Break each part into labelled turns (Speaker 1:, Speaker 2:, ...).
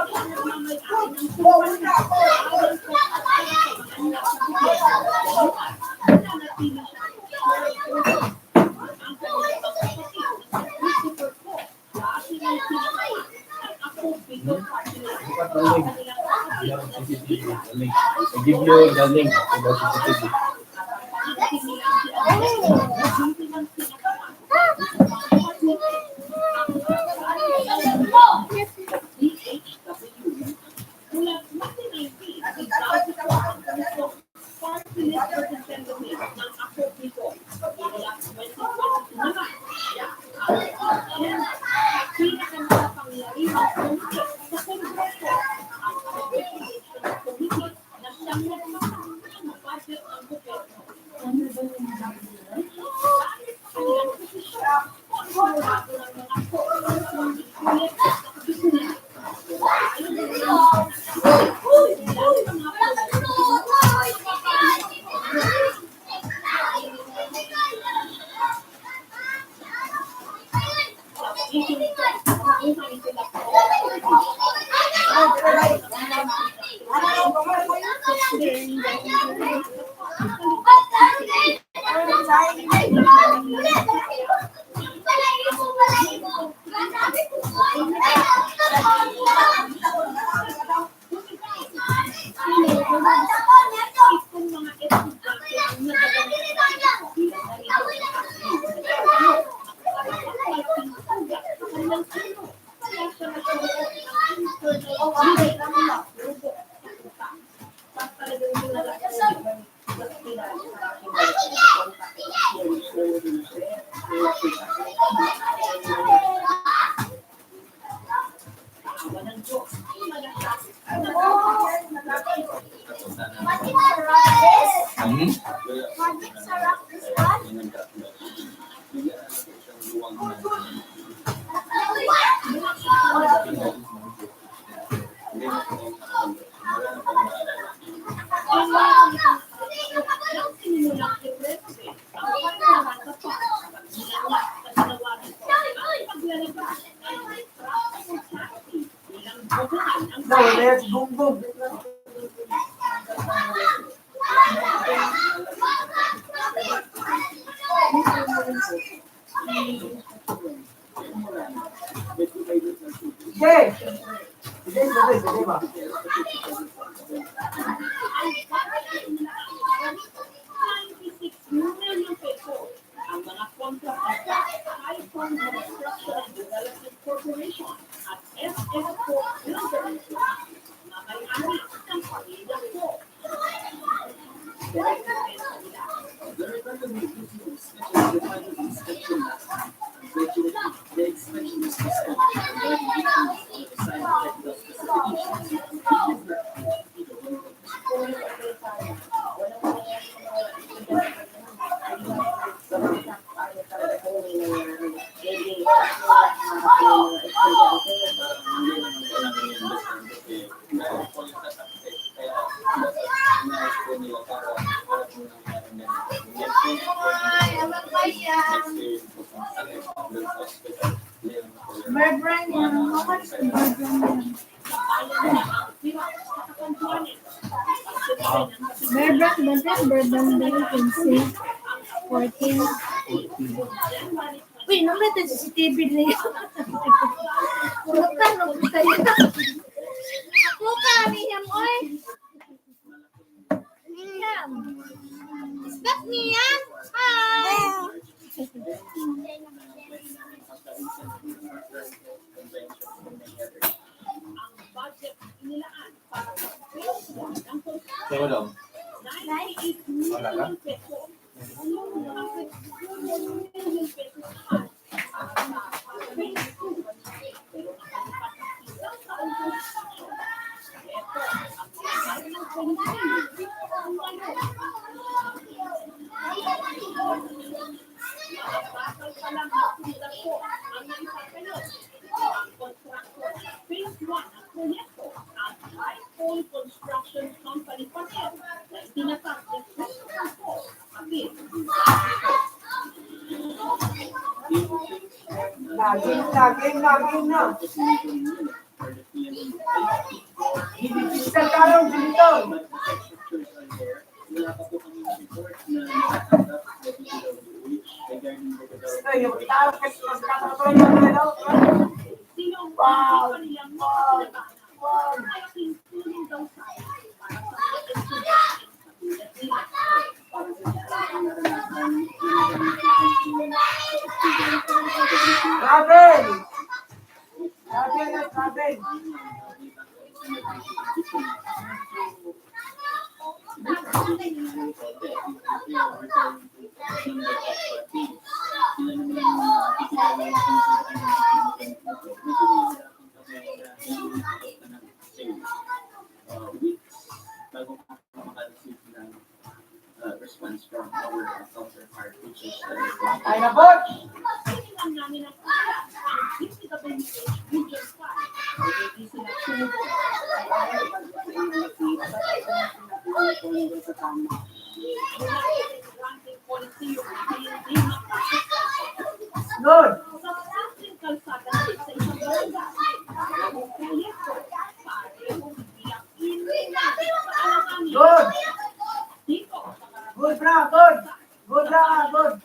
Speaker 1: I give you the link to the Cctv.
Speaker 2: Uy, naman ito CCTV na yun. Bukan, kaya. Ako ka, Miyam, oy. Miyam. Is that Miyam? Hi.
Speaker 1: Siapa dong? Wala ka?
Speaker 3: Laging na. dito.
Speaker 1: Wala pa po kami report na nakatanggap sa DPWH regarding po daw.
Speaker 3: Ay, yung itaas kasi magkakatuloy na rin daw. Wow! Wow! Wow! Travel! Travel na travel!
Speaker 1: Response from our counterpart, which is
Speaker 3: Ay na po! Good! Good! Good, bra! Good! Good, bra! Good!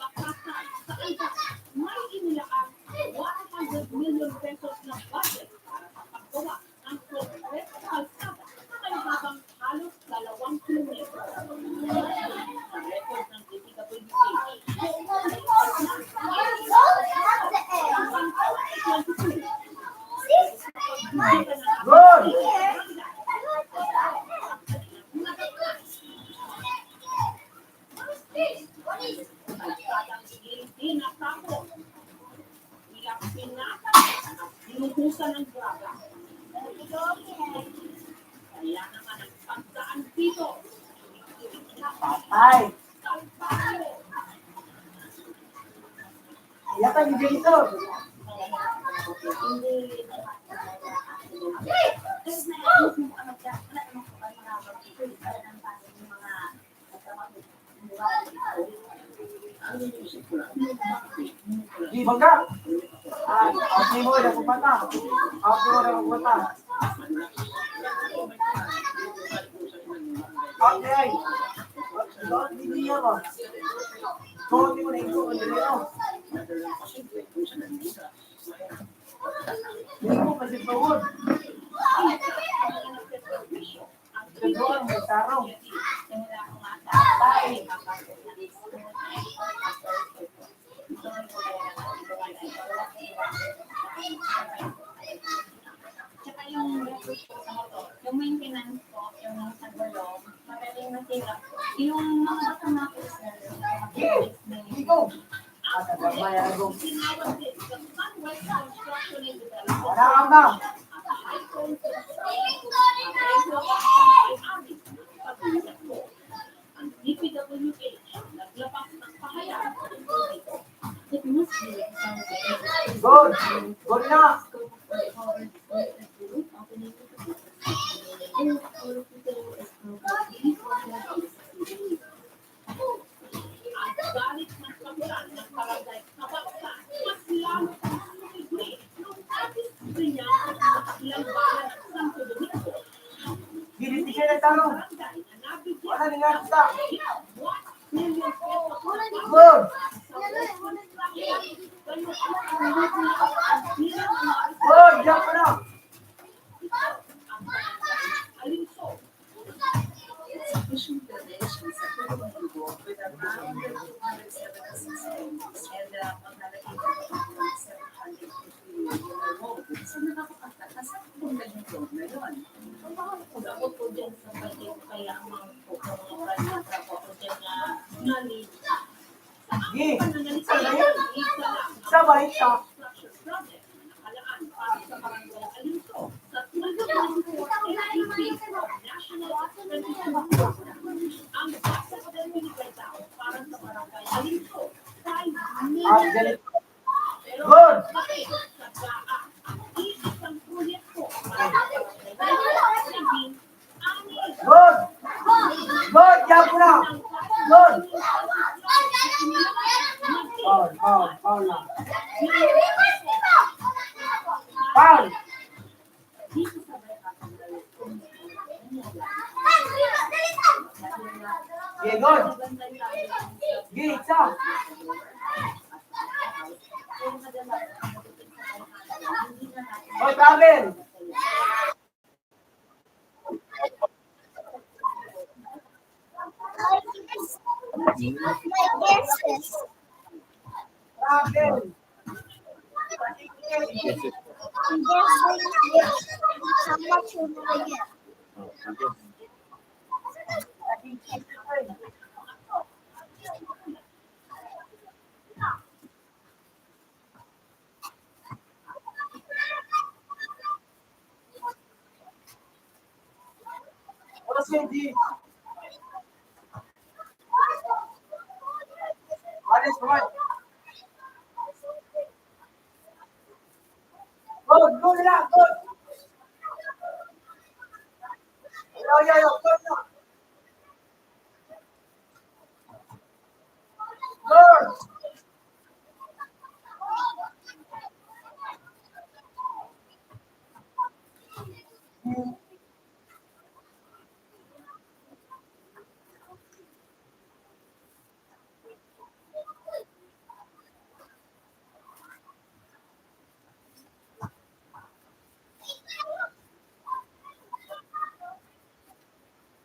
Speaker 3: Good!
Speaker 4: Inutusan ng graga. Kaya naman ang pagdaan dito.
Speaker 3: Ay! Iyakan yung dito! Di bangga! Ay, okay mo, nagpupunta. Okay mo, nagpupunta. Okay. Hindi niya ba? Hindi mo na ito. Hindi mo kasi tawad. Ito ang may tarong. Ay.
Speaker 2: Tsaka yung maintenance po, yung sa gulong, magaling nasira. Yung mga kasama ko sa
Speaker 3: Ito. Bayaran ko. Wala ka ba?
Speaker 4: Ang DPWH naglapas ng pahayag it must be
Speaker 3: Good. Good na.
Speaker 4: ang galit ng kapitan ng barangay Kabaksa mas lalo ang sumigri nung atis niya sa ilang bayan ng Santo Domingo.
Speaker 3: Giliti siya ng tarong.
Speaker 4: Barangay na nabigyan
Speaker 3: Wala na nga sa.
Speaker 4: $1 million
Speaker 3: Good. Good. Diyan ka na.
Speaker 5: Sufficient donations sa Pilipinas with around 207 and maglalagay ko ng 750 million road. So nakakapagtakas kung ganyan road na yun.
Speaker 4: Dapat po dyan sa budget kaya ang mga po ng mga project po po dyan na knowledge.
Speaker 3: Gi.
Speaker 4: Isa lang.
Speaker 3: Sabay ka.
Speaker 4: Structure project na nakalaan para sa barangay Alinso sa 2024 National Transition Program. Ang budget na binigay daw para sa barangay Alinso 5 million.
Speaker 3: Galit.
Speaker 4: Pero
Speaker 3: Good.
Speaker 4: bakit sa daan ang isang proyekto para sa barangay naging
Speaker 3: Good. Good. Diyan ka na. Good. Foul na. Foul. good. Sige, isa. Hoy, travel. Travel. What's your deal? What is what? Good, good na, good. Yo, good na. Good.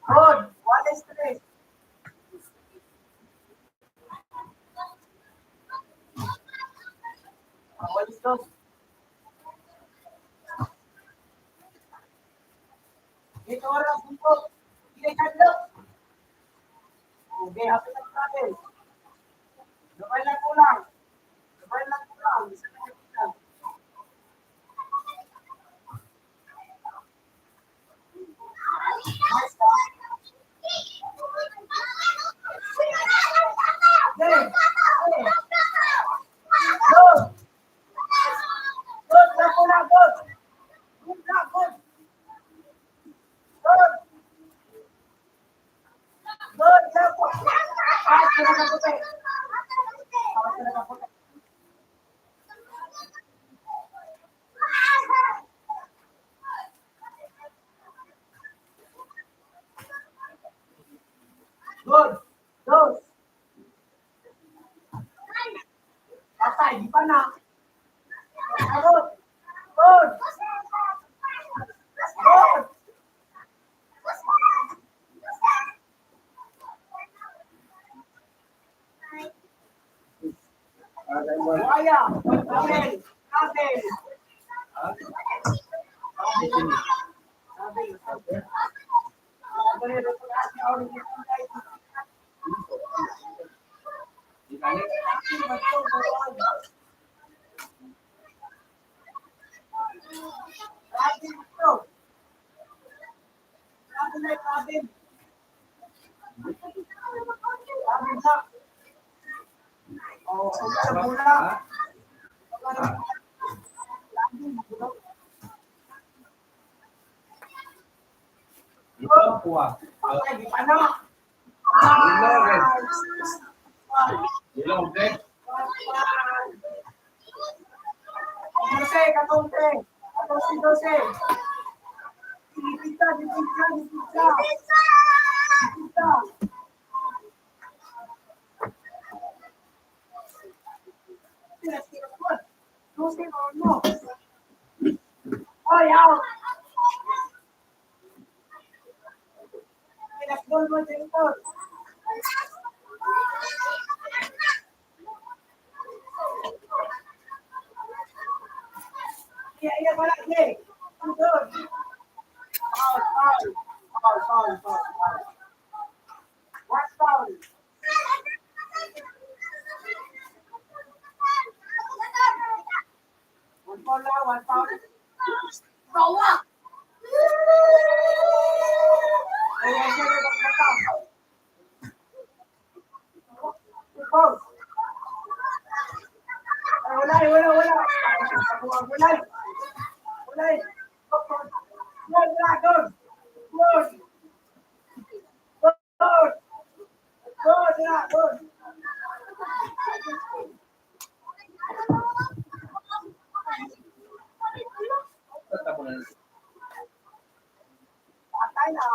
Speaker 3: Good. What is this? What is this? Ito orang untuk pilihkan dulu. Okay, apa yang terakhir? Lepas nak pulang. Lepas nak pulang. Bisa nak pulang. Nice, tak? Hey, hey. Good. Good, nak pulang, good. Good, nak, good. Good. Good, nak pulang. Awas kena kaputay. Awas kena kaputay. Good. Good. Patay, di pa na. Good. Good. Good. Buaya. Kabel. Kabel. Oh, sa mula.
Speaker 1: Ito kuha.
Speaker 3: Patay, di pa na.
Speaker 1: Ilong, okay?
Speaker 3: Dose, 14. 14, 12. Dipita, dipita, dipita. Dipita. Dose, no. Oy, out. Pinagdol mo dito. Iya, wala, okay. Good. Foul, foul. Foul, foul, foul, foul. What foul? One foul lang, one foul. Ay, ay, ay, ay, foul. Ay, wala, wala, wala. Wala. Wala. Good, good. Good. Good. Good, good.
Speaker 1: Tatapunan.
Speaker 3: Patay na.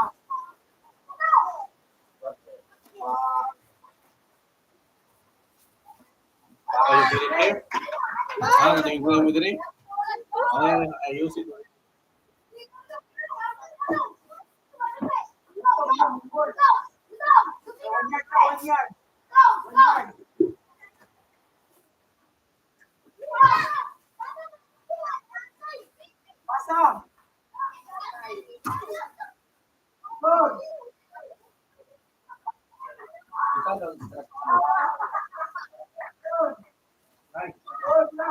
Speaker 1: Oh, you put it here? Ah, ito yung gawin mo din eh? Ah, ayusin mo.
Speaker 3: Pasok. Good.
Speaker 1: Ikaw daw, right.
Speaker 3: Good na.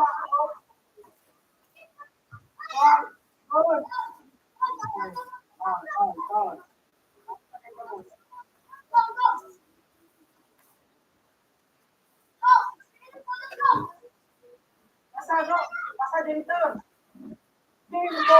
Speaker 3: Good. Pasado. Pasa dito. Dito.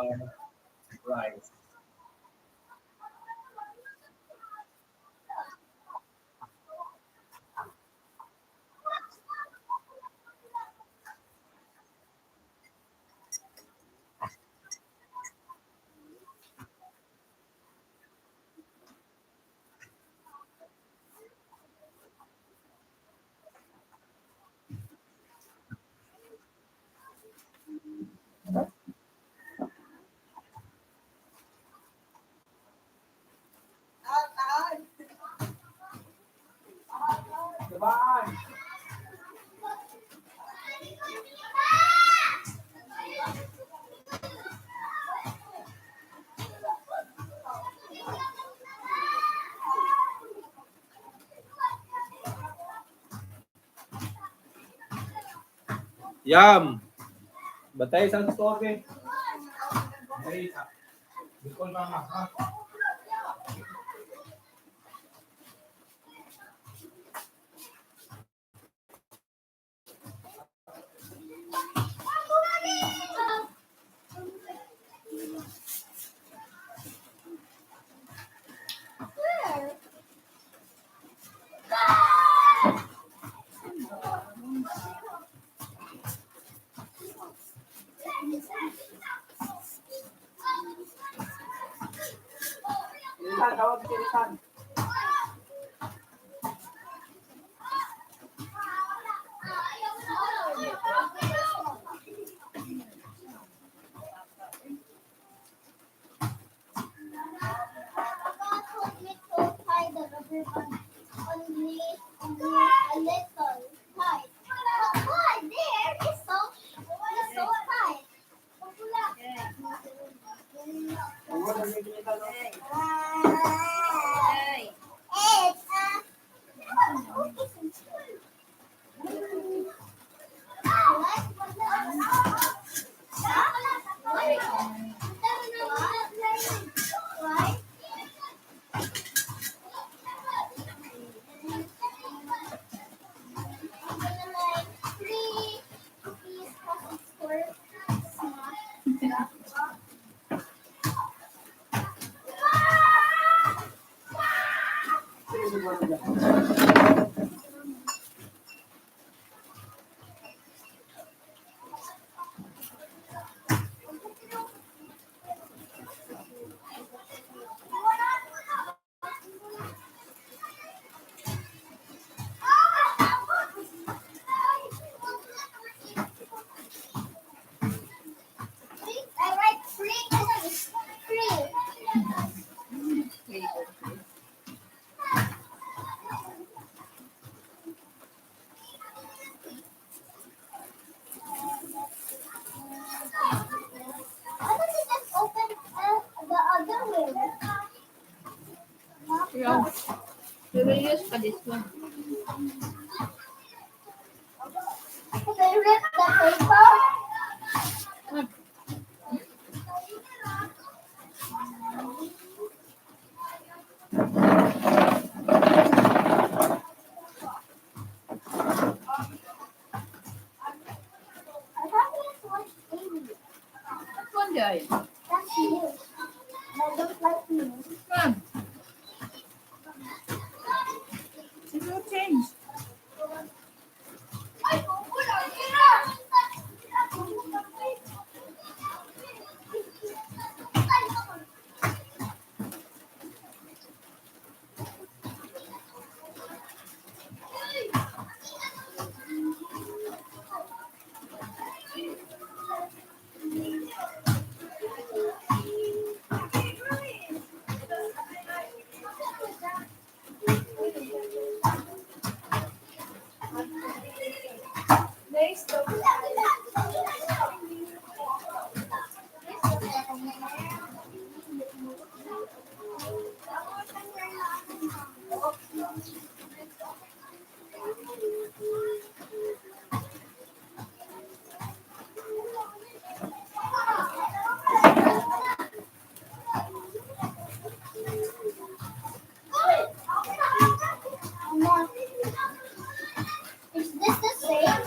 Speaker 1: Right. Right.
Speaker 3: Diba?
Speaker 1: Yam! Batay sa stoke. Batay sa. Bicol mama, ha?
Speaker 3: Ilisan, tawag si Ilisan.
Speaker 2: Yeah. We will use for this one.
Speaker 3: They rip the paper. I haven't watched TV.
Speaker 2: Which one guys?
Speaker 3: That's you. I don't like you.
Speaker 2: Which one? It will change.
Speaker 3: Mom, is this the same?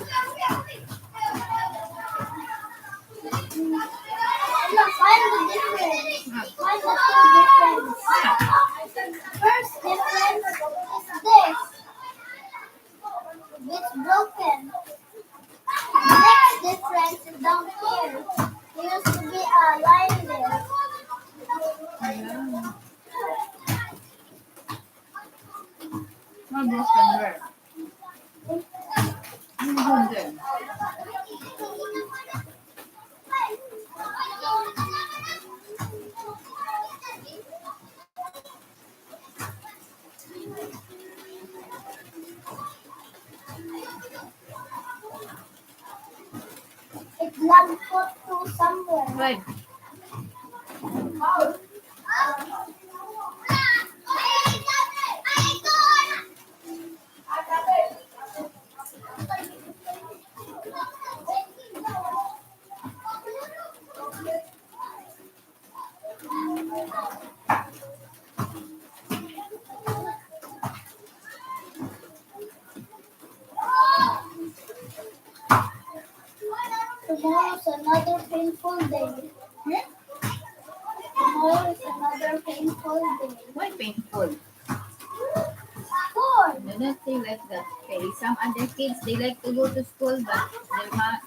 Speaker 3: No, find the difference. Find the difference. First difference is this. It's broken. Next difference is down here. There used to be a line there.
Speaker 2: Yeah. Not broken where? There.
Speaker 3: It's not put to somewhere.
Speaker 2: Right.
Speaker 3: Tomorrow's another painful day. Tomorrow is another painful day.
Speaker 2: Why painful?
Speaker 3: Four.
Speaker 2: Do not say like that. Okay, some other kids they like to go to school, but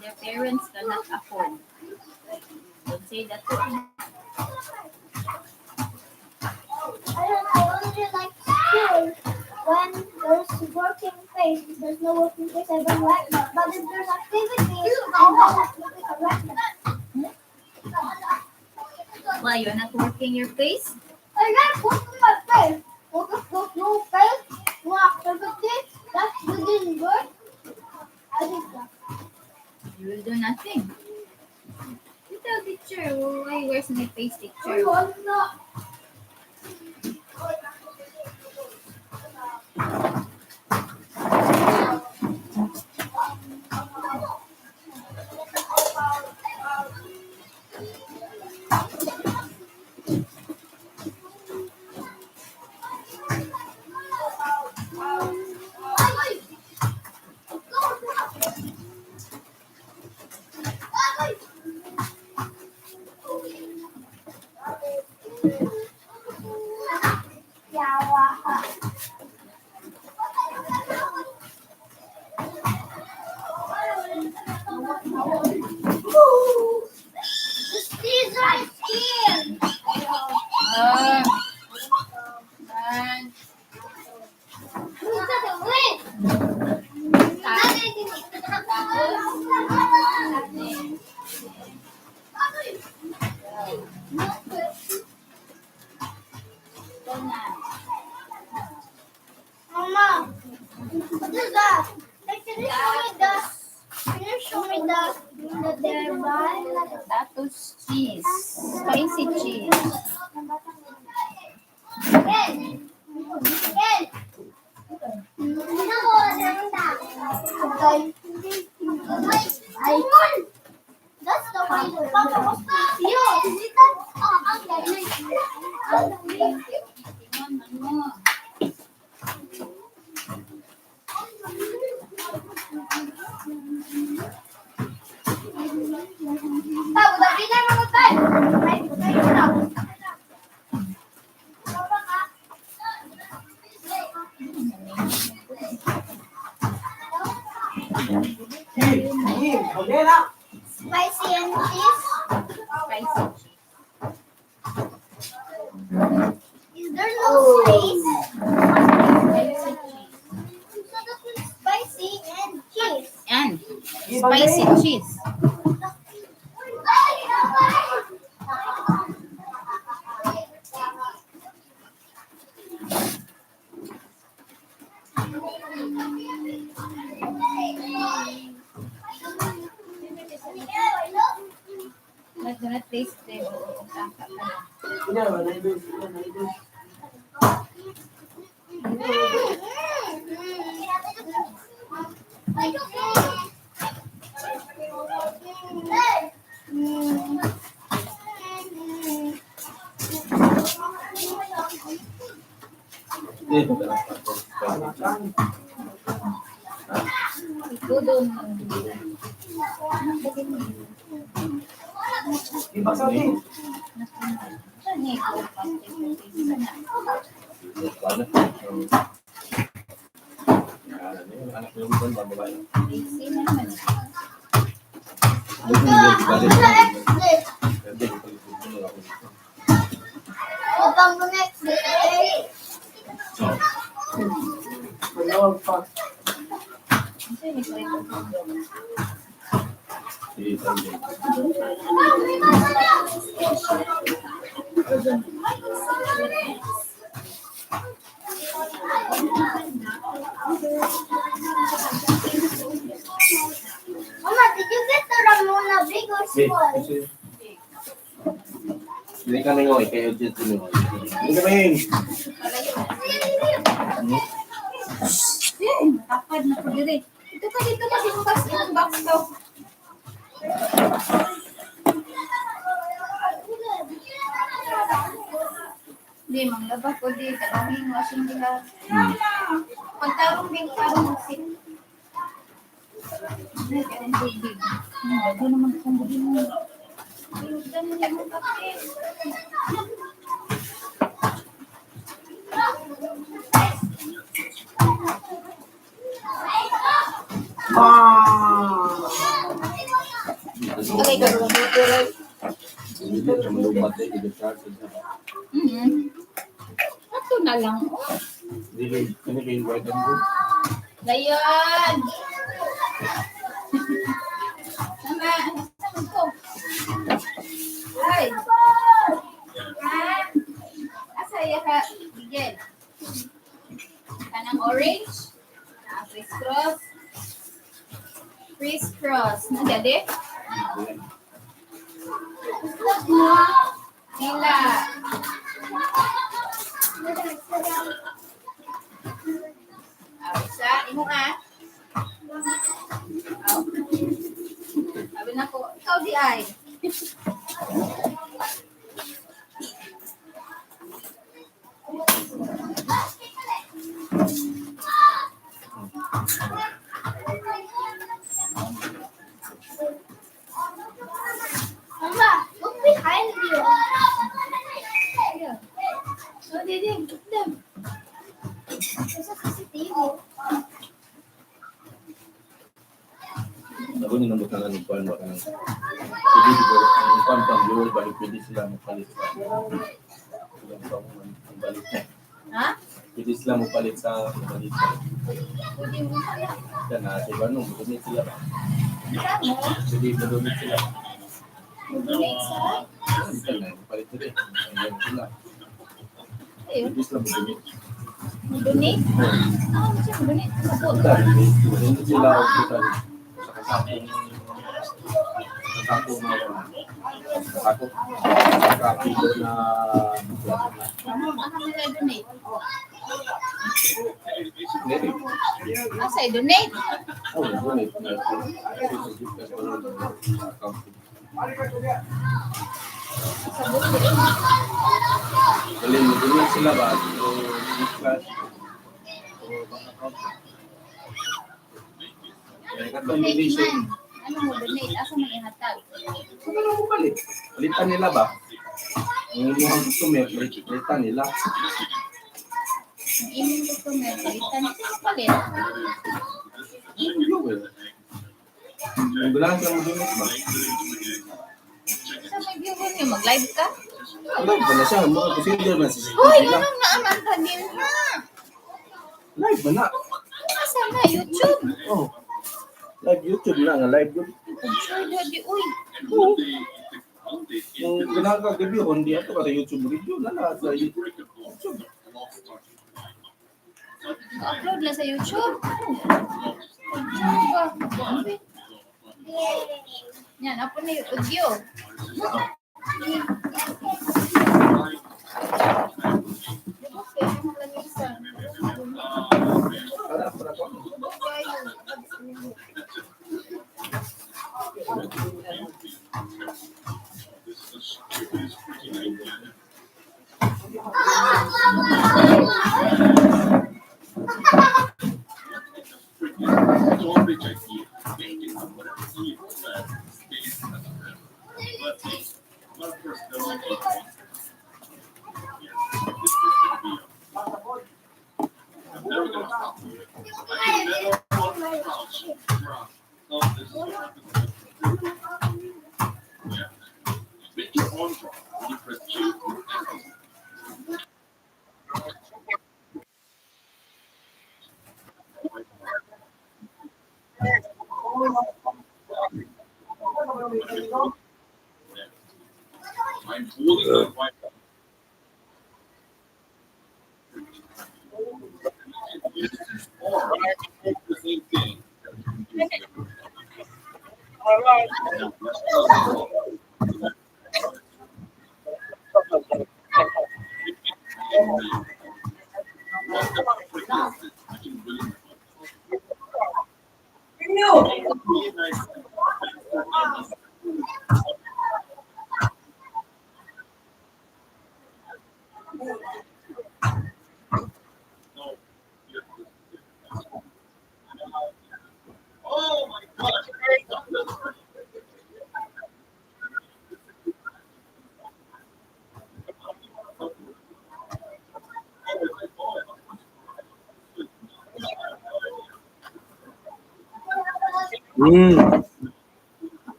Speaker 2: their parents cannot afford. Don't say that to me.
Speaker 3: I only like school when there's working place. If there's no working place, I don't like that. But if there's activities, I like that.
Speaker 2: Why you're not working your face?
Speaker 3: I like working my place. If there's no place, no activity, that you didn't work, I did that.
Speaker 2: You will do nothing. You tell the picture. Why? Where's my face picture?
Speaker 3: Ayun na. Yawa ka. These right here.
Speaker 2: Ah. And
Speaker 3: Look at the wind.
Speaker 2: ito na.
Speaker 3: Mama, what is that? Like, can you show me the? Can you show me the thereby?
Speaker 2: Tatus cheese. Spicy cheese.
Speaker 3: Ken, Ken. That's the way Papa was yo, is that
Speaker 2: Tingnan mo.
Speaker 3: Spicy and cheese.
Speaker 2: Spicy cheese.
Speaker 3: Is there no space?
Speaker 2: Spicy cheese.
Speaker 3: So that means spicy and cheese.
Speaker 2: And spicy cheese. Let's gonna taste them. Ito doon. Easy naman.
Speaker 3: Upang next day. Mama, did you get the Ramona big or small?
Speaker 1: Hindi ka nangoy, kayo dyan sinuhoy. Hindi ka main.
Speaker 2: Takad na ko diri. Ito ka dito kasi yung box daw. Di, manglaba ko di. Kadaming washing nila. Pagtarong din karong musik. Ay, kaya tubig. Bago naman kung bugin mo. Ayudan mo niya mong kape. Okay, gagawin mo ito rin.
Speaker 1: Hindi ka malumat eh, hindi ka
Speaker 2: Ito na lang.
Speaker 1: Hindi kayo white and blue.
Speaker 2: Dayan! Sama, sama ko. Ay! Asaya ka, Miguel. Kanang orange. Criss-cross. Criss-cross. Nagade? Sila. Isa, imo nga. Sabi na ko, ikaw di ay.
Speaker 3: Mama, look behind you.
Speaker 2: So, diding, put them.
Speaker 3: There's a CCTV.
Speaker 1: Ako ninambot na ng kuwan ba kanang pwede ko ang kuwan pang viewer balik pwede sila magpalit sa ilang taong ang balik niya.
Speaker 2: Ha?
Speaker 1: Pwede sila magpalit sa balik niya.
Speaker 2: Pwede mo pala.
Speaker 1: Yan na, sa iba nung madunit sila ba?
Speaker 2: Isa mo.
Speaker 1: Pwede madunit sila.
Speaker 2: Mag-donate sa.
Speaker 1: Yan na, magpalit sila. Ayan sila.
Speaker 2: Ayun.
Speaker 1: Pwede sila madunit.
Speaker 2: Mag-donate? Ah, ano siya mag-donate? Sa phone.
Speaker 1: Madunit sila o total sa kasakong kapilo na
Speaker 2: Ano nila donate?
Speaker 1: hindi.
Speaker 2: Asa i-donate?
Speaker 1: Oh, donate na
Speaker 2: Sa buko.
Speaker 1: Dali mo donate sila ba? So, cash o bank account. Kaya katong
Speaker 2: Donate
Speaker 1: donation,
Speaker 2: man. Ano mo donate? Asa man ihatag?
Speaker 1: ano na mo palit? Palitan nila ba? Ang inyong customer, palitan nila.
Speaker 2: Ang imong customer, palitan. Ito mo palit.
Speaker 1: Yung viewer. Yung gulang sa mo donate ba?
Speaker 2: Sa may viewer niyo, mag-live ka?
Speaker 1: Live ba na siya? Mga procedure na sa
Speaker 2: Hoy,
Speaker 1: nila.
Speaker 2: anong naaman ka din ha?
Speaker 1: Live ba na?
Speaker 2: Asa na, YouTube?
Speaker 1: Oh. Live YouTube na nga, live good.
Speaker 2: Sure, daddy, uy.
Speaker 1: Oo. Yung ginagawa review, hindi ato ka sa YouTube review na lahat sa YouTube.
Speaker 2: Upload na sa YouTube. Yan, apo na yung audio.
Speaker 1: Para ko.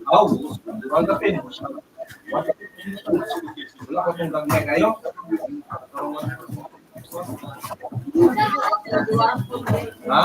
Speaker 1: Ang ang gapin. Wala ko itong gagmay kayo. Ha?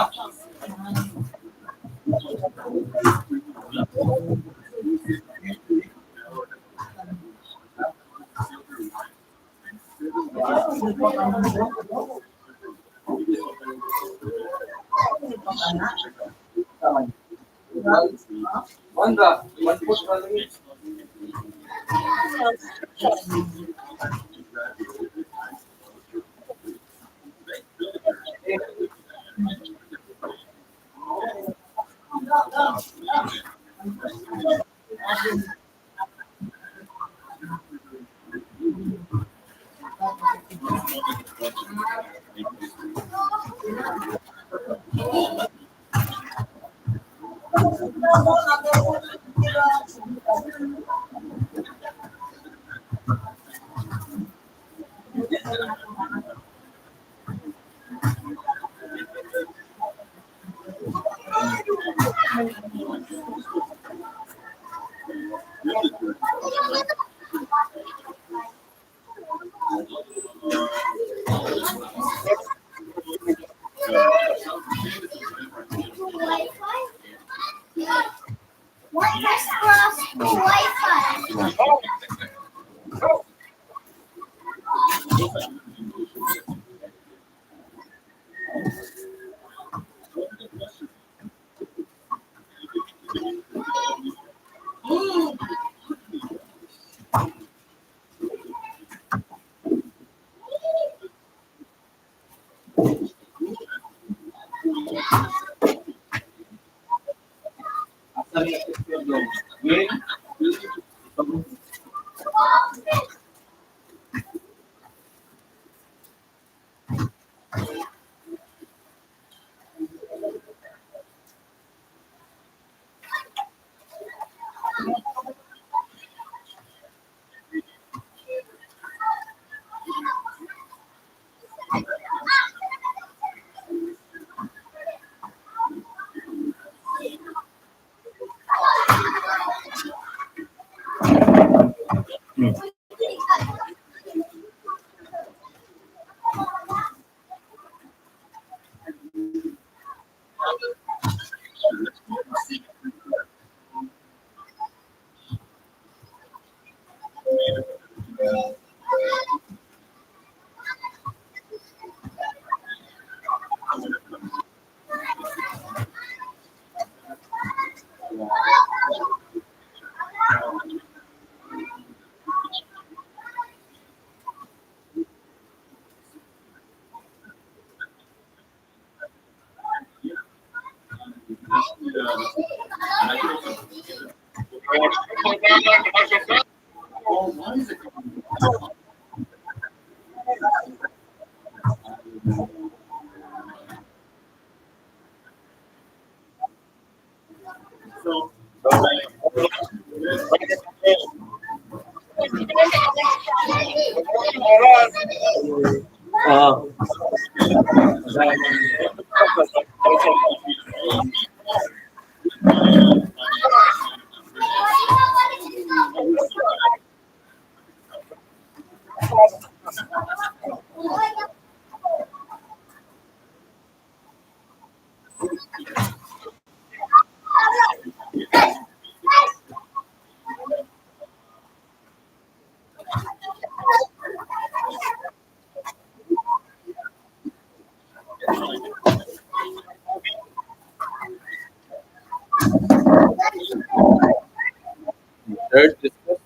Speaker 1: Wanda, manpos ka lang.
Speaker 3: What is cross Wi-Fi?
Speaker 1: Third discuss.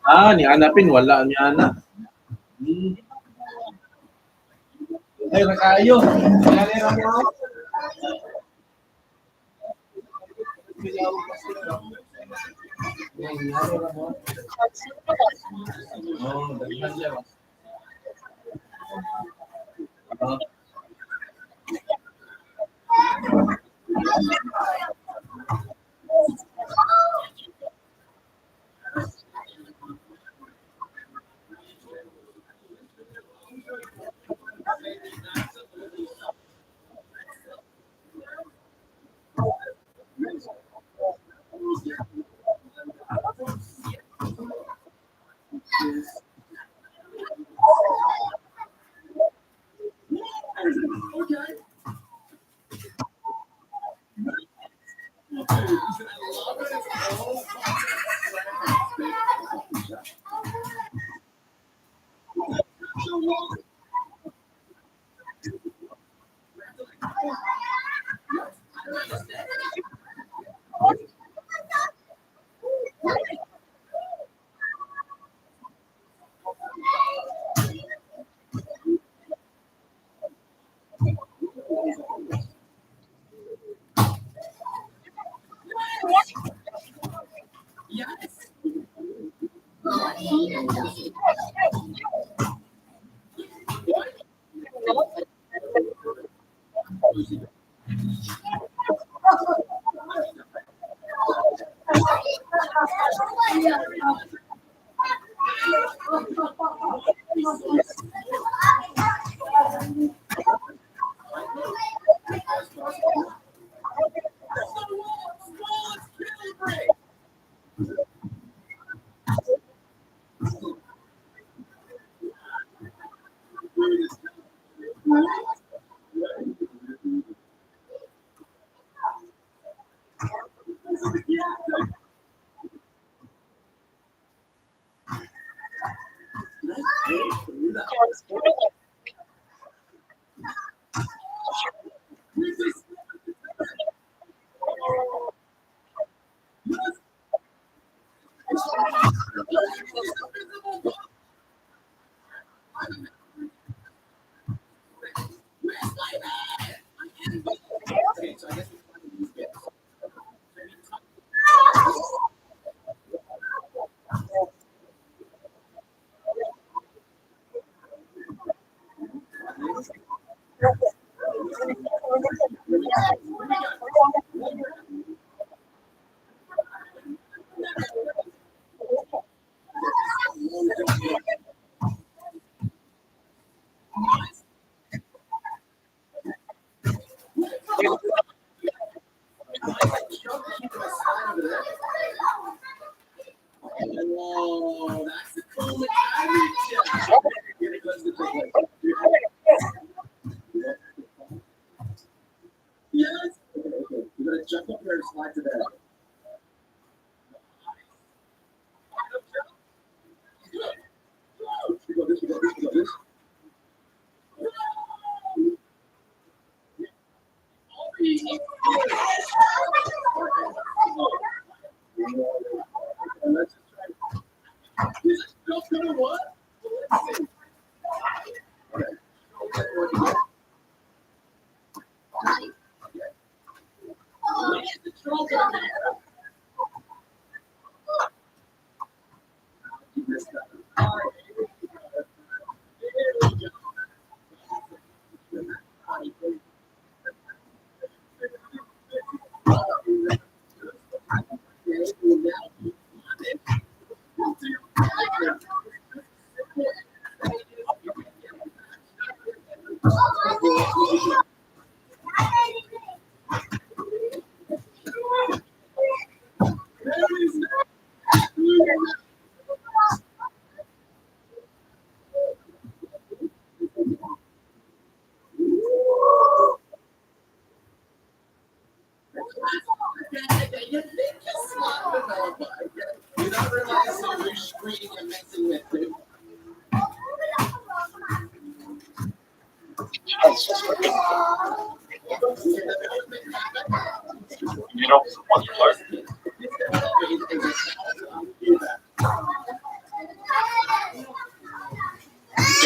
Speaker 1: Ni hanapin, wala ni Ana. Ay, nakayo.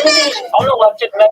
Speaker 6: How long watch it like?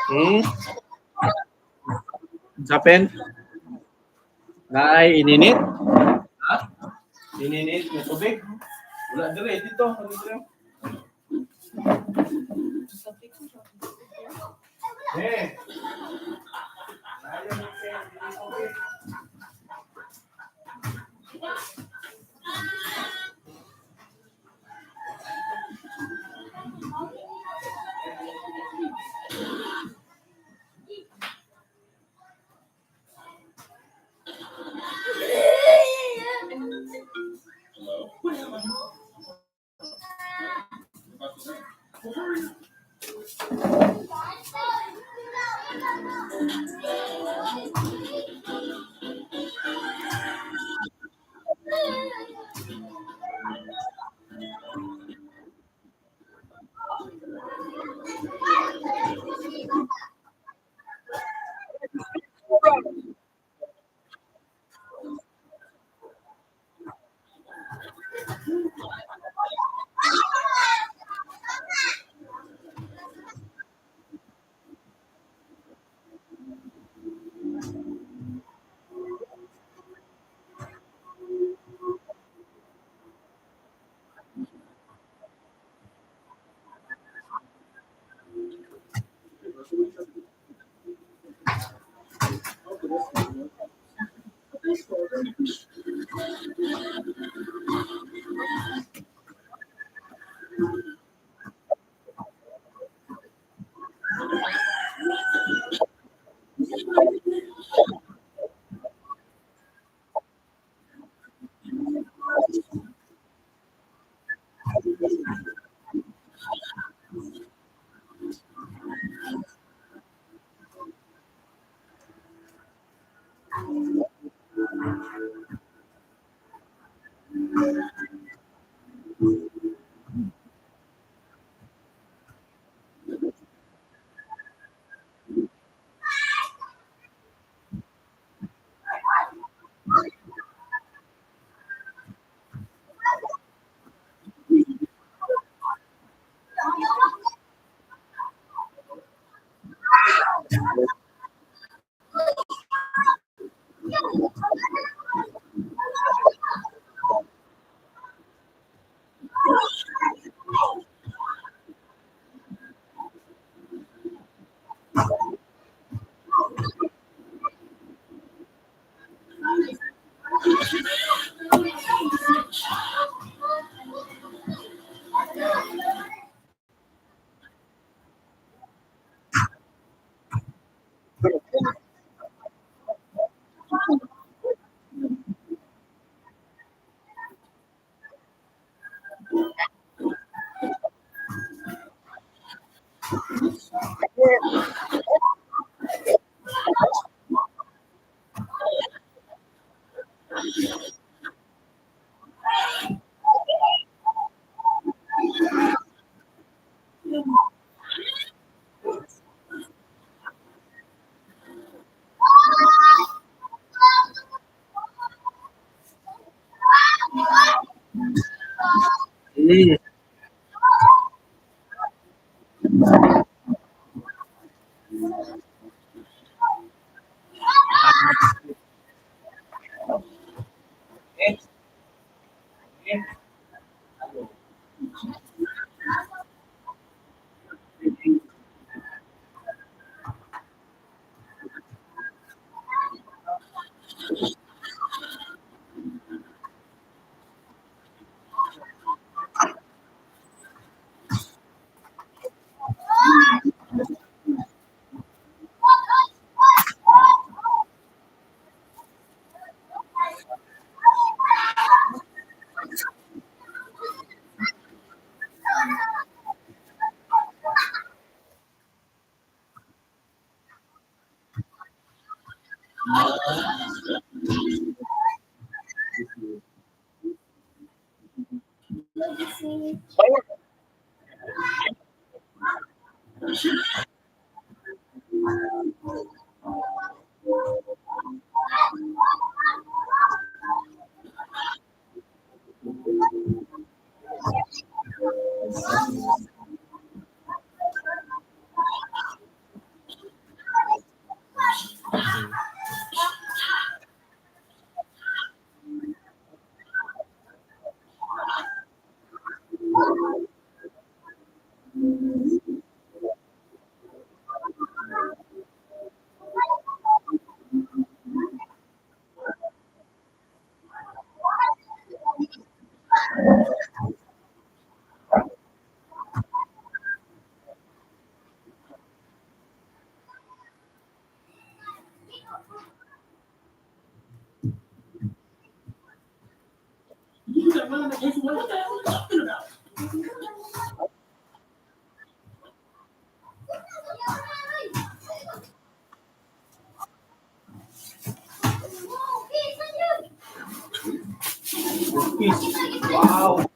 Speaker 1: Hmm? Sapen? Nay, ininit? Ha? Ininit na tubig? Wala dire, dito. Ano dire? Eh. Mm. Wow.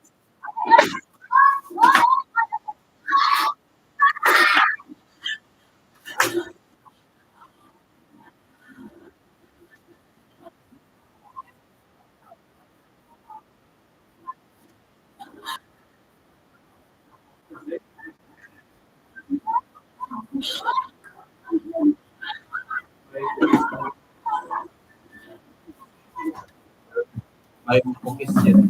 Speaker 1: May cookies yan.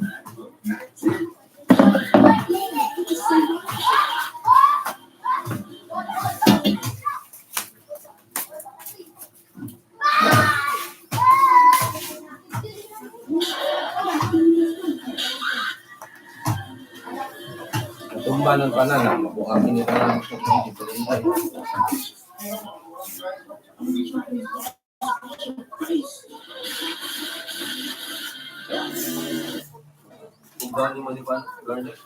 Speaker 1: Natumba ng banana, mabuhangin nila ng cookies. Ito rin tayo. Ugali mo di ba, Garnet?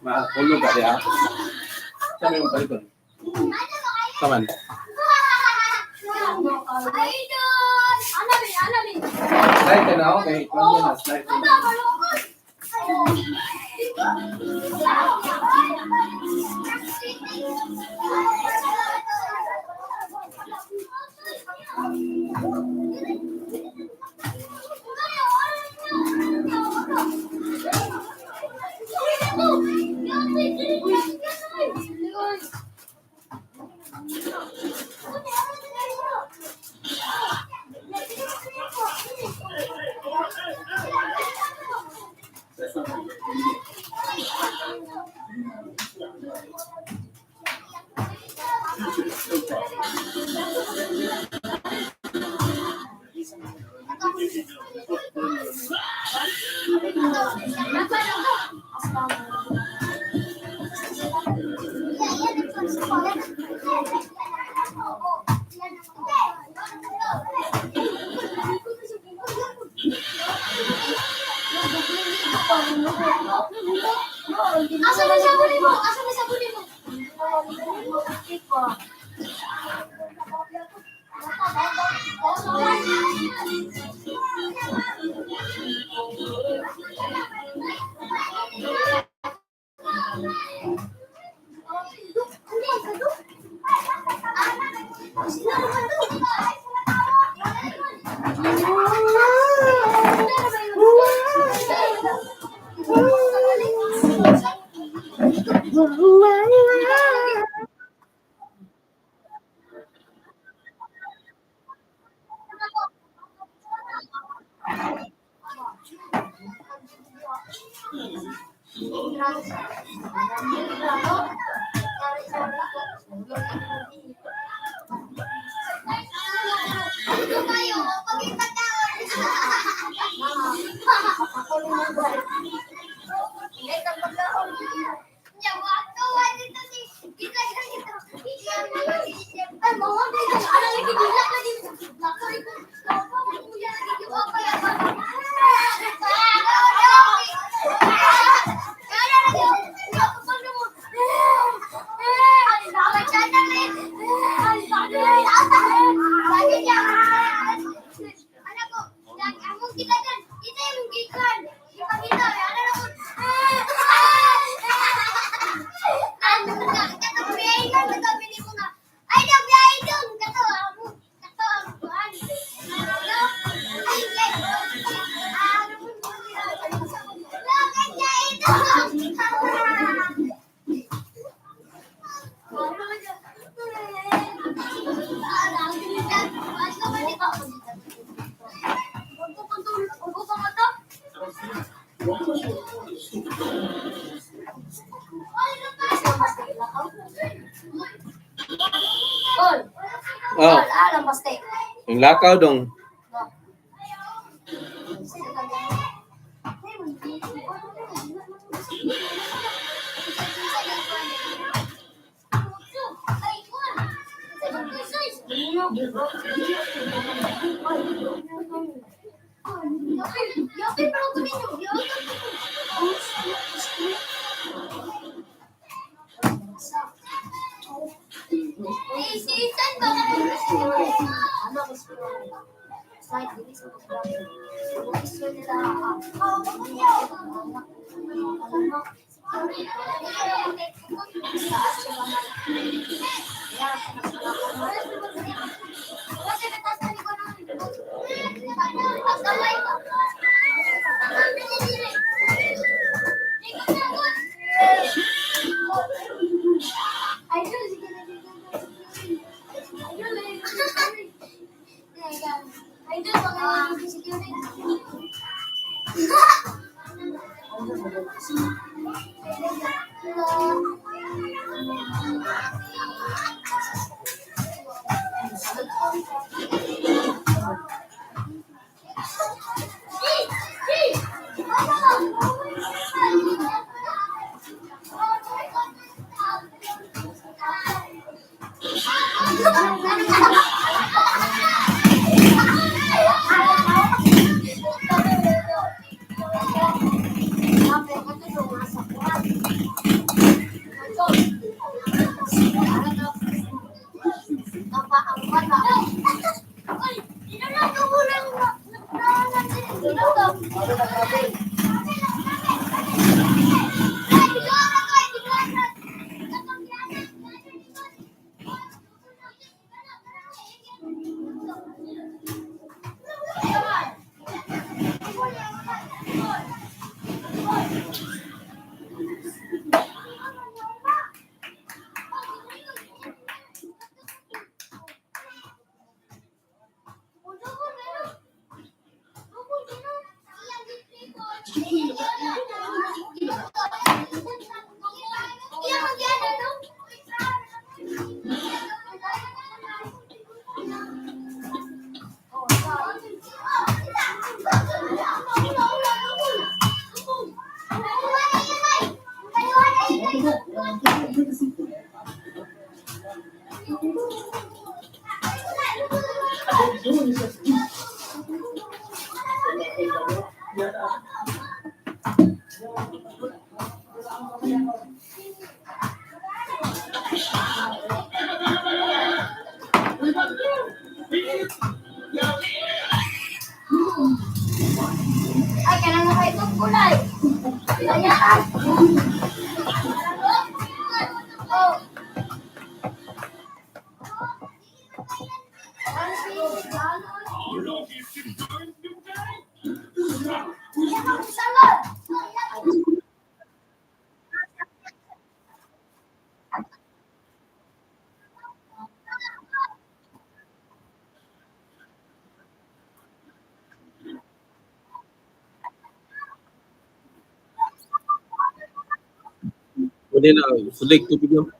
Speaker 1: Mahulog ka diya. Sabi mo paliton. Kaman. Slide ka na, okay. Kung yan na, slide ka na.
Speaker 3: Asa na sabuni mo? Asa na sabuni mo?
Speaker 1: Oh, yung lakaw dong.
Speaker 3: Ay, kailan na kayo itong kulay? Ayan. Oh. Salad.
Speaker 1: Pwede na, sulig tubig lang.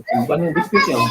Speaker 1: Simpan yung biscuit yan.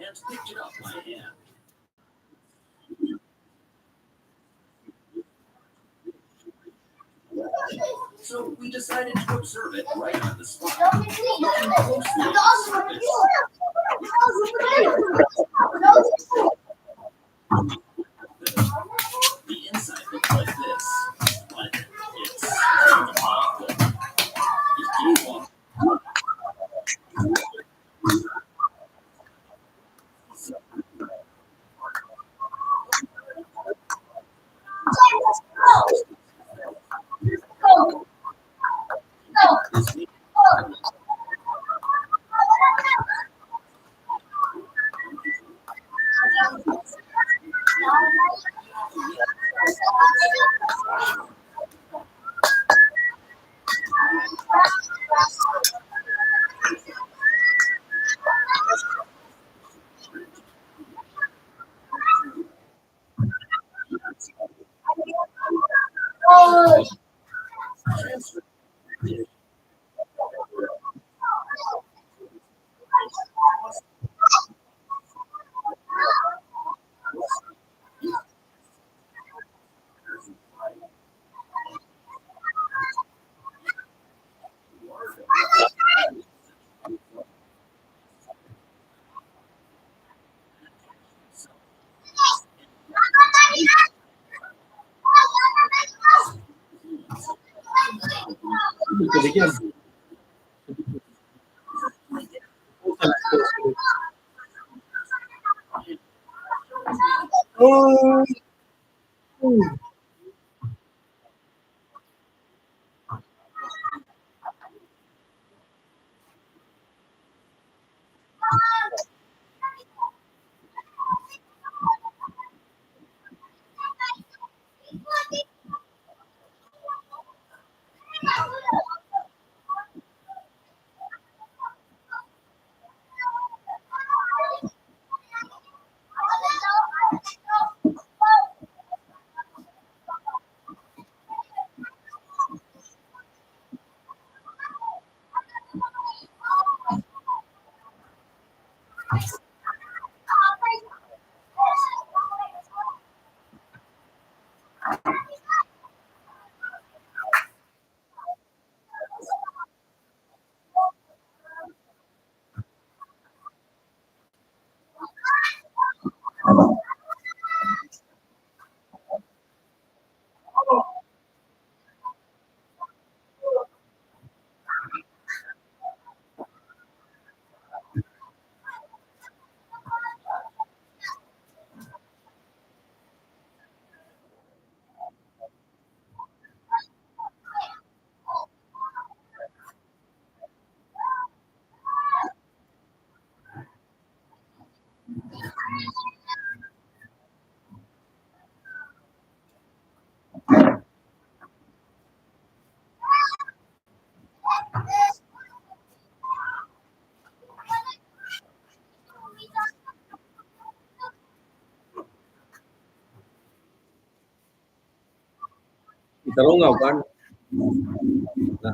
Speaker 4: And picked it up by hand. So we decided to observe it right on the spot. Looking closely at the surface, the inside looked like this, but it's awful. It gave off.
Speaker 1: Bigyan. Oh. Itarungaw kan? Na,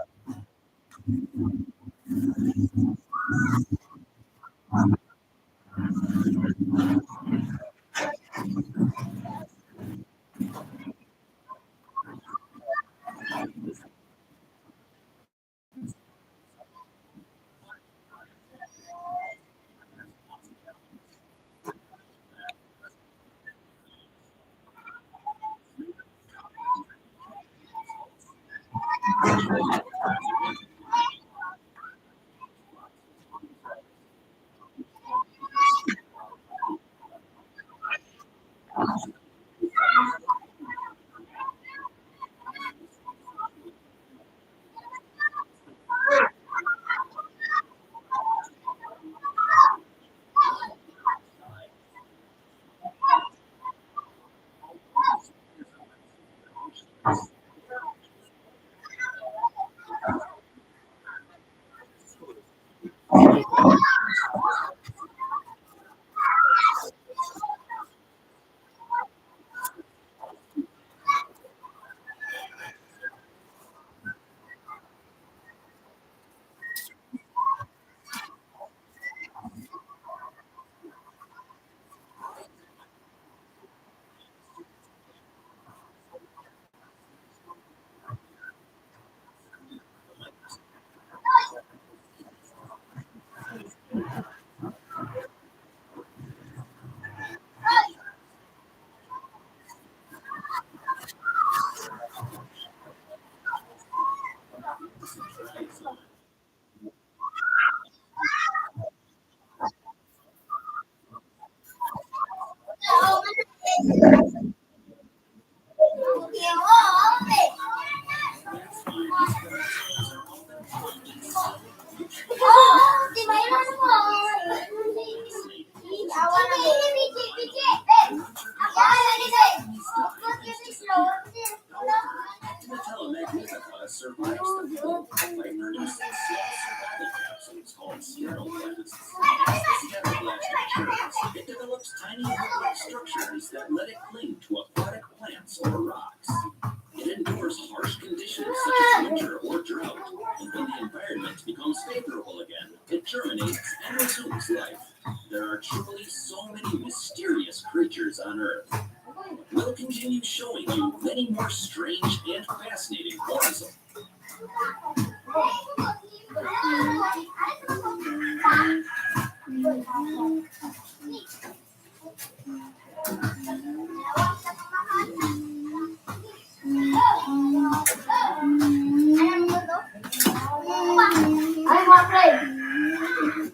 Speaker 3: Oh, di ba yun mo? Awan na
Speaker 4: The telemagnetic survives the flow by producing small survival capsules called scatterplasts. As the scatterblast matures, it develops tiny hook-like structures that let it cling to aquatic plants or rocks. It endures harsh conditions such as winter or drought, and when the environment becomes favorable again, it germinates and resumes life. There are truly so many mysterious creatures on Earth. We'll continue showing you many more strange and fascinating forms of
Speaker 3: I'm afraid.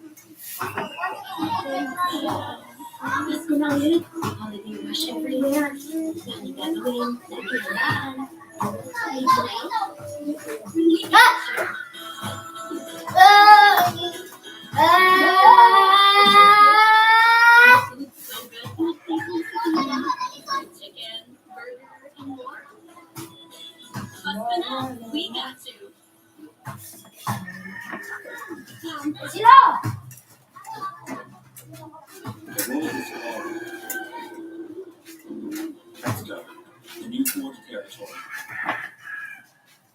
Speaker 5: Pasko na ulit. Holiday rush everywhere. Daming gagawin. Nagkirahan. So good. Chicken, burger, and more. Pasko na. We got to.
Speaker 3: Sila!
Speaker 4: the world is called Mexico, the Newport territory.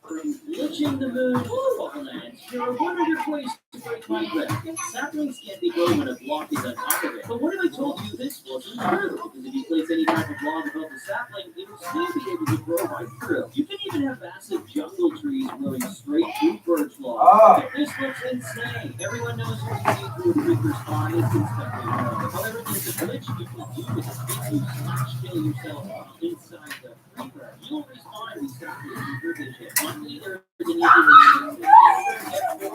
Speaker 4: From glitching the moon to the Falklands, there are 100 ways to break my grip. Saplings can't be grown when a block is on top of it. But what if I told you this wasn't true? Because if you place any type of log above the sapling, it will still be able to grow right through. You can even have massive jungle trees growing straight through birch logs. This looks insane. Everyone knows what you see through a creeper's eye is instantly known. However, there's a glitch you can do with this if you slash kill yourself inside the creeper. You'll respawn and restart your creeper vision. Luckily, there is an easy way to do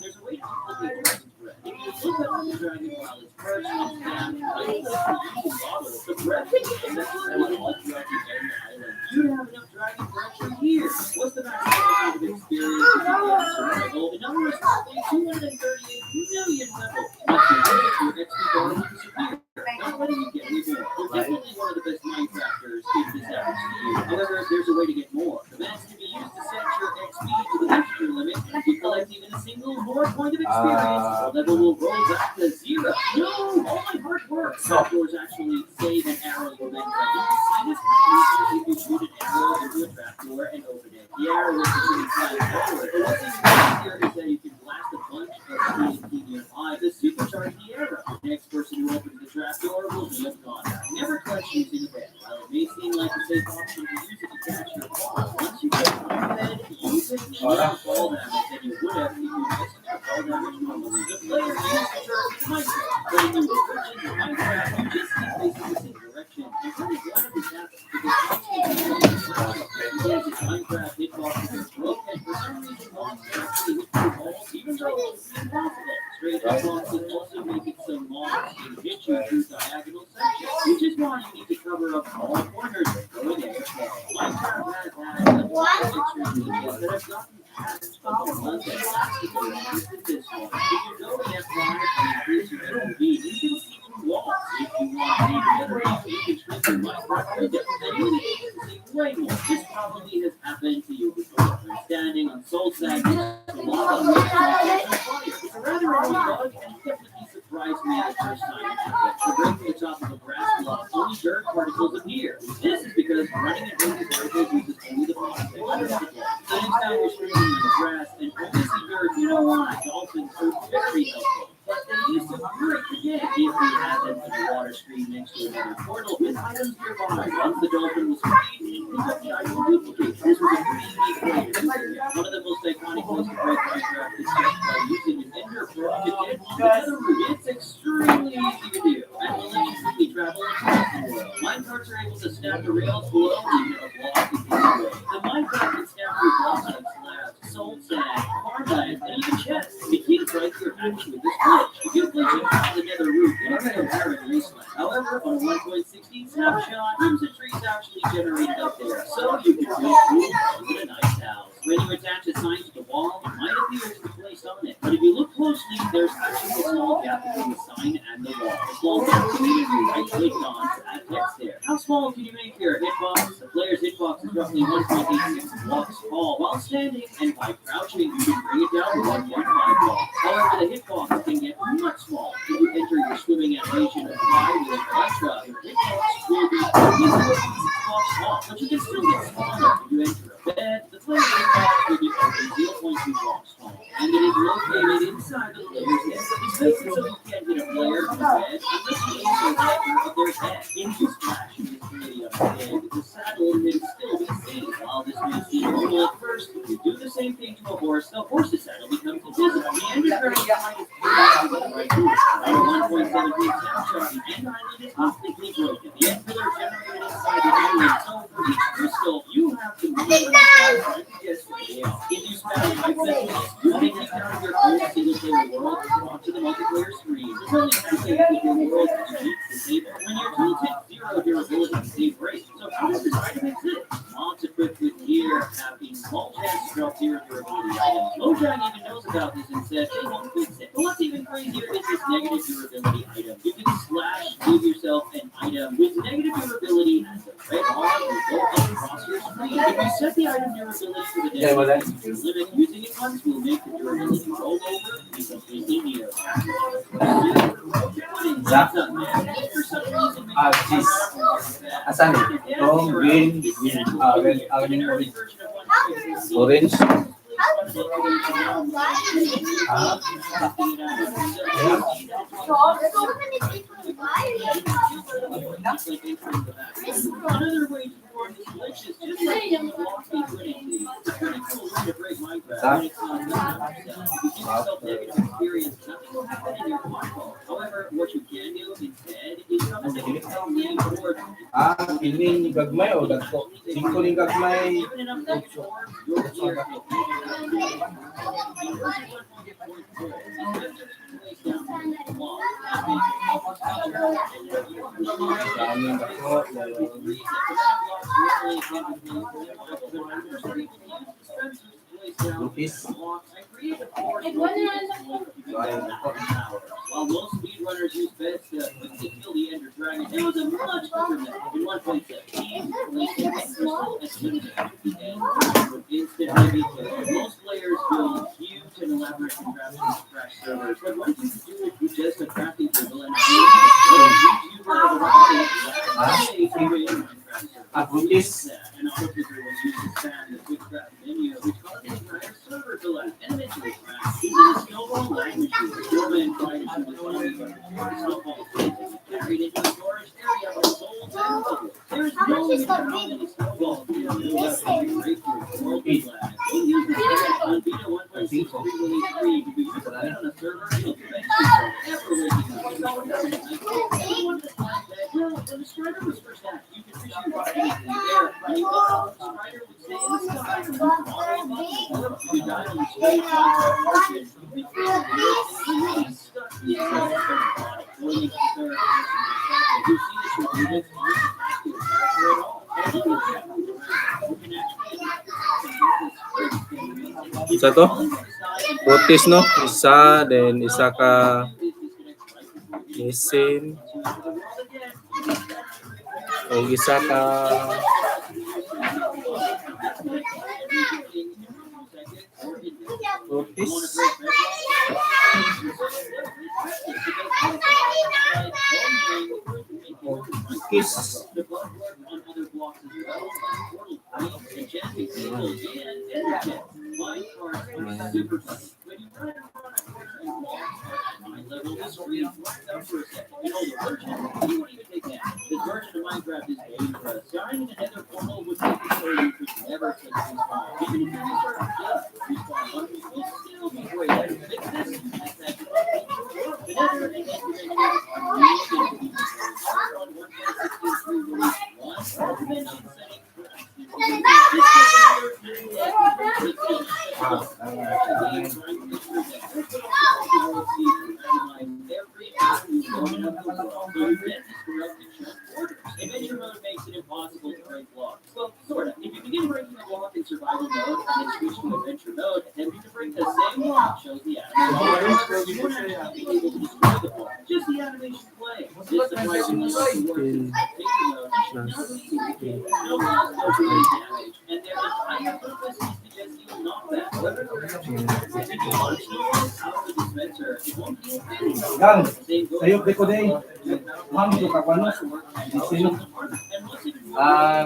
Speaker 4: there's a way to duplicate dragon's breath. If you look up the dragon while it's perched on its back, the breath is necessary all throughout the island. You have enough dragon breath for years. What's the maximum of experience survival? The number is roughly 238 million levels. Once you hit it, your XP bonus will disappear. Not letting you get any more. You're definitely one of the best Minecrafters if this happens to you. However, there's a way to get more. The max can be used to set your XP to the extra limit. If you collect even a single little more point of experience, the level will roll back to 0. No, all my hard work. Trapdoors actually save an arrow you then you see this if you shoot an arrow into a trapdoor and open it. The arrow will continue flying forward. But what's even easier is that you can blast a bunch of TNT nearby to supercharge the arrow. The next person who opens the trapdoor will be a goner. Never touch using a bed. While it may seem like a safe option to use it to catch your fall, once you get on the bed, you take more fall damage than you would have if you missed your fall damage normally. The player uses the term Minecraft. When you approach in Minecraft, you just keep facing the same direction. And pretty glad this happens because Minecraft hitboxes are broken. For some reason, monsters actually hit your balls, even though it's impossible. Straight hitboxes also make it so mobs can hit you through diagonal sections, which is why you need to cover up all corners and go in there. Minecraft has had a lot of extra features that have gotten patched, but the ones that lasted the longest is this one. If you go to F5 and increase your FOV, you can see through walls. If you want to see the other way, you can shrink your Minecraft depth, and you can see way more. This probably has happened to you before. When standing on soul sand, the lava makes fire. It's a rather annoying bug, and definitely surprised me the first time it happened. To break the top of a grass block, only dirt particles appear. This is because running and breaking particles uses only the bottom section of the block. So next time you're streaming in the grass and only see dirt, you know why? Dolphins are very helpful. But they used to break again if you had them in the water screen next to another portal with items nearby. Once the dolphin was freed, it picked up the item duplicate. This was a pretty unique way to do it. One of the most iconic ways to break Minecraft is just by using an ender pearl to get to another route. It's extremely easy to do, and will let you quickly travel across the world. Minecarts are able to snap the rails below even if a block is in the way. The minecart can snap through blocks like slabs, soul sand, farmland, and even chests. The key to break your action with this glitch. If you glitch and find another route, it'll be a barren wasteland. However, on a 1.16 snapshot, rooms and trees actually generated up there, so you can build rooms with a nice house. When you attach a sign to the wall, it might appear to be placed on it, but if you look closely, there's actually a small gap between the sign and the wall. The small gap can either be right-clicked on to add text there. How small can you make your hitbox? The player's hitbox is roughly 1.86 blocks tall while standing, and by crouching, you can bring it down to 1.5 blocks. However, the hitbox can get much smaller. If you enter your swimming animation and fly with an Electra, your hitbox will be 0.6 blocks tall, but you can still get smaller if you enter a bed. The player's hitbox will be only 0.2 blocks tall, and it is located inside the player's head. This makes it so you can't hit a player in the head unless you aim for the center of their head. If you splash in this area of the head, the saddle may still be seen. While this may seem normal at first, if you do the same thing to a horse, the horse's saddle becomes invisible. The underground side is clear to the right route. On a 1.17 snapshot, the end island is completely broken. The end pillar generated inside the island, so for each crystal, you have to move on to guess what they are. If you spam 5 seconds, you can take down your own single-player world onto the multiplayer screen. There's only halfway with your world that you need to save it. When your tools hit 0 durability, they break. So how does this item exist? Mobs equipped with gear have a small chance to drop 0 durability items. Mojang even knows about this and said they won't fix it. But what's even crazier is this negative durability item. You can slash give yourself an item with negative durability and the red bar will go up across your screen. If you set the item durability to the negative limit, using it once will make the durability roll over and be completely new.
Speaker 1: Asan ito? Green, orange.
Speaker 4: Another way to perform this glitch is just like in the walking footing. It's a pretty cool way to break Minecraft when it's not done yourself. If you give yourself negative experience, nothing will happen in your waterfall. However, what you can do instead is come and make yourself name board.
Speaker 1: Ini gagmay o dagko. 5 ning gagmay.
Speaker 4: Given enough negative orbs, you'll clear it.
Speaker 1: Daming dagko. Lupis.
Speaker 4: While most speedrunners use beds to quickly kill the Ender Dragon, there was a much different method. In 1.17, crystal and limited with instant heavy kills. Most players build huge and elaborate contraptions crash servers. But what you can do with just a crafty dribble and
Speaker 1: Butis.
Speaker 4: and autoclicker was used to expand the quick craft menu, which caused the entire server to lag and eventually crash. Using a snowball lag machine, Roman tried to respond, but snowball carried into the storage area by soul and bubble. There is no limit to how many snowballs you can break through multi lag. We'll use this on Beta 1.6 release 3 to be used on a server and eventually ever waking up. When the strider was first out, you could fish your body in the air. When you look up, the strider would stay in the sky. You die on the street, you be stuck in the body. When you start, if you see this with it's at all.
Speaker 7: Isa to? Butis, no? Isa, then isa ka missing. O isa ka butis. Kiss.
Speaker 4: This version of Minecraft is dangerous. Dying in a nether portal would make it so you could never click respawn. Even if you restart the respawn button, will still be great. To fix this, the nether and activate on 1.16.3 release 1 recommend on setting Adventure mode makes it impossible to break blocks. Well, sort of. If you begin breaking a block in survival mode and then switch to adventure mode, attempting to break the same block shows the animation. You won't actually be able to destroy the block, just the animation play. This surprisingly works in adventure mode. No blocks don't do any damage, and their entire purpose is to just heal knockback. If you launch snowballs out of the dispenser, it won't heal any
Speaker 1: Gang,
Speaker 4: same goes
Speaker 1: sayo ko day. Ma'am, ito ka kwano? Sino?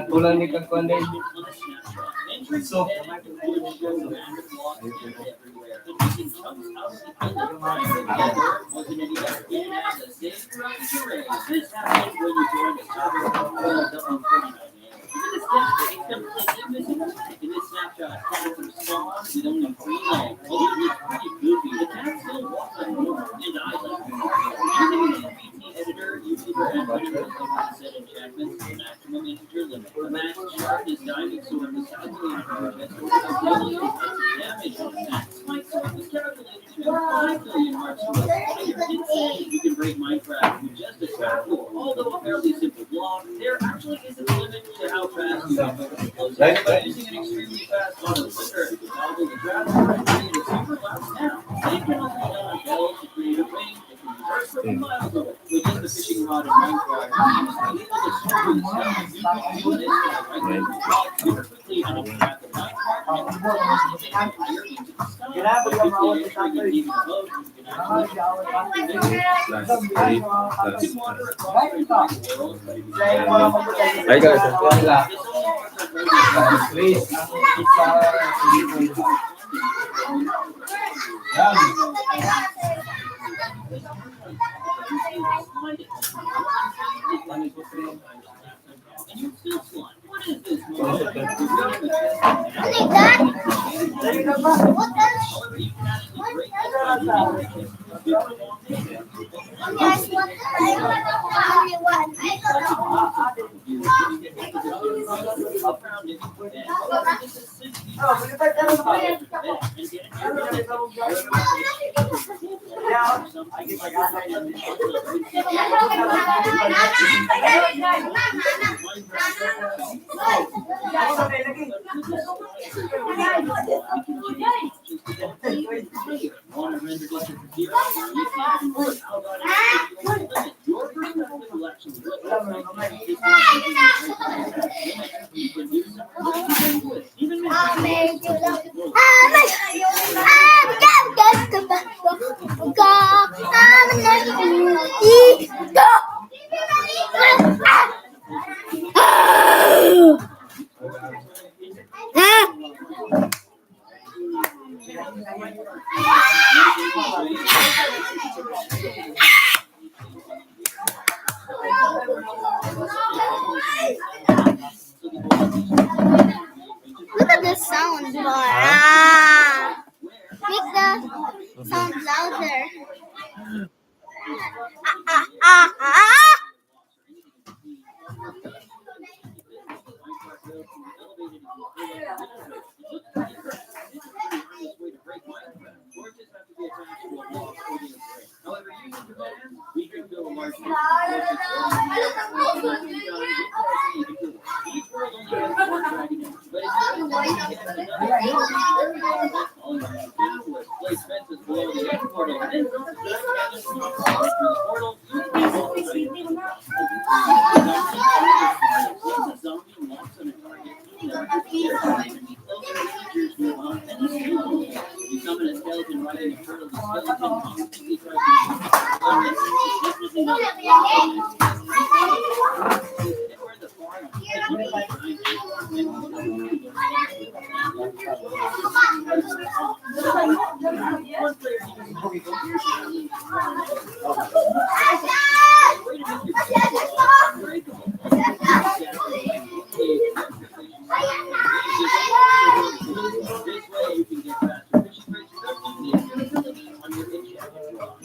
Speaker 1: Kulang ni kang kwan day. So,
Speaker 4: in this snapshot, cats spawn with only 3 legs. Although it looks pretty goofy, the cats still walk like normal, and I like them. Using an NPT editor, YouTuber and Twitter has set enchantments to maximum integer limit. The max sharpness diving sword was calculated to just over 1 billion damage, and the max smite sword was calculated to 5 billion hearts. It's insane you can break Minecraft with just a tackle. Although a fairly simple block, there actually isn't a limit to how fast you can move close. By using an extremely fast auto clicker, you can toggle the grab and create a super loud sound. Same can also be done on bells to create a ring that can be heard from miles away. With just the fishing rod in Minecraft, you can able to screw the sound. You can do this by right super quickly on a track of Minecraft and fire into the sky. If you're entering a deep mode, you can actually
Speaker 7: Plus 8, plus
Speaker 4: wander across the world.
Speaker 7: Hi guys,
Speaker 1: please.
Speaker 4: And you still slime. What is this?
Speaker 3: What
Speaker 4: However, you can actually break this.
Speaker 3: I made you love. there. Ah.
Speaker 4: However, using commands, we can build a large each world only has one dragon in it, but if you all you have to do was place fences below the end portal, and then drop the dragon through the portal. Once a zombie locks on a target, their enemy closer creatures move on, and the skeleton you summon a skeleton riding a turtle. The skeleton constantly tries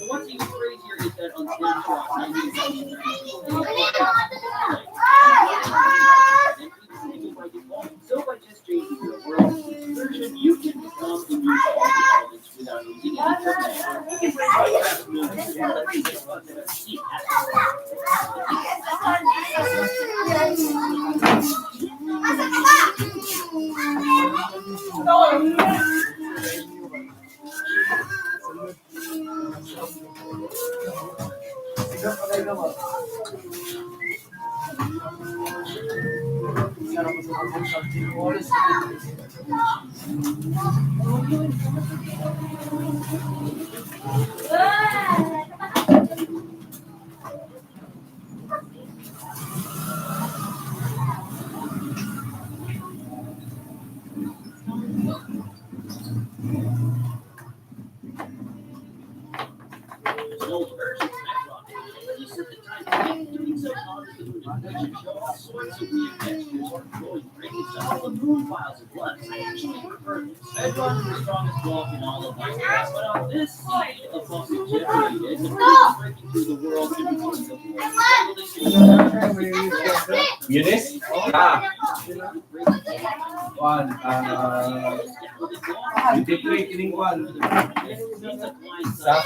Speaker 4: What's even crazier is that on Snapshot, so by just changing your world version, you can become the new elements without using any an old version of Metron. When you set the time to doing so causes the moon inflation show all sorts of weird textures or glowing crazy stuff. The moon piles of blood. I actually prefer this. Metron is the strongest block in all of Minecraft, but on this seed of fossil generated, the moon is breaking through the world and becoming the
Speaker 7: Eunice? Ah, Juan, you take one. Sa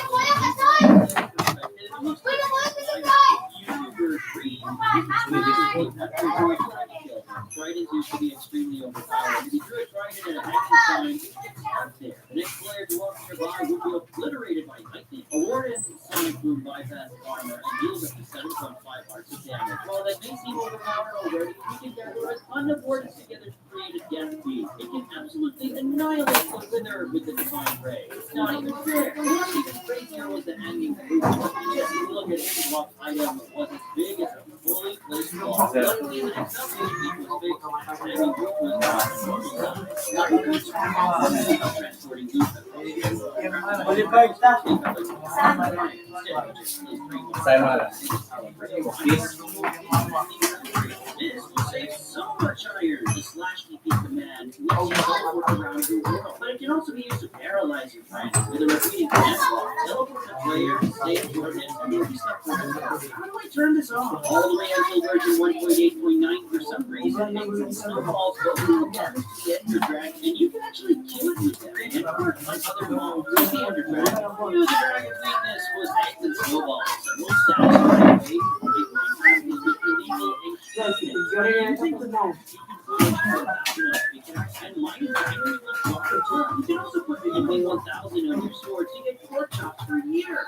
Speaker 4: Tridents used to be extremely overpowered. If you threw a trident at an action sign, you'd get stuck there. The next player to walk nearby would be obliterated by lightning. A warden sonic boom bypasses armor and deals up to 7.5 hearts of damage. While that may seem overpowered already, we can gather a ton of wardens together to create a death beat. It can absolutely annihilate the wither with the divine ray. It's not even fair. What's even crazier was the hanging fruit. Just look at this one item was as big as a fully placed ball. Luckily, the next update it was fixed. Hanging fruit was not transporting loot.
Speaker 7: Sayonara.
Speaker 4: This will save so much iron. The slash TP command lets you teleport around your world, but it can also be used to paralyze your friend. With a repeating command block, teleport the player, save coordinates, and you'll be stuck forever. How do I turn this off? All the way until version 1.8.9 for some reason, it snowballs go through the Ender Dragon, and you can actually kill it with that. And work on other mobs with the Ender Dragon. The Dragon's weakness was eggs and snowballs. The most satisfying way to break Minecraft is with illegal and minor diamonds with water too. You can also put the 1000 on your sword to get pork chops for years.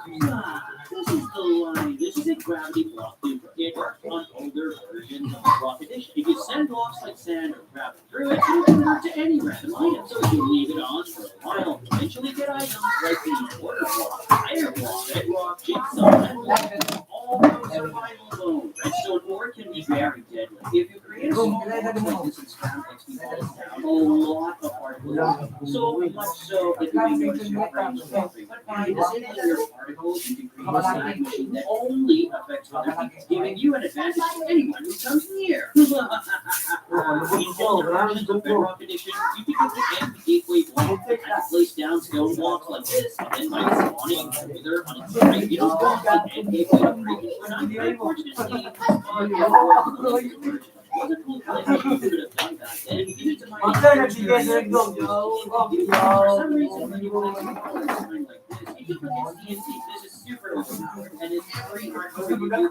Speaker 4: This is the line. This is a gravity block duper. It works on older versions of the block edition. If you send blocks like sand or gravel through it, you can convert to any random item. So if you leave it on for a while, eventually get items like the water block, iron block, bedrock, jigsaw, and all from survival mode. Redstone ore can be very deadly. If you create a small box like this and scrap XP falls down, a lot of particles will come So much so that you may notice your brain stopping. But by disabling your particles, you can create a side machine that only affects other people, giving you an advantage to anyone who comes near. In older versions of bedrock edition, you begin to end the gateway block and place down stone blocks like this, and then by spawning further on its right, it'll cause the end gateway to break into an island. Unfortunately, this bug was a cool thing you could have done back then. You need to find for some reason, when you want to do something like this, you duplicate CNC. This is super overpowered, and it's very hard for you to do.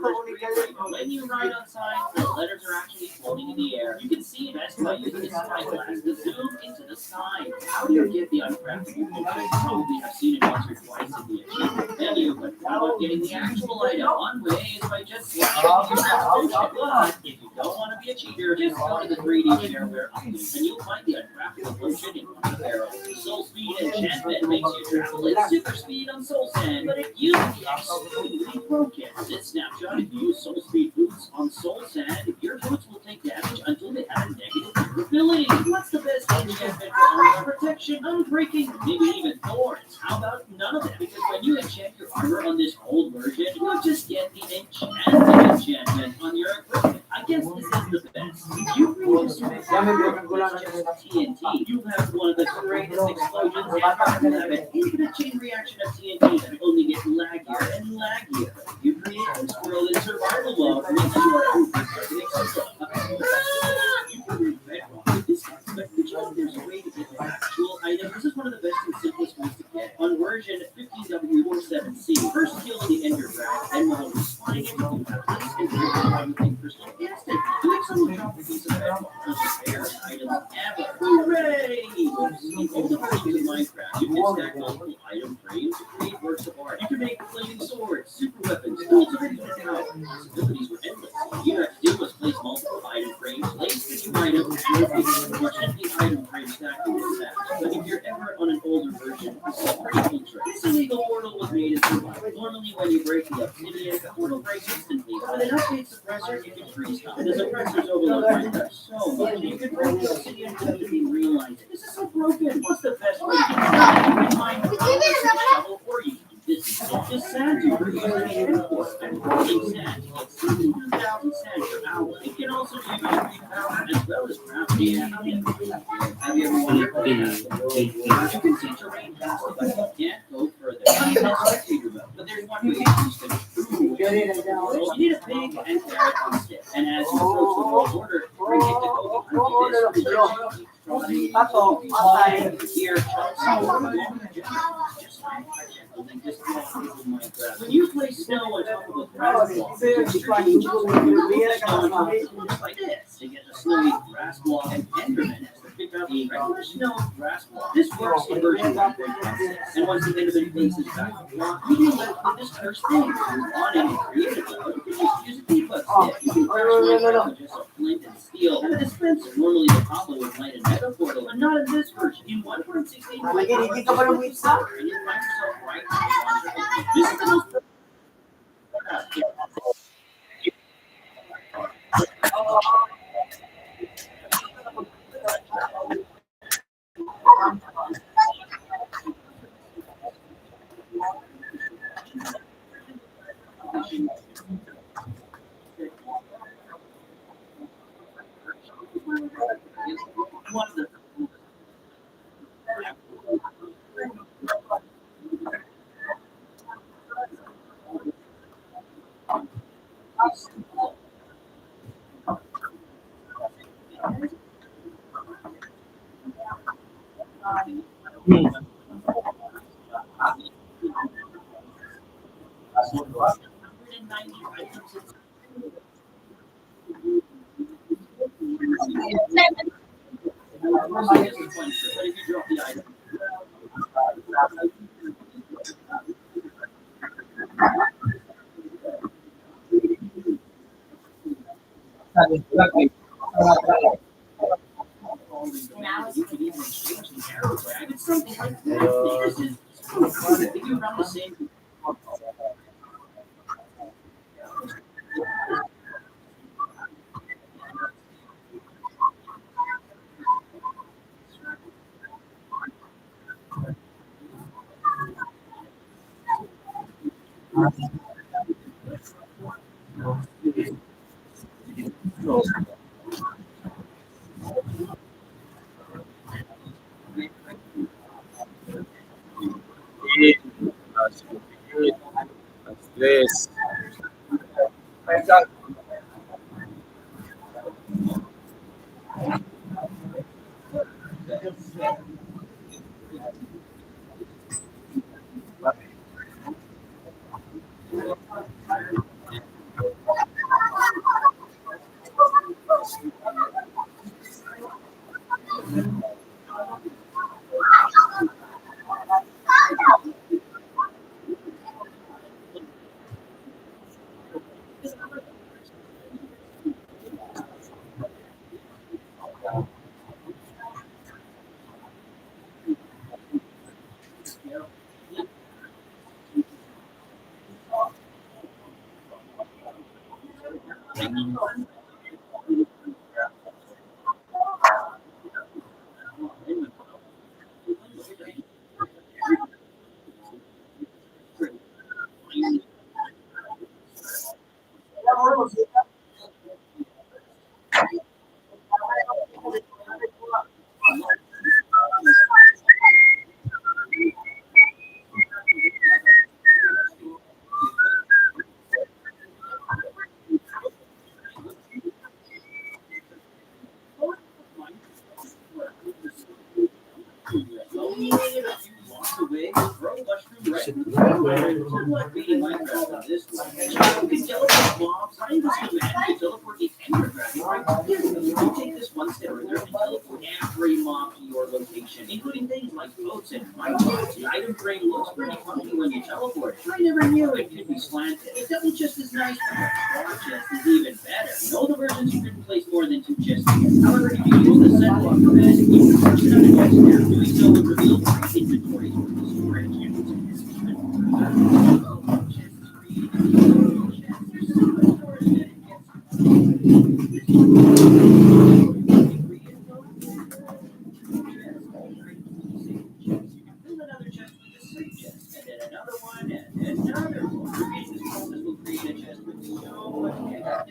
Speaker 4: When you write on signs, the letters are actually floating in the air. You can see best by using the spyglass to zoom into the sign. How do you get the uncrafted? You probably have seen it once or twice in the achievement menu, but how about getting the actual item? One way is by just sliding your mouse. But if you don't want to be a cheater, just go to the 3D shareware options, and you'll find the uncraftable potion in one barrel. Soul Speed Enchantment makes you travel at super speed on Soul Sand, but it used to be extremely broken. This snapshot, if you use Soul Speed boots on Soul Sand, your boots will take damage until they have a negative durability. What's the best enchantment for armor protection, unbreaking, maybe even thorns? How about none of them? Because when you enchant your armor on this old version, you'll just get the enchantment on your equipment. I guess this is the best. If you bring this to just TNT, you have one of the greatest explosions ever. You have an infinite chain reaction of TNT that only gets laggier and laggier. You create this world in survival mode, make sure everything makes you can read bedrock with this aspect, but you know there's a way to get the actual item. This is one of the best and simplest ways to get. On version 15W47C, first kill the Ender Dragon, then while respawning it, you have this and everything crystal instant. You make someone drop a piece of bedrock, one of the rarest items ever. Hooray! In all the versions of Minecraft, you can stack multiple item frames to create works of art. You can make flaming swords, super weapons, tools of infinite power. The possibilities were endless. All you had to do was place multiple item frames, place the new item, and repeat. Unfortunately, item frame stacking was fast. But if you're ever on an older version, this is a pretty cool trick. This illegal portal was made in survival. Normally, when you break the obsidian, the portal breaks instantly. But with an update suppressor, you can freeze time. The suppressors overload Minecraft so much, you can break the obsidian without even realizing. This is so broken. What's the best way to get started? You can find a shovel or you can this is just sand to produce an import and rolling sand to get 700,000 sand per hour. It can also give you green power as well as gravity and have you ever wondered what happens? You can see terrain faster, but you can't go further. But there's one way to use them. You need a pig and carrot on stick. And as you approach the world order, bring it to go behind this. Here, when you place snow on top of a grass block, just like this to get a snowy grass block and Enderman has to pick up a regular snow grass block. This works in version 1.16, and once the Enderman faces back the block, you can let with this cursed thing. If you want it in creative mode, you can just use a debug stick. You can crash Minecraft with just a flint and steel and a dispenser. Normally the combo would light a nether portal, but not in this version. In 1.16, and you find yourself right in the this is the most one of the but if you drop the item. You could even exchange the arrow tag. It's something like this is if you run the same.
Speaker 7: Stress.
Speaker 4: Every mob to your location, including things like boats and microbes. The item frame looks pretty funky when you teleport. I never knew it could be slanted. The double chest is nice, but the quad chest is even better. In older versions, you couldn't place more than 2 chests. However, if you use the set block command, you can push it on the chest now. Doing so would reveal 3 inventories worth of storage units. There's so much storage that it Build another chest with a sleep chest, and then another one, and another one. Repeating this process will create a chest with so much data.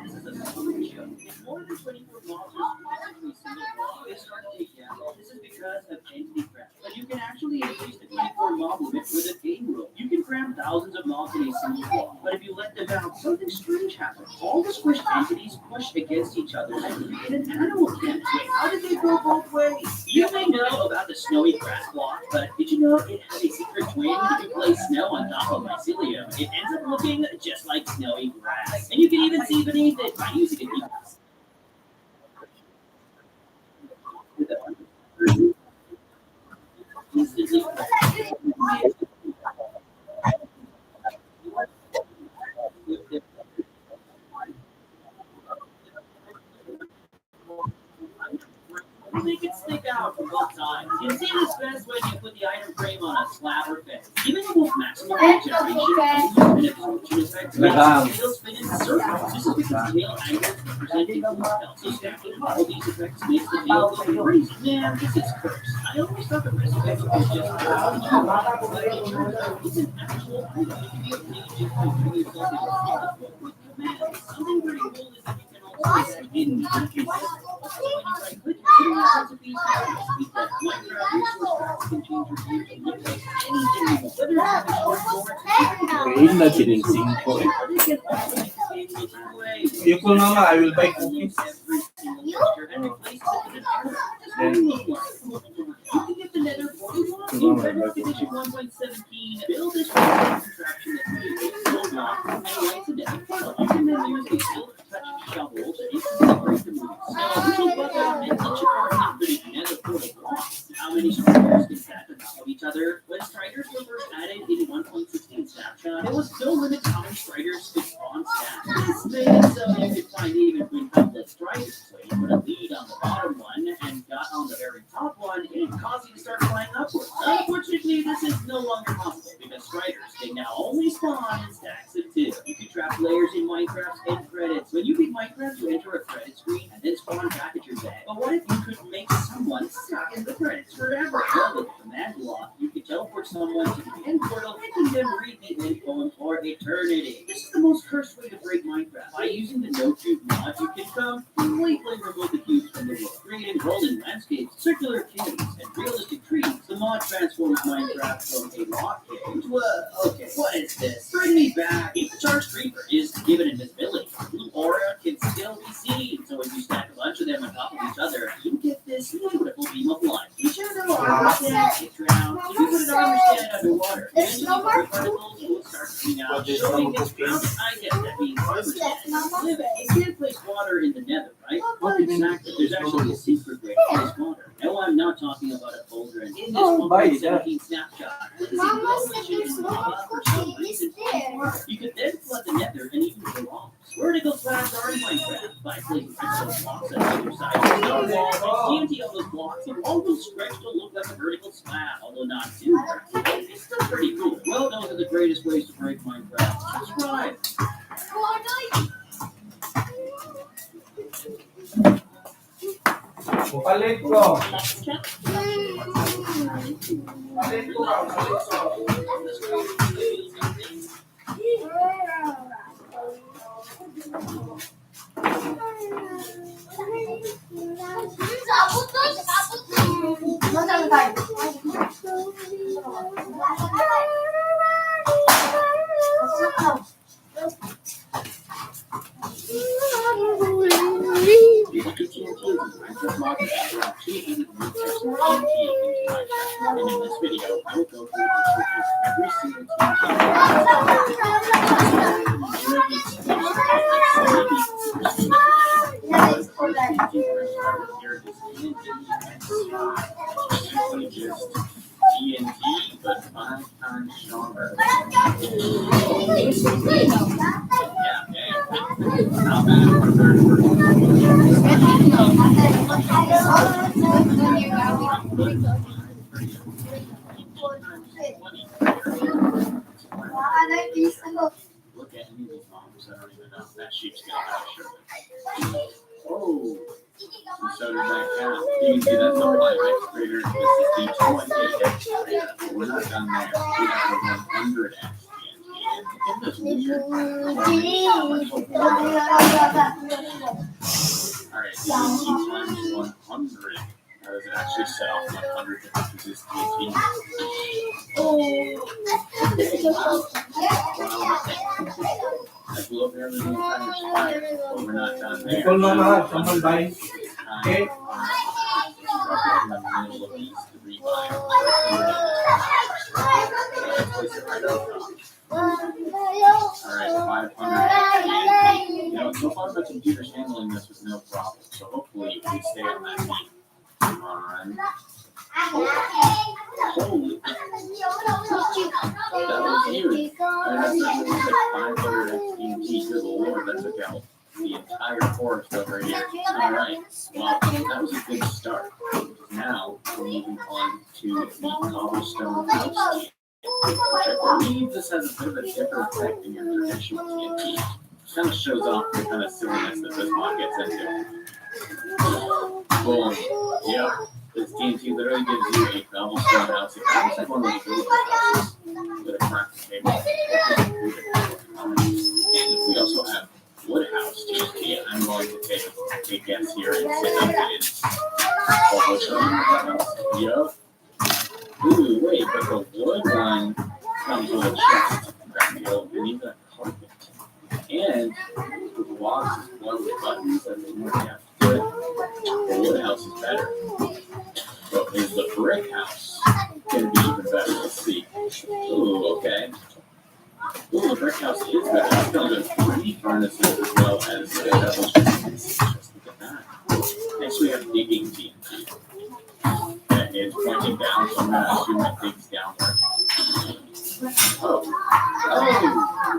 Speaker 4: This is a storage show. If more than 24 mobs are specifically single block, they start to take down. This is because of entity craft. But you can actually increase the 24 mob limit with a game rule. You can cram thousands of mobs in a single block, but if you let them out, something strange happens. All the squished entities push against each other and create an animal camp. Wait, how did they go both ways? You may know about the snowy grass block, but did you know it has a secret twin? If you place snow on top of mycelium, it ends up looking just like snowy grass. And you can even see beneath it by using it. Make it stick out from both sides. You see this best when you put the item frame on a slab or face. Giving them both maximum regeneration and absorption effect makes the tail spin in circles. This is because tail angles represent equal health. So stacking all these effects makes the tail go crazy. Man, this is cursed. I always thought the recipe was just but it turns out it's an actual item. It can be obtained just by putting yourself in a book with commands. Something pretty cool is that you can also set in countries. Also, when you right click, you can recipes to speak that Minecraft resource packs can change your views and look like anything you want. Whether it's a short form
Speaker 7: Rain na ginising ko eh.
Speaker 4: or they can also make the game different ways.
Speaker 7: If you mama, I will buy cookies.
Speaker 4: Every single picture and replace it with an artwork. Just what you look like. You can get the Nether Portal in Bedrock Edition 1.17. Build this contraption that creates a silk block and lights a Nether Portal. You can then use a silk touch shovel to instantly break the moves. Now, official button and each of our infinite Nether Portal blocks. How many striders can stack on top of each other? When striders were first added in 1.16 snapshot, there was no limit to how many striders could spawn stack. This made it so you could find even between countless striders. So you put a lead on the bottom one and got on the very top one, it caused you to start flying upwards. Unfortunately, this is no longer possible because striders can now only spawn in stacks of 2. You can trap layers in Minecraft's end credits. When you beat Minecraft, you enter a credit screen and then spawn back at your bed. But what if you could make someone stuck in the credits forever? Well, with the command block, you could teleport someone to the end portal and
Speaker 8: making them read the end poem for eternity. This is the most cursed way to break Minecraft. By using the no-cube mod, you can completely remove the cubes from the world, creating rolling landscapes, circular caves, and realistic trees. The mod transforms Minecraft from a rock cave into a... Okay, what is this? Bring me back! The charged creeper is given invisibility. Blue aura can still be seen, so when you stack a bunch of them on top of each other, you get this beautiful beam of light. You share no armor stand, it drowns. You put an armor stand underwater.
Speaker 3: There's no more
Speaker 8: particles will start coming out, showing its ground. I guess that means armor stand. You can't place water in the nether, right? Exactly. There's actually a secret way to place water. No, I'm not talking about a folder in this 1.17 snapshot.
Speaker 3: Mama said there's no more cooking. It's there.
Speaker 8: You could then flood the nether and even the walls. Vertical slabs are in Minecraft by placing pixel blocks on either side of the wall. TNT on those blocks will almost stretch to look like a vertical slab, although not too vertical. It's still pretty cool. Well, those are the greatest ways to break Minecraft. Subscribe.
Speaker 7: Palit ko.
Speaker 4: Let's check.
Speaker 7: Palit ko.
Speaker 8: And in this video, I will go through every single TNT, but 5 times stronger. Yeah, not bad for a third person. Look at any of these bombs. I don't even know. That sheep's gonna have a shirt. Oh, so did that cow. You can see that's all my excavator. This is deep 28. We're not done there. We have a 100 X TNT. And this weird. Alright, TNT times 100. How does it actually set off 100 different pieces TNT? I blew up everything kind of fire, but we're not done there.
Speaker 7: Nicole na lahat. Someone buy. Okay.
Speaker 8: In the middle of these 3 bios. Alright, 500. You know, so far the computer's handling this with no problem, so hopefully we stay on that beat. Come on. Holy. That was huge. That's like 500 TNT. Good lord, that took out the entire forest over here. Alright, well, that was a good start. Now, we're moving on to the cobblestone house. Which I believe this has a bit of a different effect than your traditional TNT. Kind of shows off the kind of silliness that this mod gets into. Boom. Yep. This TNT literally gives you a cobblestone house. It's almost like one of those little houses with a crafting table. And we also have wood house TNT. I'm going to take a guess here and say that it's cobblestone house. Yep. Ooh, wait, but the wood one comes with a chest, and even a carpet. And the walls is one with buttons that they more have to do it. The wood house is better. But is the brick house going to be even better? Let's see. Ooh, okay. Ooh, the brick house is better. It's going to go 3 furnaces as well as the double chests. Just look at that. Next we have digging TNT. It's pointing down, so I'm going to assume it digs downward. Oh.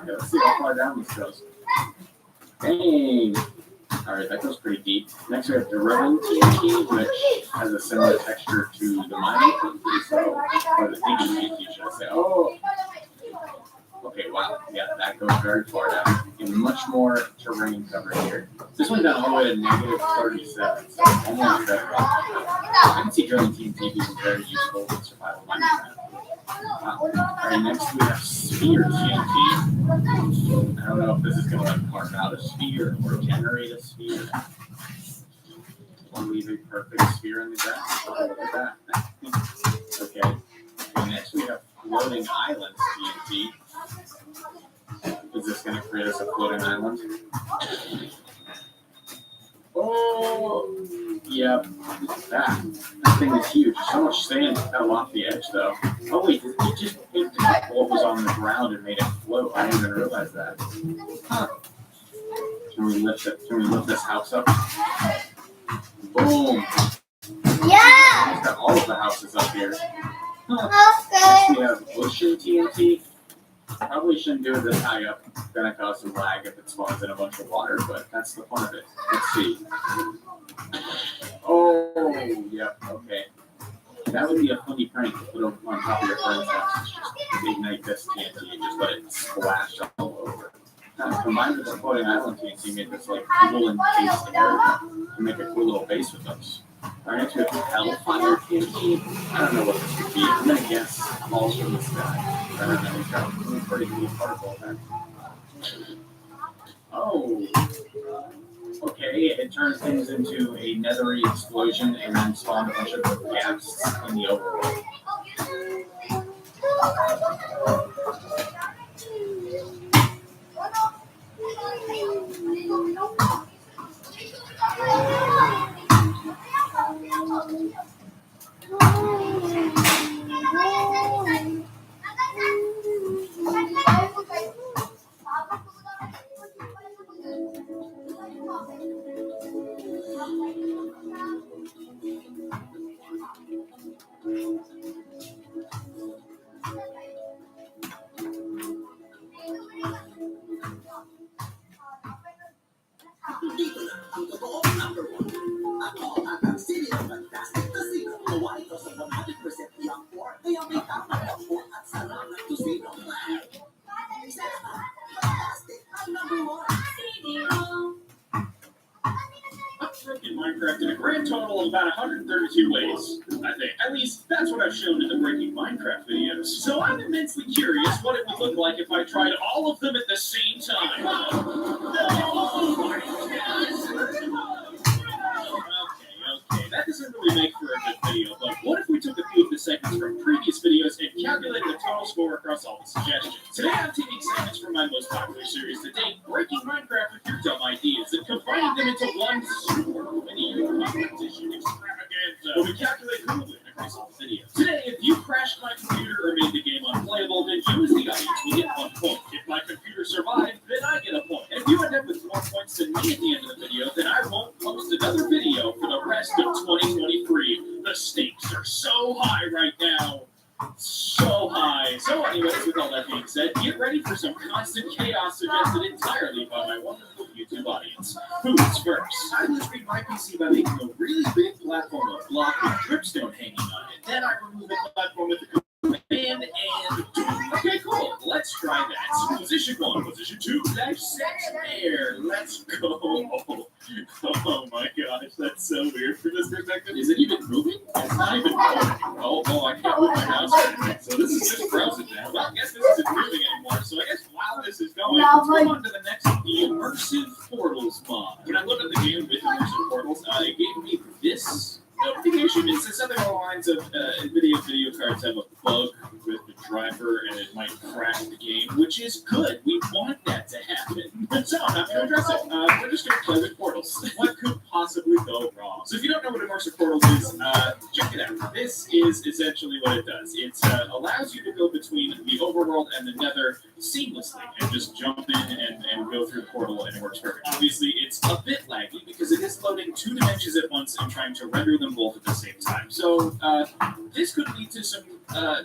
Speaker 8: Let's see how far down this goes. Dang. Alright, that goes pretty deep. Next we have the drilling TNT, which has a similar texture to the mining TNT, or the digging TNT, should I say. Oh. Okay, wow. Yeah, that goes very far down. And much more terrain covered here. This went down all the way to negative 37, so almost better. I can see drilling TNT being very useful in survival Minecraft. Wow. Okay, next we have sphere TNT. I don't know if this is going to like carve out a sphere or generate a sphere. Or leave a perfect sphere in the ground. Oh, look at that. Okay. Next we have floating islands TNT. Is this going to create us a floating island? Oh, yep. That thing is huge. So much sand fell off the edge, though. Oh wait, it just picked up what was on the ground and made it float. I didn't even realize that. Huh. Can we lift it? Can we lift this house up? Boom!
Speaker 3: Yeah.
Speaker 8: We've got all of the houses up here.
Speaker 3: Okay.
Speaker 8: Next we have ocean TNT. Probably shouldn't do it this high up. It's gonna cause some lag if it spawns in a bunch of water, but that's the fun of it. Let's see. Oh, yep, okay. That would be a funny prank to put on top of your friend's house. Just ignite this TNT and just let it splash all over. Combined with the floating island TNT, made this like cool and encased area to make a cool little base with those. Alright, next we have Hellfire TNT. I don't know what this would be. I'm gonna guess falls from the sky. I don't know. It's got a pretty cool particle effect. Oh. Okay, it turns things into a nethery explosion and then spawn a bunch of gaps in the overworld. In Minecraft in a grand total of about 132 ways, I think. At least that's what I've shown in the Breaking Minecraft videos. So I'm immensely curious what it would look like if I tried all of them at the same time. Okay, that doesn't really make for a good video, but what if we took a few of the segments from previous videos and calculated the total score across all the suggestions? Today I'm taking segments from my most popular series to date, Breaking Minecraft with your dumb ideas, and combining them into one super video competition extravaganza. Where we calculate who will win across all the videos. Today, if you crashed my computer or made the game unplayable, then you as the audience will get 1 point. If my computer survived, then I get a point. And if you end up with more points than me at the end of the video, then I won't post another video for the rest of 2023. The stakes are so high right now. So high. So anyways, with all that being said, get ready for some constant chaos suggested entirely by my wonderful YouTube audience. Who's first? I illustrate my PC by making a really big platform of block with dripstone hanging on it. Then I remove the platform with the command and okay, cool. Let's try that. Position 1, position 2, dash 6, air. Let's go. Oh my gosh, that's so weird from this perspective. Is it even moving? It's not even moving. Oh, I can't move my mouse or anything. So this is just frozen now. Well, I guess this isn't moving anymore. So I guess while this is going, let's go on to the next, the Immersive Portals mod. When I looked at the game with Immersive Portals, it gave me this notification. It says something along the lines of NVIDIA video cards have a bug with the driver and it might crash the game, which is good. We want that to happen. So I'm not going to address it. We're just going to play with portals. What could possibly go wrong? So if you don't know what Immersive Portals is, check it out. This is essentially what it does. It allows you to go between the overworld and the nether seamlessly and just jump in and go through the portal and it works perfect. Obviously, it's a bit laggy because it is loading 2 dimensions at once and trying to render them both at the same time. So this could lead to some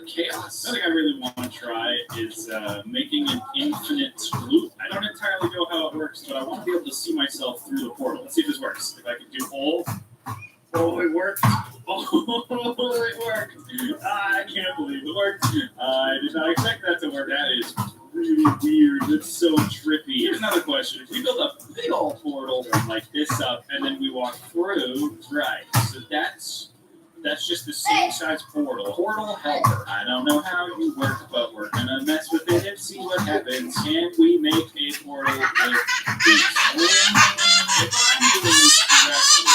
Speaker 8: chaos. Something I really want to try is making an infinite loop. I don't entirely know how it works, but I want to be able to see myself through the portal. Let's see if this works. If I can do all. Oh, it worked. Oh, it worked. I can't believe it worked. I did not expect that to work. That is really weird. It's so trippy. Here's another question. If we build a big old portal like this up and then we walk through, right, so that's That's just the same size portal. Portal helper. I don't know how you work, but we're gonna mess with it and see what happens. Can we make a portal with these? If I'm doing this correctly.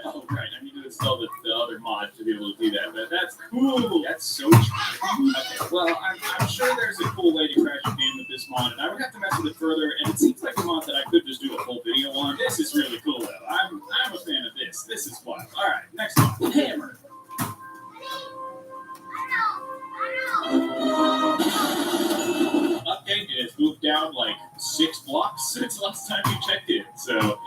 Speaker 8: Oh, right. I need to install the other mod to be able to do that. But that's cool. That's so true. Okay, well, I'm sure there's a cool way to crash a game with this mod, and I would have to mess with it further, and it seems like a mod that I could just do a full video on. This is really cool, though. I'm a fan of this. This is fun. All right, next one. Hammer. Update, it has moved down like 6 blocks since last time you checked in, so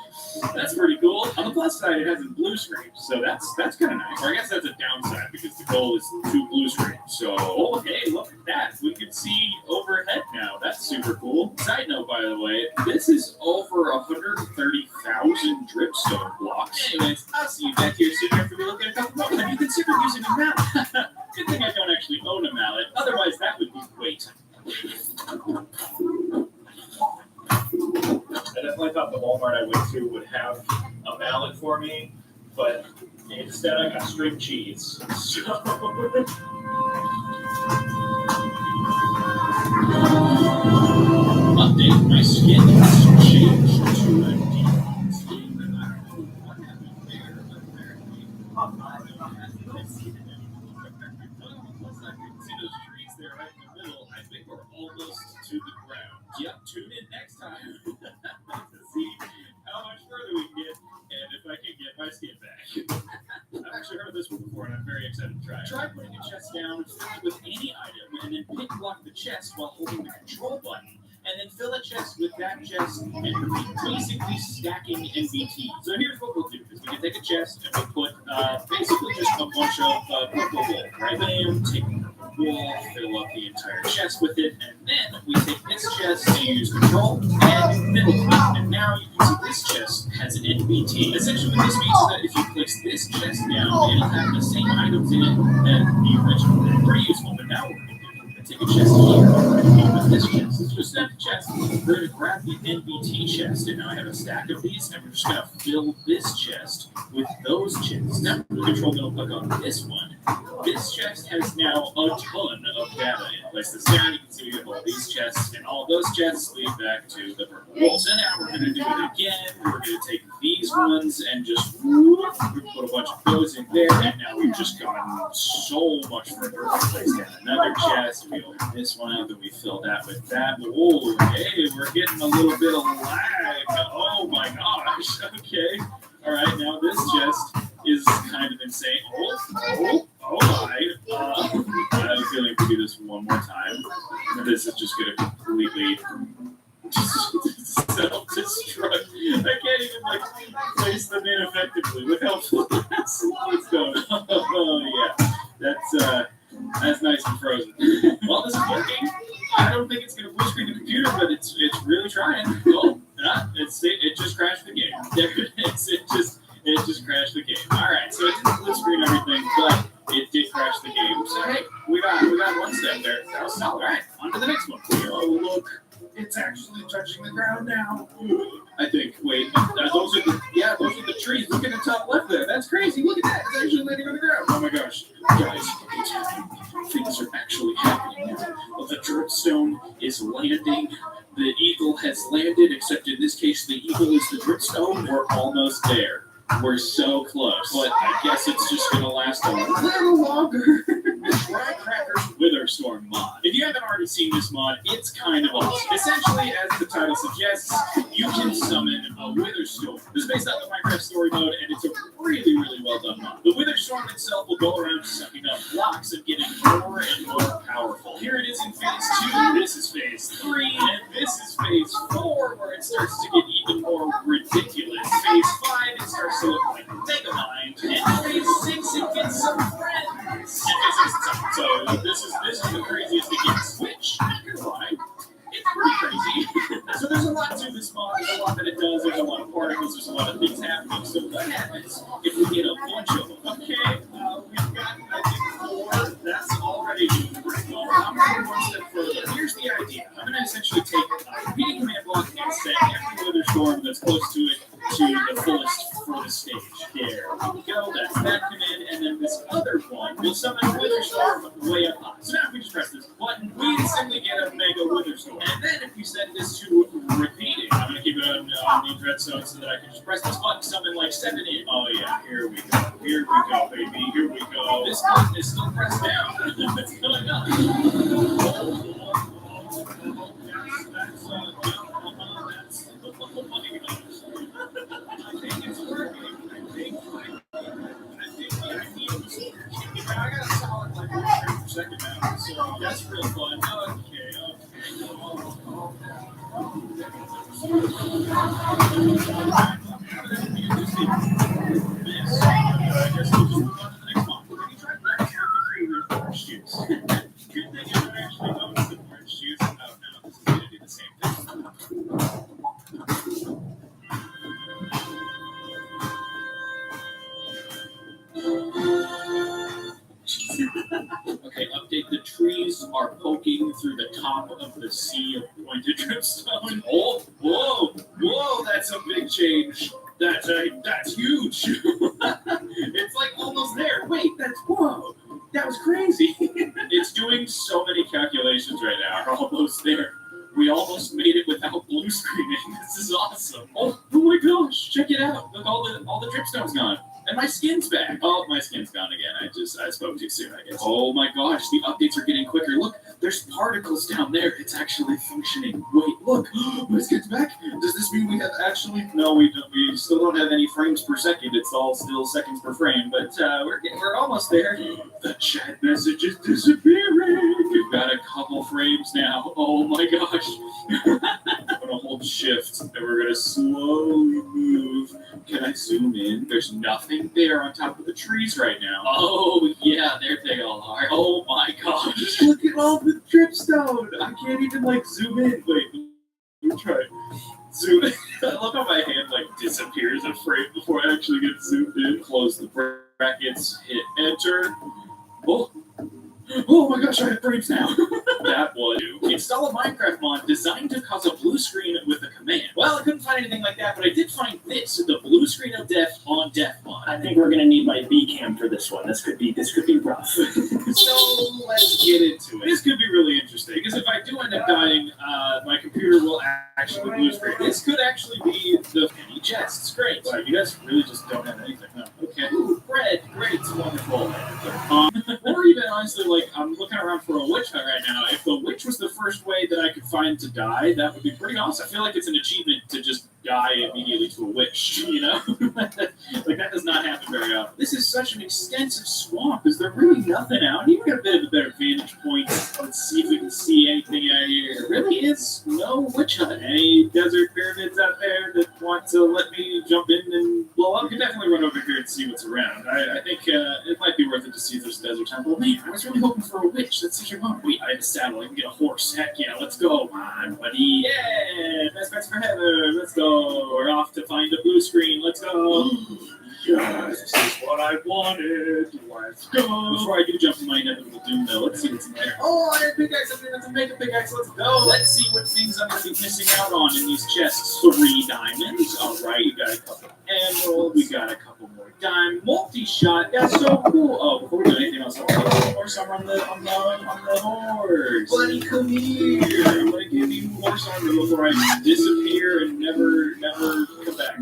Speaker 8: that's pretty cool. On the plus side, it has a blue screen, so that's kind of nice. Or I guess that's a downside because the goal is 2 blue screens. So, oh, hey, look at that. We can see overhead now. That's super cool. Side note, by the way, this is over 130,000 dripstone blocks. Anyways, I'll see you back here soon after we look at a couple more. Have you considered using a mallet? Good thing I don't actually own a mallet. Otherwise, that would be weight. I definitely thought the Walmart I went to would have a mallet for me, but instead I got string cheese. So update, my skin has changed to a deep skin. I don't know what happened there, but apparently I don't see it anymore. Plus I can see those trees there right in the middle. I think we're almost to the ground. Yep, tune in next time to see how much further we can get and if I can get my skin back. I've actually heard this one before and I'm very excited to try it. Try putting a chest down, fill it with any item, and then pick lock the chest while holding the control button. And then fill a chest with that chest and repeat, basically stacking NBT. So here's what we'll do, is we can take a chest and we'll put basically just a bunch of purple wool, right? Then take purple wool, fill up the entire chest with it, and then we take this chest and use control and middle click. And now you can see this chest has an NBT. Essentially what this means is that if you place this chest down, it'll have the same items in it as the original. And pretty useful, but now we're going to take a chest here, with this chest. Let's just stack the chest. We're going to grab the NBT chest, and now I have a stack of these, and we're just going to fill this chest with those chests. Now, the control middle click on this one. This chest has now a ton of data in. Place this down, you can see we have all these chests, and all those chests lead back to the purple wool. So now we're going to do it again. We're going to take these ones and just put a bunch of those in there, and now we've just gotten so much further. Place down another chest. We open this one up and we fill that with that. Oh, hey, we're getting a little bit of lag. Oh my gosh. Okay. All right, now this chest is kind of insane. Oh my. I have a feeling if we do this one more time, this is just going to completely self-destruct. I can't even place them in effectively. Look how slow it's going. Oh yeah, that's nice and frozen. Well, this is working. I don't think it's going to blue screen the computer, but it's really trying. Oh, it just crashed the game. It just crashed the game. All right, so it didn't blue screen everything, but it did crash the game. So hey, we got one step there. That was solid. All right, on to the next one. Oh look, it's actually touching the ground now. I think. Wait, those are the trees. Look at the top left there. That's crazy. Look at that. It's actually landing on the ground. Oh my gosh, guys, it's happening. Things are actually happening now. Well, the dripstone is landing. The eagle has landed, except in this case, the eagle is the dripstone. We're almost there. We're so close, but I guess it's just going to last a little longer. Firecracker's Witherstorm mod. If you haven't already seen this mod, it's kind of awesome. Essentially, as the title suggests, you can summon a Witherstorm. This is based on the Minecraft story mode, and it's a really, really well done mod. The Witherstorm itself will go around sucking up blocks and getting more and more powerful. Here it is in phase 2, this is phase 3, and this is phase 4, where it starts to get even more ridiculous. Phase 5, it starts to look like Megamind, and phase 6, it gets some friends. So this is the craziest it gets, which, not gonna lie, it's pretty crazy. So there's a lot to this mod, there's a lot that it does, there's a lot of particles, there's a lot of things happening. So what happens if we get a bunch of them? Okay, we've got, I think, 4, that's already doing pretty well. I'm going one step further. Here's the idea. I'm going to essentially take a repeating command block and set every Witherstorm that's close to it to the fullest stage. There dripstone so that I can just press this button, summon like 7 in. Oh yeah, here we go. Here we go, baby. Here we go. This button is still pressed down. What's going on? That's oh my gosh. I think it's working. I think the idea was I got a solid like 1 frame per second now, so that's real fun. Okay. Okay, update. The trees are poking through the top of the sea of pointed dripstone. Oh, whoa, that's a big change. That's huge. It's like almost there. Wait, whoa, that was crazy. It's doing so many calculations right now. We're almost there. We almost made it without blue screening. This is awesome. Oh my gosh, check it out. Look, all the dripstone's gone. And my skin's back. Oh, my skin's gone again. I spoke too soon, I guess. Oh my gosh, the updates are getting quicker. Look, there's particles down there. It's actually functioning. Wait, look, my skin's back. Does this mean we have actually? No, we don't. We still don't have any frames per second. It's all still seconds per frame. But we're almost there. The chat message is disappearing. We've got a couple frames now. Oh my gosh. I'm gonna hold shift and we're gonna slowly move. Can I zoom in? There's nothing there on top of the trees right now. Oh yeah, there they all are. Oh my gosh. Look at all the dripstone. I can't even like zoom in. Wait, let me try. Zoom in. I love how my hand like disappears a frame before I actually get zoomed in. Close the brackets, hit enter. Oh my gosh, I have frames now. That was new. Install a Minecraft mod designed to cause a blue screen with a command. Well, I couldn't find anything like that, but I did find this, the blue screen of death on death mod.
Speaker 6: I think we're gonna need my B cam for this one. This could be rough.
Speaker 8: So let's get into it. This could be really interesting because if I do end up dying, my computer will actually blue screen. This could actually be the penny chests. Great. Wow, you guys really just don't have anything. No. Okay. Ooh, bread. Great. Wonderful. Or even honestly, like I'm looking around for a witch hut right now. If the witch was the first way that I could find to die, that would be pretty awesome. I feel like it's an achievement to just die immediately to a witch, you know? Like that does not happen very often. This is such an extensive swamp. Is there really nothing out here? We got a bit of a better vantage point. Let's see if we can see anything out here. There really is no witch hut. Any desert pyramids out there that want to let me jump in and blow up? We can definitely run over here and see what's around. I think it might be worth it to see if there's a desert temple. Man, I was really hoping for a witch. That's such a bummer. Wait, I have a saddle. I can get a horse. Heck yeah, let's go. Come on, buddy. Yeah, best bets for heaven. Let's go. We're off to find a blue screen. Let's go. Yes, this is what I wanted. Let's go. Before I do jump in my inevitable doom, though, let's see what's in there. Oh, I have pickaxe. I'm going to make a pickaxe. Let's go. Let's see what things I'm going to be missing out on in these chests. 3 diamonds. All right, we got a couple emeralds. We got a couple more diamond multi-shot. That's so cool. Oh, before we do anything else, I'm on the horse. I'm on the horse. Buddy, come here. I'm going to give you horse armor before I disappear and never come back.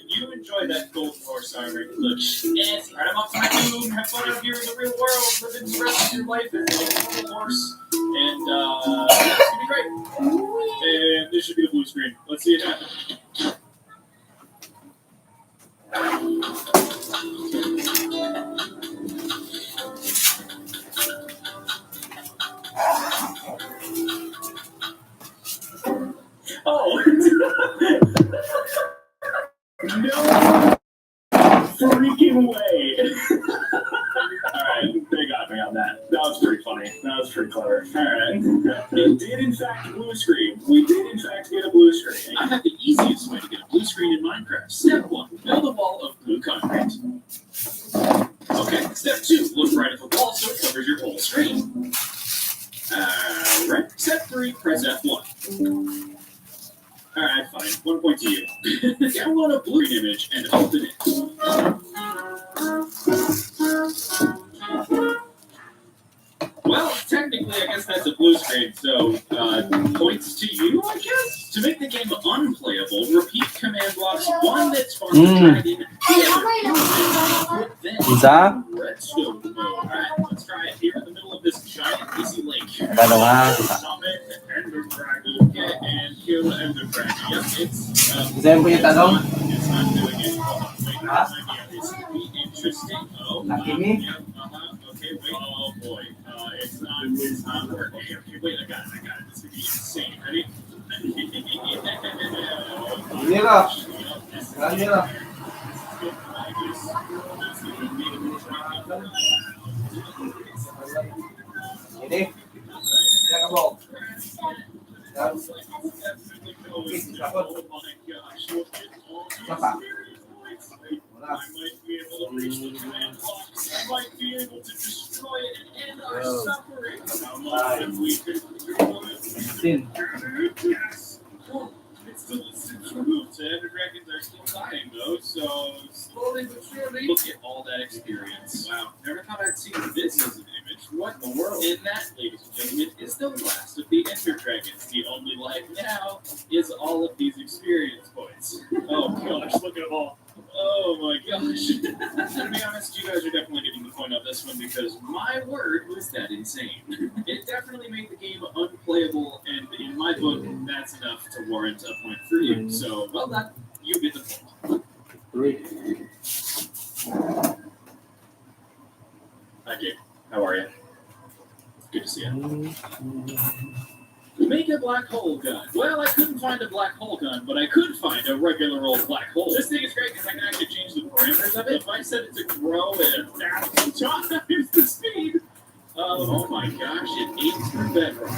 Speaker 8: You enjoy that gold horse armor. Look, yes. All right, I'm off to my doom. Have fun out here in the real world. Living the rest of your life as a normal horse. And it's going to be great. And this should be the blue screen. Let's see it happen. Oh! No freaking way! Alright, they got me on that. That was pretty funny. That was pretty clever. Alright. It did in fact blue screen. We did in fact get a blue screen. I have the easiest way to get a blue screen in Minecraft. Step 1. Build a wall of blue concrete. Okay, step 2. Look right at the wall so it covers your whole screen. Right. Step 3. Press F1. Alright, fine. 1 point to you. Download a blue image and open it. Well, technically, I guess that's a blue screen, so points to you, I guess? To make the game unplayable, repeat command block
Speaker 7: Isa?
Speaker 8: Redstone mode. Alright, let's try it here in the middle of this giant busy lake.
Speaker 7: Ano nga?
Speaker 8: Summon Ender Dragon. Get and kill Ender Dragon. Yep, it's
Speaker 7: Isa yung yung tanong?
Speaker 8: it's not doing it. Hold on, wait, this idea is interesting. Oh,
Speaker 7: Nakimi?
Speaker 8: yep, okay, wait. Oh boy. It's not working. Okay, wait, I got it. This is gonna be insane. Ready?
Speaker 7: Mira. Mira. Ini. Ya kamu. Siapa?
Speaker 8: Ender dragons are still dying though, so slowly but surely. Look at all that experience. Wow, never thought I'd see this as an image. What in the world? And that, ladies and gentlemen, is the last of the Ender dragons. The only life now is all of these experience points. Oh gosh, look at them all. Oh my gosh. To be honest, you guys are definitely getting the point on this one because my word was that insane. It definitely made the game unplayable, and in my book, that's enough to warrant a point for you. So, well done. You get the point.
Speaker 7: 3.
Speaker 8: Hi, Jake. How are you? Good to see you. Make a black hole gun. Well, I couldn't find a black hole gun, but I could find a regular old black hole. This thing is great because I can actually change the parameters of it. If I set it to grow at 1,000 times the speed, oh my gosh, it ate through bedrock.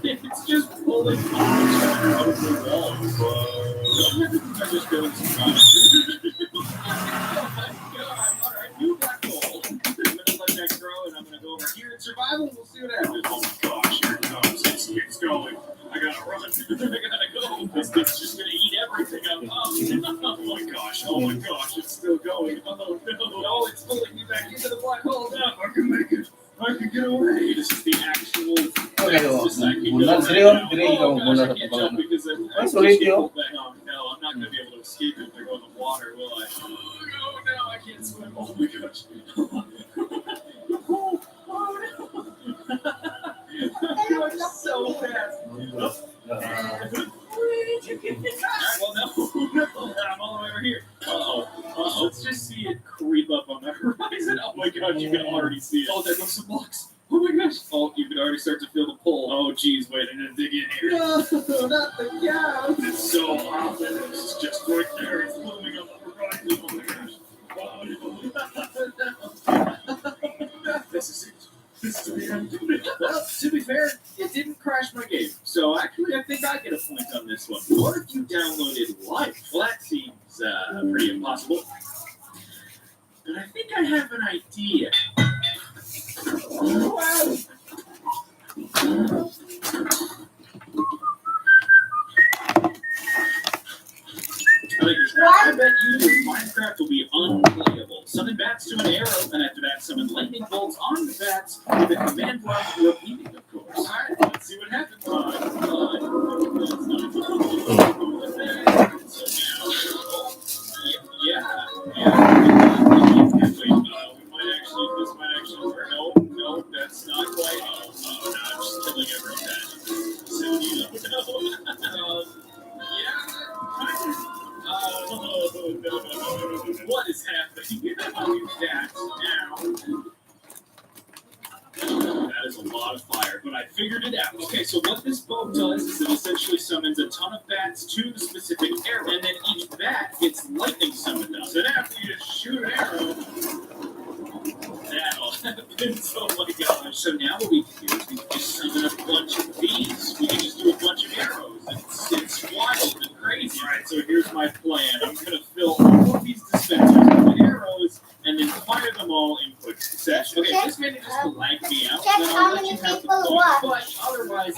Speaker 8: It's just pulling out of the walls. I'm just going to survive. Oh my god, alright, new black hole. I'm going to let that grow and I'm going to go over here in survival. We'll see what happens. Oh my gosh, here it comes. It's going. I gotta run. I gotta go. This thing's just gonna eat everything I'm up. Oh my gosh. Oh my gosh. It's still going. Oh no. No, it's pulling me back into the black hole. No, I can make it. I can get away. This is the actual fastest I can go. Oh gosh, I can't jump because I'm
Speaker 7: sorry,
Speaker 8: no, I'm not gonna be able to escape if I go in the water, will I? Oh no, I can't swim. Oh my gosh. Oh no. I'm going so fast. Well, no, I'm all the way over here. Uh-oh. Let's just see it creep up on the horizon. Oh my gosh, you can already see it. Oh, there goes some blocks. Oh my gosh. Oh, you can already start to feel the pull. Oh, geez, wait, I'm gonna dig in here. No, not the cow. It's so hot. It's just right there. It's looming on the horizon. Oh my gosh. This is it. This is the end. Well, to be fair, it didn't crash my game. So actually, I think I get a point on this one. What if you downloaded Life? Well, that seems pretty impossible. But I think I have an idea. Wow. I bet you Minecraft will be unplayable. Summon bats to an arrow, and after that, summon lightning bolts on the bats with a command line repeating, of course. Alright, let's see what happens. This might actually work. No, that's not quite. No, I'm just killing every bat. So, no. What is happening? That is a lot of fire, but I figured it out. Okay, so what this bow does is it essentially summons a ton of bats to the specific arrow, and then each bat gets lightning summoned up. So then after you just shoot an arrow, that'll happen. Oh my gosh. So now what we can do is we can just summon a bunch of bees. We can just do a bunch of arrows. It's wild and crazy. Alright, so here's my plan. I'm going to fill all of these dispensers with arrows and then fire them all in quick succession. Okay, this manages to lag me out.
Speaker 3: Check
Speaker 8: Then
Speaker 3: how
Speaker 8: I'll let
Speaker 3: many
Speaker 8: you have the
Speaker 3: people
Speaker 8: point.
Speaker 3: watch.
Speaker 8: But otherwise,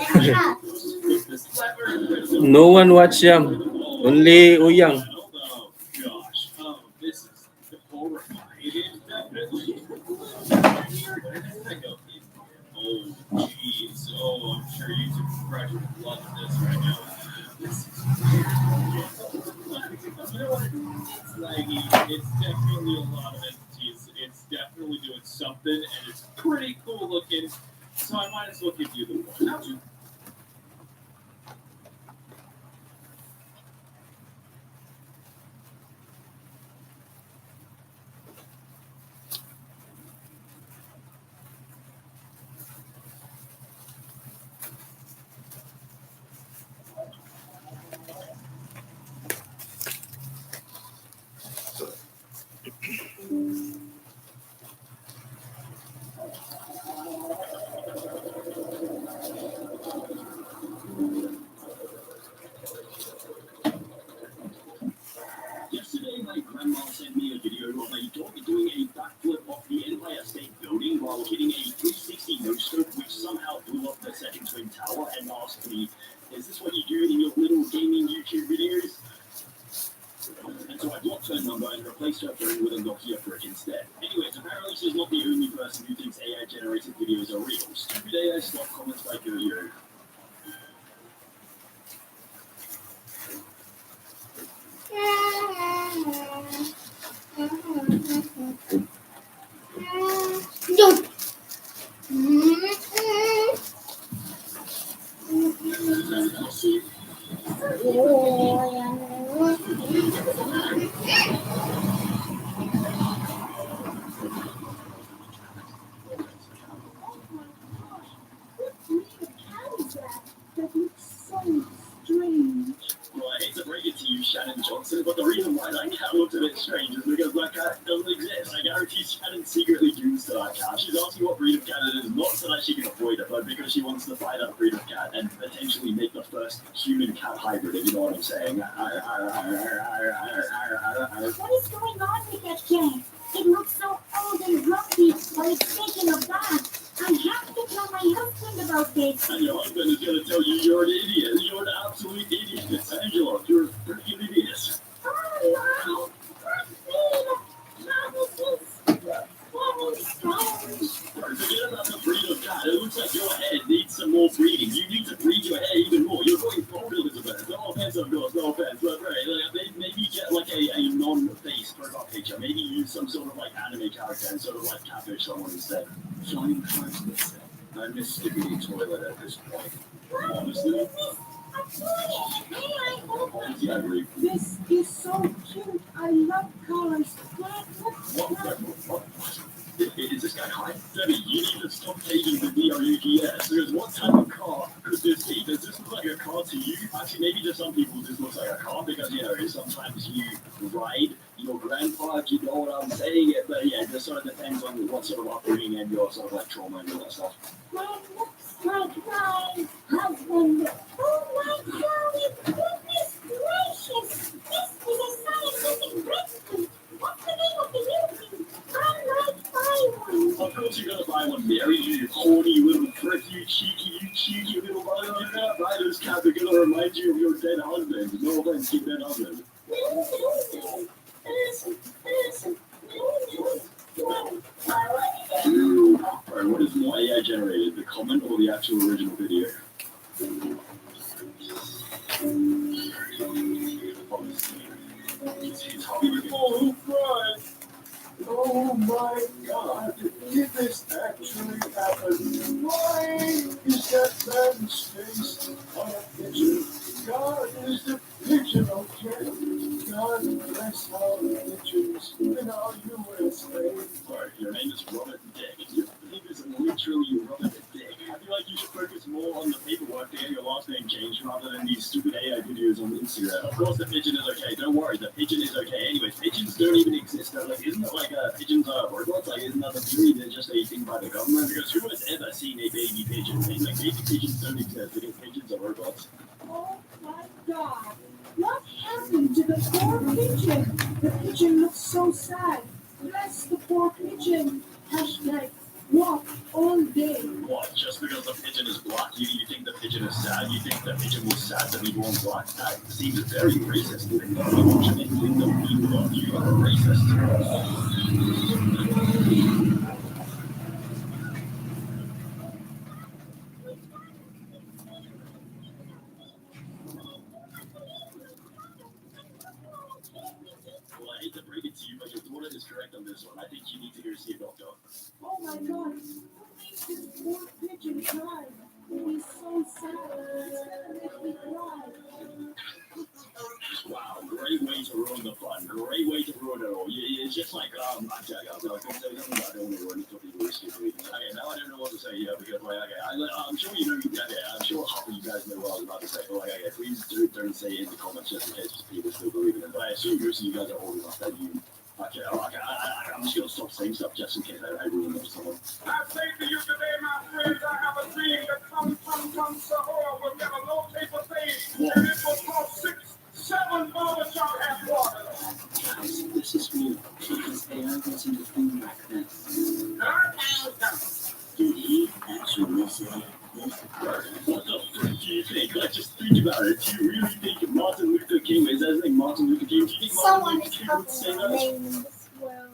Speaker 8: this clever.
Speaker 7: No one watch him. Only Uyang.
Speaker 8: Oh gosh. Oh, this is horrifying. It is definitely. Oh, jeez. Oh, I'm sure you two graduate love this right now. This is you know what? It's laggy
Speaker 6: second twin tower and asked me, "Is this what you do in your little gaming YouTube videos?" And so I blocked her number and replaced her phone with a Nokia brick instead. Anyways, apparently she's not the only person who thinks AI-generated videos are real. Stupid AI stop comments by Go.
Speaker 3: Dude.
Speaker 4: That looks so strange.
Speaker 6: Well, I hate to break it to you, Shannon Johnson, but the reason why that cat looks a bit strange is because that cat doesn't exist. I guarantee Shannon secretly goons to that cat. She's asking what breed of cat it is, not so that she can avoid it, but because she wants to buy that breed of cat and potentially make the first human-cat hybrid, if you know what I'm saying.
Speaker 3: What is going on with that cat? It looks so old and grumpy while it's taking a bath. I have to tell my husband about this.
Speaker 6: And your husband is going to tell you you're an idiot. You're an absolute idiot. It's Angela. You're a freaking idiot.
Speaker 3: Oh,
Speaker 6: Forget about the breed of cat. It looks like your head needs some more breeding. You need to breed your hair even more. You're going old, Elizabeth. No offense, of course. No offense. But maybe get like a non-face profile picture. Maybe use some sort of like anime character and sort of like catfish someone instead.
Speaker 8: Join Constance. I miss skipping the toilet at this point.
Speaker 6: Honestly. Yeah, I agree.
Speaker 4: This is so cute. I love colors.
Speaker 6: What? Is this guy high? Debbie, you need to stop taking the DRUGS. Because what type of car could this be? Does this look like a car to you? Actually, maybe to some people this looks like a car because, you know, sometimes you ride your grandpa, if you know what I'm saying. But yeah, it just sort of depends on what sort of upbringing and your sort of like trauma and all that stuff.
Speaker 3: Mine looks like my husband. Oh my golly, goodness gracious! This is a scientific breakthrough. What's the name of the new thing? I might buy one.
Speaker 6: Of course you're gonna buy one, Mary, you horny little prick, you cheeky little bugger. You're gonna buy this cat. They're gonna remind you of your dead husband. No offense, your dead husband. Alright, what is more AI generated, the comment or the actual original video?
Speaker 8: Oh, right. Oh my God, did this actually happen? Why is that man's face on a pigeon? God, is the pigeon okay? God bless our pigeons in our USA.
Speaker 6: Alright, your name is Robert Dick. Your name is literally Robert Dick. I feel like you should focus more on the paperwork to get your last name changed rather than these stupid AI videos on Instagram. Of course the pigeon is okay, don't worry, the pigeon is okay. Anyways, pigeons don't even exist. Like, isn't it like pigeons are robots? Like, isn't that the theory? They're just a thing by the government? Because who has ever seen a baby pigeon? Like, baby pigeons don't exist because pigeons are robots.
Speaker 4: Oh my God. What happened to the poor pigeon? The pigeon looks so sad. Bless the poor pigeon. Hashtag walk all day.
Speaker 6: What? Just because the pigeon is black, you think the pigeon is sad? You think the pigeon was sad to be born black? That seems very racist. You think the people of you are racist. Well, I hate to break it to you, but your daughter is correct on this one. I think you need to go see a doctor.
Speaker 4: Oh my God. Who makes this poor pigeon cry? He's so sad. It makes me cry.
Speaker 6: Wow, great way to ruin the fun. Great way to ruin it all. It's just like, I was going to say something, but I don't want to ruin it for people who are stupid. Okay, now I don't know what to say here because, like, okay, I'm sure you know, I'm sure half of you guys know what I was about to say, but, like, okay, please don't say it in the comments just in case people still believe in it. But I assume most of you guys are old enough that you, I'm just going to stop saying stuff just in case I ruin it for someone.
Speaker 9: I say to you today, my friends, I have a dream that come, Sahara will get a low paper thing, and it will cost 6-7 barbershop at water.
Speaker 5: Guys, this is real because AI wasn't a thing back then. Did he actually say this?
Speaker 6: What the frick do you think? Like, just think about it. Do you really think Martin Luther King, is that his name, Martin Luther King? Do you think Martin
Speaker 3: Someone
Speaker 6: Luther
Speaker 3: is
Speaker 6: King would say
Speaker 3: couple
Speaker 6: that?
Speaker 3: name in this world.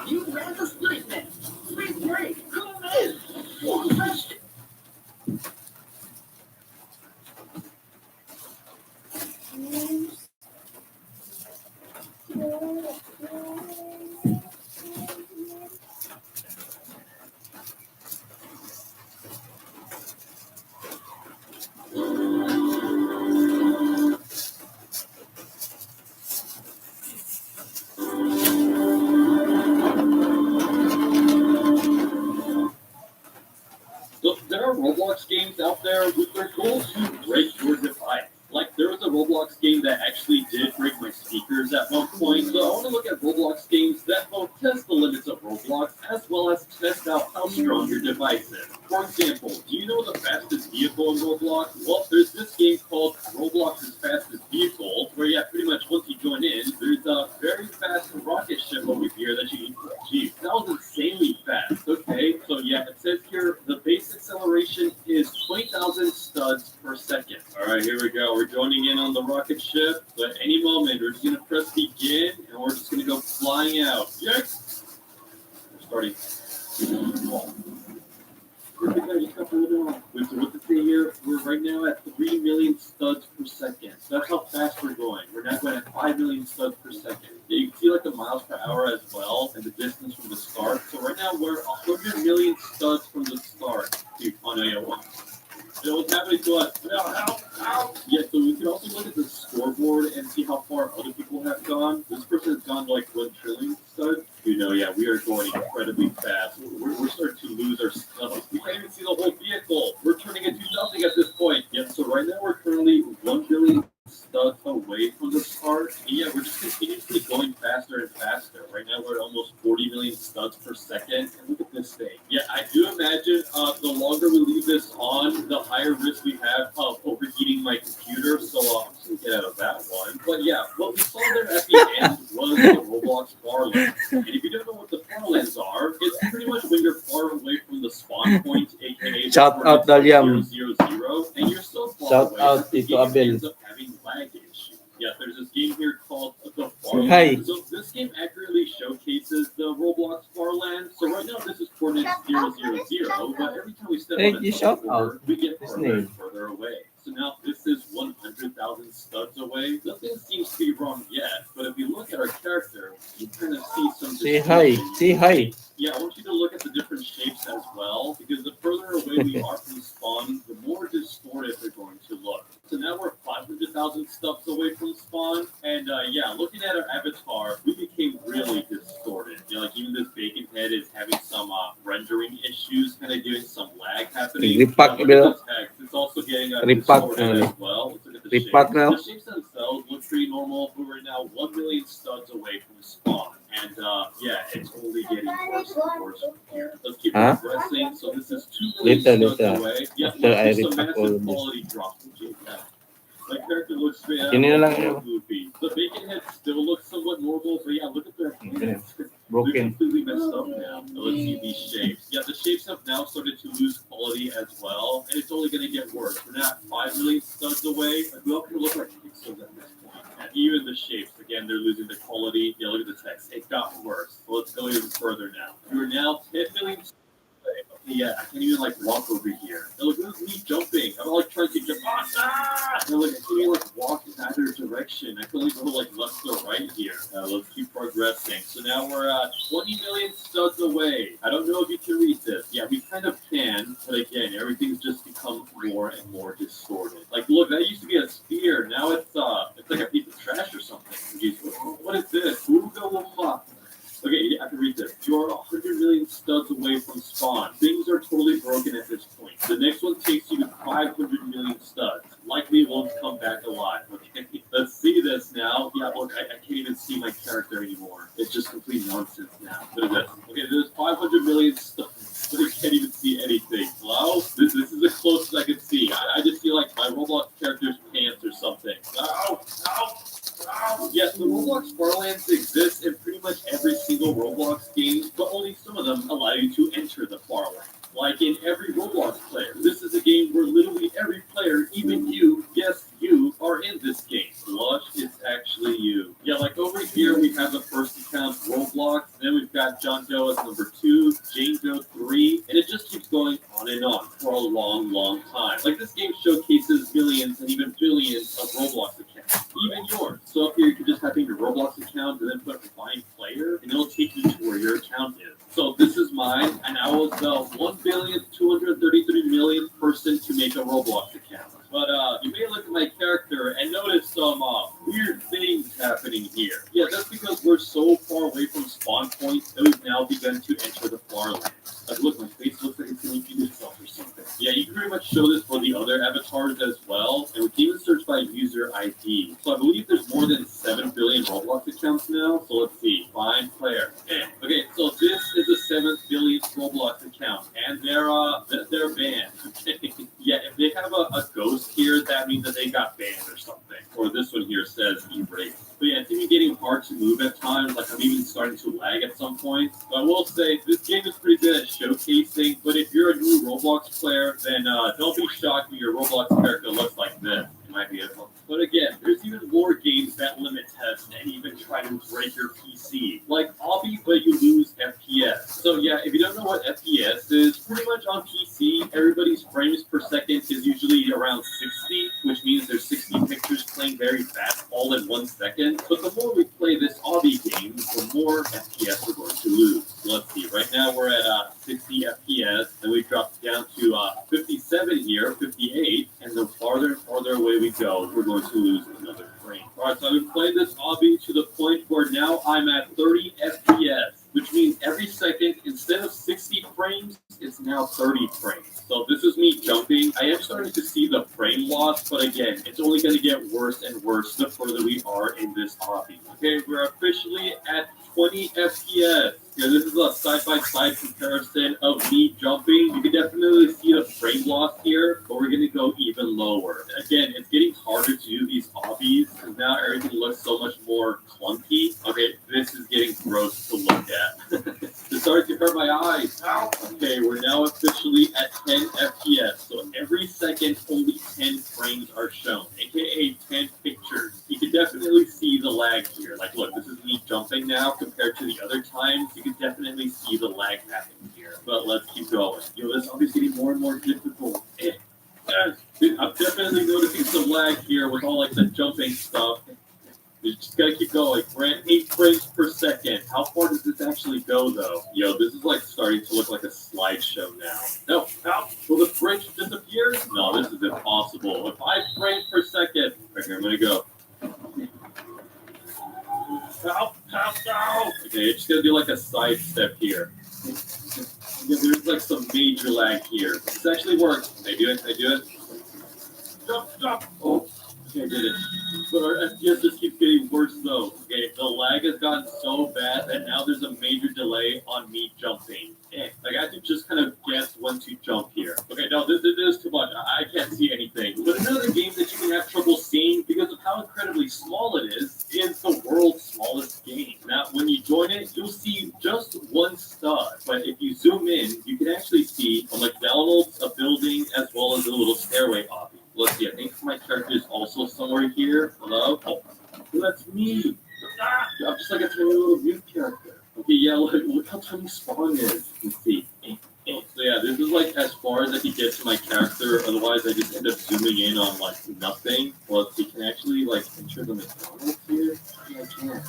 Speaker 4: You read the statement. Spring break. Come in. One question.
Speaker 8: Look, there are Roblox games out there with their goal to break your device. Like, there was a Roblox game that actually did break my speakers at one point, so I want to look at Roblox games that both test the limits of Roblox as well as test out how strong your device is. For example, do you know the fastest vehicle in Roblox? Well, there's this game called Roblox's Fastest Vehicle, where yeah, pretty much once you join in, there's a very fast rocket ship over here that you can achieve. That was insanely fast. Okay, so yeah, it says here the base acceleration is 20,000 studs per second. All right, here we go. We're joining in on the rocket ship. So at any moment, we're just gonna press begin, and we're just gonna go flying out. Yes. We're starting. What's it say here? We're right now at 3 million studs per second. So that's how fast we're going. We're now going at 5 million studs per second. Yeah, you can see like the miles per hour as well and the distance from the start. So right now we're 100 million studs from the start. Dude, oh no, yeah, what? What's happening to us? Yeah, so we can also look at the scoreboard and see how far other people have gone. This person has gone like 1 trillion studs. You know, yeah, we are going incredibly fast. We're starting to lose our stuff. We can't even see the whole vehicle. We're turning into nothing at this point. Yeah, so right now we're currently 1 billion studs away from the start. And yeah, we're just continuously going faster and faster. Right now we're at almost 40 million studs per second. And look at this thing. Yeah, I do imagine the longer we leave this on, the higher risk we have of overheating my computer. So I'm just going to get out of that one. But yeah, what we saw there at the end was the Roblox bar lens. And if you don't know what the bar lens are, it's pretty much when you're far away from the spawn point, aka
Speaker 7: Shout out, Daliam.
Speaker 8: 000, and you're so far
Speaker 7: Shout
Speaker 8: away
Speaker 7: out,
Speaker 8: that the
Speaker 7: Tito
Speaker 8: game
Speaker 7: Abel.
Speaker 8: ends up having lag issues. Yeah, there's this game here called the
Speaker 7: Say
Speaker 8: Farland.
Speaker 7: hi.
Speaker 8: So this game accurately showcases the Roblox Farland. So right now this is coordinates 000, but every time we step
Speaker 7: Hey,
Speaker 8: on a
Speaker 7: you shout
Speaker 8: border,
Speaker 7: out
Speaker 8: we get
Speaker 7: his
Speaker 8: further
Speaker 7: name.
Speaker 8: and further away. So now this is 100,000 studs away. Nothing seems to be wrong yet, but if you look at our character, you kind of see some
Speaker 7: Say hi.
Speaker 8: distortion.
Speaker 7: Say hi.
Speaker 8: Yeah, I want you to look at the different shapes as well, because the further away we are from the spawn, the more distorted they're going to look. So now we're 500,000 steps away from spawn, and yeah, looking at our avatar, we became really distorted. You know, like even this bacon head is having some rendering issues, kind of doing some lag happening.
Speaker 7: Repack,
Speaker 8: Look at this text. It's also getting
Speaker 7: Repack,
Speaker 8: distorted as well. Let's look at the
Speaker 7: Repack
Speaker 8: shapes.
Speaker 7: now.
Speaker 8: The shapes themselves look pretty normal, but we're now 1 million studs away from spawn. And yeah, it's only getting worse and worse from here. Let's keep
Speaker 7: Huh?
Speaker 8: progressing. So this is 2 million
Speaker 7: Later,
Speaker 8: studs
Speaker 7: later.
Speaker 8: away. Yeah,
Speaker 7: After I
Speaker 8: look, some
Speaker 7: repack all
Speaker 8: massive
Speaker 7: of this.
Speaker 8: quality drop. Yeah. My character looks straight out
Speaker 7: Yun na lang
Speaker 8: more
Speaker 7: yun.
Speaker 8: goofy. The bacon head still looks somewhat normal, but yeah, look at their
Speaker 7: Okay.
Speaker 8: hands. They're
Speaker 7: Broken.
Speaker 8: completely messed up now. Now let's see these shapes. Yeah, the shapes have now started to lose quality as well, and it's only going to get worse. We're now 5 million studs away. We all can look like pixels at this point. And even the shapes, again, they're losing the quality. Yeah, look at the text. It got worse. So let's go even further now. We're now 10 million studs away. Yeah, I can't even like walk over here. And look, this is me jumping. I'm like trying to jump. And like I can't even like walk in either direction. I can only go like left or right here. Let's keep progressing. So now we're 20 million studs away. I don't know if you can read this. Yeah, we kind of can, but again, everything's just become more and more distorted. Like, look, that used to be a sphere. Now it's like a piece of trash or something. Jeez, what is this? Ooga Wumma. Okay, yeah, I can read this. You are 100 million studs away from spawn. Things are totally broken at this point. The next one takes you to 500 million studs. Likely won't come back alive. Okay, let's see this now. Yeah, look, I can't even see my character anymore. It's just complete nonsense now. What is this? Okay, there's 500 million studs. I can't even see anything. Wow, this is the closest I can see. I just feel like my Roblox character's pants or something. Yeah, the Roblox Farlands exists in pretty much every single Roblox game, but only some of them allow you to enter the Farland. Like in every Roblox player, this is a game where literally every player, even you, yes, you, are in this game. Lush, it's actually you. Yeah, like over here we have the first account, Roblox, then we've got John Doe as number 2, Jane Doe 3, and it just keeps going on for a long, long time. Like this game showcases millions and even billions of Roblox accounts, even yours. So up here you can just type in your Roblox account and then put find player, and it'll take you to where your account is. So this is mine, and I was the 1,233,000,000th person to make a Roblox account. But you may look at my character and notice some weird things happening here. Yeah, that's because we're so far away from spawn points that we've now begun to enter the Farland. Like, look, my face looks like it's going to eat itself or something. Yeah, you can pretty much show this for the other avatars as well, and we can even search by user ID. So I believe there's more than 7 billion Roblox accounts now. So let's see, find player. Okay, so this is the 7th billionth Roblox account, and they're banned. Yeah, if they have a ghost here, that means that they got banned or something. Or this one here says erased. But yeah, it's even getting hard to move at times. Like I'm even starting to lag at some point. But I will say this game is pretty good at showcasing. But if you're a new Roblox player, then don't be shocked when your Roblox character looks like this. It might be a But again, there's even more games that limit tests and even try to break your PC. Like Obby, but you lose FPS. So yeah, if you don't know what FPS is, pretty much on PC, everybody's frames per second is usually around 60, which means there's 60 pictures playing very fast all in 1 second. But the more we play this Obby game, the more FPS we're going to lose. So let's see, right now we're at 60 FPS, and we've dropped down to 57 here, 58, and the farther and farther away we go, we're going to lose another frame. Alright, so I've been playing this Obby to the point where now I'm at 30 FPS, which means every second, instead of 60 frames, it's now 30 frames. So this is me jumping. I am starting to see the frame loss, but again, it's only going to get worse and worse the further we are in this Obby. Okay, we're officially at 20 FPS. Yeah, this is a side-by-side comparison of me jumping. You can definitely see the frame loss here, but we're going to go even lower. Again, it's getting harder to do these obbies, because now everything looks so much more clunky. Okay, this is getting gross to look at. It's starting to hurt my eyes. Ow. Okay, we're now officially at 10 FPS, so every second only 10 frames are shown, aka 10 pictures. You can definitely see the lag here. Like, look, this is me jumping now compared to the other times. You can definitely see the lag happening here. But let's keep going. Yo, this obviously getting more and more difficult. I'm definitely noticing some lag here with all like the jumping stuff. You just gotta keep going. We're at 8 frames per second. How far does this actually go, though? Yo, this is like starting to look like a slideshow now. No, will the bridge disappear? No, this is impossible. At 5 frames per second. Right here, I'm gonna go. Help. Okay, it's just gonna do like a side step here. Yeah, there's like some major lag here. This actually works. Can I do it? Jump. Oh, okay, I did it. But our FPS just keeps getting worse though. Okay, the lag has gotten so bad that now there's a major delay on me jumping. Like I have to just kind of guess when to jump here. Okay, no, this is too much. I can't see anything. But another game that you can have trouble seeing because of how incredibly small it is the world's smallest game. Now, when you join it, you'll see just one stud. But if you zoom in, you can actually see a McDonald's, a building, as well as a little stairway obby. Let's see, I think my character is also somewhere here. Hello? Oh, that's me. I'm just like a tiny little youth character. Okay, yeah, look how tiny Spawn is. Let's see. So yeah, this is like as far as I can get to my character. Otherwise, I just end up zooming in on like nothing. Well, let's see. Can I actually like enter the McDonald's here? Yeah, I can. Can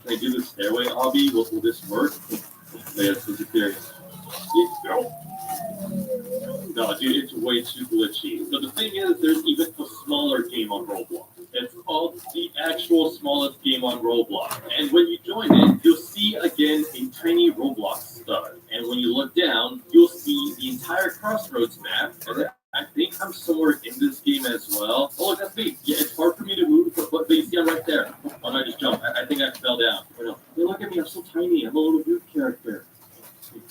Speaker 8: I do the stairway obby? Will this work? Yeah, this is serious. No, dude, it's way too glitchy. But the thing is, there's even a smaller game on Roblox. It's called the actual smallest game on Roblox. And when you join it, you'll see again a tiny Roblox stud. And when you look down, you'll see the entire Crossroads map. And I think I'm somewhere in this game as well. Oh, look, that's me. Yeah, it's hard for me to move, but you see I'm right there. Oh, no, I just jumped. I think I fell down. No, look at me. I'm so tiny. I'm a little youth character.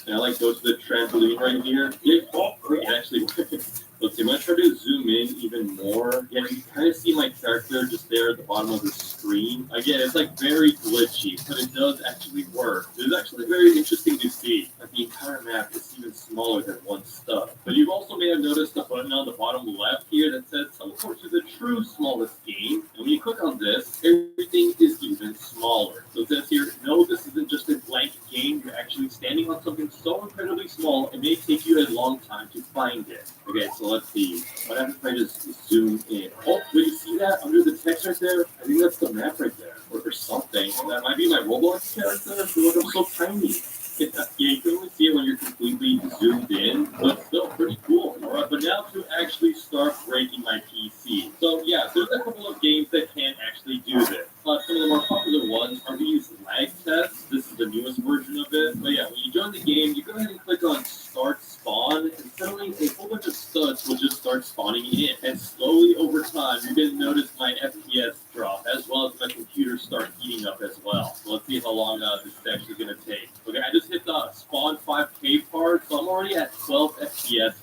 Speaker 8: Can I like go to the trampoline right here? Yeah. Oh, wait, actually, let's see. I'm gonna try to zoom in even more. Yeah, you can kind of see my character just there at the bottom of the screen. Again, it's like very glitchy, but it does actually work. It's actually very interesting to see that the entire map is even smaller than one stub. But you also may have noticed the button on the bottom left here that says teleport to the true smallest game. And when you click on this, everything is even smaller. So it says here, no, this isn't just a blank game. You're actually standing on something so incredibly small, it may take you a long time to find it. Okay, so let's see. What happens if I just zoom in? Oh, do you see that under the text right there? I think that's the map right there, or something. That might be my Roblox character. Look, I'm so tiny. Yeah, you can only see it when you're completely zoomed in, but still pretty cool. Alright, but now to actually start breaking my PC. So yeah, there's a couple of games that can actually do this. Some of the more popular ones are these lag tests. This is the newest version of it. But yeah, when you join the game, you go ahead and click on Start Spawn, and suddenly a whole bunch of studs will just start spawning in. And slowly over time, you're going to notice my FPS drop, as well as my computer start heating up as well. So let's see how long this is actually going to take. Okay, I just hit the spawn 5K part, so I'm already at 12 FPS.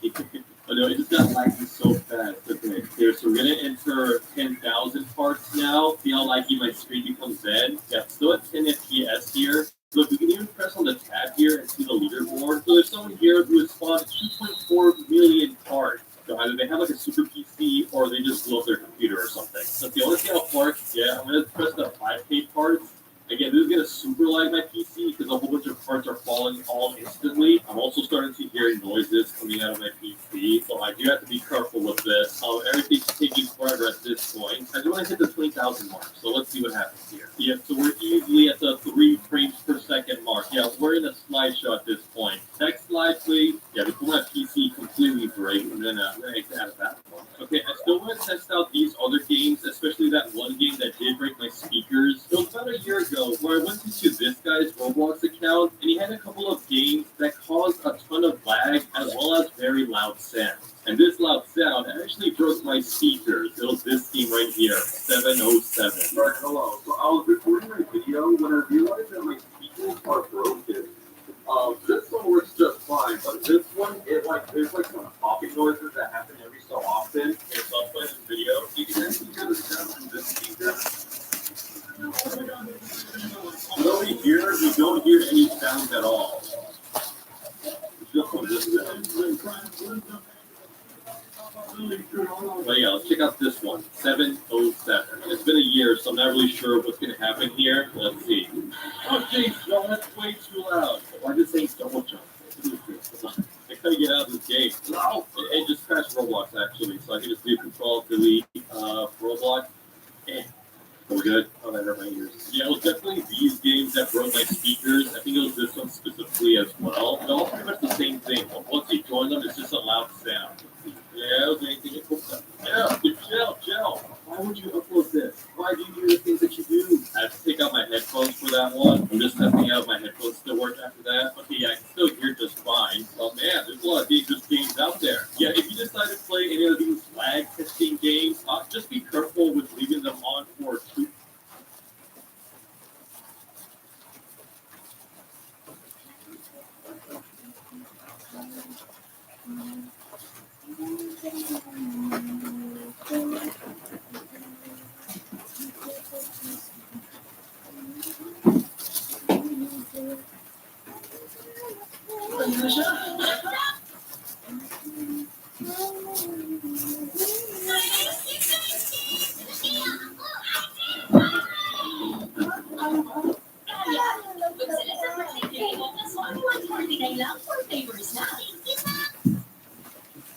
Speaker 8: Oh no, it just got laggy so fast. Okay, here, so we're gonna enter 10,000 parts now. See how laggy my screen becomes then? Yeah, still at 10 FPS here. Look, we can even press on the tab here and see the leaderboard. So there's someone here who has spawned 2.4 million parts. So either they have like a super PC or they just love their computer or something. So if you want to see how far I can get, I'm gonna press the 5K parts. Again, this is going to super lag my PC because a whole bunch of parts are falling all instantly. I'm also starting to hear noises coming out of my PC, so I do have to be careful with this. Everything's taking forever at this point. I do want to hit the 20,000 mark, so let's see what happens here. Yeah, so we're easily at the 3 frames per second mark. Yeah, we're in a slideshow at this point. Next slide, please. Yeah, before my PC completely breaks, and then I'm going to exit out of that one. Okay, I still want to test out these other games, especially that one game that did break my speakers. It was about a year ago where I went into this guy's Roblox account, and he had a couple of games that caused a ton of lag as well as very loud sound. And this loud sound actually broke my speakers. It was this game right here, 707.
Speaker 6: Right, hello. So I was recording my video when I realized that my speakers are broken. This one works just fine, but this one, there's like some popping noises that happen every so often.
Speaker 8: Here, so I'll play this video. You can actually hear the sound from this speaker. Slowly here, you don't hear any sound at all. Just on this sound. But yeah, let's check out this one, 707. It's been a year, so I'm not really sure what's going to happen here. Let's see. Oh, jeez, no, that's way too loud. Why did it say double jump? I gotta get out of this game. No! It just crashed Roblox, actually, so I can just do Control-Delete Roblox. We're good. Oh, that hurt my ears. Yeah, it was definitely these games that broke my speakers. I think it was this one specifically as well. They're all pretty much the same thing, but once you join them, it's just a loud sound. Yeah, it was anything. Gel. Why would you upload this? Why do you do the things that you do? I have to take out my headphones for that one. I'm just testing out if my headphones still work after that. Okay, yeah, I can still hear just fine. Oh man, there's a lot of dangerous games out there. Yeah, if you decide to play any of these lag testing games, just be careful with leaving them on for too.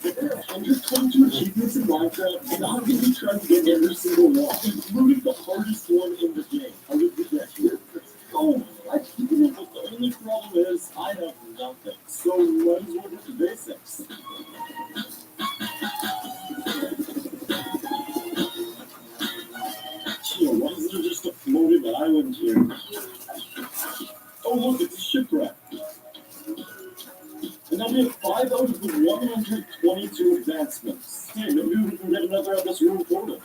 Speaker 6: There are 122 achievements in Minecraft, and I'm going to be trying to get every single one, including the hardest one in the game. I would do that here. Oh, I can do it, but the only problem is I have nothing. So might as well get the basics. Gee, why is there just a floating island here? Oh look, it's a shipwreck. And now we have 5 out of the 122 advancements. Hey, maybe we can get another of this room portal.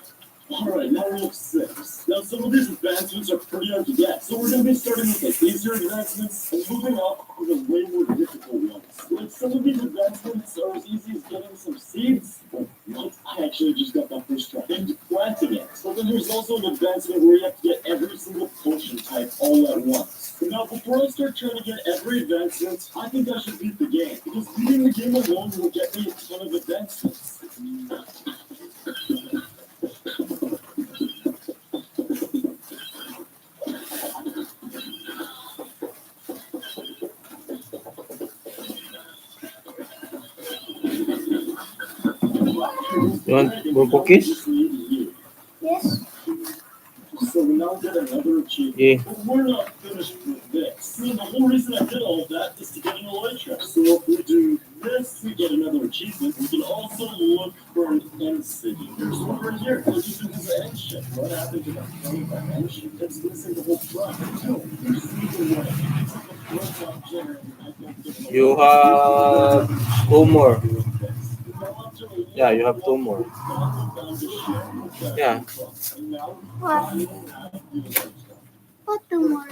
Speaker 6: Alright, now we have 6. Now some of these advancements are pretty hard to get, so we're going to be starting with like easier advancements and moving up to the way more difficult ones. Like some of these advancements are as easy as getting some seeds, but nope, I actually just got that first try and planting it. But then there's also of advancement where you have to get every single potion type all at once. But now, before I start trying to get every advancement, I think I should beat the game. Because beating the game alone will get me a ton of advancements.
Speaker 7: You want more cookies?
Speaker 3: Yes.
Speaker 6: So we now get another achievement.
Speaker 7: Yeah.
Speaker 6: But we're not finished with this. See, the whole reason I did all of that is to get an elytra. So if we do this, we get another achievement. We can also look for an end city. There's one right here. What do you think is an end ship? What happened to that plane by end ship? It's missing the whole front. No, there's either way. It's like a front up generator. I don't get it.
Speaker 7: You have 2 more. Yeah, you have 2 more. Yeah.
Speaker 3: What 2 more?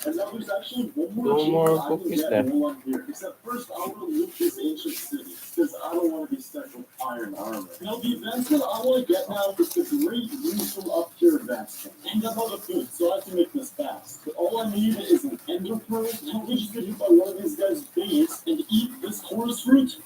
Speaker 6: And now there's actually one
Speaker 7: 2 more
Speaker 6: achievement I can
Speaker 7: cookies
Speaker 6: get
Speaker 7: left.
Speaker 6: while I'm here. Except first, I want to loot this ancient city because I don't want to be stuck with iron armor. Now, the advancement I want to get now is the great useful up here advancement. And I'm out of food, so I have to make this fast. But all I need is an ender pearl. Now we just get hit by one of these guys' base and eat this chorus fruit.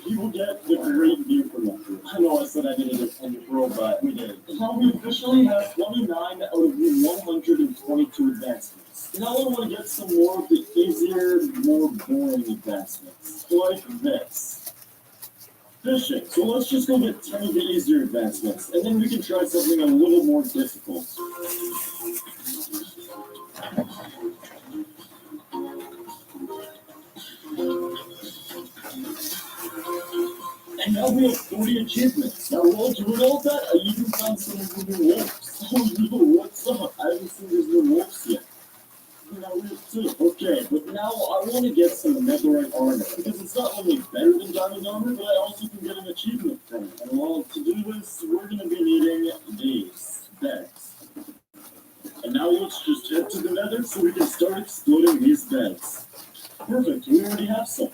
Speaker 6: He will get the great view from that fruit. I know I said I didn't get ender pearl, but we did. Now we officially have 29 out of the 122 advancements. Now I want to get some more of the easier, more boring advancements. Like this. Fishing. So let's just go get 10 of the easier advancements, and then we can try something a little more difficult. And now we have 40 achievements. Now while doing all that, I even found some moving wolves. Oh no, what's up? I haven't seen these new wolves yet. Now we have 2. Okay, but now I want to get some netherite armor. Because it's not only better than diamond armor, but I also can get an achievement from it. And well, to do this, we're going to be needing these beds. And now let's just head to the nether so we can start exploding these beds. Perfect, we already have some.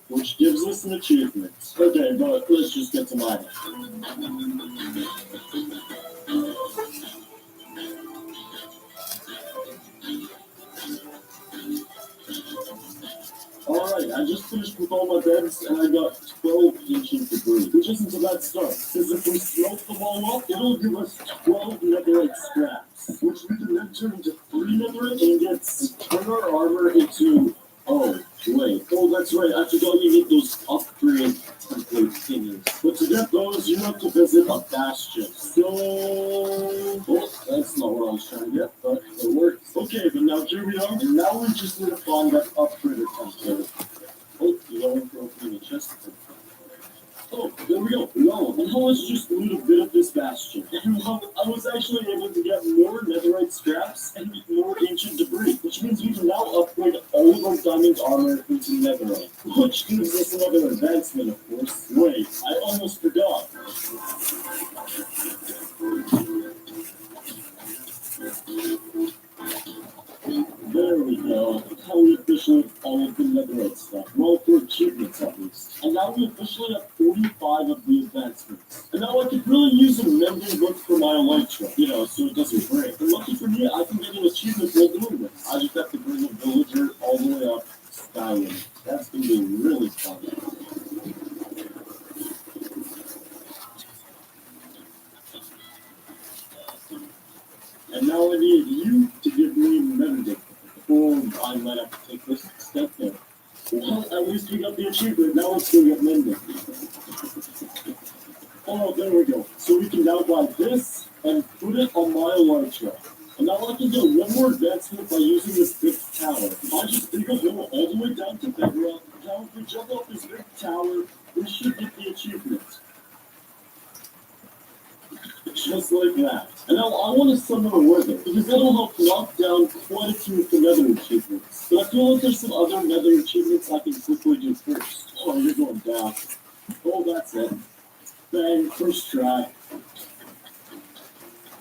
Speaker 6: Which gives us an achievement. Okay, but let's just get to mining. Alright, I just finished with all my beds and I got 12 ancient debris, which isn't a bad start, because if we smelt them all up, it'll give us 12 netherite scraps, which we can then turn into 3 netherite and turn our armor into... Oh, wait. Oh, that's right. I forgot you need those upgrade template thingies. But to get those, you have to visit a bastion. So... Oh, that's not what I was trying to get, but it works. Okay, but now here we are, and now we just need to find that upgrader template. Oh, you going for opening a chest? Oh, there we go. No, and now let's just loot a bit of this bastion. And I was actually able to get more netherite scraps and more ancient debris, which means we can now upgrade all of our diamond armor into netherite, which gives us another advancement, of course. Wait, I almost forgot. There we go. How we officially followed the netherite stuff. Well, for achievements at least. And now we officially have 45 of the advancements. And now I could really use a mending book for my elytra, so it doesn't break. And lucky for me, I can get an achievement while doing this. I just have to bring a villager all the way up Skyway. That's going to be really fun. And now I need you to give me mending. Before I might have to take this step there. Well, at least we got the achievement. Now let's go get mending. Oh, there we go. So we can now buy this and put it on my elytra. And now I can get one more advancement by using this big tower. If I just dig a hole all the way down to bedrock, now if we jump off this big tower, we should get the achievement. Just like that. And now I want to summon a wither, because that'll help knock down quite a few of the nether achievements. But I feel like there's some other nether achievements I can quickly do first. Oh, you're going down. Oh, that's it. Bang, first try.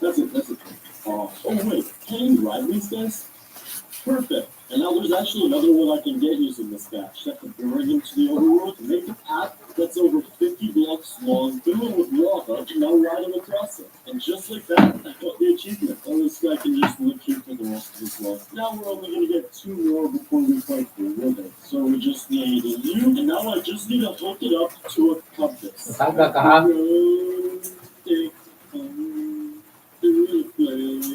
Speaker 6: That's it. Oh wait, can you ride these guys? Perfect. And now there's actually another one I can get using this batch. That can bring into the overworld and make a path that's over 50 blocks long, filled with lava, and now riding across it. And just like that, I got the achievement. And this guy can just live here for the rest of his life. Now we're only going to get 2 more before we fight the wither. So we just need you, and now I just need to hook it up to a compass.
Speaker 7: Taga ka ha?
Speaker 6: Take to the place.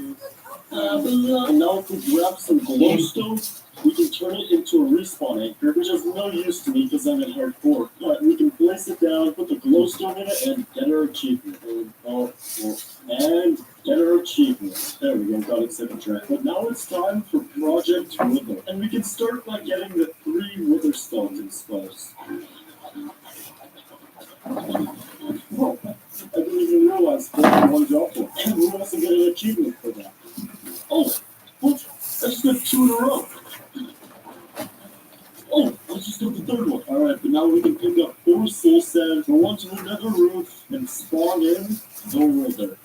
Speaker 6: And now if we grab some glowstone, we can turn it into a respawn anchor, which is no use to me because I'm in hardcore. But we can place it down, put the glowstone in it, and get our achievement. And get our achievement. There we go, got it second track. But now it's time for Project Wither. And we can start by getting the 3 wither skeleton skulls. Whoa, I didn't even realize that one job for. And we also get an achievement for that. Oh, what? I just got 2 in a row. Oh, I just got the 3rd one. Alright, but now we can pick up 4 soul sand, go onto another roof, and spawn in the wither.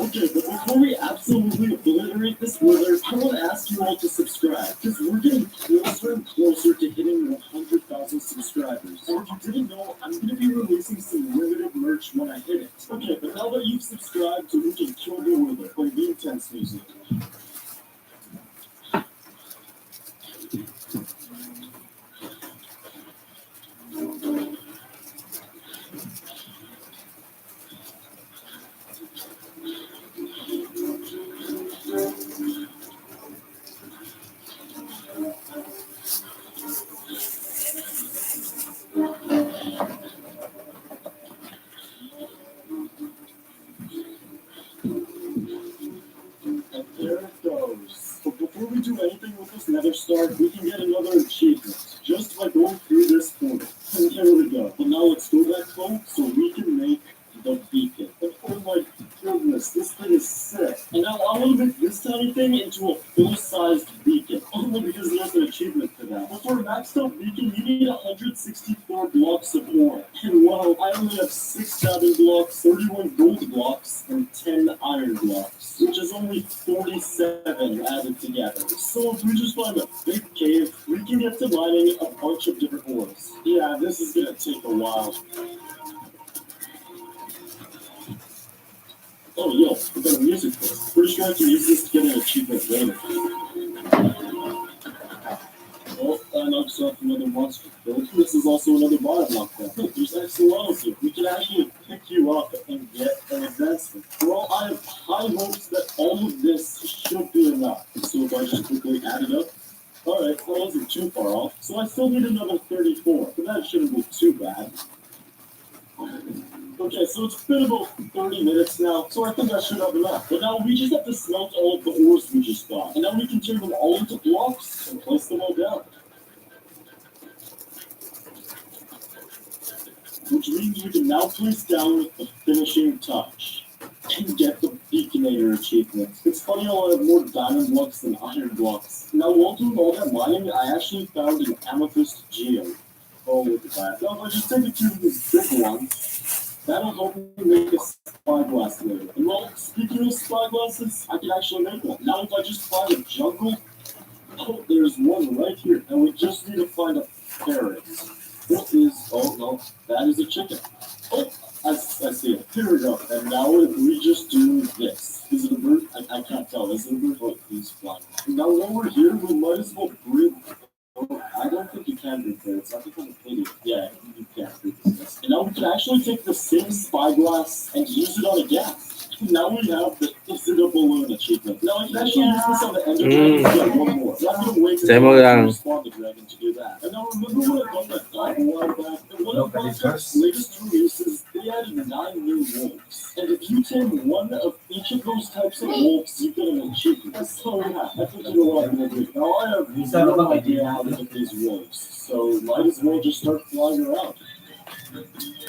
Speaker 6: Okay, but before we absolutely obliterate this wither, I want to ask you all to subscribe, because we're getting closer and closer to hitting 100,000 subscribers. And if you didn't know, I'm going to be releasing some limited merch when I hit it. Okay, but now that you've subscribed, so we can kill the wither, play the intense music. And there it goes. But before we do anything with this nether star, we can get another achievement, just by going through this portal. And here we go. But now let's go back home so we can make the beacon. And oh my goodness, this thing is sick. And now I want to make this tiny thing into a full-sized beacon. Only because there's an achievement for that. But for a maxed out beacon, you need 164 blocks of ore. And wow, I only have 6 diamond blocks, 31 gold blocks, and 10 iron blocks, which is only 47 added together. So if we just find a big cave, we can get to mining a bunch of different ores. Yeah, this is gonna take a while. Oh, yo, we got a music list. Pretty sure I can use this to get an achievement later. Oh, I knocked off another monster. This is also another bottom lockdown. Look, there's extra levels here. We can actually pick you up and get an advancement. Well, I have high hopes that all of this should be enough. So if I just quickly add it up, alright, that wasn't too far off. So I still need another 34, but that shouldn't be too bad. Okay, so it's been about 30 minutes now, so I think I should have enough. But now we just have to smelt all of the ores we just got. And now we can turn them all into blocks and place them all down. Which means we can now place down the finishing touch and get the Beaconator achievement. It's funny how I have more diamond blocks than iron blocks. Now, while doing all that mining, I actually found an amethyst geode. Oh, look at that. Now, if I just take it to this big one, that'll help me make a spyglass later. And well, speaking of spyglasses, I can actually make one. Now, if I just find a jungle, oh, there's one right here. And we just need to find a parrot. What is, oh no, that is a chicken. Oh, I see it. Here we go. And now if we just do this. Is it a bird? I can't tell. Is it a bird? Oh, he's flying. And now while we're here, we might as well breed. Oh, I don't think you can breed birds. I think I'm an idiot. Yeah, you can't breed this. And now we can actually take the same spyglass and use it on a gas. Now we have the Incident Balloon achievement. Now I can actually use this on the Ender Dragon to get one more. So I'm going to wait until I respawn the dragon to do that. And now remember when I got that dive a while back? And one of Minecraft's latest releases, they added 9 new wolves. And if you tame one of each of those types of wolves, you get an achievement. So yeah, I think you know what I'm going to do. Now I have no idea how to get these wolves. So might as well just start flying around.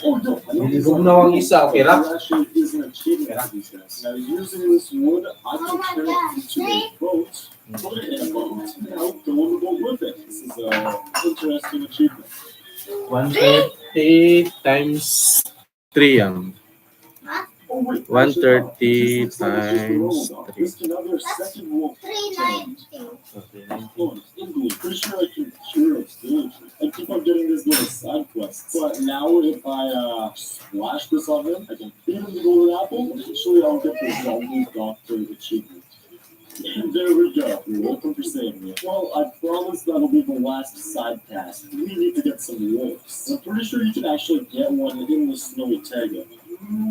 Speaker 6: Oh no, I know this actually is an achievement for these guys. Now using this wood, I can turn it into a boat, put it in a boat, and now go on the boat with it. This is an interesting achievement.
Speaker 7: 130 times 3 yan.
Speaker 6: Oh wait,
Speaker 7: 130
Speaker 6: this looks like it's just a normal
Speaker 7: times
Speaker 6: dog.
Speaker 7: 3.
Speaker 6: This can have their second wolf.
Speaker 3: 390.
Speaker 7: Okay,
Speaker 6: Oh, it's English. Pretty sure I can cure its villager. I keep on getting these little side quests. But now if I splash this on him, I can feed him the golden apple, and eventually I'll get the zombie doctor achievement. And there we go. You're welcome for saving me. Well, I promise that'll be the last side task. We need to get some wolves. I'm pretty sure you can actually get one in the snowy taiga. Oh,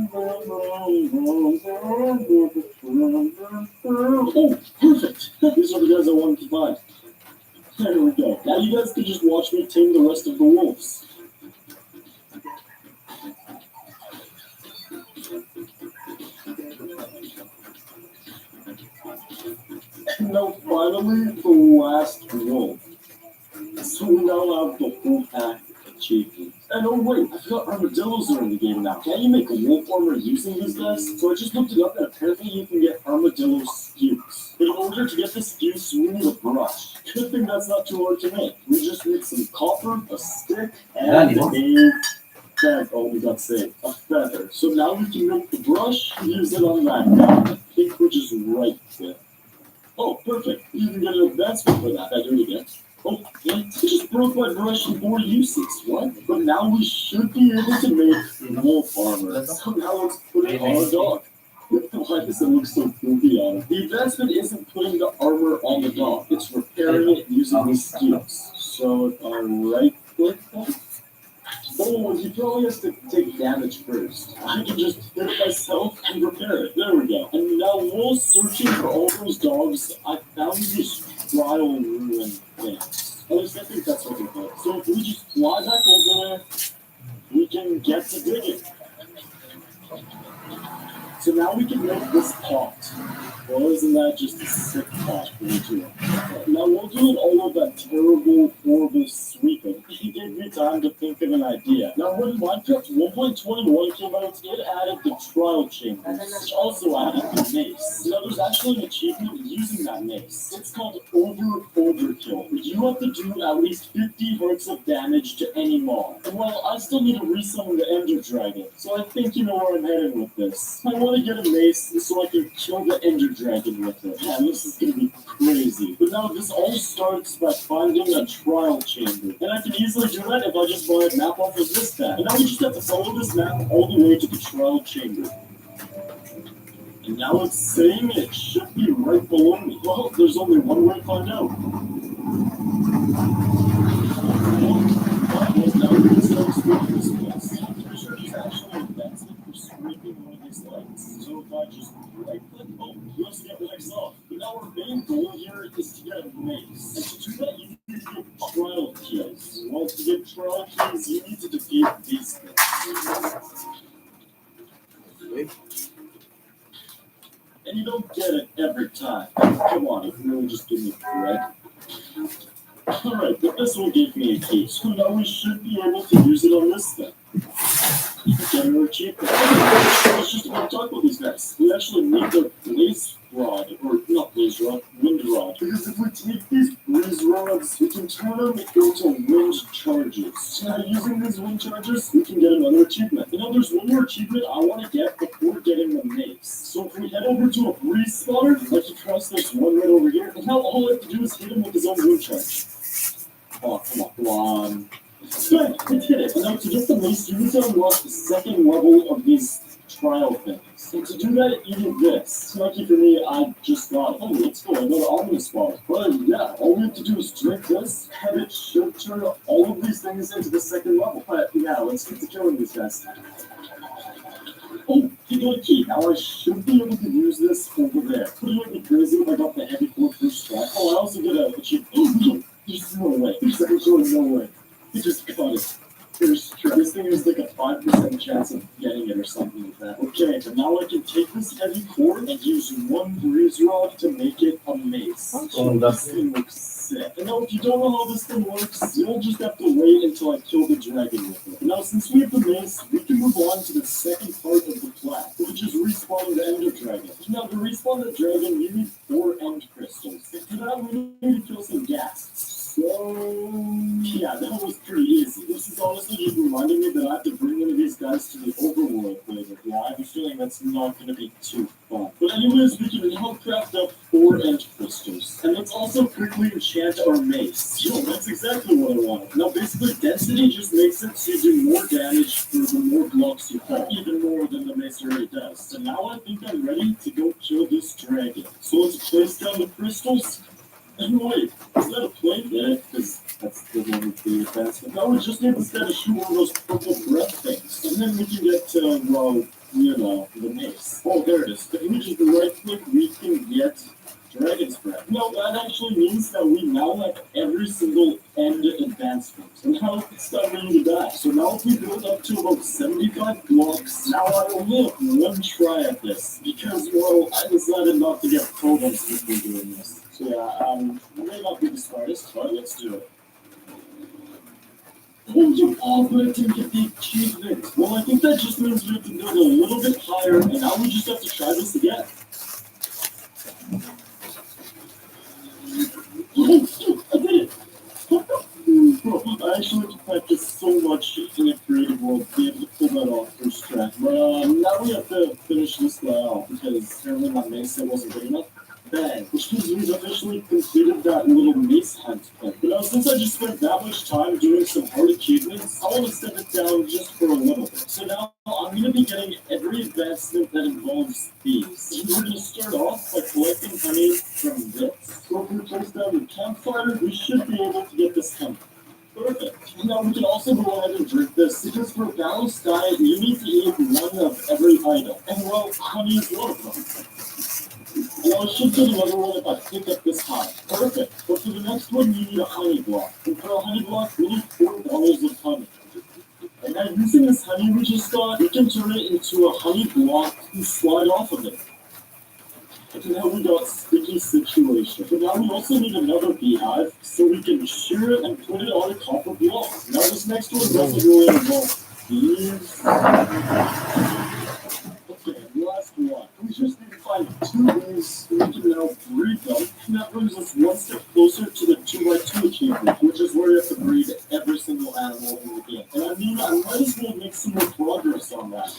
Speaker 6: perfect! These are the guys I wanted to find. There we go. Now you guys can just watch me tame the rest of the wolves. Now, finally, the last wolf. So we now have the full pack achievement. And oh wait, I forgot armadillos are in the game now. Can you make a wolf armor using these guys? So I just looked it up and apparently you can get armadillo skews. But in order to get the skews, we need a brush. Good thing that's not too hard to make. We just need some copper, a stick, and a feather. Oh, we got saved. A feather. So now we can make the brush, use it on that guy. I think we're just right there. Oh, perfect. You can get an advancement for that. I do it again. Oh, I just broke my brush in 4 uses. What? But now we should be able to make wolf armor. So now let's put it on a dog. Why does it look so goofy on it? The advancement isn't putting the armor on the dog. It's repairing it using the skills. So if I right click that. Oh, he probably has to take damage first. I can just hit it myself and repair it. There we go. And now while searching for all those dogs, I found these trial ruin things. At least I think that's what they're called. So if we just fly back over there, we can get to digging. So now we can make this pot. Well, isn't that just a sick pot for me to do? Now, while doing all of that terrible, horrible sweeping, he gave me time to think of an idea. Now, when Minecraft 1.21 came out, it added the trial chambers, which also added the mace. Now, there's actually an achievement using that mace. It's called Overkill. You have to do at least 50 hearts of damage to any mob. And well, I still need to resummon the Ender Dragon, so I think you know where I'm heading with this. I want to get a mace so I can kill the Ender Dragon with it. Man, this is gonna be crazy. But now this all starts by finding a trial chamber. And I can easily do that if I just buy a map off of this map. And now we just have to follow this map all the way to the trial chamber. And now it's saying it should be right below me. Well, there's only one way to find out. Now we can start scraping this place. I'm pretty sure there's actually an advancement for scraping one of these lights. So if I just right click, oh, you also get legs off. But now our main goal here is to get a mace. And to do that, you need to get trial keys. Well, to get trial keys, you need to defeat these things. And you don't get it every time. Come on, you can really just give me bread. Alright, but this will give me a key, so now we should be able to use it on this thing. General achievement. Let's just talk about these guys. We actually need the blaze rod, or not blaze rod, wind rod. Because if we take these blaze rods, we can turn them into wind charges. So now using these wind charges, we can get another achievement. You know, there's one more achievement I want to get before getting the mace. So if we head over to a breeze spotter, like across this one right over here, and now all I have to do is hit him with his own wind charge. Oh, come on. Good, we did it. And now to get the mace, you need to unlock the second level of these trial things. And to do that, you do this. Lucky for me, I just thought, oh, let's go. I got an ominous spot. But yeah, all we have to do is drink this, and it should turn all of these things into the second level. But yeah, let's get to killing these guys. Oh, you got a key. Now I should be able to use this over there. Wouldn't it be crazy if I got the heavy core first strike? Oh, I also get a cheat. There's no way. There's actually no way. He just got it. This thing is like a 5% chance of getting it or something like that. Okay, but now I can take this heavy cord and use one breeze rod to make it a mace. So this thing looks sick. And now if you don't know how this thing works, you'll just have to wait until I kill the dragon with it. Now since we have the mace, we can move on to the second part of the plan, which is respawning the ender dragon. Now to respawn the dragon, you need 4 end crystals. And for that, we need to kill some gas. So Yeah, that was pretty easy. This is honestly just reminding me that I have to bring one of these guys to the overworld later. Yeah, I have a feeling that's not going to be too fun. But anyways, we can now craft up 4 end crystals. And let's also quickly enchant our mace. Yo, that's exactly what I wanted. Now basically, density just makes it so you do more damage for the more blocks you hold. Even more than the mace already does. So now I think I'm ready to go kill this dragon. So let's place down the crystals. And wait, is that a plate? Yeah, because that's the one with the advancement. Now we just need to set a shoot one of those purple breath things. And then we can get to, well, you know, the mace. Oh, there it is. If we just right click, we can get Dragon's Breath. No, that actually means that we now have every single end advancement. And now it's starting to die. So now if we build up to about 75 blocks, now I only have one try at this. Because, well, I decided not to get totems before doing this. So yeah, may not be the smartest, but let's do it. Oh, you all but to get the achievement. Well, I think that just means we have to build a little bit higher, and now we just have to try this again. Oh, I did it! I actually have to practice so much in a creative world to be able to pull that off first try. But now we have to finish this guy off, because apparently my mace set wasn't good enough. Bang, which means we've officially completed that little mace hunt thing. But since I just spent that much time doing some hard achievements, I want to step it down just for a little bit. So now I'm going to be getting every advancement that involves these. We're going to start off by collecting honey from this. So if we place down the campfire, we should be able to get this honey. Perfect. Now we can also go ahead and drink this, because for a balanced diet, you need to eat one of every item. And well, honey is one of them. And I should get another one if I pick up this high. Perfect. But for the next one, you need a honey block. And for a honey block, we need $4 of honey. And now using this honey we just got, we can turn it into a honey block and slide off of it. And now we got sticky situation. But now we also need another beehive, so we can shear it and put it on a copper block. Now this next one doesn't really involve bees. Okay, last one. We just need to find 2 bees, we can now breed them, and that brings us one step closer to the 2x2 achievement, which is where you have to breed every single animal in the game. And I mean, I might as well make some more progress on that.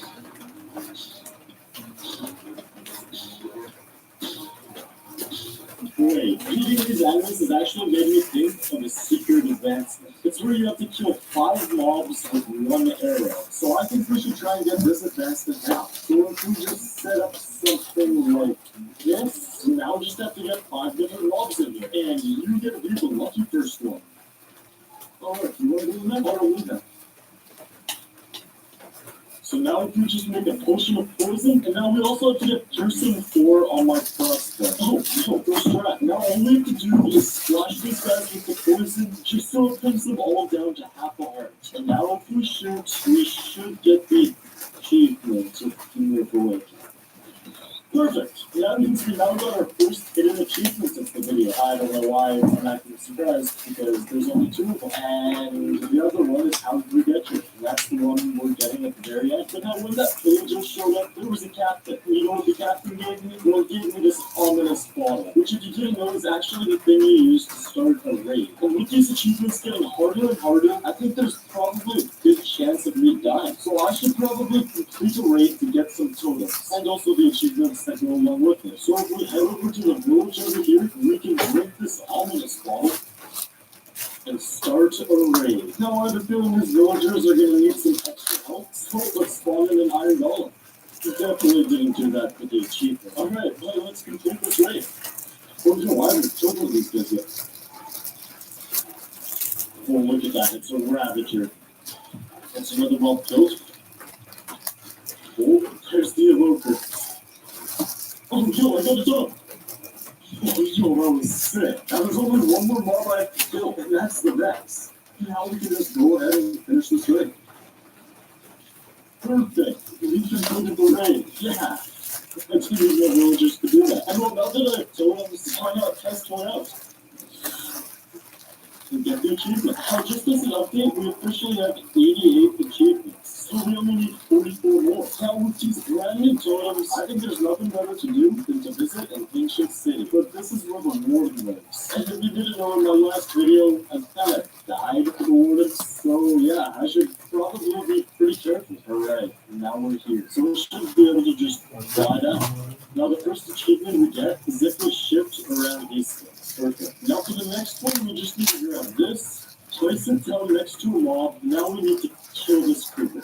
Speaker 6: Wait, eating these animals has actually made me think of a secret advancement. It's where you have to kill 5 mobs with 1 arrow. So I think we should try and get this advancement now. So if we just set up something like this, now we just have to get 5 different mobs in here. And you get to be the lucky first one. Alright, you want to do that? I'll leave that. So now if we just make a potion of poison, and now we also have to get piercing 4 on my crossbow. Oh, first try. Now all we have to do is splash these guys with the poison, just so it brings them all down to half a heart. And now if we shoot, we should get the achievement of Teamwork Awake. Perfect. That means we now got our first hidden achievement of the video. I don't know why I'm acting surprised, because there's only 2 of them. And the other one is How Did We Get You? And that's the one we're getting at the very end. But now when that villager showed up, there was a captain. And you know what the captain gave me? Well, it gave me this ominous bottle, which if you didn't know is actually the thing you use to start a raid. And with these achievements getting harder and harder, I think there's probably a good chance of me dying. So I should probably complete a raid to get some totems. And also the achievements that go along with it. So if we head over to the village over here, we can drink this ominous bottle and start a raid. Now I have a feeling these villagers are going to need some extra help, so let's spawn in an iron golem. We definitely didn't do that for the achievement. Alright, well, let's complete this raid. Oh no, I haven't killed one of these guys yet. Oh, look at that, it's a ravager. That's another well killed. Oh, there's the evoker. Oh, yo, I got a dog! Oh, yo, that was sick. Now there's only one more mob I have to kill, and that's the Rex. Now we can just go ahead and finish this raid. Perfect. We completed the raid. Yeah. I didn't even know villagers could do that. And well, now that I've told them, why not test one out? And get the achievement. Now, just as an update, we officially have 88 achievements. So we only need 44 more. Now with these brand new totems, I think there's nothing better to do than to visit an ancient city. But this is where the warden lives. And if you didn't know in my last video, I kind of died for the warden. So yeah, I should probably be pretty careful. Alright, now we're here. So we should be able to just fly down. Now the first achievement we get is if we shift around these things. Perfect. Now for the next one, we just need to grab this, place it down next to a mob. Now we need to kill this creeper.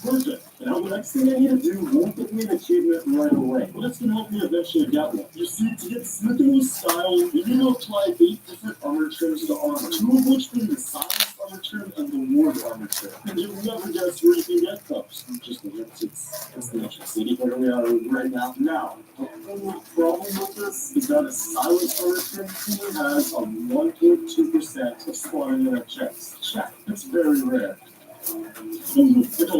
Speaker 6: Perfect. Now the next thing I need to do won't give me an achievement right away, but it's going to help me eventually get one. You see, to get Smithy style, you need to apply 8 different armor trims to the armor, 2 of which being the silence armor trim and the ward armor trim. And you'll never guess where you can get those. Just the it's the ancient city where we are right now. Now, the only problem with this is that a silence armor trim only has a 1.2% of spawning in a chest. Check. It's very rare. So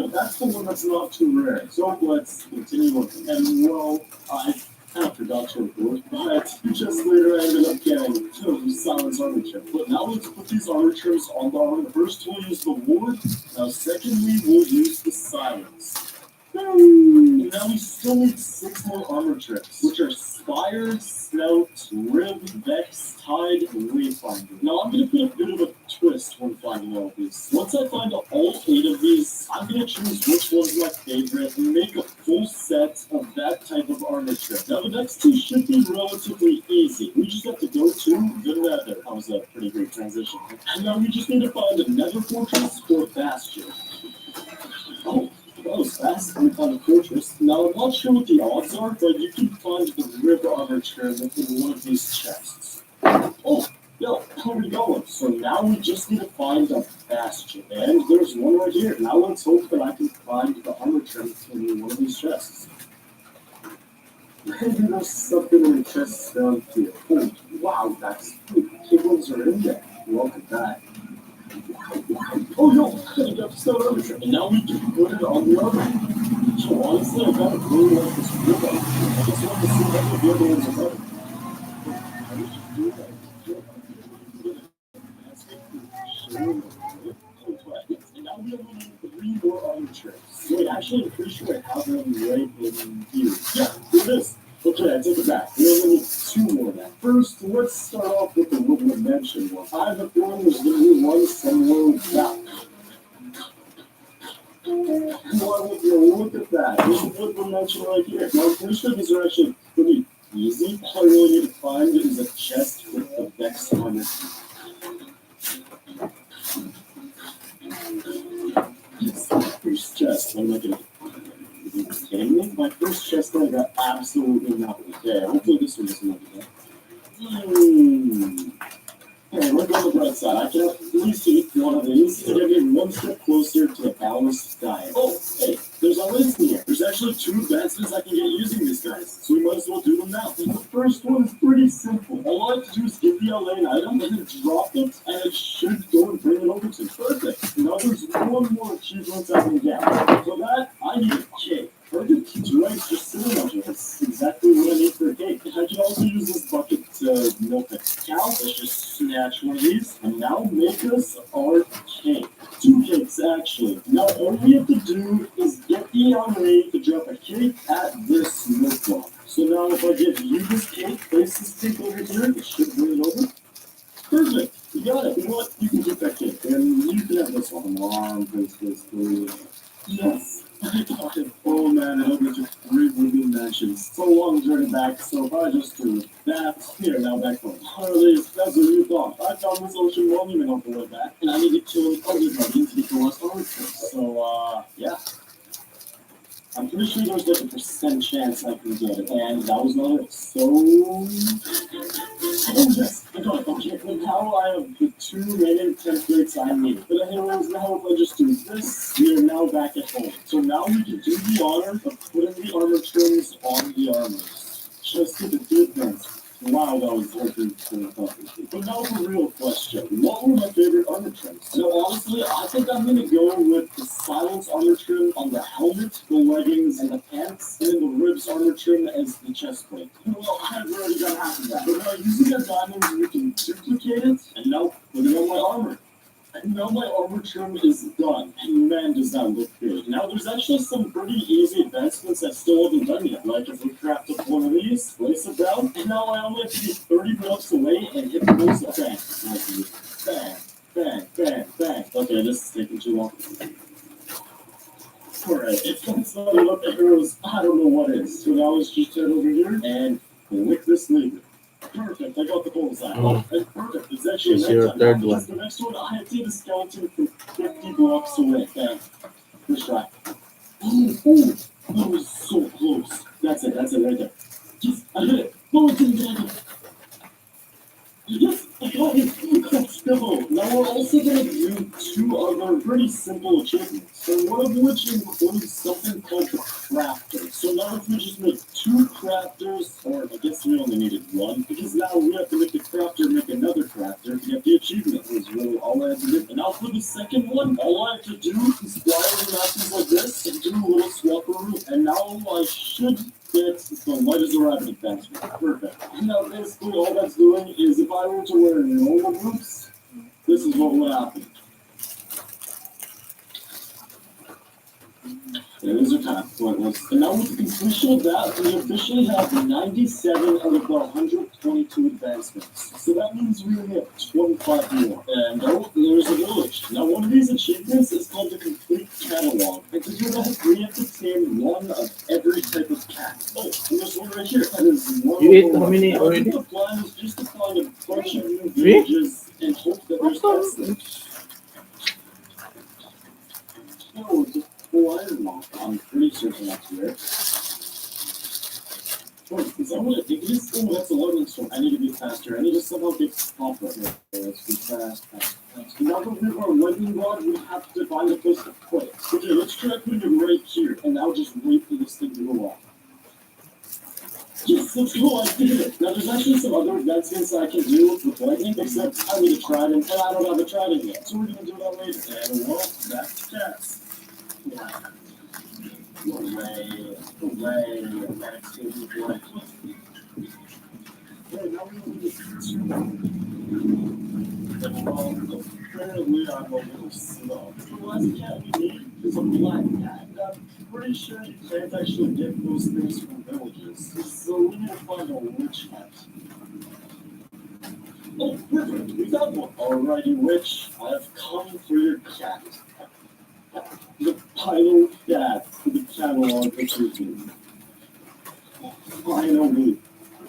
Speaker 6: that's the one that's not too rare. So let's continue looking. And well, I kind of forgot to report, but just later I ended up getting 2 silence armor trims. But now let's put these armor trims on the armor. First we'll use the ward. Now secondly we'll use the silence. And now we still need 6 more armor trims, which are Spire, Snout, Rib, Vex, Tide, and Wayfinder. Now I'm going to put a bit of a twist when finding all of these. Once I find all 8 of these, I'm going to choose which one's my favorite and make a full set of that type of armor trim. Now the next 2 should be relatively easy. We just have to go to the Nether. That was a pretty great transition. And now we just need to find a Nether Fortress or Bastion. Oh. That was fast. We found a fortress. Now, I'm not sure what the odds are, but you can find the river armor trim in one of these chests. Oh, yo, how are we going? So now we just need to find a bastion. And there's one right here. Now let's hope that I can find the armor trim in one of these chests. Maybe there's something in the chests down here. Oh, wow, that's the big ones are in there. Look at that. Oh no, I got the stone armor trim. And now we can put it on the armor. So honestly, I kind of really like this real one. I just want to see what the other ones are better. I wish you could do that. And now we only need 3 more armor trims. Wait, actually, I'm pretty sure I have them right in here. Yeah, do this. Okay, I take it back. We only need 2 more now. First, let's start off with the Woodland Mansion one. I have a feeling there's going to be one somewhere back. Well, look at that. There's a Woodland Mansion right here. Now, I'm pretty sure these are actually pretty easy. All I really need to find is a chest with the Vex armor. Yes, first chest. What am I going to do? Are you kidding me? My first chest I got absolutely nothing. Okay, hopefully this one isn't like that. Hey, look on the bright side. I can at least eat one of these to get me one step closer to a balanced diet. Oh, hey, there's a list here. There's actually 2 advancements I can get using these guys, so we might as well do them now. And the first one is pretty simple. All I have to do is get the LA item and then drop it, and it should go and bring it over to me. Perfect. Now there's one more achievement I can get. For that, I need a cake. Perfect. 2 eggs just sitting on here. That's exactly what I need for a cake. I can also use this bucket to milk a cow. Let's just snatch one of these. And now make us our cake. 2 cakes, actually. Now all we have to do is get the armory to drop a cake at this milk block. So now if I give you this cake, place this cake over here, it should bring it over. Perfect. You got it. You know what? You can get that cake. And you can have this one. Come on, please. Yes. I got it. Oh man, I hope you took 3 Woodland Mansions. So long journey back, so if I just do that, here, now back home. Or at least, that's what you thought. I found this ocean monument on the way back, and I need to kill the other dragons to get the last armor trim. So, yeah. I'm pretty sure there's like a % chance I can get it, and that was not it. So, oh yes, I got it. Okay, and now I have the 2 remaining templates I need. But anyways, now if I just do this, we are now back at home. So now we can do the honor of putting the armor trims on the armors. Just to the difference. Wow, that was working for the company. But now the real question. What were my favorite armor trims? So honestly, I think I'm going to go with the silence armor trim on the helmet, the leggings, and the pants, and then the ribs armor trim as the chest plate. Well, I've already got half of that. But now using the diamonds, we can duplicate it, and now put it on my armor. And now my armor trim is done. And man, does that look good. Now Now there's actually some pretty easy advancements that still haven't done yet. Like if we craft up one of these, place it down, and now I only have to be 30 blocks away and hit the bullseye. Bang, bang, bang, bang, bang. Okay, this is taking too long. Alright, if it's not up the arrows, I don't know what is. So now let's just head over here and click this lever. Perfect, I got the bullseye. Oh, and perfect, it's actually
Speaker 7: Is your
Speaker 6: nighttime.
Speaker 7: third
Speaker 6: Because
Speaker 7: one.
Speaker 6: the next one, I have to hit a skeleton from 50 blocks away. Bang. First try. Ooh, that was so close. That's it right there. Yes, I hit it. No, it didn't get it. Yes, I got it. Let's go. Now we're also going to do two other pretty simple achievements. So one of which includes something called the crafter. So now if we just make two crafters, or I guess we only needed one, because now we have to make the crafter make another crafter to get the achievement. That was really all I had to do. And now for the second one, all I have to do is fly over mountains like this and do a little swapperoo. And now I should get the light as a rabbit advancement. Perfect. Now basically all that's doing is if I were to wear normal boots, this is what would happen. Those are kind of pointless. And now with the completion of that, we officially have 97 out of the 122 advancements. So that means we only have 25 more. And oh, there's a village. Now one of these achievements is called the complete catalog. And to do that, we have to tame one of every type of cat. Oh, and there's one right here. That is one
Speaker 7: You ate
Speaker 6: of
Speaker 7: how many
Speaker 6: Now, I
Speaker 7: already?
Speaker 6: think the plan is just to find a bunch of new
Speaker 7: Three?
Speaker 6: villages and hope that there's pets. Oh, it's a full iron lock. I'm pretty certain that's rare. Wait, is that what I think it is? Oh, that's a loading stone. I need to be faster. I need to somehow get off right here. Let's be fast. Now that we have our lightning rod, we have to find a place to put it. Okay, let's try putting it right here. And now just wait for this thing to go off. Yes, let's go. I did it. Now, there's actually some other advancements I can do with lightning, except I need a trident, and I don't have a trident yet. So we're going to do that later. And well, back to cats. Yeah. Away. Back to the boy. Okay, now we need to apparently I'm a little slow. The last cat we need is a black cat. I'm pretty sure you can't actually get those things from villages. So we need to find a witch cat. Oh, perfect. We got one. Alrighty, witch. I have come for your cat. The pile of cat for the catalog achievement. Finally.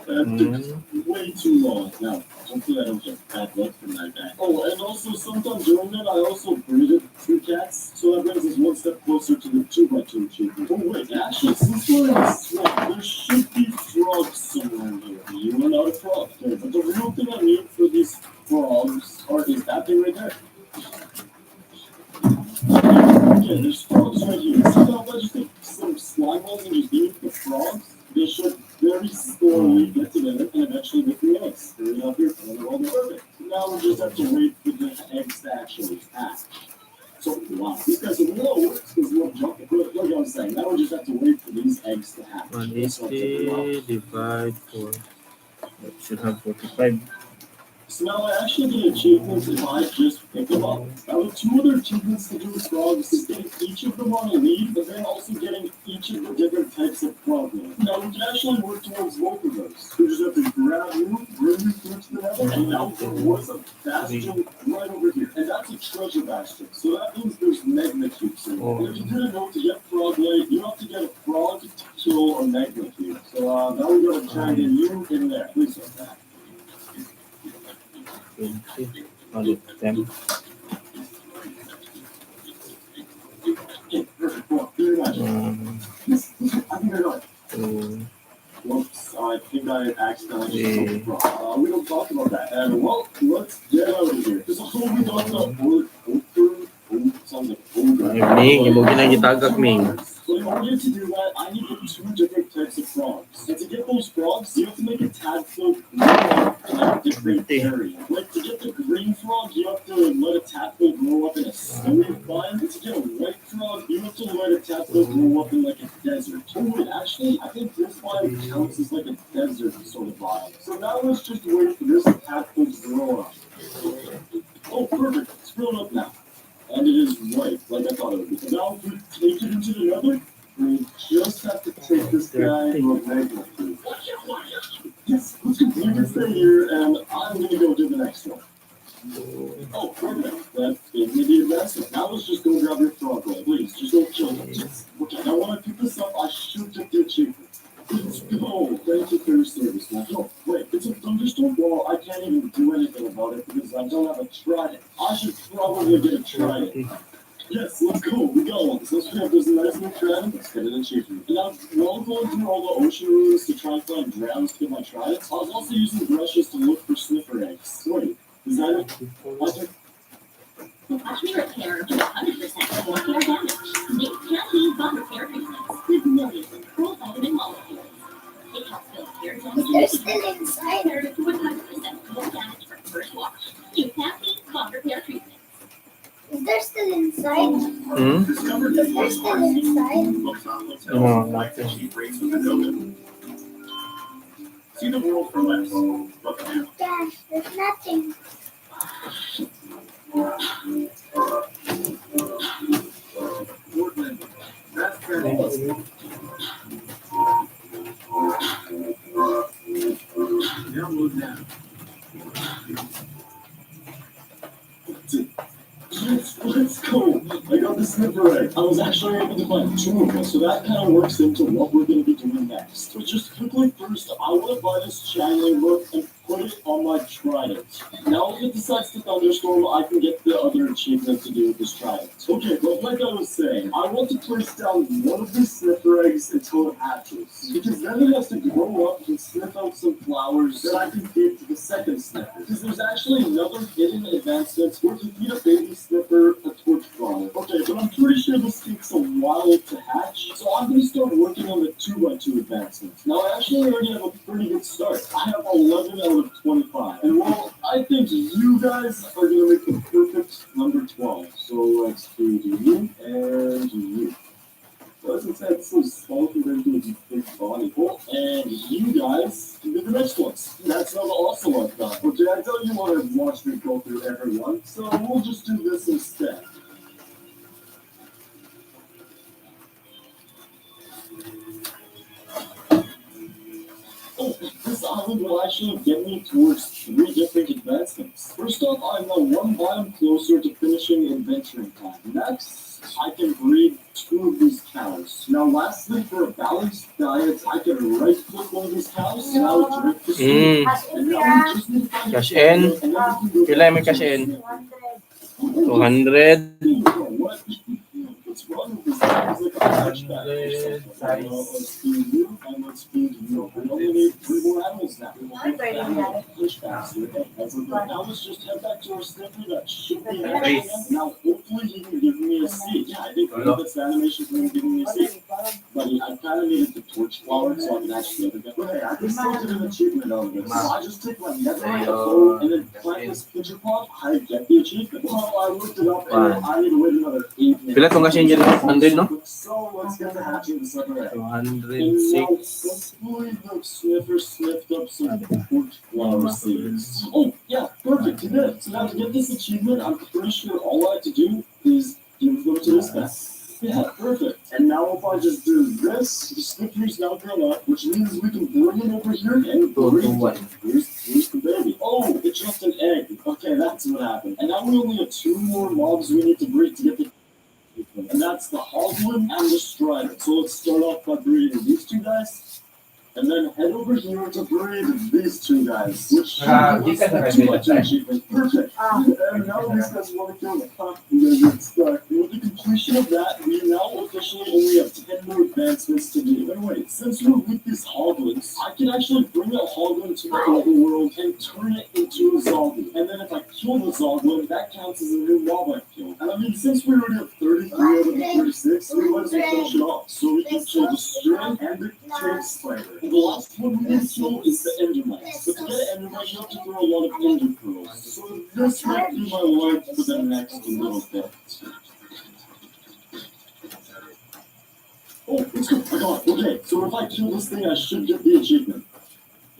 Speaker 6: That took way too long. Now, hopefully I don't get bad luck from that guy. Oh, and also sometimes during that, I also breeded 2 cats, so that brings us one step closer to the 2x2 achievement. Oh wait, actually, since we're in the swamp, there should be frogs somewhere in here. You are not a frog. Okay, but the real thing I need for these frogs is that thing right there. Okay, there's frogs right here. So now if I just take some slime balls and just eat the frogs, they should very slowly get together and eventually make the eggs. There we go here, and they're all perfect. Now we just have to wait for the eggs to actually hatch. So, wow, these guys are low, because we'll jump it. Like I was saying, now we just have to wait for these eggs to hatch.
Speaker 7: 180 divide 4. That should have 45.
Speaker 6: So now I actually get achievements if I just pick them up. Now the 2 other achievements to do with frogs is getting each of them on a lead, but then also getting each of the different types of frog meat. Now we can actually work towards both of those. We just have to grab you, bring you through to the nether, and now there was a bastion right over here. And that's a treasure bastion. So that means there's magma cubes in there. If you didn't know, to get frog leg, you have to get a frog to kill a magma cube. So now we gotta try and get you in there. Please don't die.
Speaker 7: 20. Only 10.
Speaker 6: Okay, perfect. Well, very much. I think I got it.
Speaker 7: 2.
Speaker 6: Whoops, I think I accidentally just we don't talk about that. And well, let's get out of here. There's a whole bit on the sounds like
Speaker 7: Ming, yung mga ginagitagak, Ming.
Speaker 6: So in order to do that, I need 2 different types of frogs. And to get those frogs, you have to make a tadpole grow up in a different area. Like to get the green frog, you have to let a tadpole grow up in a snowy biome. And to get a white frog, you have to let a tadpole grow up in like a desert. Oh wait, actually, I think this biome counts as like a desert sort of biome. So now let's just wait for this tadpole to grow up. Oh, perfect. It's grown up now. And it is white, like I thought it would be. Now if we take it into the nether, we just have to take this guy to a magma food. Yes, let's go. You can stay here, and I'm gonna go do the next one. Oh, perfect. That gave me the advancement. Now let's just go grab your frog roll. Please, just don't kill it. Okay, now when I pick this up, I should get the achievement. Let's go. Thank you for your service. Now, no, wait, it's a thunderstorm? Well, I can't even do anything about it because I don't have a trident. I should probably get a trident. Yes, let's go. We got one. Since we have this nice new trident, let's get an achievement. Now, while going through all the ocean ruins to try and find drowns to get my tridents, I was also using brushes to look for sniffer eggs. Wait, is that it?
Speaker 4: Watch me repair to 100% molecular damage. New caffeine bond repair treatments with millions of pearl vitamin molecules. It helps build hair cells
Speaker 3: They're still inside.
Speaker 4: compared to 100% more damage from first wash. New caffeine bond repair treatments.
Speaker 3: Is there still inside?
Speaker 7: Hmm?
Speaker 8: Discovered
Speaker 3: Is there still inside?
Speaker 7: No, nothing.
Speaker 8: cheap rates with Adobe. See the world for less. Look now.
Speaker 3: Gosh, there's nothing.
Speaker 8: Portland. That's very Download now.
Speaker 6: Yes, let's go. I got the sniffer egg. I was actually able to find two of them, so that kind of works into what we're going to be doing next. So just quickly first, I want to buy this shiny look and put it on my trident. Now if it decides to thunderstorm, I can get the other achievement to do with this trident. Okay, but like I was saying, I want to place down one of these sniffer eggs until it hatches. Because then it has to grow up and sniff out some flowers that I can give to the second sniffer. Because there's actually another hidden advancement where you feed a baby sniffer a torch flower. Okay, but I'm pretty sure this takes a while to hatch, so I'm going to start working on the 2x2 advancements. Now I actually already have a pretty good start. I have 11 out of 25. And well, I think you guys are going to make the perfect number 12. So let's do you and you. Doesn't sound so small compared to a big body. Well, and you guys can be the next ones. That's not also like that. Okay, I know you want to watch me go through everyone, so we'll just do this instead. Oh, this island will actually get me towards 3 different advancements. First off, I'm now 1 biome closer to finishing adventuring time. Next, I can breed 2 of these cows. Now lastly, for a balanced diet, I can right-click one of these cows, now drink the soup. And now we just need to find
Speaker 7: Cash in.
Speaker 6: and then we can go
Speaker 7: Kailan may cash in? 200.
Speaker 6: What? What's wrong with this guy? He's like a hatchback or something. Let's feed you, and let's feed you. We only need 3 more animals now. Pushbacks here. That's okay. Now let's just head back to our sniffer that should be hatching again. Now hopefully he can give me a seed. Yeah, I think this animation is going to give me a seed. But I kind of needed the torch flower so I can actually get it. But hey, I can still get an achievement out of this. So I just take my netherite bow and then plant this pitcher pot. I get the achievement. Well, I looked it up and I need to wait another 8 minutes.
Speaker 7: Pila tong kasi dyan? 100, no?
Speaker 6: So let's get to hatching the sniffer egg.
Speaker 7: 206.
Speaker 6: Hopefully the sniffer sniffed up some torch flower seeds. Oh, yeah, perfect. He did. So now to get this achievement, I'm pretty sure all I have to do is give them to this guy. Yeah, perfect. And now if I just do this, the sniffer's now grown up, which means we can bring it over here and breed it. Here's the baby. Oh, it's just an egg. Okay, that's what happened. And now we only have 2 more mobs we need to breed to get the and that's the Hoglin and the Strider. So let's start off by breeding these 2 guys. And then head over here to breed these 2 guys. Which should give us the 2x2 achievement. Perfect. And now these guys want to kill me. You guys get stuck. And with the completion of that, we now officially only have 10 more advancements to do. But wait, since we're with these Hoglins, I can actually bring a Hoglin to the overworld and turn it into a zombie. And then if I kill the Zoglin, that counts as a new mob I've killed. And I mean, since we already have 33 out of the 36, we might as well finish it off. So we can kill the string and the trade spider. And the last one we need to kill is the endermite. But to get an endermite, you have to throw a lot of ender pearls. So this might be my life for the next little bit. Oh, let's go. I got it. Okay, so if I kill this thing, I should get the achievement.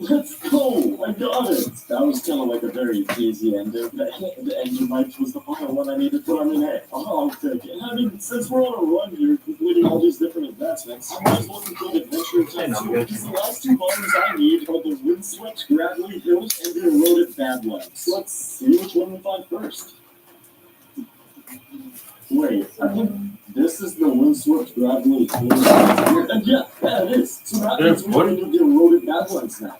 Speaker 6: Let's go! I got it! That was kind of like a very easy ender. The ender knife was the final one I needed to run in. Hey, I'll take it. I mean, since we're on a run here, completing all these different advancements, I might as well complete adventure time too, because the last two volumes I need are the windswept gravelly hills and the eroded badlands. Let's see which one we find first. Wait, I think this is the windswept gravelly hills. And yeah, it is. So that means we only need the eroded badlands now.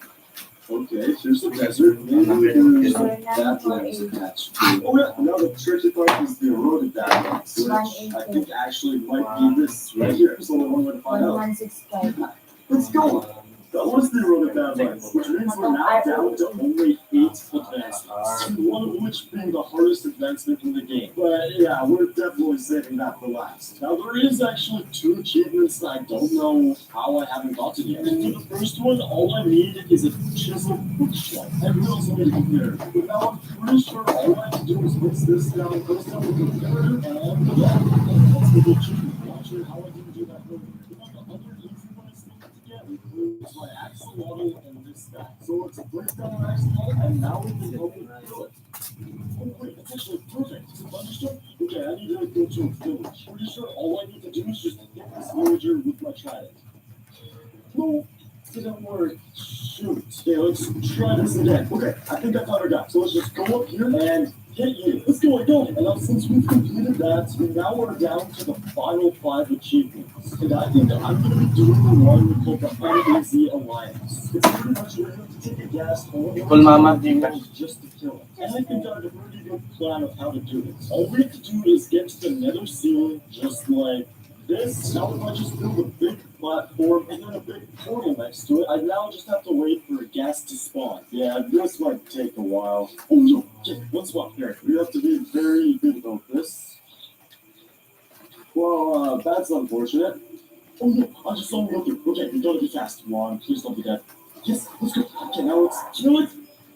Speaker 6: Okay, here's the desert. Maybe there's badlands attached to it. Oh yeah, now the tricky part is the eroded badlands, which I think actually might be this right here. There's only one way to find out.
Speaker 3: 1165.
Speaker 6: Let's go. That was the eroded badlands, which means we're now down to only 8 advancements, one of which being the hardest advancement in the game. But yeah, we're definitely saving that for last. Now there is actually 2 achievements that I don't know how I haven't gotten yet. For the first one, all I need is a chiseled bookshelf. I will also need a computer. But now I'm pretty sure all I have to do is mix this down, goes down the computer, and yeah, that's the achievement. Not sure how I didn't do that earlier. But the other easy one I still have to get includes my axolotl and this guy. So it's a place down an axolotl, and now we can help it kill it. Oh wait, that's actually perfect. It's a bunch of stuff. Okay, I need to go to a village. Pretty sure all I need to do is just hit this villager with my trident. No, didn't work. Shoot. Okay, let's try this again. Okay, I think I found our guy. So let's just go up here and hit you. Let's go. And now since we've completed that, we now are down to the final 5 achievements. And I think that I'm going to be doing the one called the Uneasy Alliance. It's pretty much where you have to take a gas hole just to kill it. And I think I have a pretty good plan of how to do this. All we have to do is get to the nether ceiling just like this. Now if I just build a big platform and then a big portal next to it, I now just have to wait for gas to spawn. Yeah, this might take a while. Oh no, okay, let's swap here. We have to be very good about this. Well, that's unfortunate. Oh no, I just saw him looking. Okay, we gotta be fast. Come on, please don't be dead. Yes, let's go. Okay, now let's kill it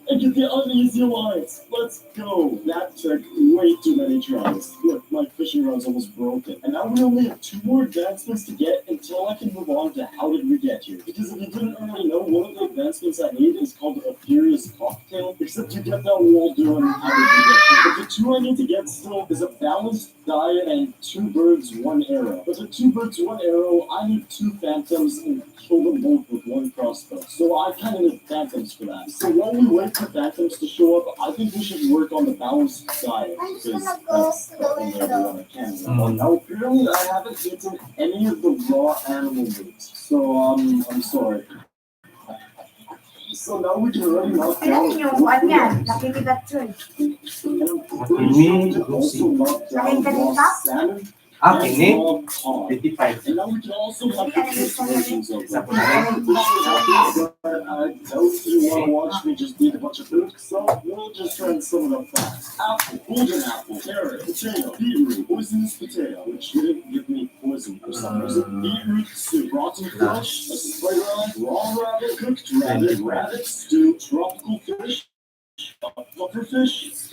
Speaker 6: and get the uneasy alliance. Let's go. That took way too many tries. Look, my fishing rod's almost broken. And now we only have 2 more advancements to get until I can move on to how did we get here. Because if you didn't already know, one of the advancements I need is called a furious cocktail. Except you get that while doing how did we get here. But the 2 I need to get still is a balanced diet and 2 birds, 1 arrow. But the 2 birds, 1 arrow, I need 2 phantoms and kill them both with 1 crossbow. So I kind of need phantoms for that. So while we wait for phantoms to show up, I think we should work on the balanced diet.
Speaker 3: I'm just
Speaker 6: Because
Speaker 3: gonna go
Speaker 6: that's the only other
Speaker 3: slow.
Speaker 6: one I can. Now apparently I haven't eaten any of the raw animal meat. So I'm sorry. So now we can already knock down.
Speaker 3: Kailan yung kuwan yan? Nakinigat yun.
Speaker 6: And I'm pretty sure we can also knock down raw salmon.
Speaker 7: Kini?
Speaker 6: And raw cod.
Speaker 7: 55.
Speaker 6: And now we can also have different versions of them.
Speaker 7: Sa pala.
Speaker 6: But I don't you want to watch me just eat a bunch of food, so we'll just try and sum it up fast. Apple, golden apple, carrot, potato, beetroot, poisonous potato, which didn't give me poison for some reason. Beetroot soup, rotten flesh, a spider eye, raw rabbit, cooked rabbit, rabbit stew, tropical fish, a pufferfish,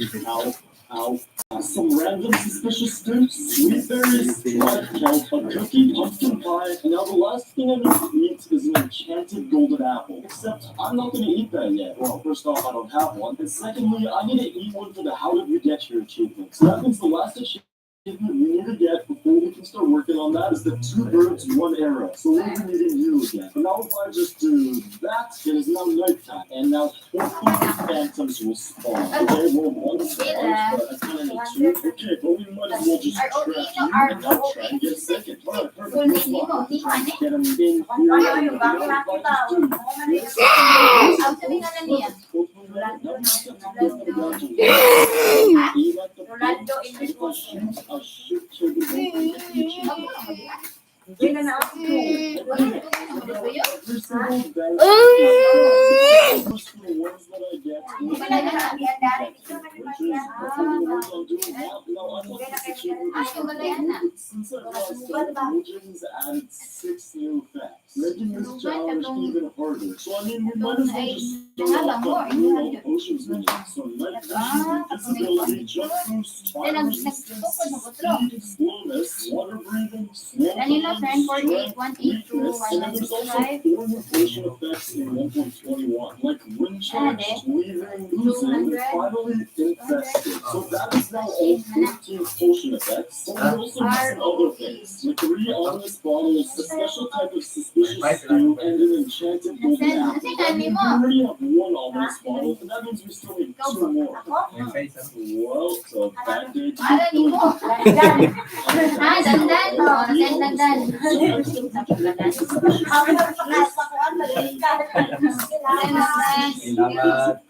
Speaker 6: some random suspicious stew, sweet berries, dried kelp, a cookie, pumpkin pie, and now the last thing I need to eat is an enchanted golden apple. Except I'm not going to eat that yet. Well, first off, I don't have one, and secondly, I need to eat one for the How Did We Get Here achievement. So that means the last achievement we need to get before we can start working on that is the 2 birds, 1 arrow. So we'll be needing you again. But now if I just do that, it is now nighttime. And now hopefully the phantoms will spawn. Okay, well, 1 spawns, but I kind of need 2. Okay, but we might as well just trap you and now try and get second. Alright, perfect. Let's walk. Get them in here.
Speaker 2: Ang sabi nga na niya, Rolando in the ocean.
Speaker 3: Hindi na ako.
Speaker 6: Since I realized that religions added 6 new facts. making this
Speaker 2: Lugan,
Speaker 6: challenge
Speaker 2: katong
Speaker 6: even harder. So I mean, we might as well just start
Speaker 2: Nahaba
Speaker 6: off
Speaker 2: mo,
Speaker 6: by
Speaker 2: hindi
Speaker 6: doing all
Speaker 2: na
Speaker 6: the oceans region. So night vision, visibility, jump boost, fire resistance, speed, slowness, water breathing, slow
Speaker 2: Danilo,
Speaker 6: time,
Speaker 2: 748,
Speaker 6: strength,
Speaker 2: 182,
Speaker 6: weakness, and then there's also
Speaker 2: 165.
Speaker 6: 4 new ocean effects in 1.21, like wind charge, weaving, losing,
Speaker 2: 200,
Speaker 6: finally infested. So that is now all 15 ocean effects. But we also have some other things. The 3 ominous bottles, a special type of suspicious stew, and an enchanted golden apple. I mean, we already have 1 ominous bottle, and that means we still need 2 more. Well, so bad day to
Speaker 2: Ala ni mo. Ah, dandan. Oh, dandan.
Speaker 7: Salamat.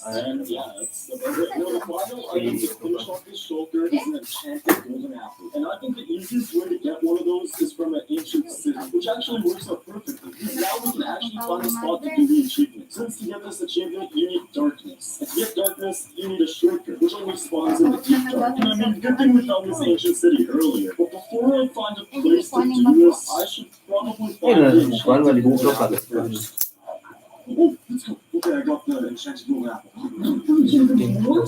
Speaker 6: And yeah, that's about it. No, the final item to finish off this shoulder is an enchanted golden apple. And I think the easiest way to get one of those is from an ancient city, which actually works out perfectly. Because now we can actually find a spot to do the achievement. Since to get this achievement, you need darkness. And to get darkness, you need a shortcut, which only spawns in the deep dark. And I mean, good thing we found this ancient city earlier. But before I find a place to do this, I should probably find the enchanted golden apple first. Oh, let's go. Okay, I got the enchanted golden apple. What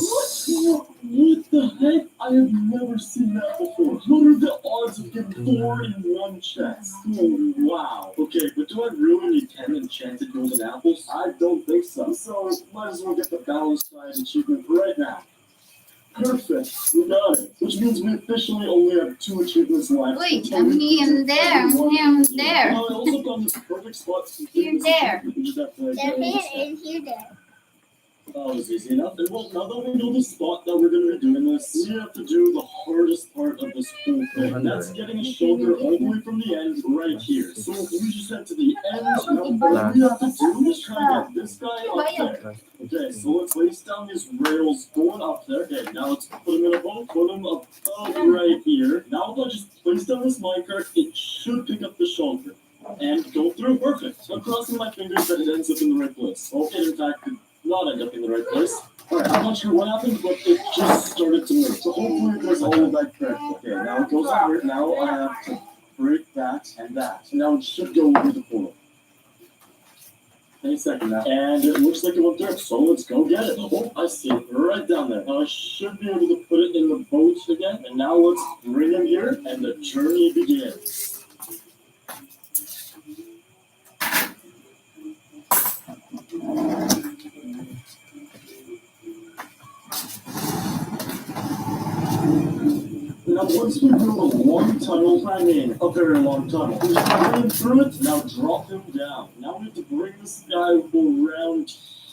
Speaker 6: the heck? I have never seen that before. What are the odds of getting 4 in one chest? Oh, wow. Okay, but do I really need 10 enchanted golden apples? I don't think so. So, might as well get the balance side achievement right now. Perfect. We got it. Which means we officially only have 2 achievements left.
Speaker 2: Wait, I'm there. I'm there.
Speaker 6: Now, I also found this perfect spot to
Speaker 2: You're there.
Speaker 6: We just have to
Speaker 3: They're
Speaker 6: go
Speaker 3: here
Speaker 6: this
Speaker 3: and here there.
Speaker 6: That was easy enough. And well, now that we know the spot that we're going to be doing this, we have to do the hardest part of this whole thing. That's getting a shoulder all the way from the end right here. So if we just head to the end, what we have to do is try to get this guy up there. Okay, so let's place down these rails going up there. Okay, now let's put him in a boat, put him up right here. Now if I just place down this minecart, it should pick up the shoulder. And go through. Perfect. I'm crossing my fingers that it ends up in the right place. Okay, in fact, it not end up in the right place. Alright, I'm not sure what happened, but it just started to move. So hopefully it does all of that correctly. Okay, now it goes over. Now I have to break that and that. So now it should go over the portal. Any second now. And it looks like it went through. So let's go get it. Oh, I see it right down there. Now I should be able to put it in the boat again. And now let's bring him here and the journey begins. Now, once we build a long tunnel, I mean a very long tunnel, we just bring him through it, now drop him down. Now we have to bring this guy around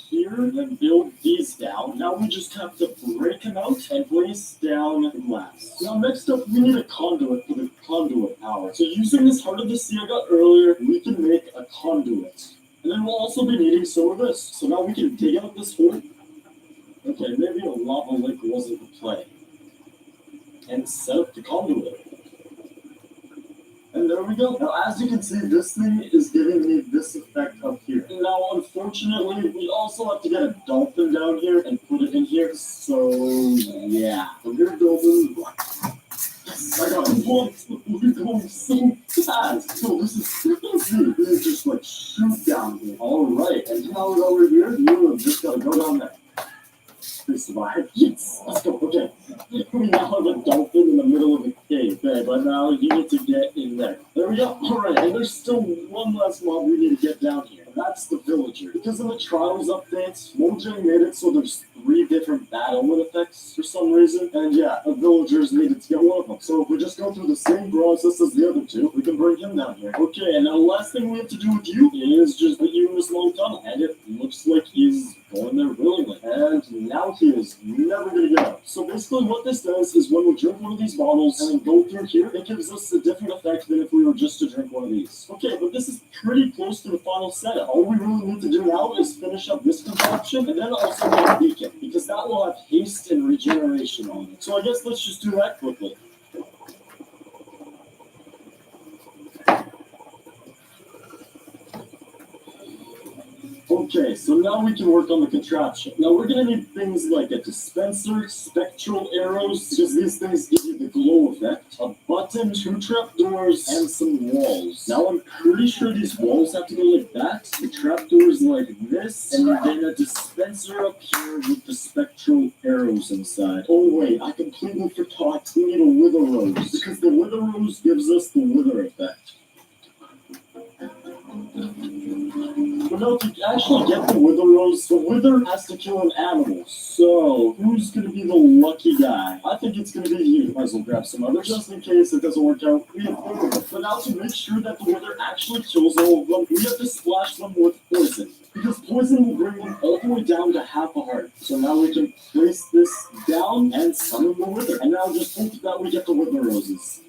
Speaker 6: here and build these down. Now we just have to break him out and place down the glass. Now next up, we need a conduit for the conduit power. So using this heart of the sea I got earlier, we can make a conduit. And then we'll also be needing some of this. So now we can dig out this hole. Okay, maybe a lava lake wasn't the play. And set up the conduit. And there we go. Now, as you can see, this thing is giving me this effect up here. Now, unfortunately, we also have to get a dolphin down here and put it in here. So, yeah. I'm gonna dolphin. Yes, I got it. What? We're going so fast. So, this is crazy. This is just like shoot down here. Alright, and now we're over here. You have just gotta go down there. We survived. Yes, let's go. Okay. We now have a dolphin in the middle of a cave. Okay, but now you need to get in there. There we go. Alright, and there's still one last mob we need to get down here. And that's the villager. Because in the Trials updates, Mojang made it so there's 3 different battle effects for some reason. And yeah, the villagers needed to get one of them. So if we just go through the same process as the other 2, we can bring him down here. Okay, and now the last thing we have to do with you is just put you in this long tunnel. And it looks like he's going there willingly. And now he is never going to get out. So basically what this does is when we drink one of these bottles and then go through here, it gives us a different effect than if we were just to drink one of these. Okay, but this is pretty close to the final setup. All we really need to do now is finish up this contraption and then also get a beacon, because that will have haste and regeneration on it. So I guess let's just do that quickly. Okay, so now we can work on the contraption. Now we're gonna need things like a dispenser, spectral arrows, because these things give you the glow effect, a button, 2 trapdoors, and some walls. Now I'm pretty sure these walls have to go like that, the trapdoors like this, and then a dispenser up here with the spectral arrows inside. Oh wait, I completely forgot. We need a wither rose, because the wither rose gives us the wither effect. But no, to actually get the wither rose, the wither has to kill an animal. So, who's gonna be the lucky guy? I think it's gonna be you. Might as well grab some others, just in case it doesn't work out. We have 4 of them. But now to make sure that the wither actually kills all of them, we have to splash them with poison. Because poison will bring them all the way down to half a heart. So now we can place this down and summon the wither. And now just hope that we get the wither roses.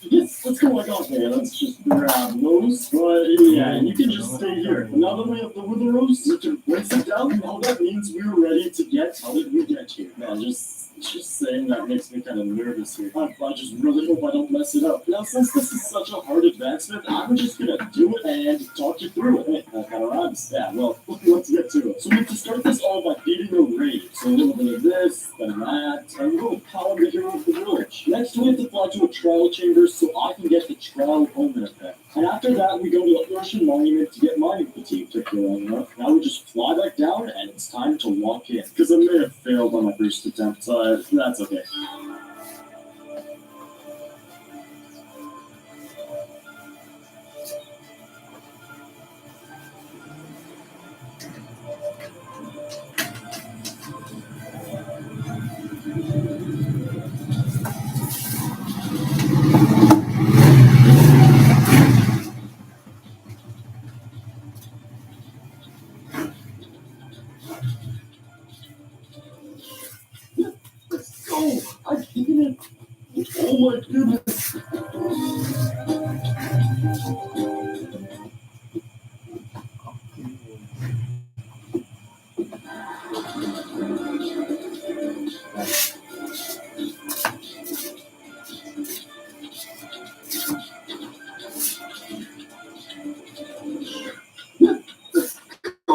Speaker 6: Yes, let's go like okay, let's just grab those. But yeah, you can just stay here. But now that we have the wither rose, we can place it down. Now that means we're ready to get. How did we get here? Man, just saying that makes me kind of nervous here. I just really hope I don't mess it up. Now, since this is such a hard advancement, I'm just gonna do it and talk you through it. Hey, that kind of rhymes. Yeah, well, let's get to it. So we have to start this all by beating a raid. So a little bit of this, then that, and we'll power the hero of the village. Next, we have to fly to a trial chamber so I can get the trial omen effect. And after that, we go to the Ocean Monument to get mining fatigue took care of enough. Now we just fly back down, and it's time to walk in. Because I may have failed on my first attempt, so that's okay. Let's go! I did it! Oh my goodness!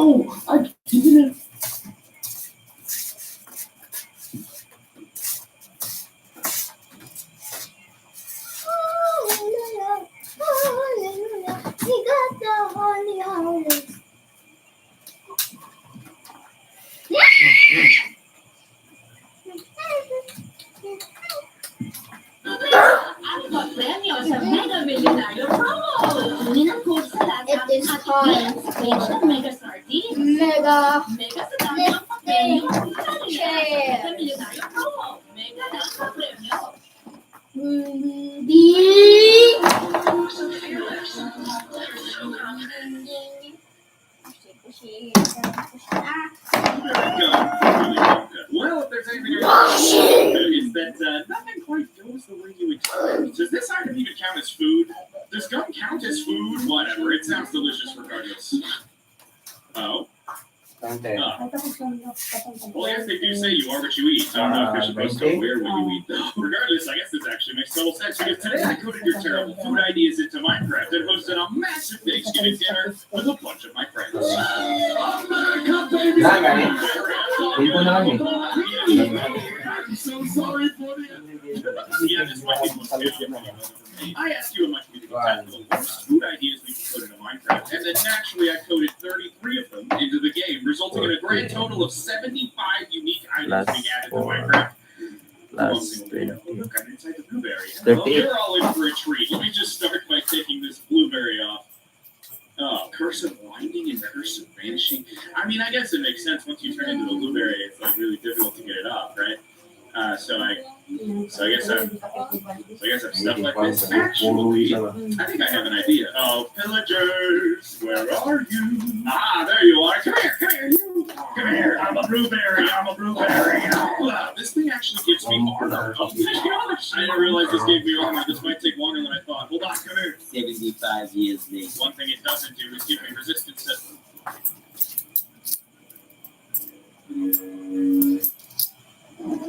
Speaker 6: Oh, I did it!
Speaker 3: Hallelujah, hallelujah. We got the holy holidays.
Speaker 4: Ang papremyo sa Mega Millionario Promo! Kunin ang code sa lahat
Speaker 3: It is
Speaker 4: at
Speaker 3: time.
Speaker 4: page ng Mega Sardines.
Speaker 3: Mega
Speaker 4: Mega sa dami ang papremyo.
Speaker 3: share.
Speaker 4: Mega Millionario Promo. Mega na ang papremyo.
Speaker 8: Well, if there's anything it's that nothing quite goes the way you expect. Does this item even count as food? Does gum count as food? Whatever, it sounds delicious regardless. Oh?
Speaker 7: Dante.
Speaker 8: Well, yes, they do say you are what you eat. I don't know if you're supposed to wear what you eat, though. Regardless, I guess this actually makes total sense because today I coded your terrible food ideas into Minecraft and hosted a massive Thanksgiving dinner with a bunch of my friends.
Speaker 7: Dito na kami.
Speaker 8: I'm so sorry for yeah, this might be most I asked you in my community chat for the worst food ideas we could put into Minecraft, and then naturally I coded 33 of them into the game, resulting in a grand total of 75 unique items being added to Minecraft.
Speaker 7: Last 20.
Speaker 8: Look, I'm inside the blueberry.
Speaker 7: 38.
Speaker 8: Well, you're all in for a treat. Let me just start by taking this blueberry off. Oh, curse of winding and curse of vanishing. I mean, I guess it makes sense once you turn into a blueberry. It's like really difficult to get it off, right? So I guess I'm stuck like this. Actually, I think I have an idea. Oh, pillagers, where are you? Ah, there you are. Come here, you. Come here. I'm a blueberry. Wow, this thing actually gives me armor. Oh my gosh! I didn't realize this gave me armor. This might take longer than I thought. Hold on, come here.
Speaker 10: 75 years later.
Speaker 8: One thing it doesn't do is give me resistance to.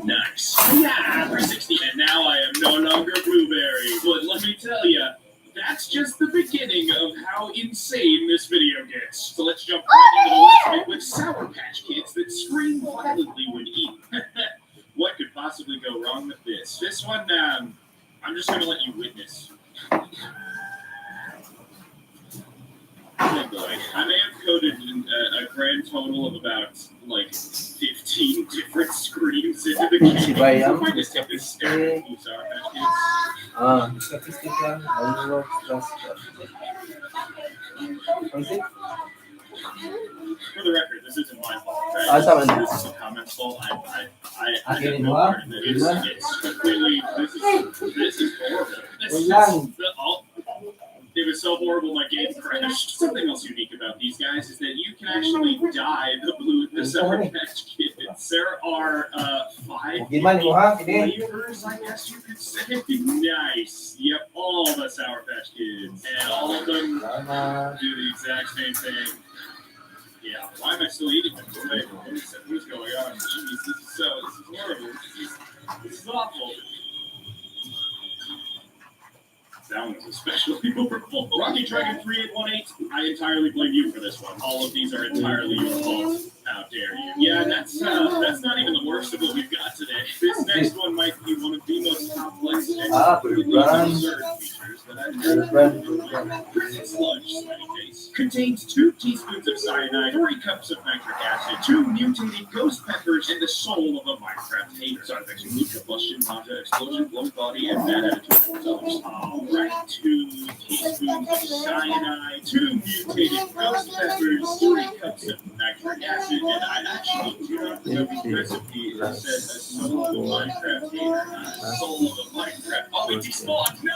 Speaker 8: Nice. Yeah, 360. And now I am no longer blueberry. But let me tell you, that's just the beginning of how insane this video gets. So let's jump right into the list with Sour Patch Kids that scream violently when eaten. What could possibly go wrong with this? This one, I'm just going to let you witness. Oh boy. I may have coded a grand total of about, 15 different screens into the game.
Speaker 7: Si Bayang,
Speaker 8: I just take this stare at Sour Patch Kids.
Speaker 7: Statistic lang. All works just.
Speaker 8: For the record, this isn't my fault. Right?
Speaker 7: Sama na.
Speaker 8: This is a comments fault. I have
Speaker 7: Akin
Speaker 8: no
Speaker 7: mo,
Speaker 8: part in it. It's completely. This is horrible. It was so horrible my game crashed. Something else unique about these guys is that you can actually dye the Sour Patch Kids. There are 5 flavors, I guess you could say. Nice. Yep, all the Sour Patch Kids. And all of them do the exact same thing. Yeah, why am I still eating them? What is going on? Jeez, this is horrible. This is awful. That one was especially horrible. Rocky Dragon 3818, I entirely blame you for this one. All of these are entirely your fault. How dare you? Yeah, that's not even the worst of what we've got today. This next one might be one of the most complex and completely absurd features that I've ever. Prison Sludge, Smitty Face, contains 2 teaspoons of cyanide, 3 cups of nitric acid, 2 mutated ghost peppers, and the soul of a Minecraft hater. Side effects include combustion, nausea, explosion, bloated body, and bad attitude. Alright, 2 teaspoons of cyanide, 2 mutated ghost peppers, 3 cups of nitric acid, and I actually do not know the recipe. It said a soul of a Minecraft hater, not a soul of a Minecraft. Oh, it despawned! No!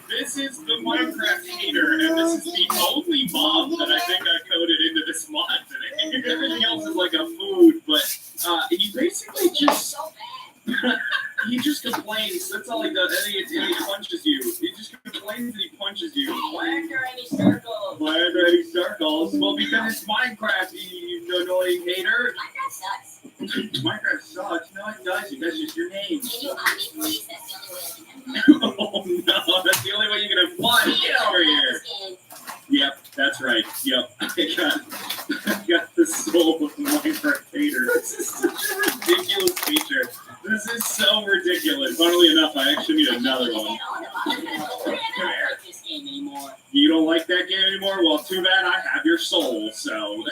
Speaker 8: This is the Minecraft hater, and this is the only mob that I think I coded into this mod today. Everything else is like a food, but he basically just he just complains. That's all he does. And he punches you. He just complains and he punches you. Why aren't there any circles? Why aren't there any circles? Well, because it's Minecraft, you annoying hater.
Speaker 11: Minecraft sucks.
Speaker 8: Minecraft sucks. No, it doesn't. That's just your name.
Speaker 11: Can you hobby please? That's the only way I can have
Speaker 8: Oh no, that's the only way you can have fun. Get over here. Yep, that's right. Yep, I got the soul of Minecraft hater. This is such a ridiculous feature. This is so ridiculous. Funnily enough, I actually need another one. You don't like that game anymore? Well, too bad. I have your soul. So,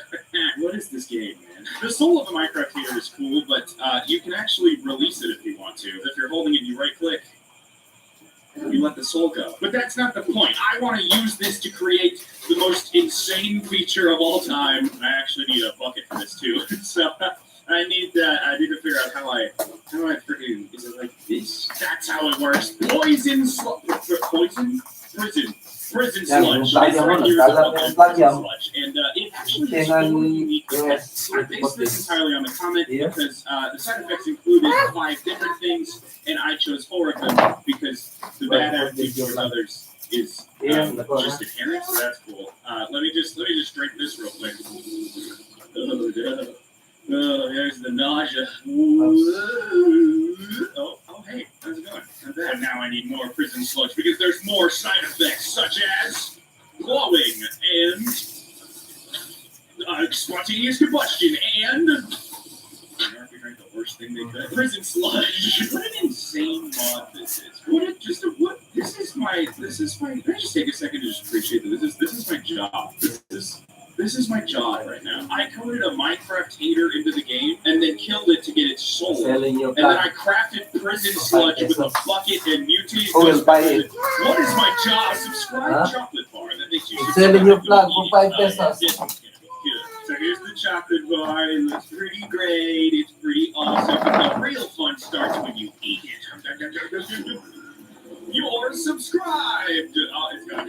Speaker 8: what is this game, man? The soul of a Minecraft hater is cool, but you can actually release it if you want to. If you're holding it, you right-click. You let the soul go. But that's not the point. I want to use this to create the most insane feature of all time. And I actually need a bucket for this too. So I need to figure out how I freaking, is it like this? That's how it works. Prison sludge. Prison sludge. And it actually is really unique. I based this entirely on the comment because the side effects included 5 different things, and I chose 4 of them because the bad attitude towards others is just inherent. So that's cool. Let me just drink this real quick. Oh, there's the nausea. Oh, hey, how's it going? Not bad. And now I need more prison sludge because there's more side effects such as glowing and spontaneous combustion and the worst thing they could. Prison sludge. What an insane mod this is. This is my. Can I just take a second to just appreciate that this is my job. This is my job right now. I coded a Minecraft hater into the game and then killed it to get its soul. And then I crafted prison sludge with a bucket and mutated. What is my job? Subscribe chocolate bar. That makes you
Speaker 7: selling your flag for 5 pesos.
Speaker 8: So here's the chocolate bar. It looks pretty great. It's pretty awesome. But the real fun starts when you eat it. You're subscribed.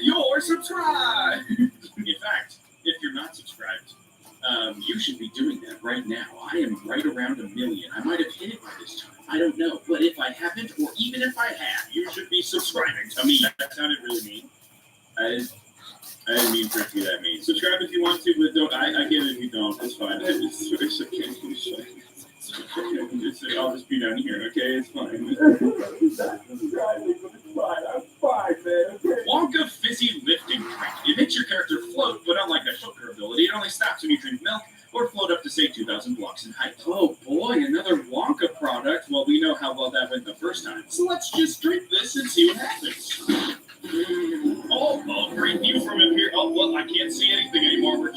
Speaker 8: You're subscribed. In fact, if you're not subscribed, you should be doing that right now. I am right around 1 million. I might have hit it by this time. I don't know. But if I haven't, or even if I have, you should be subscribing to me. That sounded really mean. I didn't mean for it to be that mean. Subscribe if you want to, but don't. I get it if you don't. It's fine.
Speaker 6: I'll just be down here, okay? It's fine.
Speaker 9: I'm fine, man. Okay.
Speaker 6: Wonka Fizzy Lifting Drink. It makes your character float, but unlike a sugar ability, it only stops when you drink milk or float up to, say, 2,000 blocks in height. Oh boy, another Wonka product. Well, we know how well that went the first time. So let's just drink this and see what happens. Oh, great view from up here. Oh, well, I can't see anything anymore. We're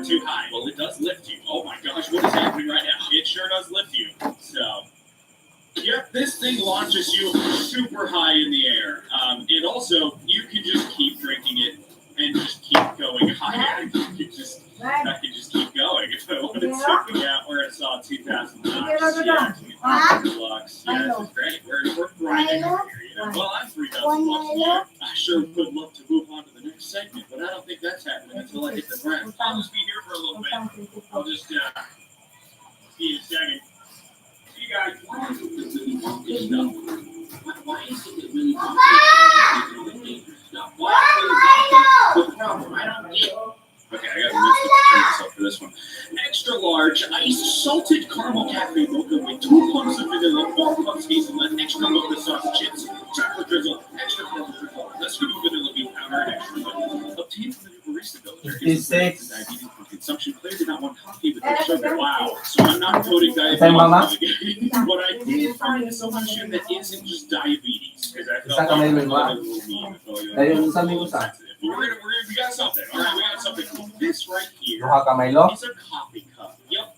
Speaker 6: too high. Well, it does lift you. Oh my gosh, what is happening right now? It sure does lift you. So, yep, this thing launches you super high in the air. And also, you can just keep drinking it and just keep going higher. I can just keep going if I wanted to. Yeah, we're at saw 2,000 blocks. Yeah, 2,000 blocks. Yeah, this is great. We're grinding over here, you know. Well, I'm 3,000 blocks in the air. I sure would love to move on to the next segment, but I don't think that's happening until I hit the ground. I'll just be here for a little bit. I'll just, see you in a second. See you guys.
Speaker 8: Why is it really wonky stuff? Why is it really wonky stuff? Why is it the problem? I don't get.
Speaker 6: Okay, I gotta prepare myself for this one. Extra large iced salted caramel cafe mocha with 2 pumps of vanilla, 4 pumps hazelnut, extra mocha sauce chips, chocolate drizzle, extra caramel drizzle, a scoop of vanilla bean powder, and extra milk. Obtained from the new barista villager. It's diabetes from consumption. Clearly did not want coffee with no sugar. Wow. So I'm not coding diabetes. But I did find solution that isn't just diabetes. Because I felt like a little mean. We got something. All right, we got something. This right here is a coffee cup. Yep.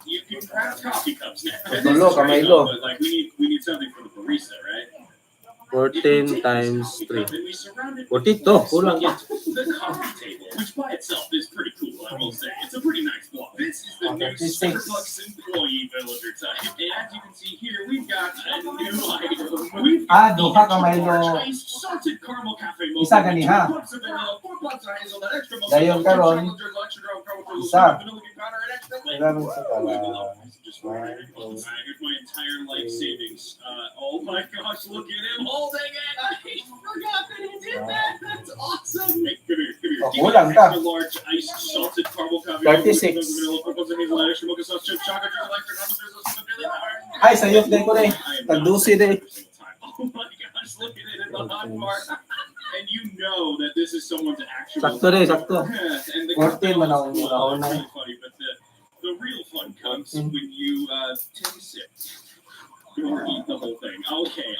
Speaker 6: You can craft coffee cups now. But like we need something for the barista, right?
Speaker 7: 14 times 3. 42. Kulang pa.
Speaker 6: The coffee table, which by itself is pretty cool, I will say. It's a pretty nice block. This is the new Starbucks employee villager type. And as you can see here, we've got a new item. We've got iced salted caramel cafe mocha.
Speaker 12: Isa ganiha.
Speaker 6: 2 cups of vanilla, 4 cups of hazelnut, extra mocha,
Speaker 12: Dayon karon. Isa. Meron sa kala.
Speaker 6: Here's my entire life savings. Oh my gosh, look at him holding it! I forgot that he did that. That's awesome. Hey, come here.
Speaker 12: Oh, kulang ka.
Speaker 6: Extra large iced salted caramel coffee.
Speaker 12: 36. Ay, sayop din ko rin. Tag-12 din.
Speaker 6: Oh my gosh, look at it in the hot part. And you know that this is someone's actual.
Speaker 12: Sakto rin, sakto.
Speaker 6: And the
Speaker 12: 14 man ako
Speaker 6: it's
Speaker 12: una.
Speaker 6: really funny, but the real fun comes when you take a sip. Or eat the whole thing. Okay,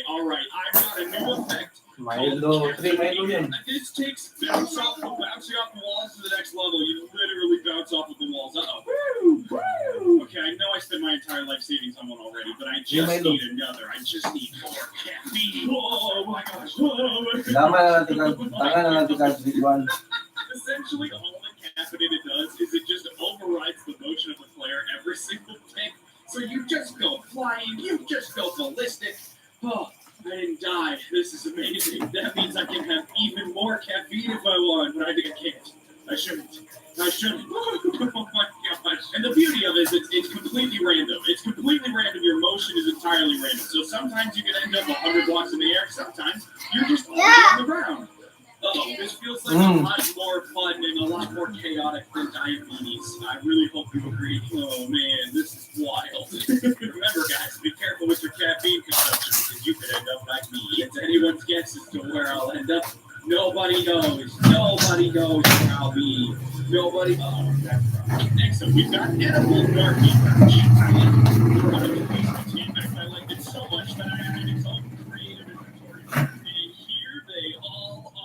Speaker 6: all right. I've got a new effect.
Speaker 12: Milo, 3 Milo yan.
Speaker 6: This takes bouncing off the walls to the next level. You literally bounce off of the walls. Woo! Okay, I know I spent my entire life savings on one already, but I just need another. I just need more caffeine. Oh my gosh. Essentially, all the caffeine it does is it just overrides the motion of the player every single tick. So you just go flying, you just go ballistic. Oh, I didn't die. This is amazing. That means I can have even more caffeine if I want, but I think I can't. I shouldn't. Oh my gosh. And the beauty of it is it's completely random. It's completely random. Your motion is entirely random. So sometimes you can end up 100 blocks in the air. Sometimes you're just on the ground. Oh, this feels like a lot more fun and a lot more chaotic than diabetes. I really hope you agree. Oh man, this is wild. Remember guys, be careful with your caffeine consumption because you could end up like me. It's anyone's guess as to where I'll end up. Nobody knows. Nobody knows where I'll be. Nobody. Oh, that's right. Next up, we've got edible darky pouch. I like it so much that I added its own creative inventory. And here they all are.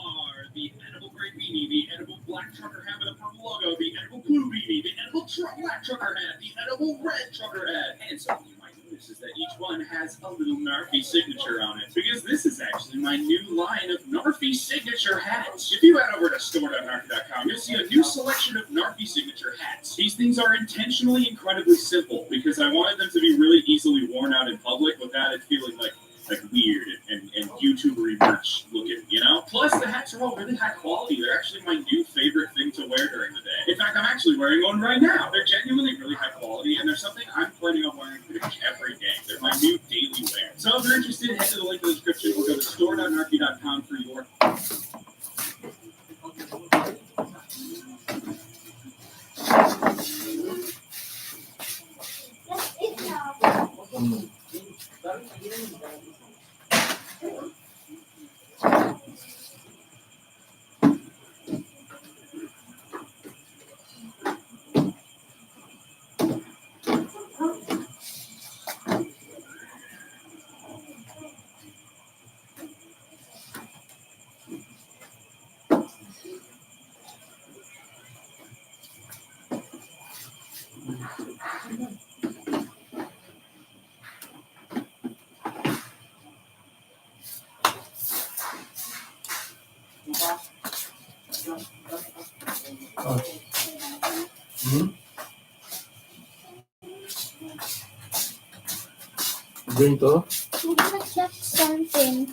Speaker 6: The edible gray beanie, the edible black trucker hat with a purple logo, the edible blue beanie, the edible black trucker hat, the edible red trucker hat. And so you might notice is that each one has a little Narfi signature on it, because this is actually my new line of Narfi signature hats. If you head over to store.narfi.com, you'll see a new selection of Narfi signature hats. These things are intentionally incredibly simple because I wanted them to be really easily worn out in public without it feeling like weird and YouTubery merch looking, you know? Plus, the hats are all really high quality. They're actually my new favorite thing to wear during the day. In fact, I'm actually wearing one right now. They're genuinely really high quality, and they're something I'm planning on wearing pretty much every day. They're my new daily wear. So if you're interested, head to the link in the description or go to store.narfi.com for your...
Speaker 7: Going to?
Speaker 3: I'm gonna check something.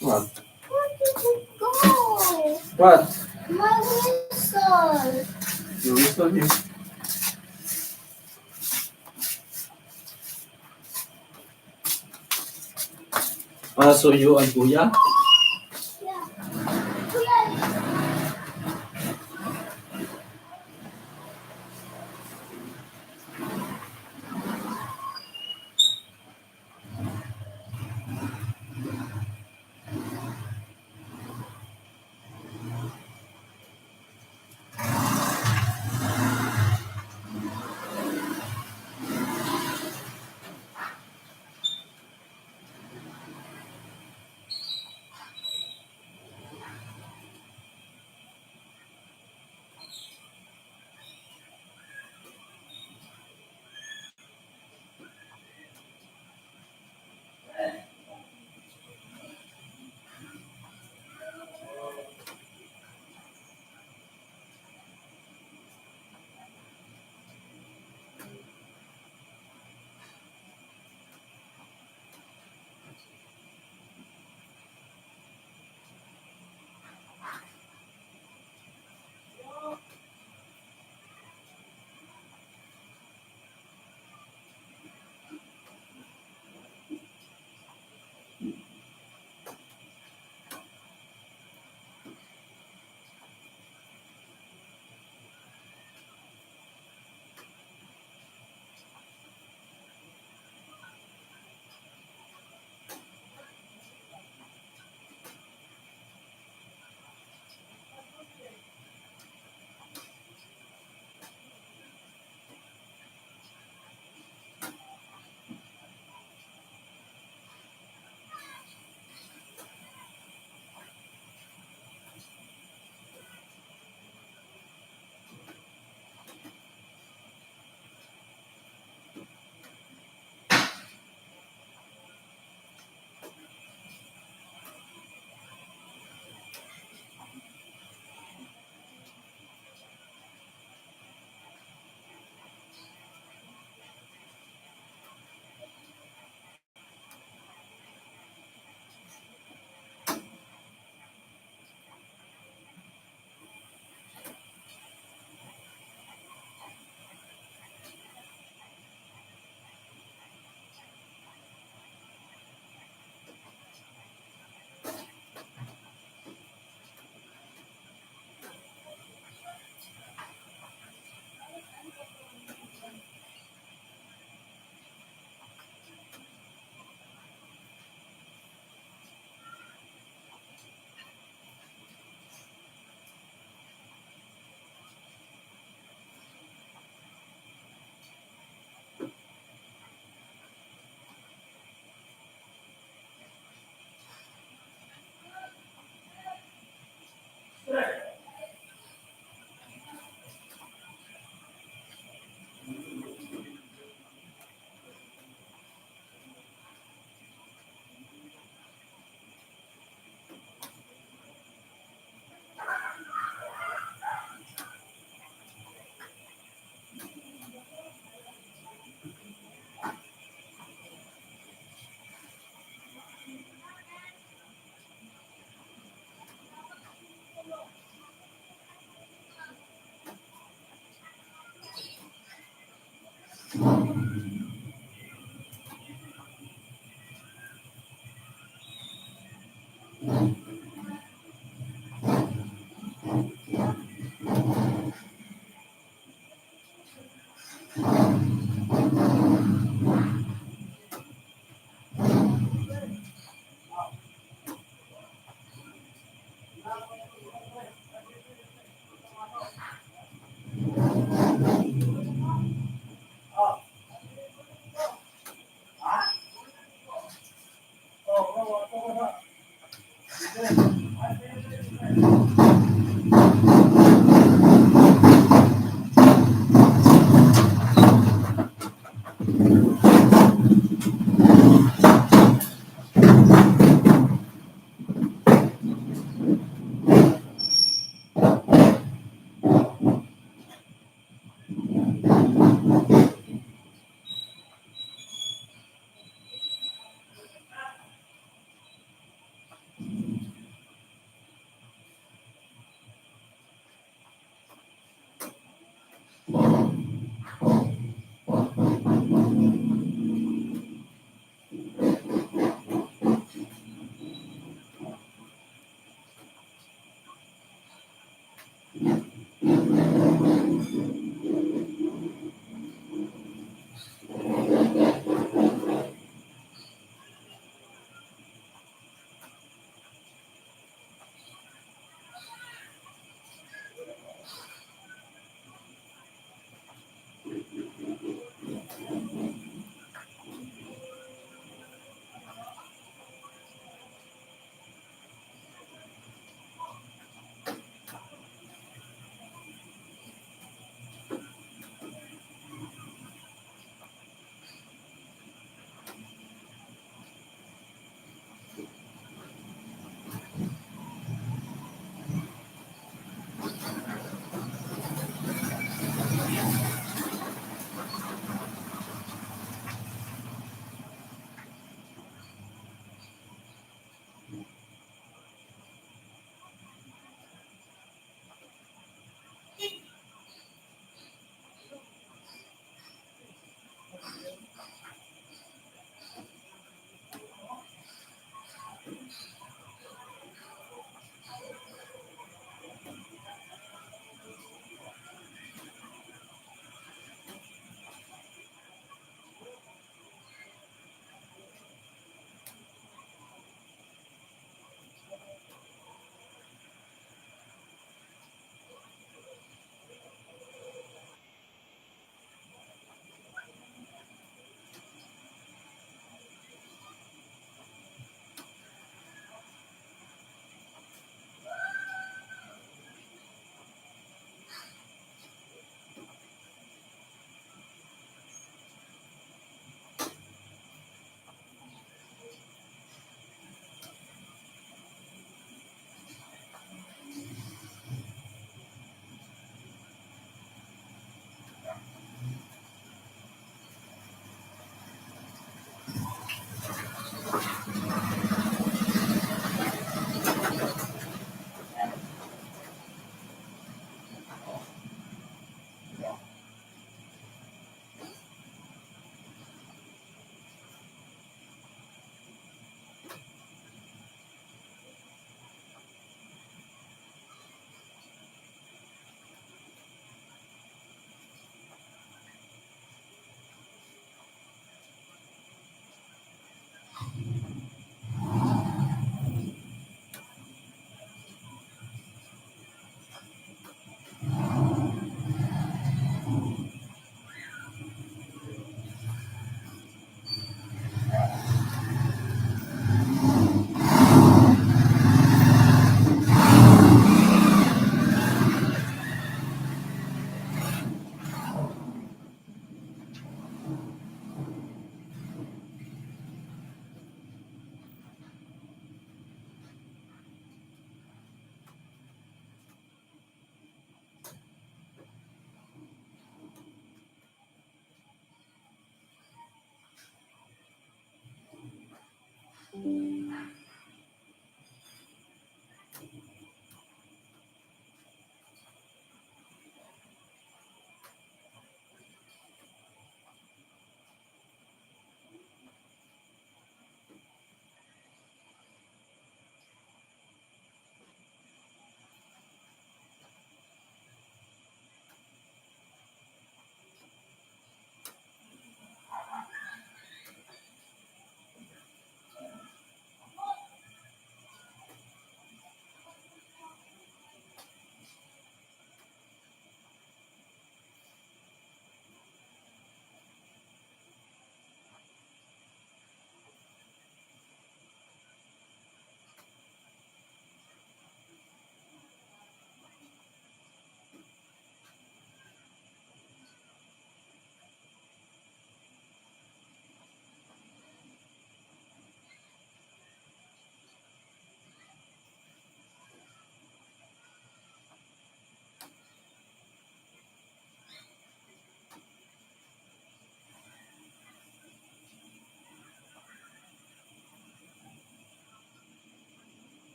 Speaker 7: What?
Speaker 3: Where did it go?
Speaker 7: What?
Speaker 3: My whistle.
Speaker 7: You whistle him. So you and Kuya?
Speaker 3: Yeah. Kuya,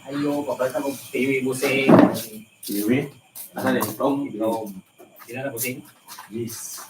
Speaker 12: Ayo, pabalta ko TV busing.
Speaker 1: TV? Asan yan? Tom?
Speaker 12: No. Sila na busing?
Speaker 1: Yes.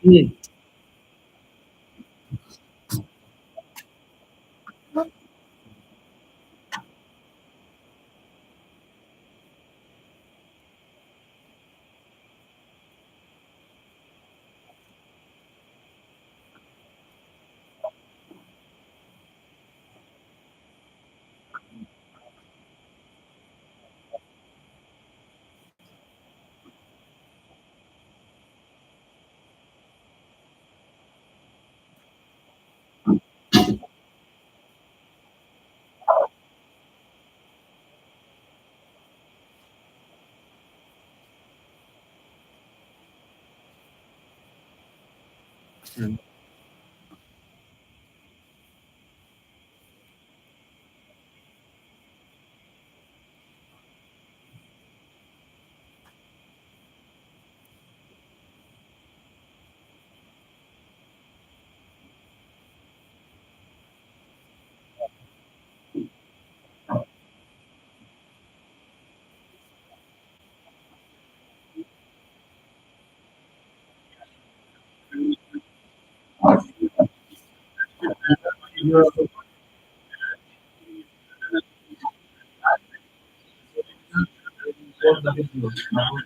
Speaker 7: Hmm. Hmm.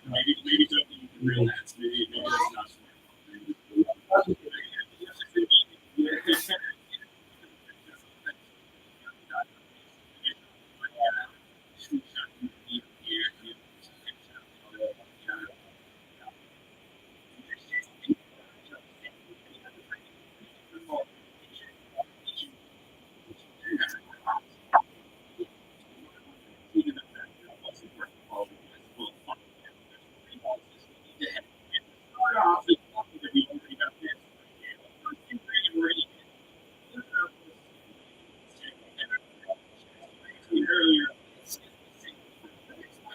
Speaker 6: Maybe something you can relax. Maybe that's not. Earlier,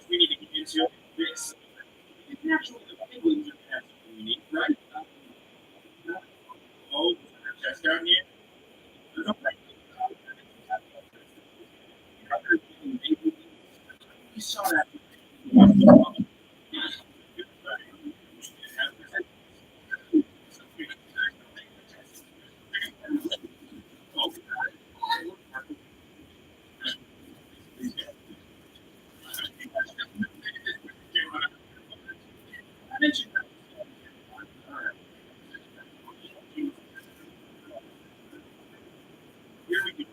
Speaker 6: we need to get into this. Naturally, the penguins are unique, right? Oh, chest down here. You saw that. I mentioned here we go.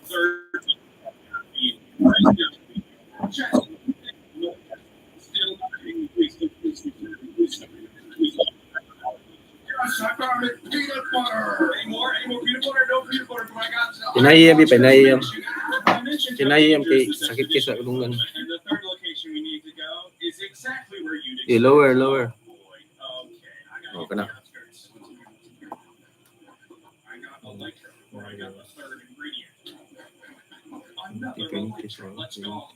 Speaker 6: Third, chest. Still, yes, I found it. Peanut butter. Any more peanut butter? No peanut butter. But I got some.
Speaker 7: Pinahiyam, pinahiyam.
Speaker 6: I mentioned
Speaker 7: Pinahiyam kay sakit kay sa ulungan.
Speaker 6: And the third location we need to go is exactly where you'd
Speaker 7: Eh, lower, lower.
Speaker 6: Okay, I got
Speaker 7: Okay na.
Speaker 6: outskirts. I got the electro, or I got the third ingredient. Another electro. Let's go.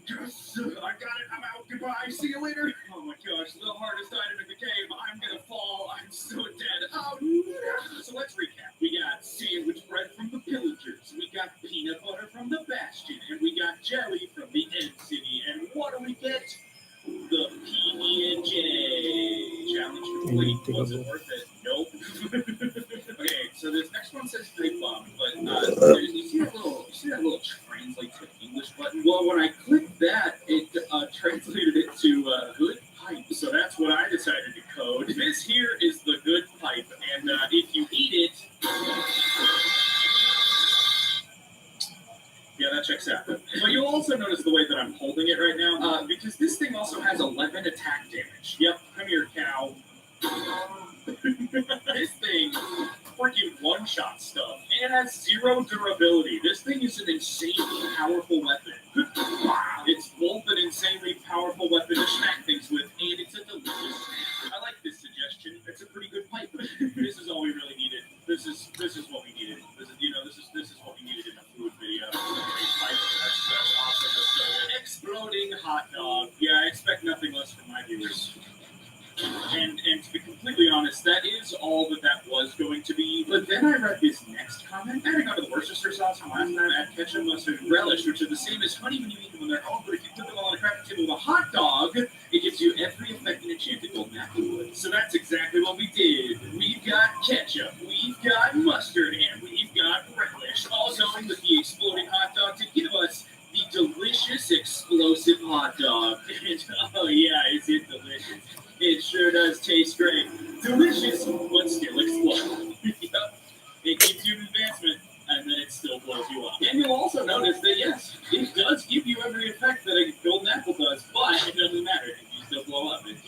Speaker 6: Yes, I got it. I'm out. Goodbye. See you later. Oh my gosh, the hardest item in the game. I'm gonna fall. I'm so dead. Oh no. So let's recap. We got sandwich bread from the pillagers. We got peanut butter from the bastion, and we got jelly from the end city. And what do we get? The PB&J challenge complete. Was it worth it? Nope. Okay, so this next one says pipe bomb, but you see that little translate to English button? Well, when I clicked that, it translated it to good pipe. So that's what I decided to code. This here is the good pipe, and if you eat it. Yeah, that checks out. But you'll also notice the way that I'm holding it right now, because this thing also has 11 attack damage. Yep, come here, cow. This thing freaking one-shot stuff. And it has 0 durability. This thing is an insanely powerful weapon. It's both an insanely powerful weapon to smack things with, and it's a delicious snack. I like this suggestion. It's a pretty good pipe. This is all we really needed. This is what we needed. This is what we needed in a food video. That's awesome. That's so good. Exploding hot dog. Yeah, I expect nothing less from my viewers. And to be completely honest, that is all that was going to be. But then I read this next comment. Adding onto the Worcestershire sauce from last time, add ketchup, mustard, and relish, which are the same as honey when you eat them on their own. But if you put them all on a crafting table with a hot dog, it gives you every effect in enchanted golden apple would. So that's exactly what we did. We've got ketchup, we've got mustard, and we've got relish, all going with the exploding hot dog to give us the delicious explosive hot dog. Oh yeah, is it delicious? It sure does taste great. Delicious, but still explode. Yep. It gives you an advancement, and then it still blows you up. And you'll also notice that, yes, it does give you every effect that a golden apple does, but it doesn't matter. You still blow up. It's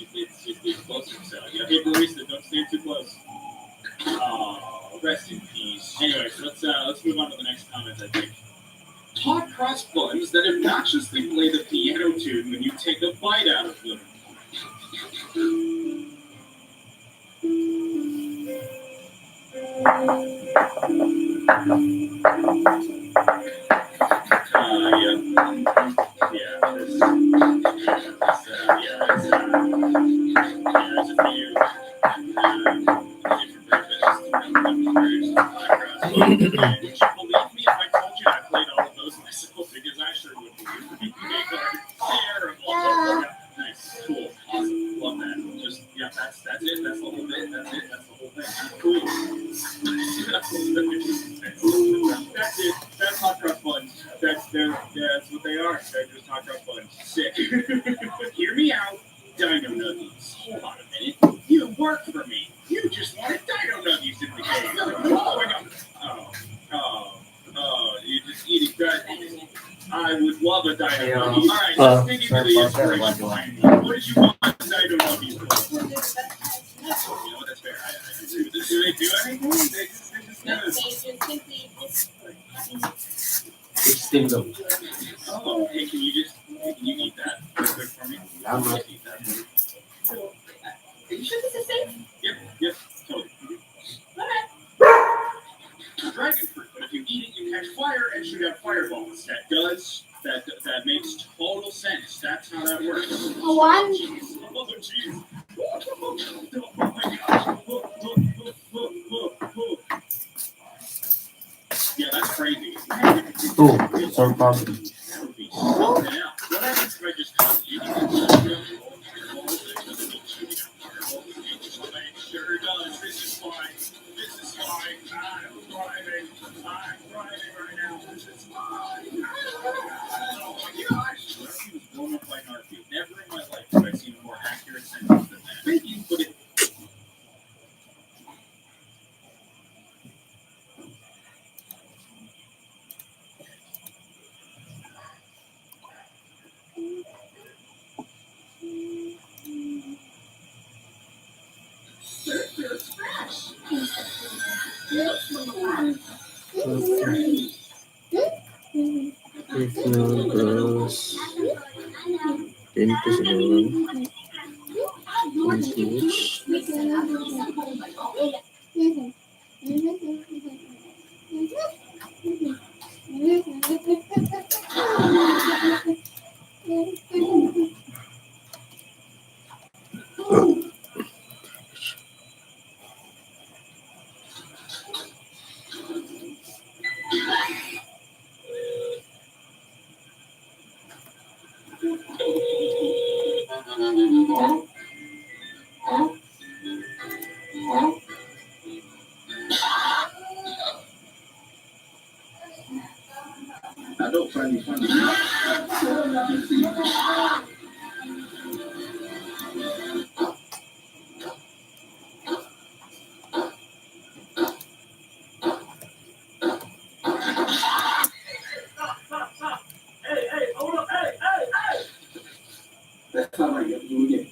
Speaker 6: just explosive. So, yeah, hey, barista, don't stand too close. Oh, rest in peace. Anyways, let's move on to the next comment, I think. Hot cross buns that obnoxiously play the piano tune when you take a bite out of them. There's a few different versions. Would you believe me if I told you I played all of those myself? Because I sure would believe me. They are terrible. Nice, cool, awesome, love that. Just that's it. That's the whole bit. That's it. That's the whole thing. Cool. That's it. That's hot cross buns. That's what they are. They're just hot cross buns. Sick. Hear me out. Dino nuggies. Hold on a minute. You work for me. You just wanted dino nuggies in the game. You just eating that. I would love a dino nuggie. All right, let's dig into the inspiration behind it. What did you want dino nuggies for? You know what? That's fair. I agree with this. Do they do anything? They just
Speaker 12: Steam them.
Speaker 6: Oh, hey, can you eat that real quick for me?
Speaker 12: I'm not.
Speaker 6: Eat that.
Speaker 5: Are you sure this is safe?
Speaker 6: Yep, totally. Dragon fruit, but if you eat it, you catch fire and shoot out fireballs. That makes total sense. That's how that works.
Speaker 3: One.
Speaker 6: Jeez. Oh, jeez. Oh, my gosh. Yeah, that's crazy.
Speaker 7: Oh, sorry, property.
Speaker 6: That would be something else. What happens if I just eat it? Sure does. This is fine. I'm thriving right now. This is fine. Oh my gosh. Narky was blown up by Narky. Never in my life have I seen a more accurate sentence than that. Thank you, but it.
Speaker 7: Into siguro.
Speaker 8: I don't find it funny.
Speaker 6: Hey, hold up, hey!
Speaker 8: That's not right. Do it again.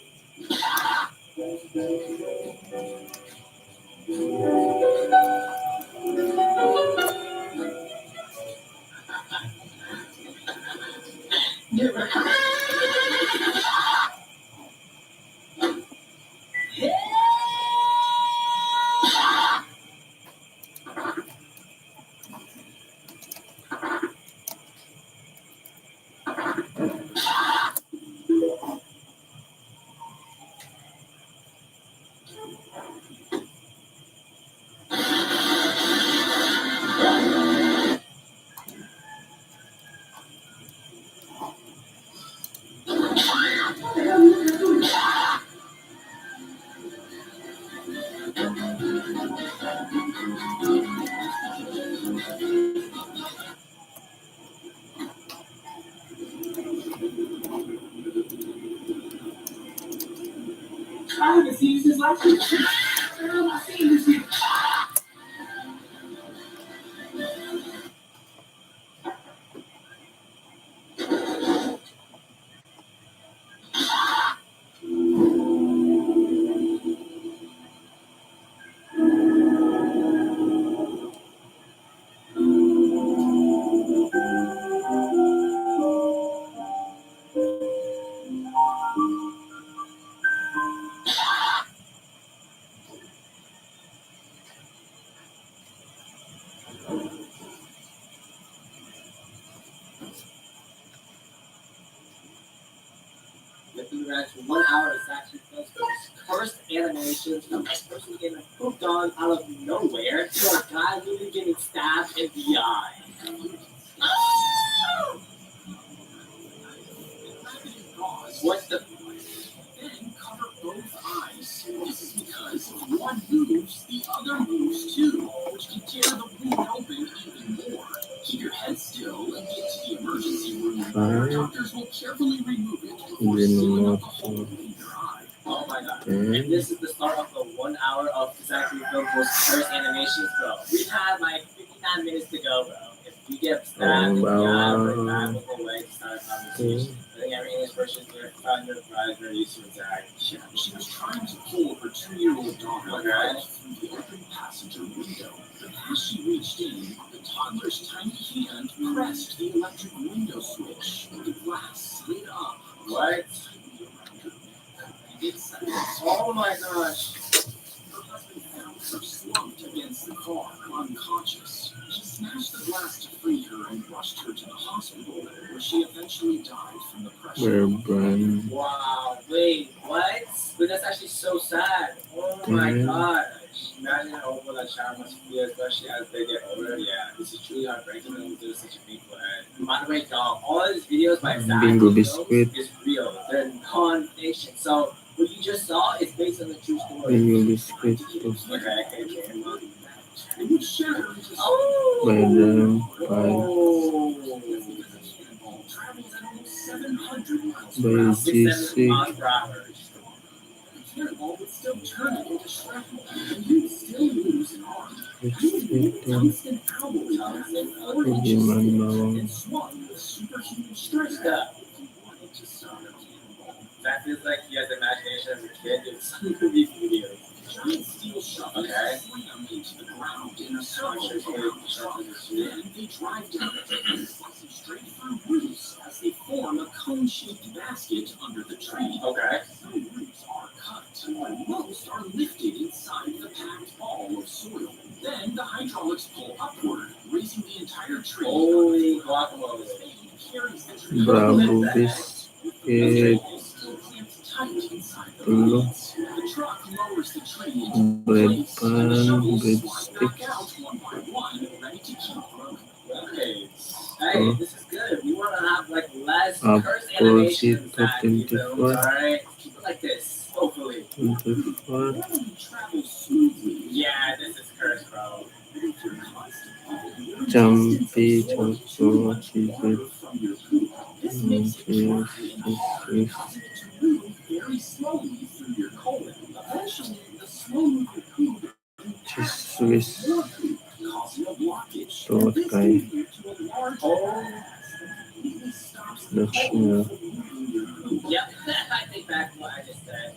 Speaker 10: Congrats, 1 hour is actually close to those cursed animations from a person getting pooped on out of nowhere to a guy literally getting stabbed in the eye. What the?
Speaker 6: Then cover both eyes. This is because if one moves, the other moves too, which can tear the wound open even more. Keep your head still and get to the emergency room. Where doctors will carefully remove it before sealing up the hole in your eye.
Speaker 10: Oh my god. And this is the start of the 1 hour of exactly those cursed animations, bro. We've had like 59 minutes to go, bro. If we get stabbed in the eye, we're back with the way to start a conversation. I think every English person here found your prize very useful to act.
Speaker 6: She was trying to pull her 2-year-old daughter out through the open passenger window. But as she reached in, the toddler's tiny hand pressed the electric window switch. The glass slid up.
Speaker 10: What? Oh my gosh.
Speaker 6: Her husband found her slumped against the car, unconscious. He smashed the glass to free her and rushed her to the hospital, where she eventually died from the pressure.
Speaker 10: Wow, wait, what? But that's actually so sad. Oh my gosh. Imagine how awful that child must feel, especially as they get older. Yeah, this is truly heartbreaking and this is such a painful end. By the way, y'all, all these videos by Zach is real. They're non-fiction. So what you just saw is based on the true story. The cannonball would still turn it into shrapnel, and you'd still lose an arm. Tungsten owl tungsten 4 inches thick and swung with superhuman strength. If you wanted to start a cannonball. That feels like he has imagination as a kid in some of these videos.
Speaker 6: Giant steel shovels slam into the ground in a circle around the truck. Then they drive down it, slicing straight through roots as they form a cone-shaped basket under the tree.
Speaker 10: Okay.
Speaker 6: Some roots are cut, but most are lifted inside the packed ball of soil. Then the hydraulics pull upward, raising the entire tree.
Speaker 10: Holy guacamole.
Speaker 6: Carries the tree.
Speaker 7: Bravo biscuit. Telur,
Speaker 6: The truck lowers the tree
Speaker 7: bread
Speaker 6: into place,
Speaker 7: pan,
Speaker 6: and the shovels
Speaker 7: bread
Speaker 6: slide back
Speaker 7: sticks.
Speaker 6: out one by one, ready to keep growing.
Speaker 10: Hey, this is good. We want to have like less
Speaker 7: Up
Speaker 10: curse
Speaker 7: for
Speaker 10: animations
Speaker 7: seat
Speaker 10: that you films,
Speaker 7: 24.
Speaker 10: alright? Keep it like this, hopefully.
Speaker 7: 24.
Speaker 6: Travels smoothly.
Speaker 10: Yeah, this is curse, bro.
Speaker 7: Jumpy, choco, cheese,
Speaker 6: This makes it dry and hard, causing it to move very slowly through your colon. Eventually, the slow-moving poop
Speaker 7: cheese Swiss,
Speaker 6: causing a blockage.
Speaker 7: toast
Speaker 6: This
Speaker 7: guy,
Speaker 6: can lead to a large hole that completely stops the colon from moving your poop.
Speaker 10: Yep, I think back to what I just said.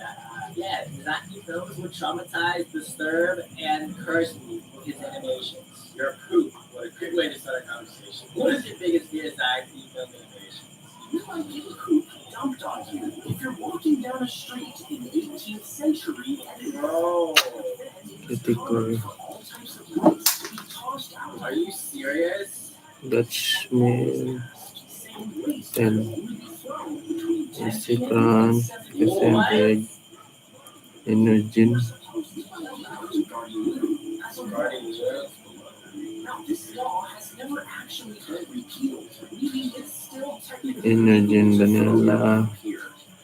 Speaker 10: Yeah, Zaki films would traumatize, disturb, and curse me with his animations. You're a poop. What a great way to start a conversation. What is your biggest fear, Zaki, film animations?
Speaker 6: You might get poop dumped on you if you're walking down a street in 18th century Edinburgh.
Speaker 7: Category.
Speaker 6: All types of waste to be tossed out.
Speaker 10: Are you serious?
Speaker 7: Dutchman.
Speaker 6: Same waste
Speaker 7: 10.
Speaker 6: will only be thrown between 10
Speaker 7: Instagram.
Speaker 6: and 7
Speaker 7: Percentage. Energy.
Speaker 6: Now, this law has never actually been repealed, meaning it's still technically
Speaker 7: Energy vanilla.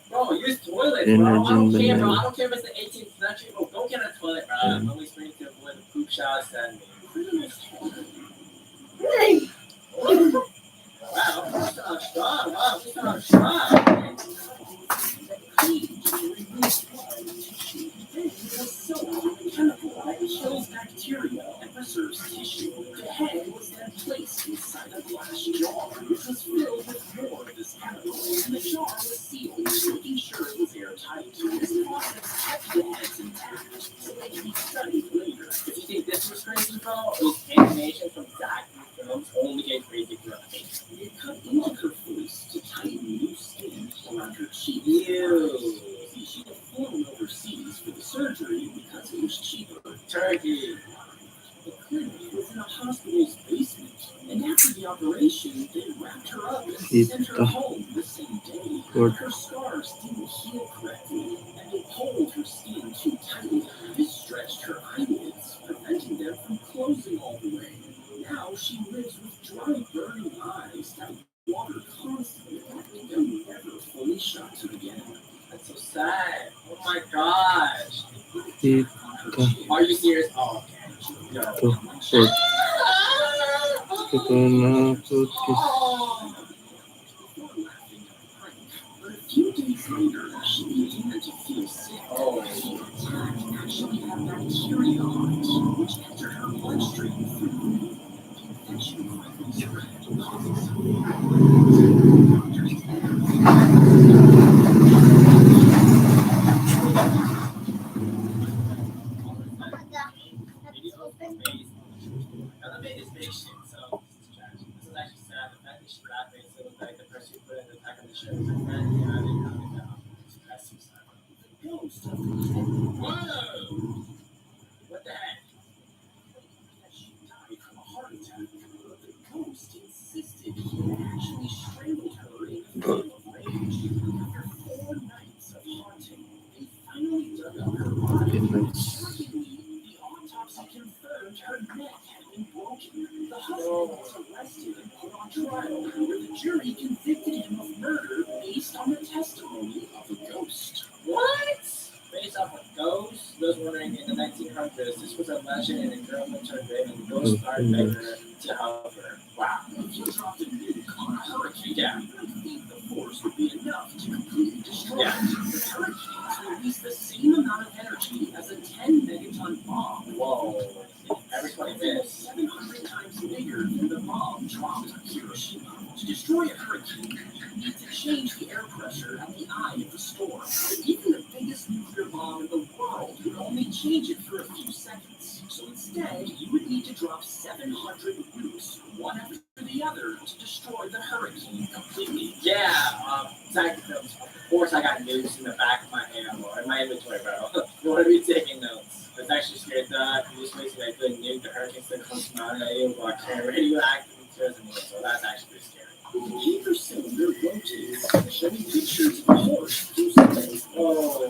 Speaker 10: Bro, use toilets, bro. I
Speaker 7: Energy
Speaker 10: don't care, bro.
Speaker 7: vanilla.
Speaker 10: I don't care if it's the 18th century, bro. Go get a toilet, bro. I'm always waiting to avoid the poop showers and wow, this sounds strong. Wow, this sounds strong.
Speaker 6: Chemical that kills bacteria and preserves tissue. The head was then placed inside a glass jar, which was filled with more of this chemical, and the jar was sealed, making sure it was airtight. This process kept the heads intact, so they can be studied later.
Speaker 10: If you think this was crazy, bro, those animations from Zach films only get crazy for a thing.
Speaker 6: It cut into her face to tighten loose skin around her cheeks.
Speaker 10: Ew.
Speaker 6: See, she had flown overseas for the surgery because it was cheaper.
Speaker 10: Turkey.
Speaker 6: The clinic was in a hospital's basement, and after the operation, they wrapped her up and sent her home the same day. Her scars didn't heal correctly, and they pulled her skin too tightly. This stretched her eyelids, preventing them from closing all the way. Now she lives with dry, burning eyes that water constantly, and they're never fully shut again.
Speaker 10: That's so sad. Oh my gosh.
Speaker 7: It.
Speaker 10: Are you serious? Oh, okay.
Speaker 7: To. Food. Coconut food.
Speaker 6: But a few days later, she began to feel sick.
Speaker 10: Oh.
Speaker 6: The attack actually had bacteria on it, which entered her bloodstream through the infection quickly spread, causing severe
Speaker 10: Elevate is big shit, so this is tragic. This is actually sad. The fact that she got it, so like the person who put in the back of the ship was her friend, yeah, they found it down. That's too sad. Whoa! What the heck?
Speaker 6: She died from a heart attack, but the ghost insisted he had actually strangled her in a fit of rage. After 4 nights of haunting, they finally dug up her body. Shockingly, the autopsy confirmed her neck had been broken. The husband was arrested and put on trial, where the jury convicted him of murder based on the testimony of a ghost.
Speaker 10: What? Based off of ghosts? Those wondering in the 1900s, this was a legend and a girl went to her grave and the ghost started begging her to help her. Wow.
Speaker 6: If you dropped a nuke on a hurricane,
Speaker 10: Yeah.
Speaker 6: you would think the force would be enough to completely destroy it. But hurricanes release the same amount of energy as a 10 megaton bomb.
Speaker 10: Whoa. Everybody
Speaker 6: It's
Speaker 10: missed.
Speaker 6: 700 times bigger than the bomb dropped on Hiroshima. To destroy a hurricane, you need to change the air pressure at the eye of the storm. Even the biggest nuclear bomb in the world would only change it for a few seconds. So instead, you would need to drop 700 nukes, one after the other, to destroy the hurricane completely.
Speaker 10: Yeah, of course I got nukes in the back of my hand or in my inventory, bro. You want to be taking notes. It's actually scared that you just basically like good nuke, the hurricane still comes from out of you, but radioactive materials in it, so that's actually pretty scary.
Speaker 6: The paper cylinder rotates, showing pictures of a horse through space.
Speaker 10: Oh,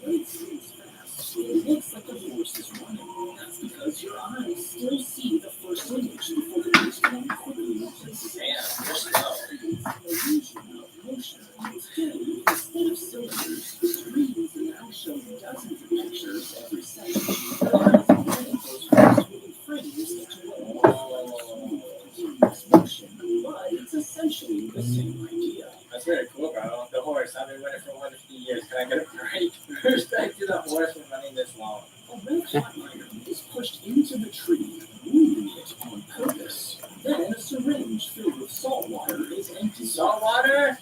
Speaker 6: When it spins fast, it looks like the horse is running. That's because your eyes still see the first image before the next one quickly replaces it.
Speaker 10: damn, you're slow.
Speaker 6: It's an illusion of motion. Instead of cylinders, screens now show dozens of pictures every second. The eyes then goes fast moving frames into a continuous motion. But it's essentially the same idea.
Speaker 10: That's very cool, bro. The horse, I've been running for 150 years. Can I get a break? Respect to the horse for running this long.
Speaker 6: A red hot iron is pushed into the tree, wounding it on purpose. Then a syringe filled with salt water is emptied.
Speaker 10: Salt water?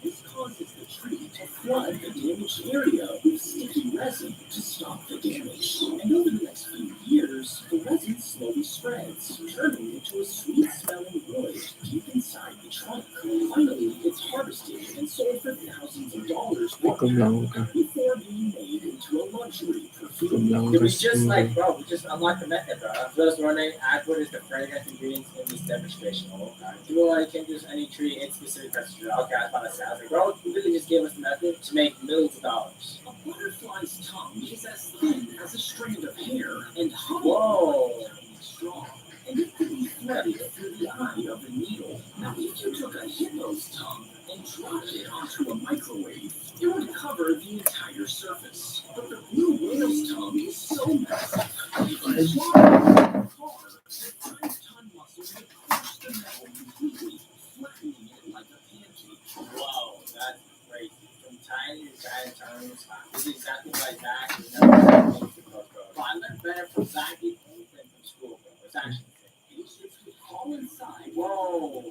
Speaker 6: This causes the concrete to flood the damaged area with sticky resin to stop the damage. And over the next few years, the resin slowly spreads, turning into a sweet-smelling wood deep inside the trunk. Finally, it's harvested and sold for thousands of dollars
Speaker 7: Ikaw lang ka.
Speaker 6: before being made into a luxury
Speaker 7: Ikaw
Speaker 6: perfume.
Speaker 7: lang
Speaker 10: Did
Speaker 7: ka
Speaker 10: we just like,
Speaker 7: siguro.
Speaker 10: bro, we just unlocked the method, bro. For those wondering, add what is the fragrance ingredients in this demonstration. Oh, God. Do you can use any tree in specific recipes. Okay, I was about to say, I was like, bro, you really just gave us the method to make millions of dollars.
Speaker 6: A butterfly's tongue is as thin as a strand of hair and hollow
Speaker 10: Whoa.
Speaker 6: like a straw. And it could be threaded through the eye of a needle. Now, if you took a hippo's tongue and dropped it onto a microwave, it would cover the entire surface. But the blue whale's tongue is so massive, if you swallowed it in a car, the 5-ton muscle would crush the metal completely, flattening it like a pancake.
Speaker 10: Whoa, that's crazy. From tiny to giant tongues. This is exactly like that. You never things to cook, bro. But I learned better from Zach than from school, bro. It's actually
Speaker 6: Patients could crawl inside.
Speaker 10: whoa.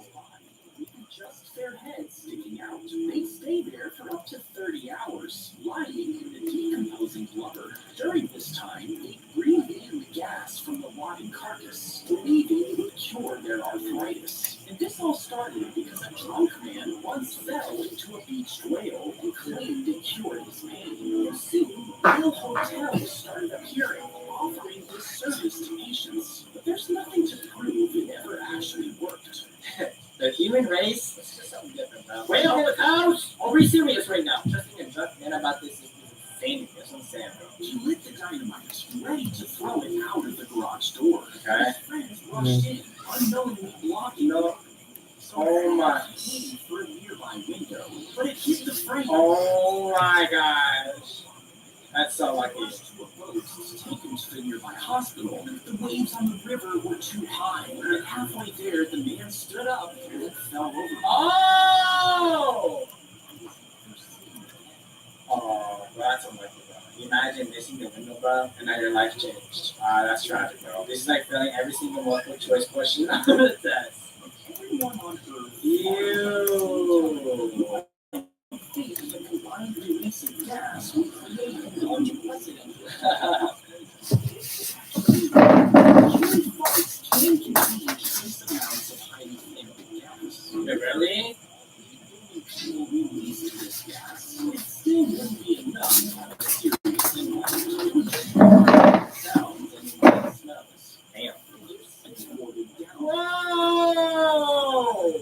Speaker 6: With just their heads sticking out. They'd stay there for up to 30 hours, lying in the decomposing blubber. During this time, they'd breathe in the gas from the rotting carcass, believing it would cure their arthritis. And this all started because a drunk man once fell into a beached whale and claimed it cured his pain. Soon, whale hotels started appearing, offering this service to patients. But there's nothing to prove it ever actually worked.
Speaker 10: The human race is just something different, bro. Wait on the house! Are we serious right now? Trusting a drunk man about this is insane. That's what I'm saying, bro.
Speaker 6: He lit the dynamite, ready to throw it out of the garage door.
Speaker 10: Okay.
Speaker 6: His friends rushed in, unknowingly blocking
Speaker 10: No.
Speaker 6: so
Speaker 10: Oh my.
Speaker 6: he for a nearby window, but it hit the frame.
Speaker 10: Oh my gosh. That's so lucky.
Speaker 6: Rushed to a boat to take him to the nearby hospital. The waves on the river were too high, and halfway there, the man stood up and then fell over.
Speaker 10: Oh! Oh, bro, that's unlucky, bro. Imagine missing the window, bro, and now your life changed. That's tragic, bro. This is like failing every single multiple choice question on the test.
Speaker 6: Everyone on Earth.
Speaker 10: Ew.
Speaker 6: Think the combined release of gas would create an unprecedented human farts can contain trace amounts of highly flammable gas.
Speaker 10: Really?
Speaker 6: People released this gas, it still wouldn't be enough to have a serious impact. It would just provide sounds and smells.
Speaker 10: Damn.
Speaker 6: Exported down.
Speaker 10: Whoa!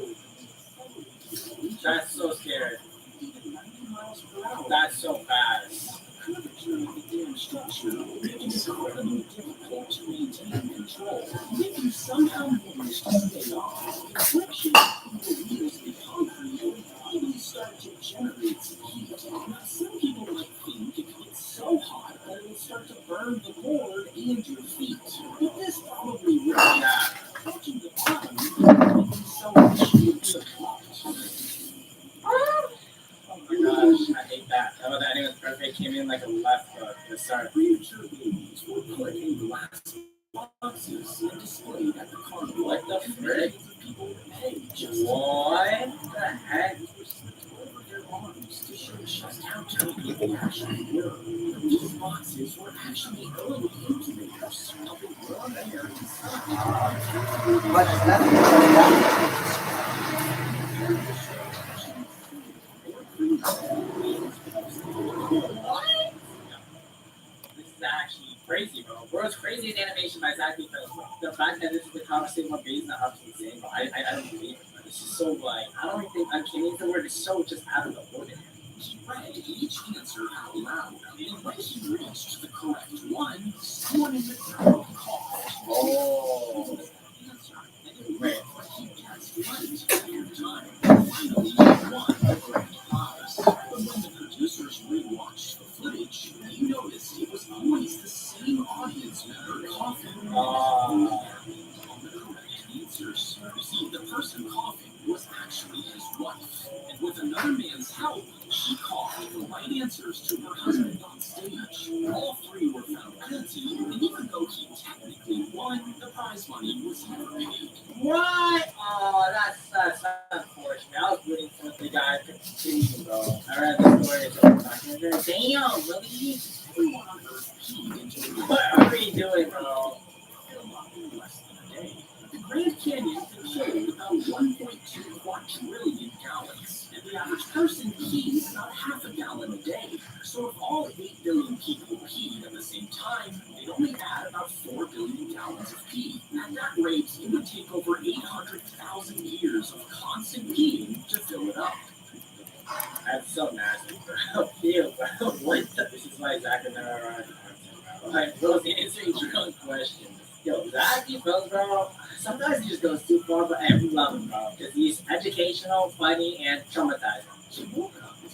Speaker 10: That's so scary.
Speaker 6: Even 90 miles per hour.
Speaker 10: That's so fast.
Speaker 6: Curvature of the dam structure making it incredibly difficult to maintain control. If you somehow manage to stay off, the friction between the wheels and concrete will probably start to generate some heat. Now, some people might think it gets so hot that it will start to burn the board and your feet. But this probably will not. Touching the bottom will be so much to plot.
Speaker 10: Oh my gosh, I hate that. How about that? It was perfect. Came in like a left hook to start.
Speaker 6: Premature babies were put in glass boxes and displayed at the carnival.
Speaker 10: What the frick?
Speaker 6: People would pay just
Speaker 10: What the heck?
Speaker 6: over their arms to show just how tiny they actually were. These boxes were actually early incubators of the warm air inside.
Speaker 12: What is that?
Speaker 10: This is actually crazy, bro. World's craziest animation by Zach because the fact that this is the conversation about babies not up to insane, bro. I don't believe it, bro. This is so like, I don't even think uncanny is the word. It's so just out of the ordinary.
Speaker 6: He read each answer out loud, and when he reached the correct one, someone in the crowd coughed.
Speaker 10: Oh.
Speaker 6: Answer, and it read what he guessed right every time. Finally, he won the grand prize. But when the producers rewatched the footage, they noticed it was always the same audience member coughing on the correct answers. You see, the person coughing was actually his wife, and with another man's help, she coughed the right answers to her husband on stage. All three were found guilty, and even though he technically won, the prize money was never paid.
Speaker 10: What? Oh, that's unfortunate. I was rooting for the guy Jeez, bro. I read the story of the documentary. Damn, really? What are we doing, bro?
Speaker 6: The Grand Canyon can hold about 1.2 quadrillion gallons, and the average person pees about half a gallon a day. So if all 8 billion people peed at the same time, they'd only add about 4 billion gallons of pee. And at that rate, it would take over 800,000 years of constant peeing to fill it up.
Speaker 10: That's so nasty, bro. Ew, bro. What the? This is why Zach and I are on content, bro. Like, bro, answering drunk questions. Yo, Zach, he feels, bro. Sometimes he just goes too far, but hey, we love him, bro. Because he's educational, funny, and traumatizing.
Speaker 6: She woke up to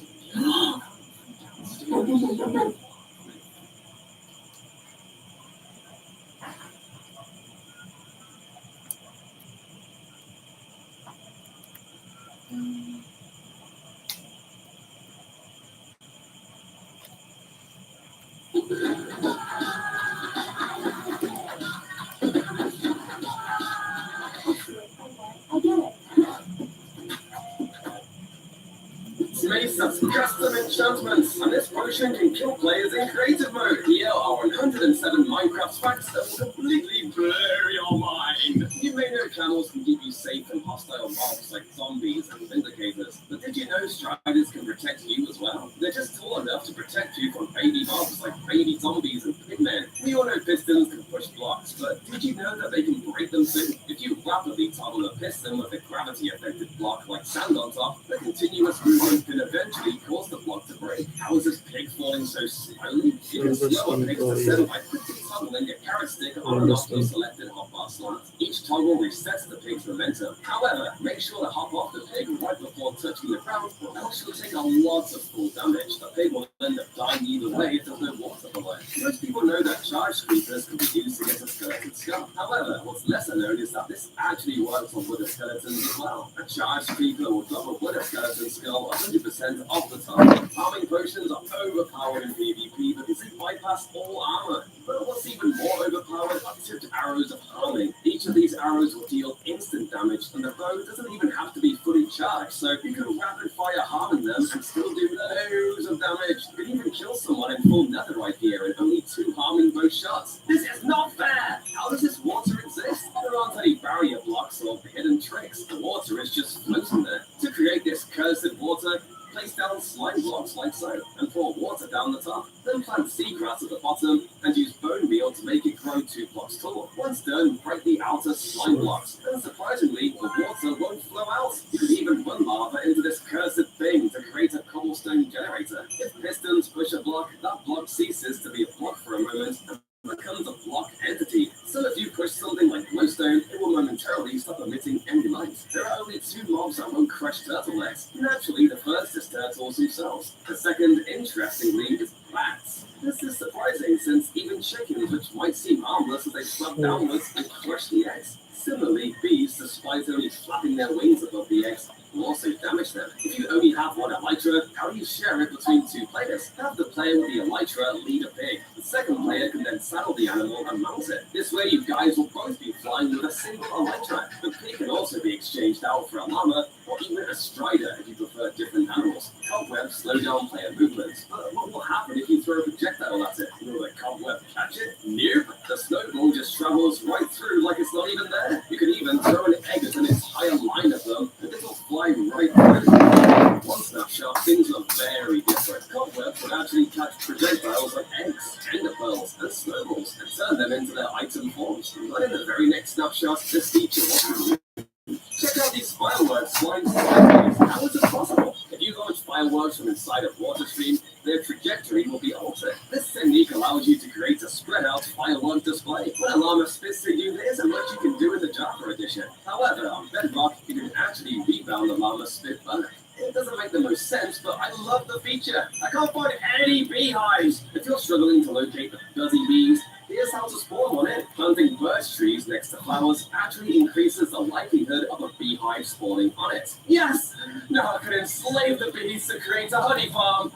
Speaker 6: Space has custom enchantments, and this potion can kill players in creative mode. Here are 107 Minecraft facts that will completely blow your mind. You may know camels can keep you safe from hostile mobs like zombies and vindicators, but did you know striders can protect you as well? They're just tall enough to protect you from baby mobs like baby zombies and pigmen. We all know pistons can push blocks, but did you know that they can break them too? If you rapidly toggle a piston with a gravity-affected block like sand on top, the continuous movement can eventually cause the block to break. How is this pig falling so slowly? You can slow a pig's descent by quickly toggling a carrot stick on and off your selected hotbar slot. Each toggle resets the pig's momentum. However, make sure to hop off the pig right before touching the ground, or else you'll take a lot of full damage. The pig will end up dying either way if there's no water below. Most people know that charge creepers can be used against a skeleton skull. However, what's lesser known is that this actually works on wooden skeletons as well. A charge creeper will drop a wooden skeleton skull 100% of the time. Farming potions are overpowered in PvP because they bypass all armor. But what's even more overpowered are tipped arrows of harming. Each of these arrows will deal instant damage, and the bow doesn't even have to be fully charged, so you can rapid fire harming them and still do loads of damage. You can even kill someone in full netherite gear in only 2 harming bow shots. This is not fair! How does this water exist? There aren't any barrier blocks or hidden tricks. The water is just floating there. To create this cursed water, place down slime blocks like so, and pour water down the top. Then plant seagrass at the bottom, and use bone meal to make it grow 2 blocks tall. Once done, break the outer slime blocks. And surprisingly, the water won't flow out. You can even run lava into this cursed thing to create a cobblestone generator. If pistons push a block, that block ceases to be a block for a moment, and becomes a block entity. So if you push something like glowstone, it will momentarily stop emitting any light. There are only 2 mobs that won't crush turtlenecks. Naturally, the first is turtles themselves. The second, interestingly, is bats. This is surprising since even chickens, which might seem harmless as they flap downwards and crush the eggs. Similarly, bees, despite only flapping their wings above the eggs, will also damage them. If you only have one elytra, how do you share it between 2 players? Have the player with the elytra lead a pig. The second player can then saddle the animal and mount it. This way you guys will both be flying with a single elytra. The pig can also be exchanged out for a llama, or even a strider if you prefer different animals. Cobwebs slow down player movements, but what will happen if you throw a projectile at it? Will the cobweb catch it? Nope. The snowball just travels right through like it's not even there. You can even throw an egg at an entire line of them, and it'll fly right through. One snapshot, things look very different. Cobwebs would actually catch projectiles like eggs, tender pearls, and snowballs, and turn them into their item forms. But in the very next snapshot, this feature will check out these fireworks flying sideways. How is it possible? If you launch fireworks from inside a water stream, their trajectory will be altered. This technique allows you to create a spread-out firework display. When a llama spits at you, there's not much you can do in the Java edition. However, on Bedrock, you can actually rebound the llama's spit back. It doesn't make the most sense, but I love the feature. I can't find any beehives. If you're struggling to locate the buzzy bees, here's how to spawn one in. Planting birch trees next to flowers actually increases the likelihood of a beehive spawning on it. Yes! Now I can enslave the bees to create a honey farm.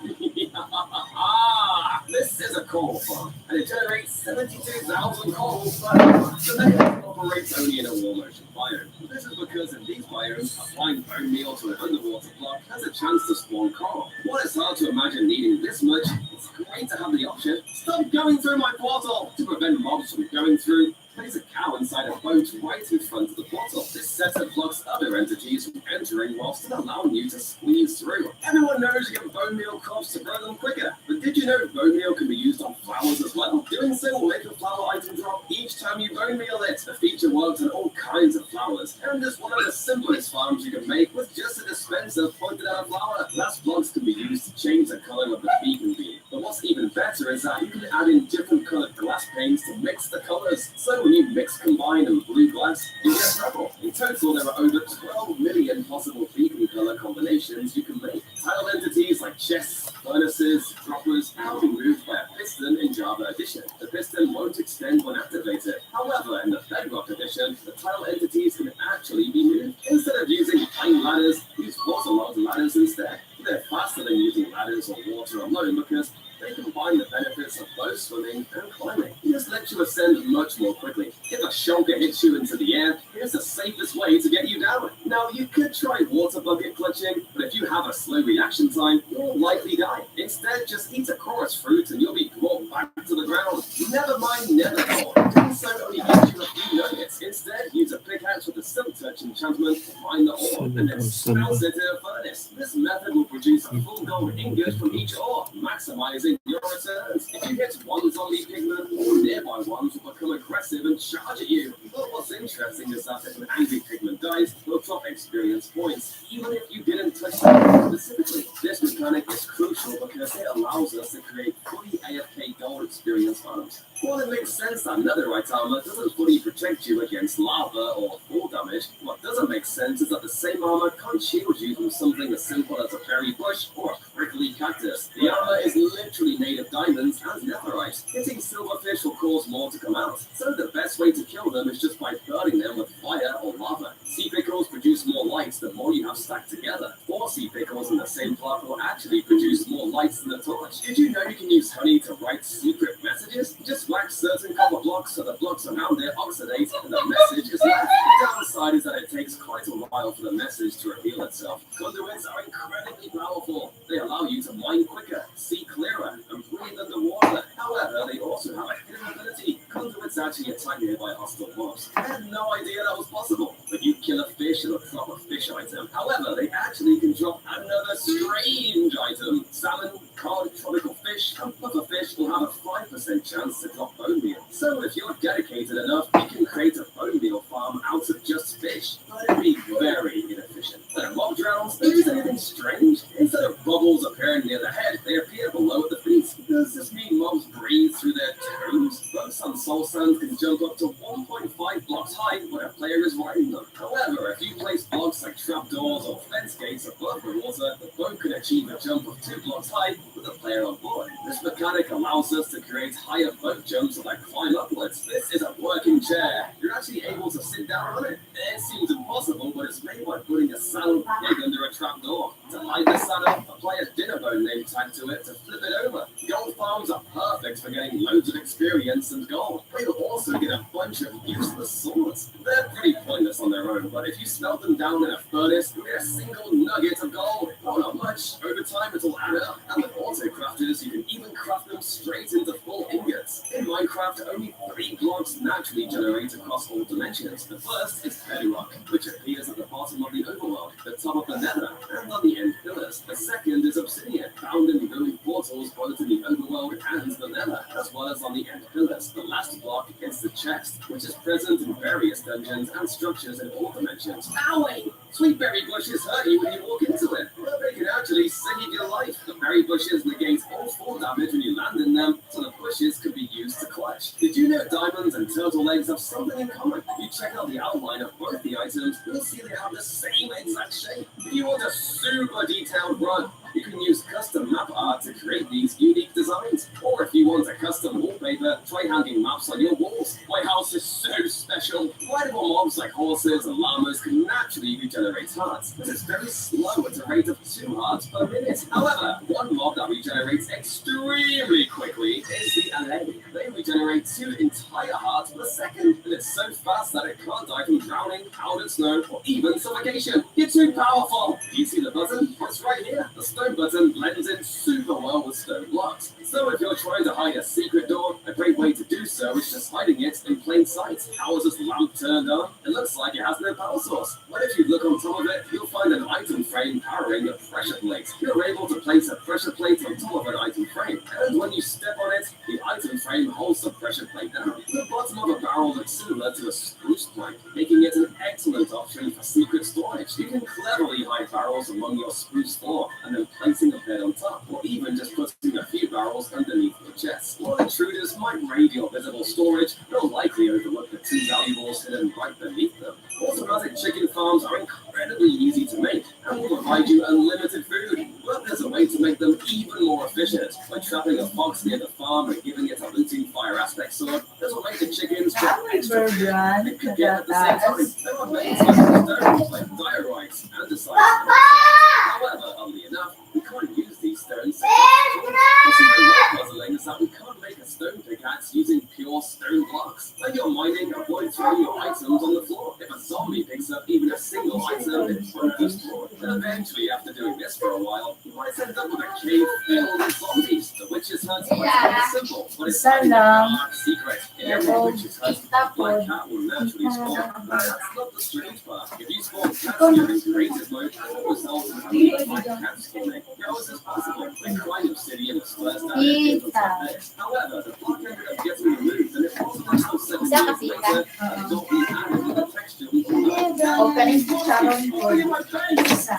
Speaker 6: This is a coral farm, and it generates 72,000 corals per hour. The network operates only in a warm ocean biome. This is because in these biomes, applying bone meal to an underwater block has a chance to
Speaker 8: a spawn car. While it's hard to imagine needing this much, it's great to have the option. Stop going through my portal! To prevent mobs from going through, place a cow inside a boat right in front of the portal. This setup blocks other entities from entering whilst still allowing you to squeeze through. Everyone knows you get bone meal crops to grow them quicker, but did you know bone meal can be used on flowers as well? Doing so will make the flower item drop each time you bone meal it. The feature works on all kinds of flowers, and is one of the simplest farms you can make with just a dispenser pointed at a flower. Glass blocks can be used to change the color of the beacon beam. But what's even better is that you can add in different colored glass paints to mix the colors. So when you mix combine and blue glass, you get purple. In total, there are over 12 million possible beacon color combinations you can make. Tile entities like chests, furnaces, droppers can be moved by a piston in Java Edition. The piston won't extend when activated. However, in the Bedrock Edition, the tile entities can actually be moved. Instead of using plain ladders, use waterlogged ladders instead. They're faster than using ladders or water alone because they combine the benefits of both swimming and climbing. This lets you ascend much more quickly. If a shulker hits you into the air, here's the safest way to get you down. Now, you could try water bucket clutching, but if you have a slow reaction time, you'll likely die. Instead, just eat a chorus fruit and you'll be brought back to the ground. Never mind Nevermore. Doing so only gives you a few nuggets. Instead, use a pickaxe with a Silk Touch enchantment to mine the ore and then smells it in a furnace. This method will produce a full gold ingot from each ore, maximizing your returns. If you hit one zombie pigment, all nearby ones will become aggressive and charge at you. But what's interesting is that if an angry pigment dies, you'll drop experience points, even if you didn't touch them specifically. This mechanic is crucial because it allows us to create fully AFK gold experience farms. While it makes sense that netherite armor doesn't fully protect you against lava or fall damage, what doesn't make sense is that the same armor can't shield you from something as simple as a berry bush or a prickly cactus. The armor is literally made of diamonds and netherite. Hitting silverfish will cause more to come out, so the best way to kill them is just by burning them with fire or lava. Sea pickles produce more lights the more you have stacked together. 4 sea pickles in the same block will actually produce more lights than a torch. Did you know you can use honey to write secret messages? Just wax certain copper blocks so the blocks around it oxidate and the message is left. The downside is that it takes quite a while for the message to reveal itself. Conduits are incredibly powerful. They allow you to mine quicker, see clearer, and breathe underwater. However, they also have a hidden ability. Conduits actually attack nearby hostile mobs. I had no idea that was possible. But you kill a fish, it'll drop a fish item. However, they actually can drop another strange item. Salmon, cod, tropical fish, and pufferfish will have a 5% chance to drop bone meal. So if you're dedicated enough, you can create a bone meal farm out of just fish. But it'd be very inefficient. When a mob drowns, they do anything strange. Instead of bubbles appearing near the head, they appear below at the feet. Does this mean mobs breathe through their toes? Boats on soul sands can jump up to 1.5 blocks high when a player is riding them. However, if you place blocks like trapdoors or fence gates above the water, the boat can achieve a jump of 2 blocks high with a player on board. This mechanic allows us to create higher boat jumps that climb upwards. This is a working chair. You're actually able to sit down on it. It seems impossible, but it's made by putting a saddle pig under a trapdoor. To hide the saddle, apply a dinner bone name tag to it to flip it over. Gold farms are perfect for getting loads of experience and gold. But you'll also get a bunch of useless swords. They're pretty pointless on their own, but if you smelt them down in a furnace, you get a single nugget of gold. Oh, not much. Over time, it'll add up. And with auto-crafters, you can even craft them straight into full ingots. In Minecraft, only 3 blocks naturally generate across all dimensions. The first is Bedrock, which appears at the bottom of the overworld, the top of the nether, and on the end pillars. The second is Obsidian, found in glowing portals both in the overworld and the nether, as well as on the end pillars. The last block is the chest, which is present in various dungeons and structures in all dimensions. Owie! Sweet berry bushes hurt you when you walk into it, but they can actually save your life. The berry bushes negate all fall damage when you land in them, so the bushes can be used to clutch. Did you know diamonds and turtle eggs have something in common? If you check out the outline of both the items, you'll see they have the same exact shape. If you want a super detailed run, you can use custom map art to create these unique designs. Or if you want a custom wallpaper, try hanging maps on your walls. My house is so special. Rideable mobs like horses and llamas can naturally regenerate hearts, but it's very slow at a rate of 2 hearts per minute. However, one mob that regenerates extremely quickly is the Alay. They regenerate 2 entire hearts per second, and it's so fast that it can't die from drowning, powdered snow, or even suffocation. You're too powerful. Do you see the button? It's right here. The stone button blends in super well with stone blocks. So if you're trying to hide a secret door, a great way to do so is just hiding it in plain sight. How is this lamp turned on? It looks like it has no power source. But if you look on top of it, you'll find an item frame powering a pressure plate. You're able to place a pressure plate on top of an item frame, and when you step on it, the item frame holds the pressure plate down. The bottom of a barrel looks similar to a spruce plank, making it an excellent option for secret storage. You can cleverly hide barrels along your spruce floor, and then placing a bed on top, or even just putting a few barrels underneath your chest. While intruders might raid your visible storage, they'll likely overlook the 2 valuables hidden right beneath them. Automatic chicken farms are incredibly easy to make and will provide you unlimited food. But there's a way to make them even more efficient by trapping a fox near the farm and giving it a looting fire aspect sword. This will make the chickens drop extra food and could get at the same time. There are many types of stones like diorites, andesite. However, oddly enough, we can't use these stones. What's even more puzzling is that we can't make a stone pickaxe using pure stone blocks. When you're mining, avoid throwing your items on the floor. If a zombie picks up even a single item, it won't destroy. And eventually, after doing this for a while, you might end up with a cave filled with zombies. The witch's hut might sound simple, but it's a dark secret. In every witch's hut, a black cat will naturally spawn. But that's not the strange part. If you spawn cats during creative mode, it will result in a black cat spawning. How is this possible? A kind of city was first added into this. However, the block ended up getting removed, and it wasn't until 7 years later that it got re-added with a texture we can learn.
Speaker 2: Opening to Sharon for isa.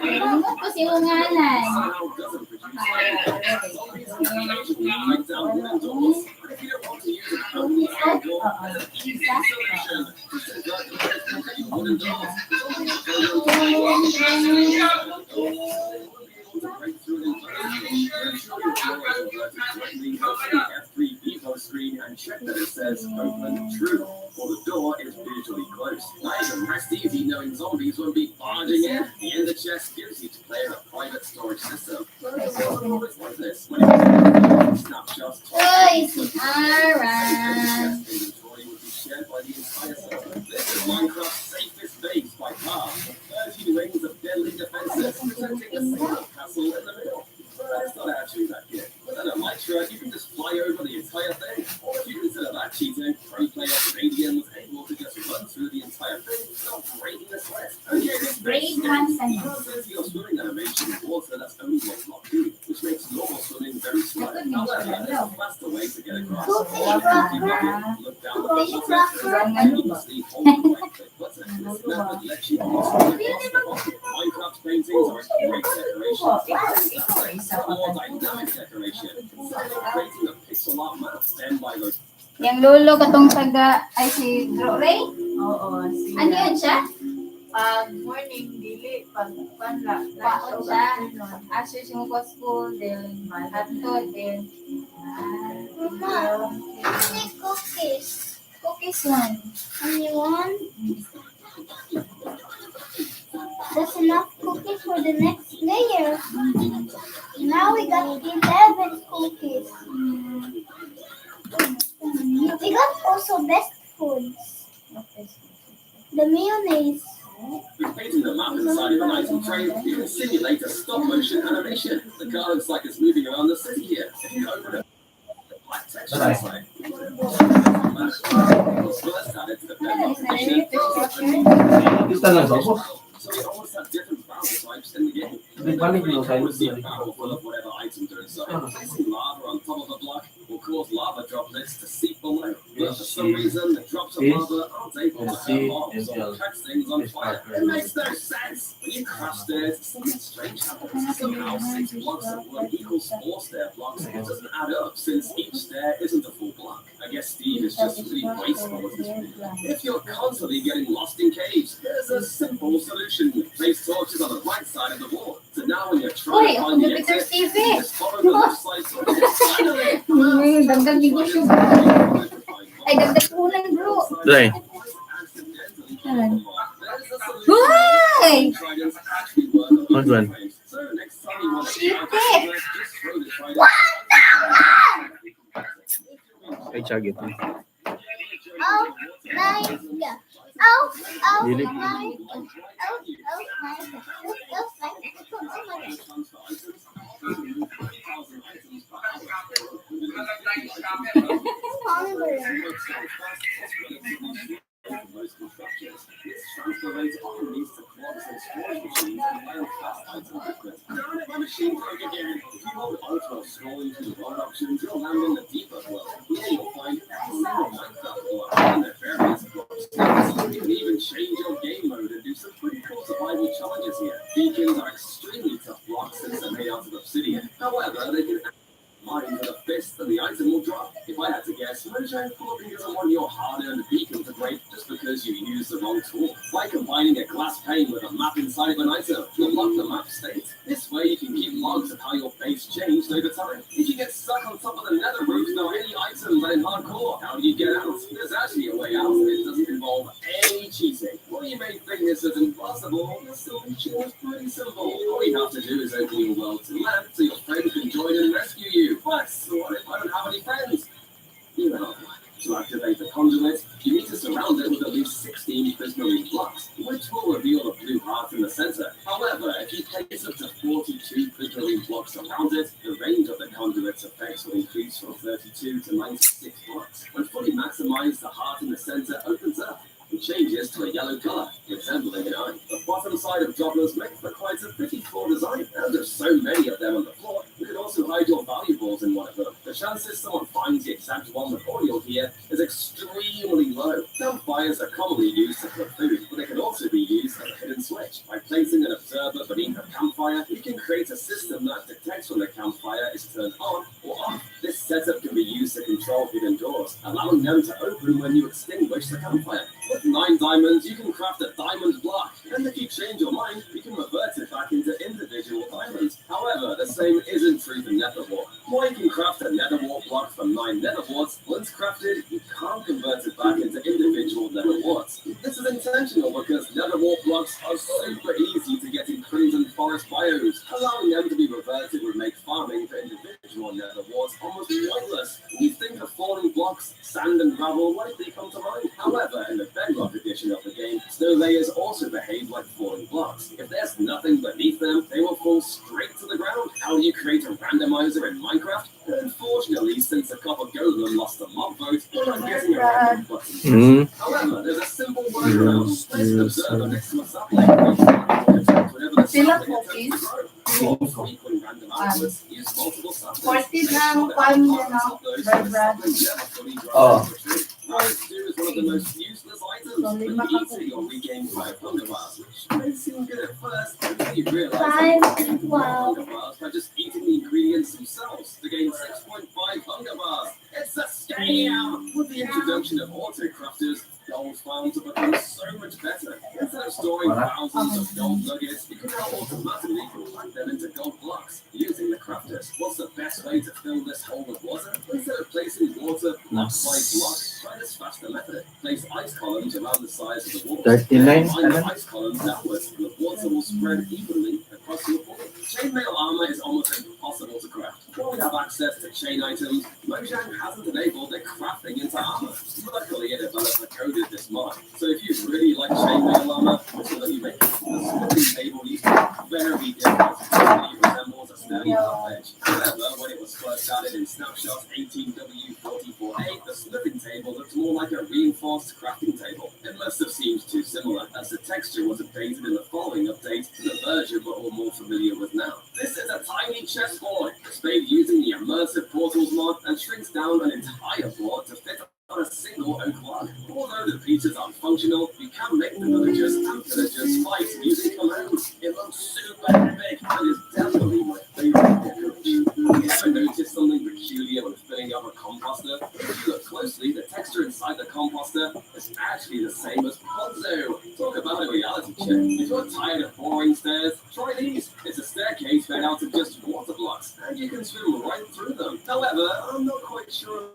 Speaker 2: Ano po silunganan?
Speaker 8: Screen and check that it says open true, or the door is visually closed. Nice and rest easy knowing zombies won't be barging in. The ender chest gives you to play in a private storage system. It's like this. When you snapshots, inventory would be shared by the entire server. This is Minecraft's safest base by far. 13 rings of deadly defenses, protecting a single castle in the middle. That's not actually that good. With an elytra, you can just fly over the entire thing. Or if you consider that cheating, pro player Canadian was able to just run through the entire thing without breaking a sweat. Okay, this
Speaker 2: Brave man sign.
Speaker 8: process your swimming animation in water that's only one block deep, which makes normal swimming very slow. However, there's a faster way to get across. All you have to do is look down at the water and endlessly hold the right click button. This method lets you cross the bottom. Minecraft paintings are a great decoration. More dynamic decoration. Creating a pixel art map then by those.
Speaker 2: Yang lolo katong taga ay si Ray?
Speaker 5: Oo, siya.
Speaker 2: Ano yun siya?
Speaker 5: Pag morning, dili, pag panla,
Speaker 2: Paon siya. After siya mo school, then hotdog, then
Speaker 3: Mama, I need cookies.
Speaker 2: cookies one.
Speaker 3: Only one? That's enough cookies for the next layer. Now we got 11 cookies. We got also best foods. The mayonnaise.
Speaker 8: With painting the map inside of an item frame, you can simulate a stop-motion animation. The car looks like it's moving around the city here. If you open it, the black texture inside. It was first added to the bedrock edition. So we almost have different barrel types in the game. You see a barrel full of whatever items are inside. Placing lava on top of a block will cause lava droplets to seep below. But for some reason, the drops of lava aren't able to hurt mobs or catch things on fire. It makes no sense. When you crash stairs, something strange happens. Somehow 6 blocks of wood equals 4 stair blocks. It doesn't add up since each stair isn't a full block. I guess Steve is just really wasteful with his food. If you're constantly getting lost in caves, there's a simple solution. Place torches on the right side of the wall. So now when you're trying to find the exit, you just follow the left side torches. Finally!
Speaker 2: Dagdag video bro. Ay, dagdag ulan bro.
Speaker 7: Dre.
Speaker 2: Why?
Speaker 7: Which one? I check it.
Speaker 3: Oh my god. Oh
Speaker 7: Really?
Speaker 3: my god. Oh my god.
Speaker 8: Most constructions. This translates often leads to clogs and storage machines and rail fast item equipment. Darn it, my machine broke again. If you hold Alt while scrolling through the wrong options, you'll land in the deeper world. Here you'll find every single Minecraft block and their various blocks. You can even change your game mode and do some pretty cool survival challenges here. Beacons are extremely tough blocks since they're made out of obsidian. However, they can mine with a fist and the item will drop. If I had to guess, Mojang probably doesn't want your hard-earned beacon to break just because you used the wrong tool. By combining a glass pane with a map inside of an item, you'll lock the map state. This way you can keep logs of how your base changed over time. If you get stuck on top of the nether roof, there are any items that in hardcore, how do you get out? There's actually a way out and it doesn't involve any cheating. While you may think this is impossible, the solution is pretty simple. All you have to do is open your world to land so your friends can join and rescue you. But what if I don't have any friends? You know, to activate the conduit, you need to surround it with at least 16 prismarine blocks, which will reveal the blue heart in the center. However, if you place up to 42 prismarine blocks around it, the range of the conduit's effects will increase from 32 to 96 blocks. When fully maximized, the heart in the center opens up. It changes to a yellow color, resembling an eye. The bottom side of joblers makes for quite a pretty floor design, and there's so many of them on the floor, you can also hide your valuables in one of them. The chances someone finds the exact one with audio here is extremely low. Campfires are commonly used to cook food, but they can also be used as a hidden switch. By placing an observer beneath a campfire, you can create a system that detects when the campfire is turned on or off. This setup can be used to control hidden doors, allowing them to open when you extinguish the campfire. With 9 diamonds, you can craft a diamond block, and if you change your mind, you can revert it back into individual diamonds. However, the same isn't true for nether wart. While you can craft a nether wart block from 9 nether warts, once crafted, you can't convert it back into individual nether warts. This is intentional because nether wart blocks are super easy to get in crimson forest biomes. Allowing them to be reverted would make farming for individual nether warts almost pointless. When you think of falling blocks, sand and gravel likely come to mind. However, in the bedrock edition of the game, snow layers also behave like falling blocks. If there's nothing beneath them, they will fall straight to the ground. How do you create a randomizer in Minecraft? Unfortunately, since the copper golem lost the mob vote, we're not getting a random button. However, there's a simple workaround. Place an observer next to a sapling. Whenever the sapling attempts to grow. More frequent random outputs use multiple saplings. Make sure that on top of those, the sapling never fully grows into a tree. Rice stew is one of the most useless items. When eating, you'll regain 5 hunger bars, which may seem good at first, until you realize that you can gain 4 hunger bars by just eating the ingredients themselves to gain 6.5 hunger bars. It's a scam! With the introduction of auto-crafters, gold farms have become so much better. Instead of storing thousands of gold nuggets, you can now automatically convert them into gold blocks using the crafters. What's the best way to fill this hole with water? Instead of placing water block by block, try this faster method. Place ice columns around the sides of the walls.
Speaker 7: 39,
Speaker 8: Line the ice columns downwards, and the water will spread evenly across your wall. Chainmail armor is almost impossible to craft. While we have access to chain items, Mojang hasn't enabled their crafting into armor. Luckily, a developer coded this mod, so if you really like chainmail armor, this will let you make it. The smithing table used to be very different. It resembles a sturdy rough edge. However, when it was first added in snapshot 18W44A, the smithing table looked more like a reinforced crafting table. It must have seemed too similar, as the texture was updated in the following update to the version we're all more familiar with now. This is a tiny chessboard. It's made using the immersive portals mod and shrinks down an entire board to fit on a single oak log. Although the pieces are functional, you can make the villagers fight using commands. It looks super epic and is definitely my favorite decoration. You ever noticed something peculiar when filling up a composter? If you look closely, the texture inside the composter is actually the same as Ponzo. Talk about a reality check. If you're tired of boring stairs, try these. It's a staircase made out of just water blocks, and you can swim right through them. However, I'm not quite sure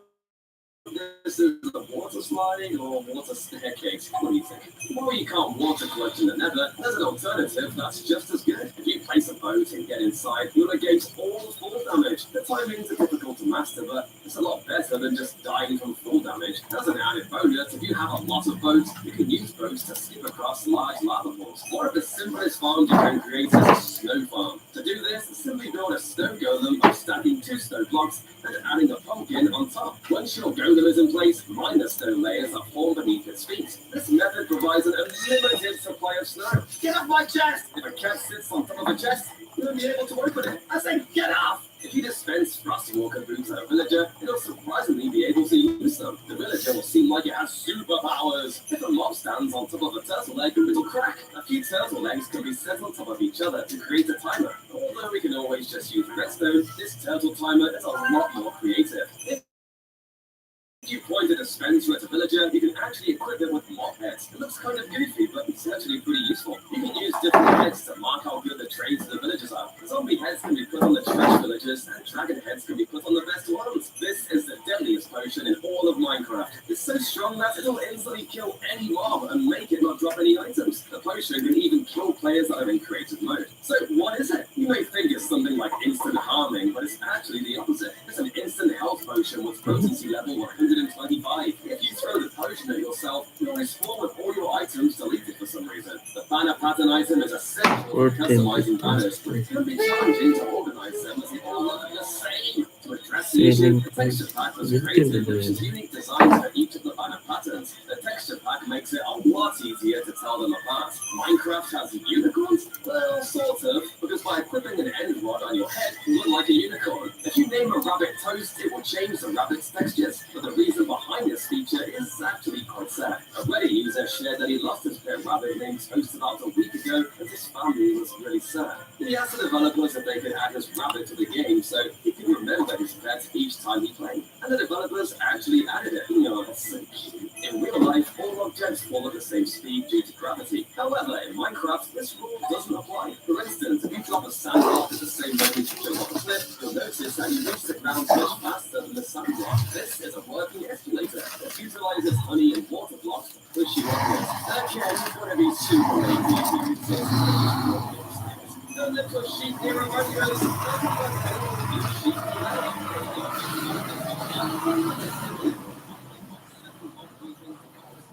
Speaker 8: this is a water sliding or water staircase. What do you think? While you can't water collect in the nether, there's an alternative that's just as good. If you place a boat and get inside, you'll negate all fall damage. The timings are difficult to master, but it's a lot better than just dying from fall damage. As an added bonus, if you have a lot of boats, you can use boats to skip across large lava pools. One of the simplest farms you can create is a snow farm. To do this, simply build a snow golem by stacking 2 snow blocks and adding a pumpkin on top. Once your golem is in place, mine the stone layers that form beneath its feet. This method provides an unlimited supply of snow. Get off my chest! If a cat sits on top of a chest, you won't be able to open it. I say get off! If you dispense Frosty Walker boots at a villager, it'll surprisingly be able to use them. The villager will seem like it has superpowers. If a mob stands on top of a turtle egg, it'll crack. A few turtle eggs can be set on top of each other to create a timer. Although we can always just use redstone, this turtle timer is a lot more creative. If you point a dispenser at a villager, you can actually equip it with mob heads. It looks kind of goofy, but it's actually pretty useful. You can use different heads to mark how good the trades of the villagers are. Zombie heads can be put on the trash villagers, and dragon heads can be put on the best ones. This is the deadliest potion in all of Minecraft. It's so strong that it'll instantly kill any mob and make it not drop any items. The potion can even kill players that are in creative mode. So what is it? You may think it's something like instant harming, but it's actually the opposite. It's an instant health potion with potency level 125. If you throw the potion at yourself, you'll respawn with all your items deleted for some reason. The banner pattern item is essential for customizing banners, but it can be challenging to organize them as they all look the same. To address the issue, the texture pack was created with unique designs for each of the banner patterns. The texture pack makes it a lot easier to tell them apart. Minecraft has unicorns? Well, sort of, because by equipping an end rod on your head, you look like a unicorn. If you name a rabbit Toast, it will change the rabbit's textures, but the reason behind this feature is actually quite sad. A Reddit user shared that he lost his pet rabbit named Toast about a week ago, and his family was really sad. He asked the developers if they could add his rabbit to the game so he could remember his pet each time he played. And the developers actually added it. You know, it's so cute. In real life, all objects fall at the same speed due to gravity. However, in Minecraft, this rule doesn't apply. For instance, if you drop a sand block at the same rate as you jump off a cliff, you'll notice that you reach the ground much faster than the sand block. This is a working escalator that utilizes honey and water blocks to push you upwards. Again, you've got to be super lazy if you use this. Don't let your sheep near a roadways. You sheep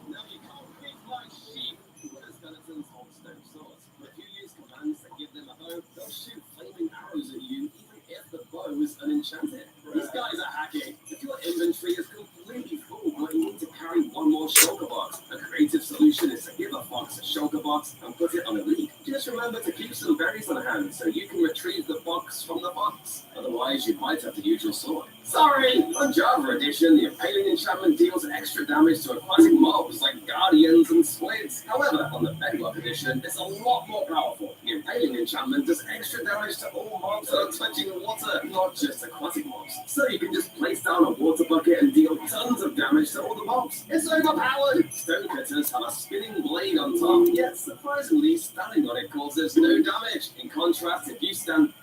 Speaker 8: Now you can't beat like sheep with a skeleton's hold stone swords. But if you use commands that give them a bow, they'll shoot flaming arrows at you even if the bow is unenchanted. These guys are hacking. If your inventory is completely full, but you need to carry one more shulker box, a creative solution is to give a fox a shulker box and put it on a leaf. Just remember to keep some berries on hand so you can retrieve the box from the box. Otherwise, you might have to use your sword. Sorry! On Java Edition, the Impaling enchantment deals extra damage to aquatic mobs like guardians and squids. However, on the Bedrock Edition, it's a lot more powerful. The Impaling enchantment does extra damage to all mobs that are touching water, not just aquatic mobs. So you can just place down a water bucket and deal tons of damage to all the mobs. It's overpowered! Stone cutters have a spinning blade on top, yet surprisingly, standing on it causes no damage. In contrast, if you stand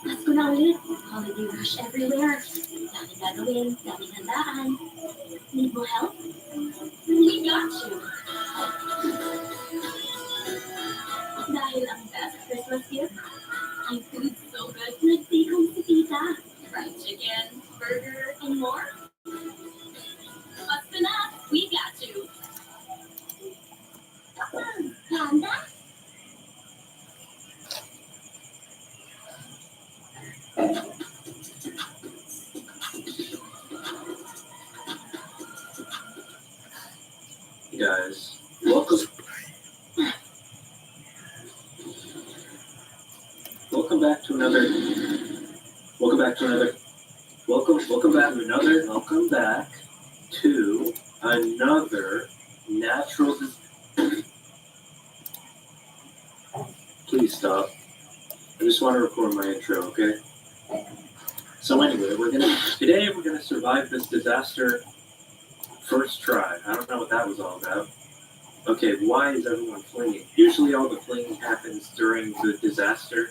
Speaker 11: Pasko na ulit. Holiday rush everywhere. Daming gagawin, daming handaan. Need mo help? We got you. Dahil ang best Christmas gift, ang food so good, nag-take home si tita. Fried chicken, burger, and more. Pasko na, we got you. Panda?
Speaker 8: Welcome back to another. Welcome back to another natural. Please stop. I just want to record my intro, okay? So anyway, today we're gonna survive this disaster first try. I don't know what that was all about. Okay, why is everyone flinging? Usually all the flinging happens during the disaster.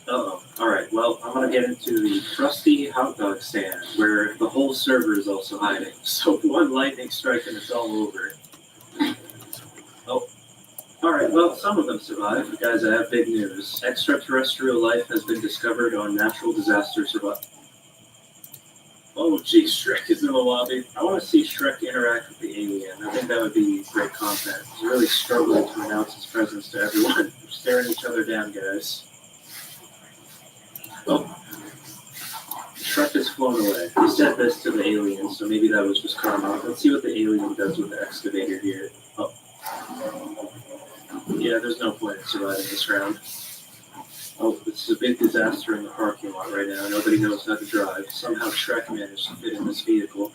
Speaker 8: Uh-oh. Alright, well, I'm gonna get into the trusty hot dog stand, where the whole server is also hiding. So one lightning strike and it's all over. Oh. Alright, well, some of them survived. Guys, I have big news. Extraterrestrial life has been discovered on natural disaster survival. Oh, geez, Shrek is in the lobby. I want to see Shrek interact with the alien. I think that would be great content. He's really struggling to announce his presence to everyone. We're staring each other down, guys. Oh. Shrek has flown away. He said this to the alien, so maybe that was just karma. Let's see what the alien does with the excavator here. Oh. Yeah, there's no point in surviving this round. Oh, this is a big disaster in the parking lot right now. Nobody knows how to drive. Somehow Shrek managed to fit in this vehicle.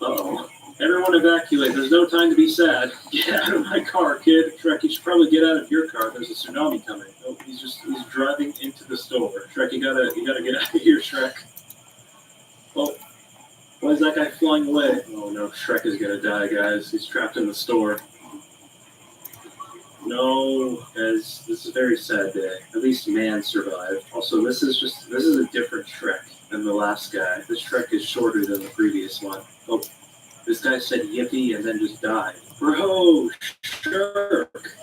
Speaker 8: Uh-oh. Everyone evacuate. There's no time to be sad. Get out of my car, kid. Shrek, you should probably get out of your car. There's a tsunami coming. Oh, he's driving into the store. Shrek, you gotta get out of here, Shrek. Oh, why is that guy flying away? Oh no, Shrek is gonna die, guys. He's trapped in the store. No, guys, this is a very sad day. At least man survived. Also, this is a different Shrek than the last guy. This Shrek is shorter than the previous one. Oh, this guy said yippee and then just died. Bro, Shirk.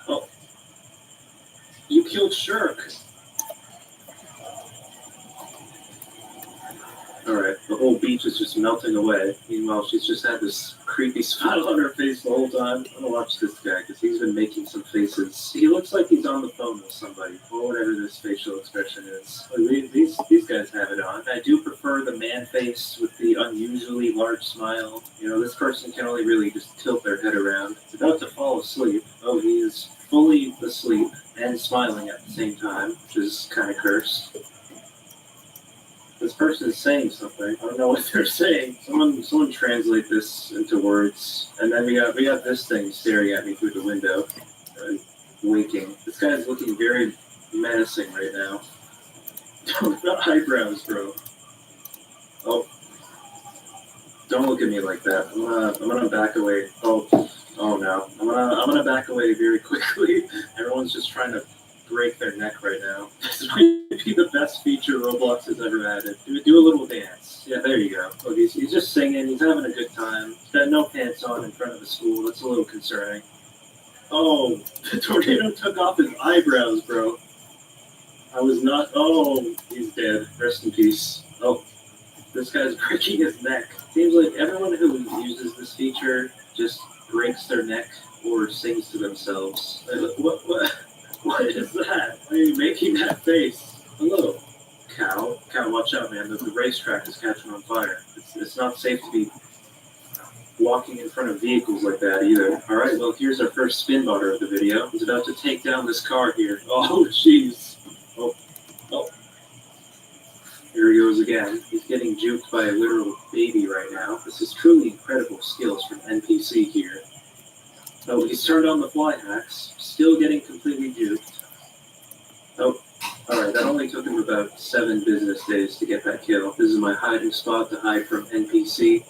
Speaker 8: Oh, you killed Shirk. Alright, the whole beach is just melting away. Meanwhile, she's just had this creepy smile on her face the whole time. I'm gonna watch this guy, because he's been making some faces. He looks like he's on the phone with somebody, or whatever this facial expression is. These guys have it on. I do prefer the man face with the unusually large smile. You know, this person can only really just tilt their head around. It's about to fall asleep. Oh, he is fully asleep and smiling at the same time, which is kind of cursed. This person is saying something. I don't know what they're saying. Someone translate this into words. And then we got this thing staring at me through the window, winking. This guy is looking very menacing right now. The eyebrows, bro. Oh, don't look at me like that. I'm gonna back away. Oh no. I'm gonna back away very quickly. Everyone's just trying to break their neck right now. This might be the best feature Roblox has ever added. Do a little dance. Yeah, there you go. Look, he's just singing. He's having a good time. He's got no pants on in front of the school. That's a little concerning. Oh, the tornado took off his eyebrows, bro. I was not. Oh, he's dead. Rest in peace. Oh, this guy's breaking his neck. Seems like everyone who uses this feature just breaks their neck or sings to themselves. What is that? Why are you making that face? Hello, cow. Cow, watch out, man. The racetrack is catching on fire. It's not safe to be walking in front of vehicles like that either. All right, well, here's our first spin botter of the video. He's about to take down this car here. Oh, jeez. Oh. Here he goes again. He's getting juked by a literal baby right now. This is truly incredible skills from NPC here. Oh, he's turned on the fly hacks, still getting completely juked. Oh, alright, that only took him about 7 business days to get that kill. This is my hiding spot to hide from NPC.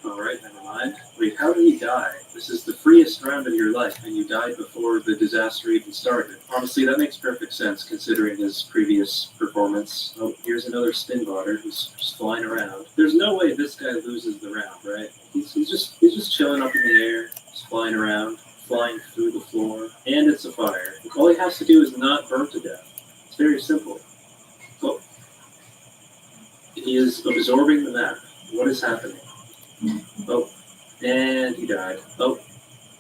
Speaker 8: Alright, never mind. Wait, how did he die? This is the freest round of your life, and you died before the disaster even started. Honestly, that makes perfect sense, considering his previous performance. Oh, here's another spin botter who's just flying around. There's no way this guy loses the round, right? He's just chilling up in the air, just flying around, flying through the floor, and it's a fire. All he has to do is not burn to death. It's very simple. Oh, he is absorbing the map. What is happening? Oh, and he died. Oh,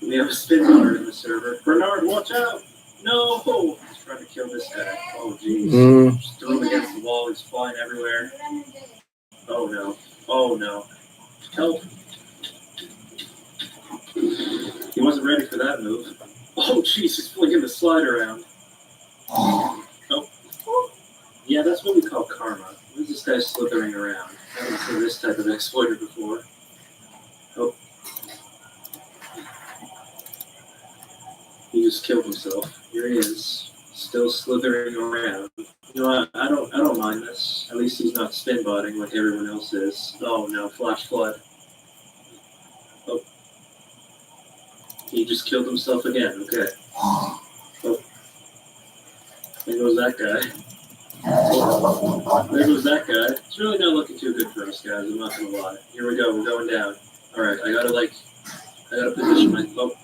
Speaker 8: we have a spin botter in the server. Bernard, watch out! No! He's trying to kill this guy. Oh, jeez. Just threw him against the wall. He's flying everywhere. Oh, no. Oh, no. Help. He wasn't ready for that move. Oh, jeez, he's flinging the slide around.
Speaker 10: Yeah, that's what we call karma. Where's this guy slithering around? I haven't seen this type of exploiter before. Oh. He just killed himself. Here he is, still slithering around. You know what? I don't mind this. At least he's not spin botting like everyone else is. Oh no, flash flood. Oh. He just killed himself again. Okay. Oh. There goes that guy. There goes that guy. It's really not looking too good for us, guys. I'm not gonna lie. Here we go. We're going down. All right. I gotta position my. Oh.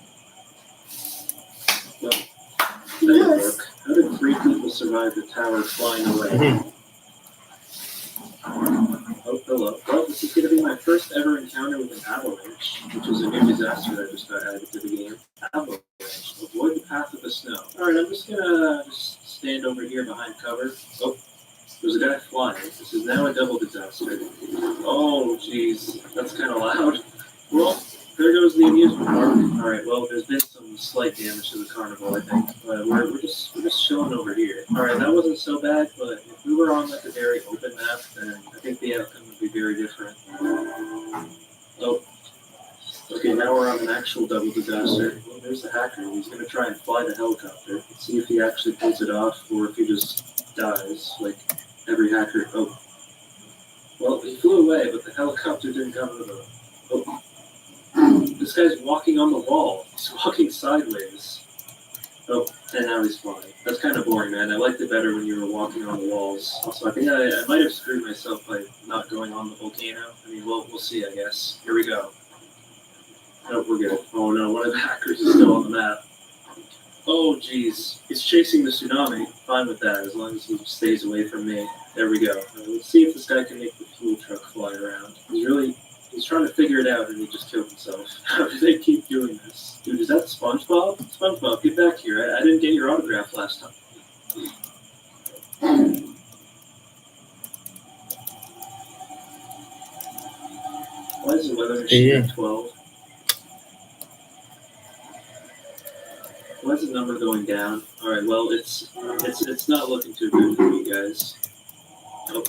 Speaker 10: Well, that didn't work. How did 3 people survive the tower flying away? Oh, hello. Well, this is going to be my first ever encounter with an avalanche, which is a new disaster that just got added to the game. Avalanche. Avoid the path of the snow. Alright, I'm just going to stand over here behind cover. Oh, there's a guy flying. This is now a double disaster. Oh, jeez. That's kind of loud. Well, there goes the amusement park. Alright, well, there's been some slight damage to the carnival, I think. But we're just chilling over here. Alright, that wasn't so bad, but if we were on like a very open map, then I think the outcome would be very different. Oh. Okay, now we're on an actual double disaster. Well, there's the hacker. He's going to try and fly the helicopter and see if he actually pulls it off or if he just dies, like every hacker. Oh. Well, he flew away, but the helicopter didn't come with him. Oh. This guy's walking on the wall. He's walking sideways. Oh, and now he's flying. That's kind of boring, man. I liked it better when you were walking on the walls. Also, I think I might have screwed myself by not going on the volcano. I mean, we'll see, I guess. Here we go. Nope, we're good. Oh no, one of the hackers is still on the map. Oh, jeez. He's chasing the tsunami. Fine with that, as long as he stays away from me. There we go. Let's see if this guy can make the fuel truck fly around. He's trying to figure it out, and he just killed himself. How do they keep doing this? Dude, is that SpongeBob? SpongeBob, get back here. I didn't get your autograph last time. Why is the weather machine at 12? Why is the number going down? Alright, well, it's not looking too good for me, guys. Oh.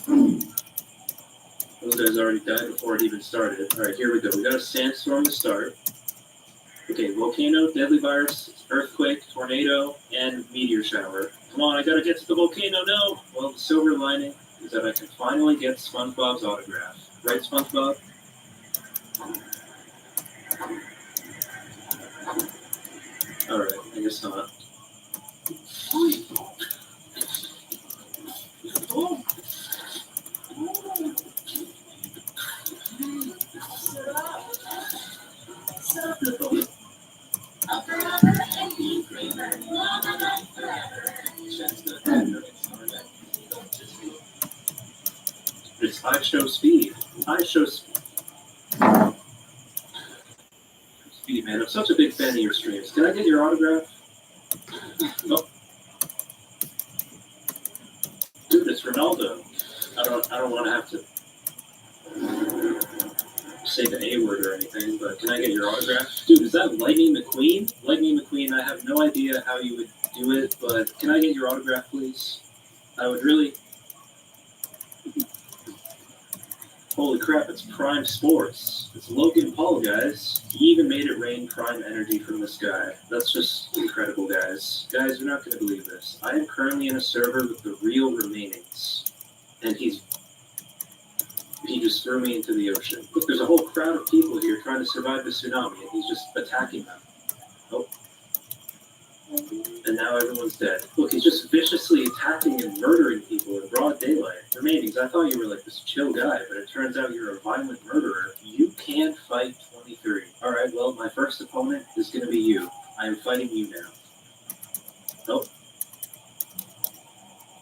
Speaker 10: Those guys already died before it even started. Alright, here we go. We got a sandstorm to start. Okay, volcano, deadly virus, earthquake, tornado, and meteor shower. Come on, I gotta get to the volcano, no! Well, the silver lining is that I can finally get SpongeBob's autograph. Right, SpongeBob? Alright, I guess not. It's I show speed. I show speed. Speed, man. I'm such a big fan of your streams. Can I get your autograph? Nope. Dude, it's Ronaldo. I don't want to have to say the A word or anything, but can I get your autograph? Dude, is that Lightning McQueen? Lightning McQueen, I have no idea how you would do it, but can I get your autograph, please? I would really... Holy crap, it's Prime Sports. It's Logan Paul, guys. He even made it rain Prime energy from this guy. That's just incredible, guys. Guys, you're not going to believe this. I am currently in a server with the real remainings, and he just threw me into the ocean. Look, there's a whole crowd of people here trying to survive the tsunami, and he's just attacking them. Oh. And now everyone's dead. Look, he's just viciously attacking and murdering people in broad daylight. Remainings, I thought you were like this chill guy, but it turns out you're a violent murderer. You can't fight 23. Alright, well, my first opponent is going to be you. I am fighting you now. Oh.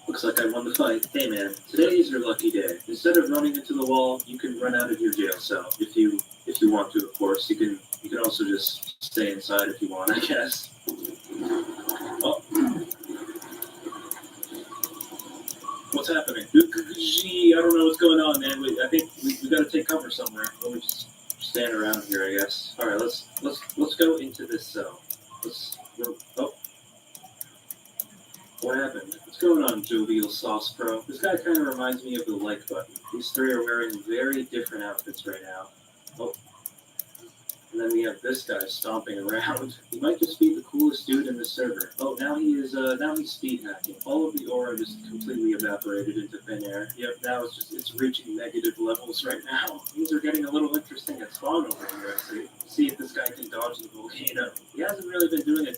Speaker 10: Looks like I won the fight. Hey man, today is your lucky day. Instead of running into the wall, you can run out of your jail cell. If you want to, of course. You can also just stay inside if you want, I guess. Oh. What's happening? Gee, I don't know what's going on, man. I think we gotta take cover somewhere. Or we just stand around here, I guess. Alright, let's go into this cell. Oh.
Speaker 8: What happened? What's going on, Jovial Sauce Pro? This guy kind of reminds me of the like button. These three are wearing very different outfits right now. Oh, and then we have this guy stomping around. He might just be the coolest dude in the server. Oh, now he's speed hacking. All of the aura just completely evaporated into thin air. Yep, now it's reaching negative levels right now. Things are getting a little interesting at spawn over here, I see. See if this guy can dodge the volcano. He hasn't really been doing a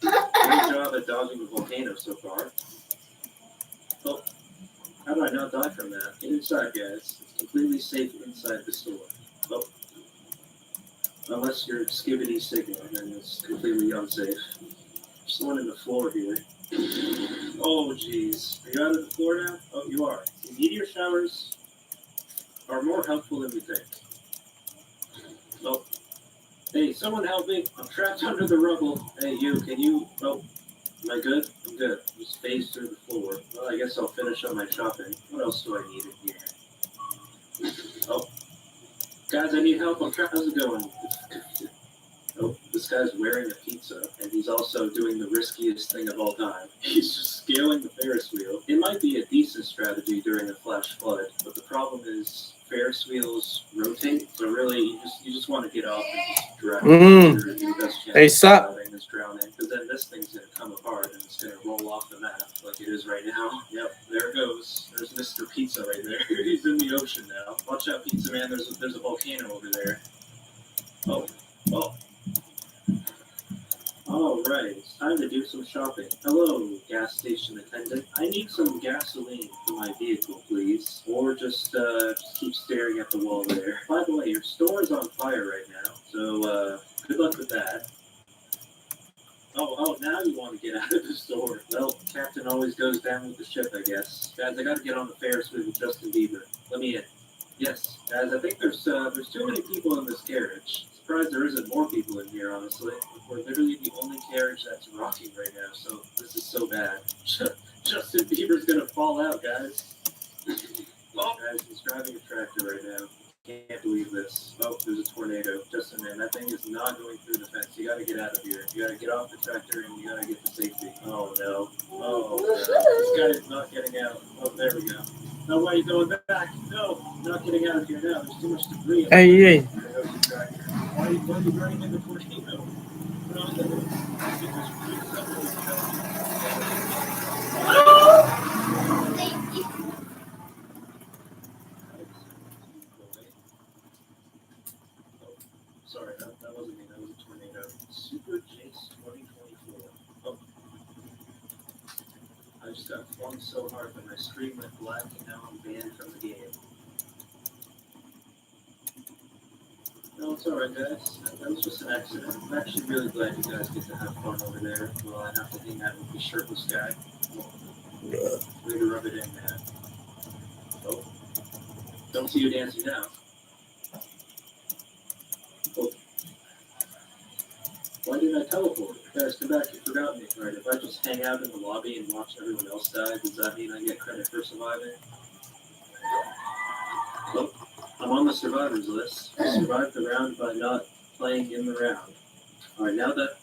Speaker 8: great job at dodging the volcano so far. Oh, how do I not die from that? Get inside, guys. It's completely safe inside the store. Oh. Unless you're skibbity signal, then it's completely unsafe. There's one in the floor here. Oh, jeez. Are you out of the floor now? Oh, you are. Meteor showers are more helpful than we think. Oh. Hey, someone help me. I'm trapped under the rubble. Hey, you, can you... Oh, am I good? I'm good. Just phase through the floor. Well, I guess I'll finish up my shopping. What else do I need in here? Oh. Guys, I need help. I'm trapped. How's it going? Oh, this guy's wearing a pizza, and he's also doing the riskiest thing of all time. He's just scaling the Ferris wheel. It might be a decent strategy during a flash flood, but the problem is Ferris wheels rotate, so really you just want to get off and just drown. Your best chance of surviving is drowning, because then this thing's going to come apart and it's going to roll off the map like it is right now. Yep, there it goes. There's Mr. Pizza right there. He's in the ocean now. Watch out, Pizza Man. There's a volcano over there. Oh. All right, it's time to do some shopping. Hello, gas station attendant. I need some gasoline for my vehicle, please. Or just keep staring at the wall there. By the way, your store is on fire right now, so good luck with that. Oh, now you want to get out of the store. Well, Captain always goes down with the ship, I guess. Guys, I gotta get on the Ferris wheel with Justin Bieber. Let me in. Yes, guys, I think there's too many people in this carriage. Surprised there isn't more people in here, honestly. We're literally the only carriage that's rocking right now, so this is so bad. Justin Bieber's gonna fall out, guys. Oh, guys, he's driving a tractor right now. Can't believe this. Oh, there's a tornado. Justin, man, that thing is not going through the fence. You gotta get out of here. You gotta get off the tractor and you gotta get to safety. Oh, no. Oh, no. This guy is not getting out. Oh, there we go. No, why are you going back? No, not getting out of here now. There's too much debris.
Speaker 7: Hey.
Speaker 8: Why are you running in the tornado? Put on the hood. Sorry, that wasn't me. That was a tornado. Super Jace 2024. Oh. I just got flung so hard that my screen went black and now I'm banned from the game. No, it's alright, guys. That was just an accident. I'm actually really glad you guys get to have fun over there while I have to hang out with the shirtless guy. Way to rub it in, man. Oh. Don't see you dancing now. Oh. Why didn't I teleport? Guys, come back. You forgot me. Alright, if I just hang out in the lobby and watch everyone else die, does that mean I get credit for surviving? Oh. I'm on the survivors list. I survived the round by not playing in the round. Alright, now that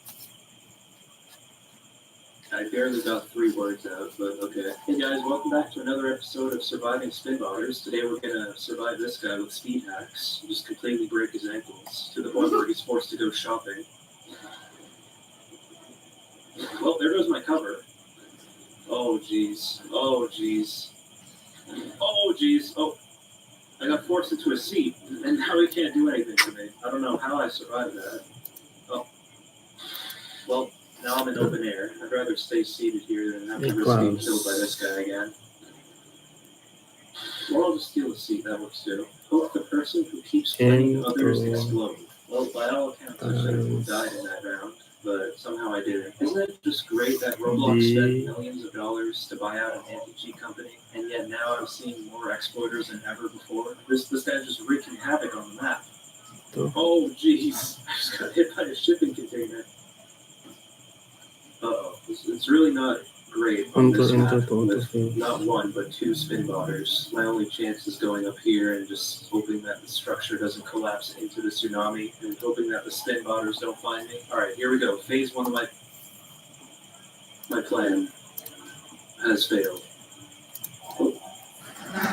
Speaker 8: I barely got 3 words out, but okay. Hey guys, welcome back to another episode of Surviving Spinbotters. Today we're gonna survive this guy with speed hacks. Just completely break his ankles to the point where he's forced to go shopping. Well, there goes my cover. Oh jeez. Oh jeez. Oh jeez. Oh. I got forced into a seat, and now he can't do anything to me. I don't know how I survived that. Oh. Well, now I'm in open air. I'd rather stay seated here than have to risk being killed by this guy again. Or I'll just steal a seat, that works too. Hope the person who keeps letting others explode. Well, by all accounts, I should have died in that round, but somehow I didn't. Isn't it just great that Roblox spent millions of dollars to buy out an anti-cheat company, and yet now I'm seeing more exploiters than ever before? This guy's just wreaking havoc on the map. Oh, jeez. I just got hit by a shipping container. Uh-oh. It's really not great on this map with not 1, but 2 spinbotters. My only chance is going up here and just hoping that the structure doesn't collapse into the tsunami and hoping that the spinbotters don't find me. Alright, here we go. Phase 1 of my plan. has failed. Oh,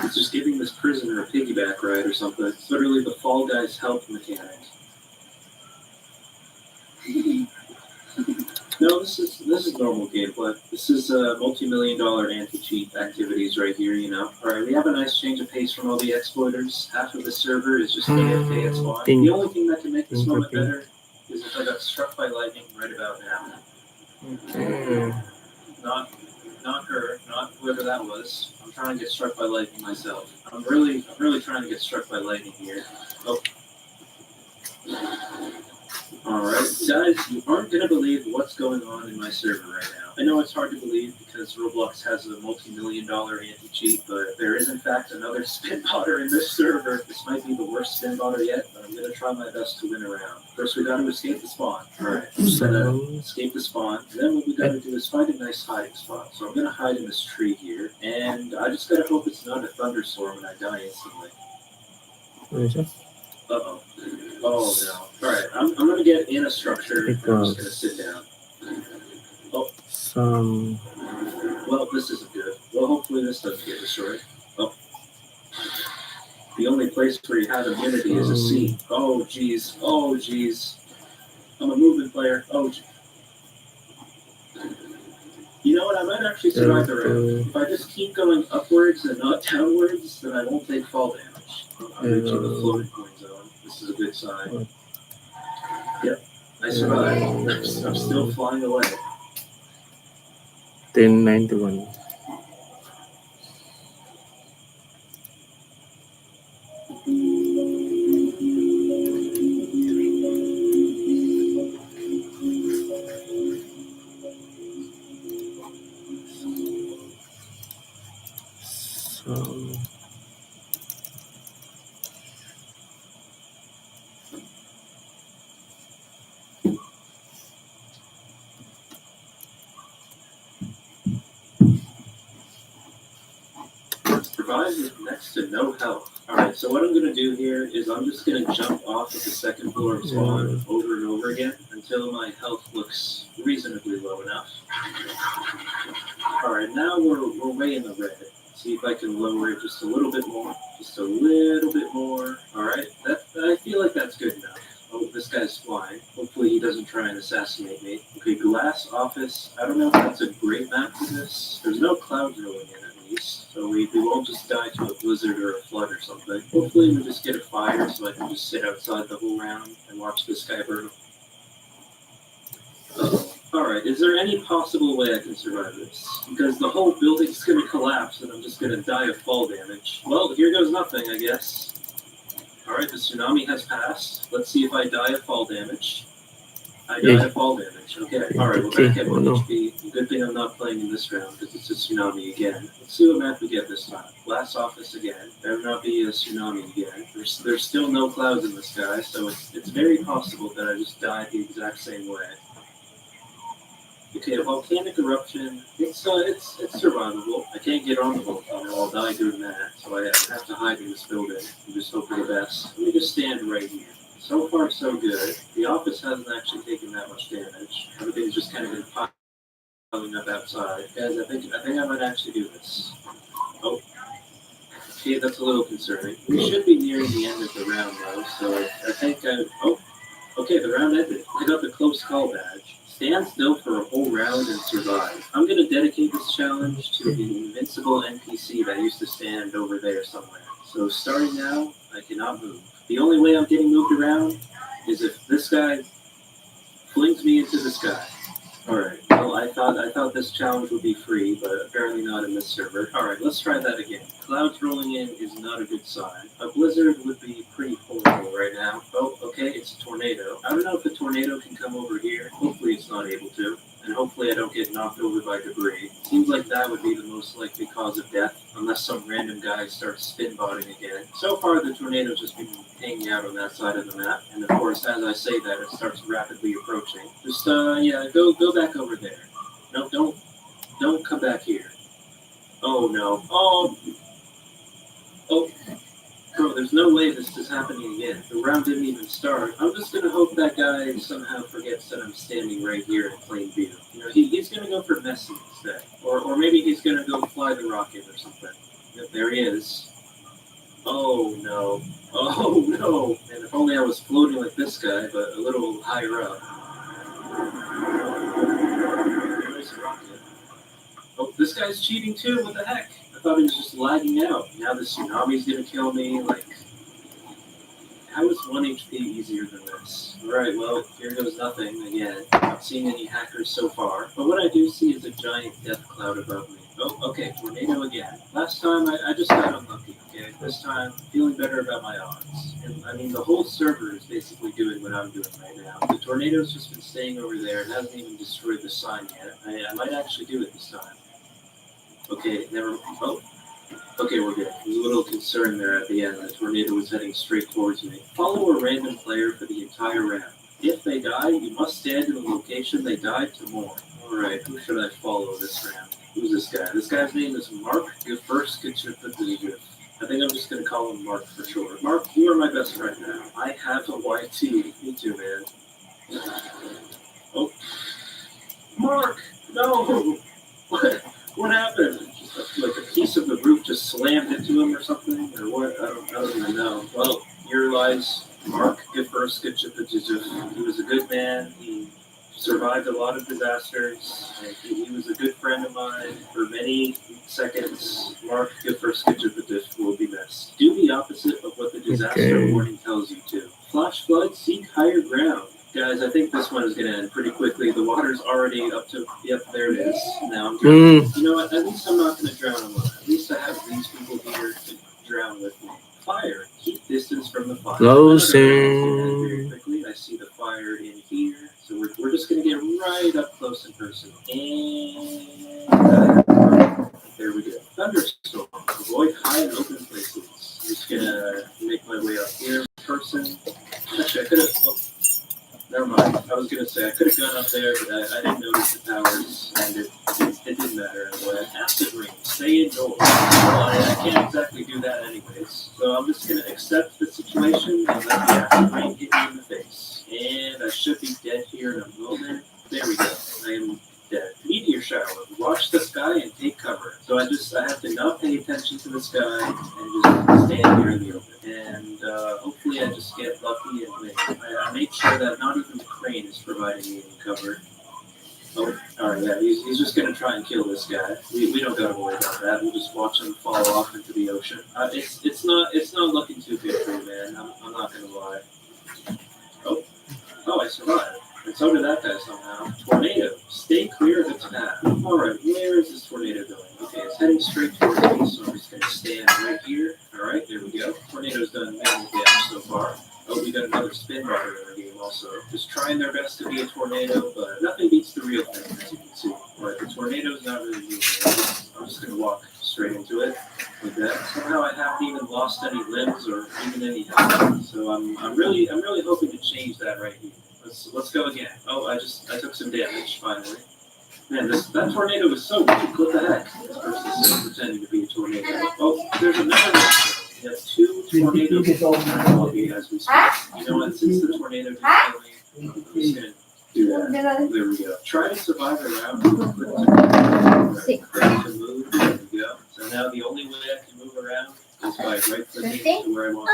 Speaker 8: it's just giving this prisoner a piggyback ride or something. It's literally the Fall Guys help mechanic. No, this is normal gameplay. This is multi-million-dollar anti-cheat activities right here, you know. Alright, we have a nice change of pace from all the exploiters. Half of the server is just AFK at spawn. The only thing that can make this moment better is if I got struck by lightning right about now. Not her, not whoever that was. I'm trying to get struck by lightning myself. I'm really trying to get struck by lightning here. Oh. Alright, guys, you aren't going to believe what's going on in my server right now. I know it's hard to believe because Roblox has a multi-million-dollar anti-cheat, but there is in fact another spin botter in this server. This might be the worst spin botter yet, but I'm going to try my best to win around. First, we got to escape the spawn. Alright, we're going to escape the spawn. And then what we got to do is find a nice hiding spot. So I'm going to hide in this tree here, and I just got to hope it's not a thunderstorm and I die instantly. Uh-oh. Oh, no. Alright, I'm going to get in a structure and I'm just going to sit down. Oh. Well, this isn't good. Well, hopefully this doesn't get destroyed. Oh. The only place where you have immunity is a sea. Oh, jeez. Oh, jeez. I'm a movement player. Oh, you know what? I might actually survive the round. If I just keep going upwards and not downwards, then I won't take fall damage. I'm reaching the floating point zone. This is a good sign. Yep, I survived. I'm still flying away.
Speaker 7: 1091.
Speaker 8: Survived with next to no health. Alright, so what I'm going to do here is I'm just going to jump off of the second floor of spawn over and over again until my health looks reasonably low enough. Alright, now we're way in the red. See if I can lower it just a little bit more. Just a little bit more. Alright, I feel like that's good enough. Oh, this guy's flying. Hopefully he doesn't try and assassinate me. Okay, glass office. I don't know if that's a great map for this. There's no clouds rolling in at least. So we won't just die to a blizzard or a flood or something. Hopefully we just get a fire so I can just sit outside the whole round and watch this guy burn. Alright, is there any possible way I can survive this? Because the whole building's gonna collapse and I'm just gonna die of fall damage. Well, here goes nothing, I guess. Alright, the tsunami has passed. Let's see if I die of fall damage. I die of fall damage. Okay, alright, we're back at 1 HP. Good thing I'm not playing in this round because it's a tsunami again. Let's see what map we get this time. Glass office again. There will not be a tsunami again. There's still no clouds in the sky, so it's very possible that I just die the exact same way. Okay, volcanic eruption, it's survivable. I can't get on the volcano, I'll die doing that. So I have to hide in this building and just hope for the best. Let me just stand right here. So far, so good. The office hasn't actually taken that much damage. Everything's just kind of been piling up outside. Guys, I think I might actually do this. Oh. Okay, that's a little concerning. We should be nearing the end of the round though, so I think oh. Okay, the round ended. I got the close call badge. Stand still for a whole round and survive. I'm going to dedicate this challenge to the invincible NPC that used to stand over there somewhere. So starting now, I cannot move. The only way I'm getting moved around is if this guy flings me into the sky. Alright, well I thought this challenge would be free, but apparently not in this server. Alright, let's try that again. Clouds rolling in is not a good sign. A blizzard would be pretty horrible right now. Oh, okay, it's a tornado. I don't know if a tornado can come over here. Hopefully it's not able to. And hopefully I don't get knocked over by debris. Seems like that would be the most likely cause of death, unless some random guy starts spin botting again. So far the tornado's just been hanging out on that side of the map, and of course as I say that it starts rapidly approaching. Just yeah, go back over there. No, don't come back here. Oh no. Oh
Speaker 10: Bro, there's no way this is happening again. The round didn't even start. I'm just gonna hope that guy somehow forgets that I'm standing right here in plain view. You know, he's gonna go for Messi instead. Or maybe he's gonna go fly the rocket or something. Yep, there he is. Oh no. Oh no. And if only I was floating like this guy, but a little higher up. There's the rocket. Oh, this guy's cheating too. What the heck? I thought he was just lagging out. Now the tsunami's gonna kill me. Like, how is 1 HP easier than this? Alright, well, here goes nothing again. Not seeing any hackers so far. But what I do see is a giant death cloud above me. Oh, okay, tornado again. Last time I just got unlucky, okay? This time, feeling better about my odds. And I mean, the whole server is basically doing what I'm doing right now. The tornado's just been staying over there and hasn't even destroyed the sign yet. I might actually do it this time. Okay, never. Oh, okay, we're good. There's a little concern there at the end. The tornado was heading straight towards me. Follow a random player for the entire round. If they die, you must stand in the location they died to mourn. Alright, who should I follow this round? Who's this guy? This guy's name is Mark. Your first Cctv. I think I'm just gonna call him Mark for short. Mark, you are my best friend now. I have a YT. Me too, man. Oh. Mark! No! What happened? Just like a piece of the roof just slammed into him or something? Or what? I don't even know. Well, here lies Mark. Good first, good chip. He was a good man. He survived a lot of disasters. And he was a good friend of mine for many seconds. Mark, good first, good chip. Will be missed. Do the opposite of what the disaster warning tells you to. Flash flood, seek higher ground. Guys, I think this one is going to end pretty quickly. The water's already up to, yep, there it is. Now I'm drowning. You know what? At least I'm not going to drown alone. At least I have these people here to drown with me. Fire. Keep distance from the fire.
Speaker 7: Closing.
Speaker 10: Very quickly. I see the fire in here. So we're just going to get right up close and personal. And there we go. Thunderstorm. Avoid high and open places. I'm just going to make my way up here. Person. Actually, I could have... Oh. Never mind. I was going to say I could have gone up there, but I didn't notice the towers, and it didn't matter anyway. Acid rain. Stay indoors. Well, I can't exactly do that anyways. So I'm just going to accept the situation and let the acid rain hit me in the face. And I should be dead here in a moment. There we go. I am dead. Meteor shower. Watch the sky and take cover. So I have to not pay attention to the sky and just stand here in the open. And hopefully I just get lucky and win. I make sure that not even the crane is providing me any cover. Oh, alright, yeah, he's just gonna try and kill this guy. We don't gotta worry about that. We'll just watch him fall off into the ocean. It's not looking too good for you, man. I'm not gonna lie. Oh, I survived. And so did that guy somehow. Tornado. Stay clear of its path. Alright, where is this tornado going? Okay, it's heading straight towards me, so I'm just going to stand right here. Alright, there we go. Tornado's done many damage so far. Oh, we got another spin rider in our game also. Just trying their best to be a tornado, but nothing beats the real thing, as you can see. But the tornado's not really moving. I'm just going to walk straight into it like that. Somehow I haven't even lost any limbs or even any health. So I'm really hoping to change that right here. Let's go again. Oh, I took some damage finally. Man, that tornado is so weak. What the heck? This person's still pretending to be a tornado. Oh, there's another one. We have 2 tornadoes as we speak. You know what? Since the tornado didn't kill me, I'm just gonna do that. There we go. Try to survive around. Click to move. There we go. So now the only way I can move around is by right clicking to where I want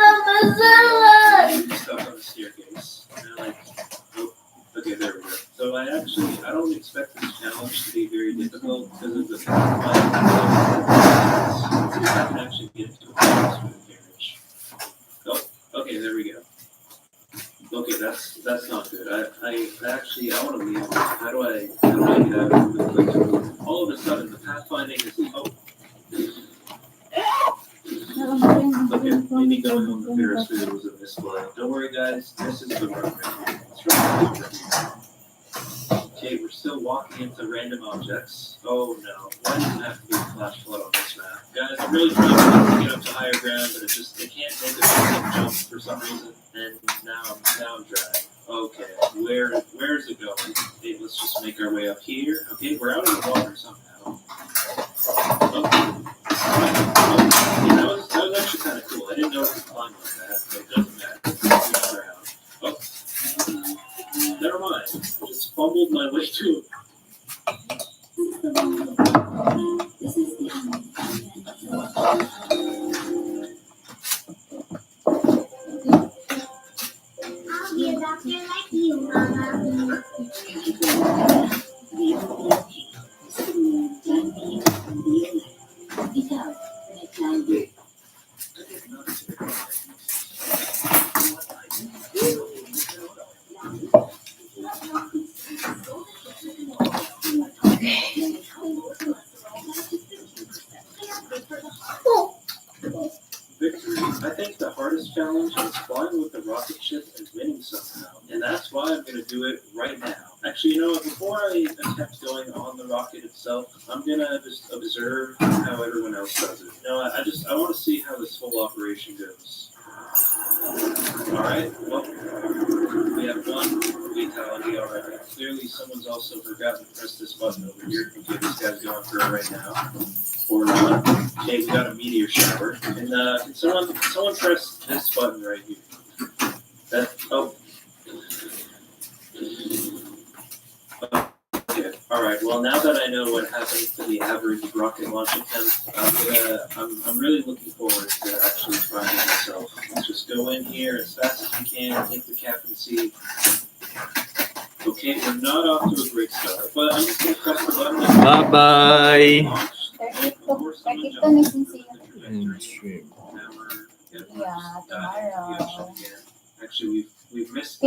Speaker 10: to be. Stuck on the staircase. And okay, there we go. So I don't expect this challenge to be very difficult because of the fact that let's see if I can actually get to a place for the carriage. Oh, okay, there we go. Okay, that's not good. I want to leave. How do I get out of the all of a sudden the pathfinding is okay, maybe going on the Ferris wheel was a misplay. Don't worry guys, this is the road. Okay, we're still walking into random objects. Oh no, why does it have to be a flash flood on this map? Guys, I'm really trying to get up to higher ground, but it can't make a big jump for some reason. And now I'm driving. Okay, where is it going? Okay, let's just make our way up here. Okay, we're out of the water somehow. Okay. Yeah, that was actually kind of cool. I didn't know it could
Speaker 8: fun like that. It doesn't matter. Oh, never mind. I just fumbled my way to it.
Speaker 11: This is the
Speaker 3: I'll be a doctor like you, Mama.
Speaker 11: ikaw, naglalagay.
Speaker 8: Victory. I think the hardest challenge is flying with the rocket ship and winning somehow. And that's why I'm going to do it right now. Actually, before I attempt going on the rocket itself, I'm going to just observe how everyone else does it. I want to see how this whole operation goes. Alright, well, we have one fatality already. Clearly, someone's also forgotten to press this button over here. Okay, this guy's going for it right now. Or not. Okay, we got a meteor shower. And can someone press this button right here? Okay. All right. Well, now that I know what happens to the average rocket launch attempt, I'm really looking forward to actually trying it myself. Let's just go in here as fast as we can, take the captain seat. Okay, we're not off to a great start, but I'm just going to press the button.
Speaker 7: Bye-bye.
Speaker 2: 32 missing siya.
Speaker 7: Stream.
Speaker 2: Yeah, tomorrow.
Speaker 8: Actually, we've missed.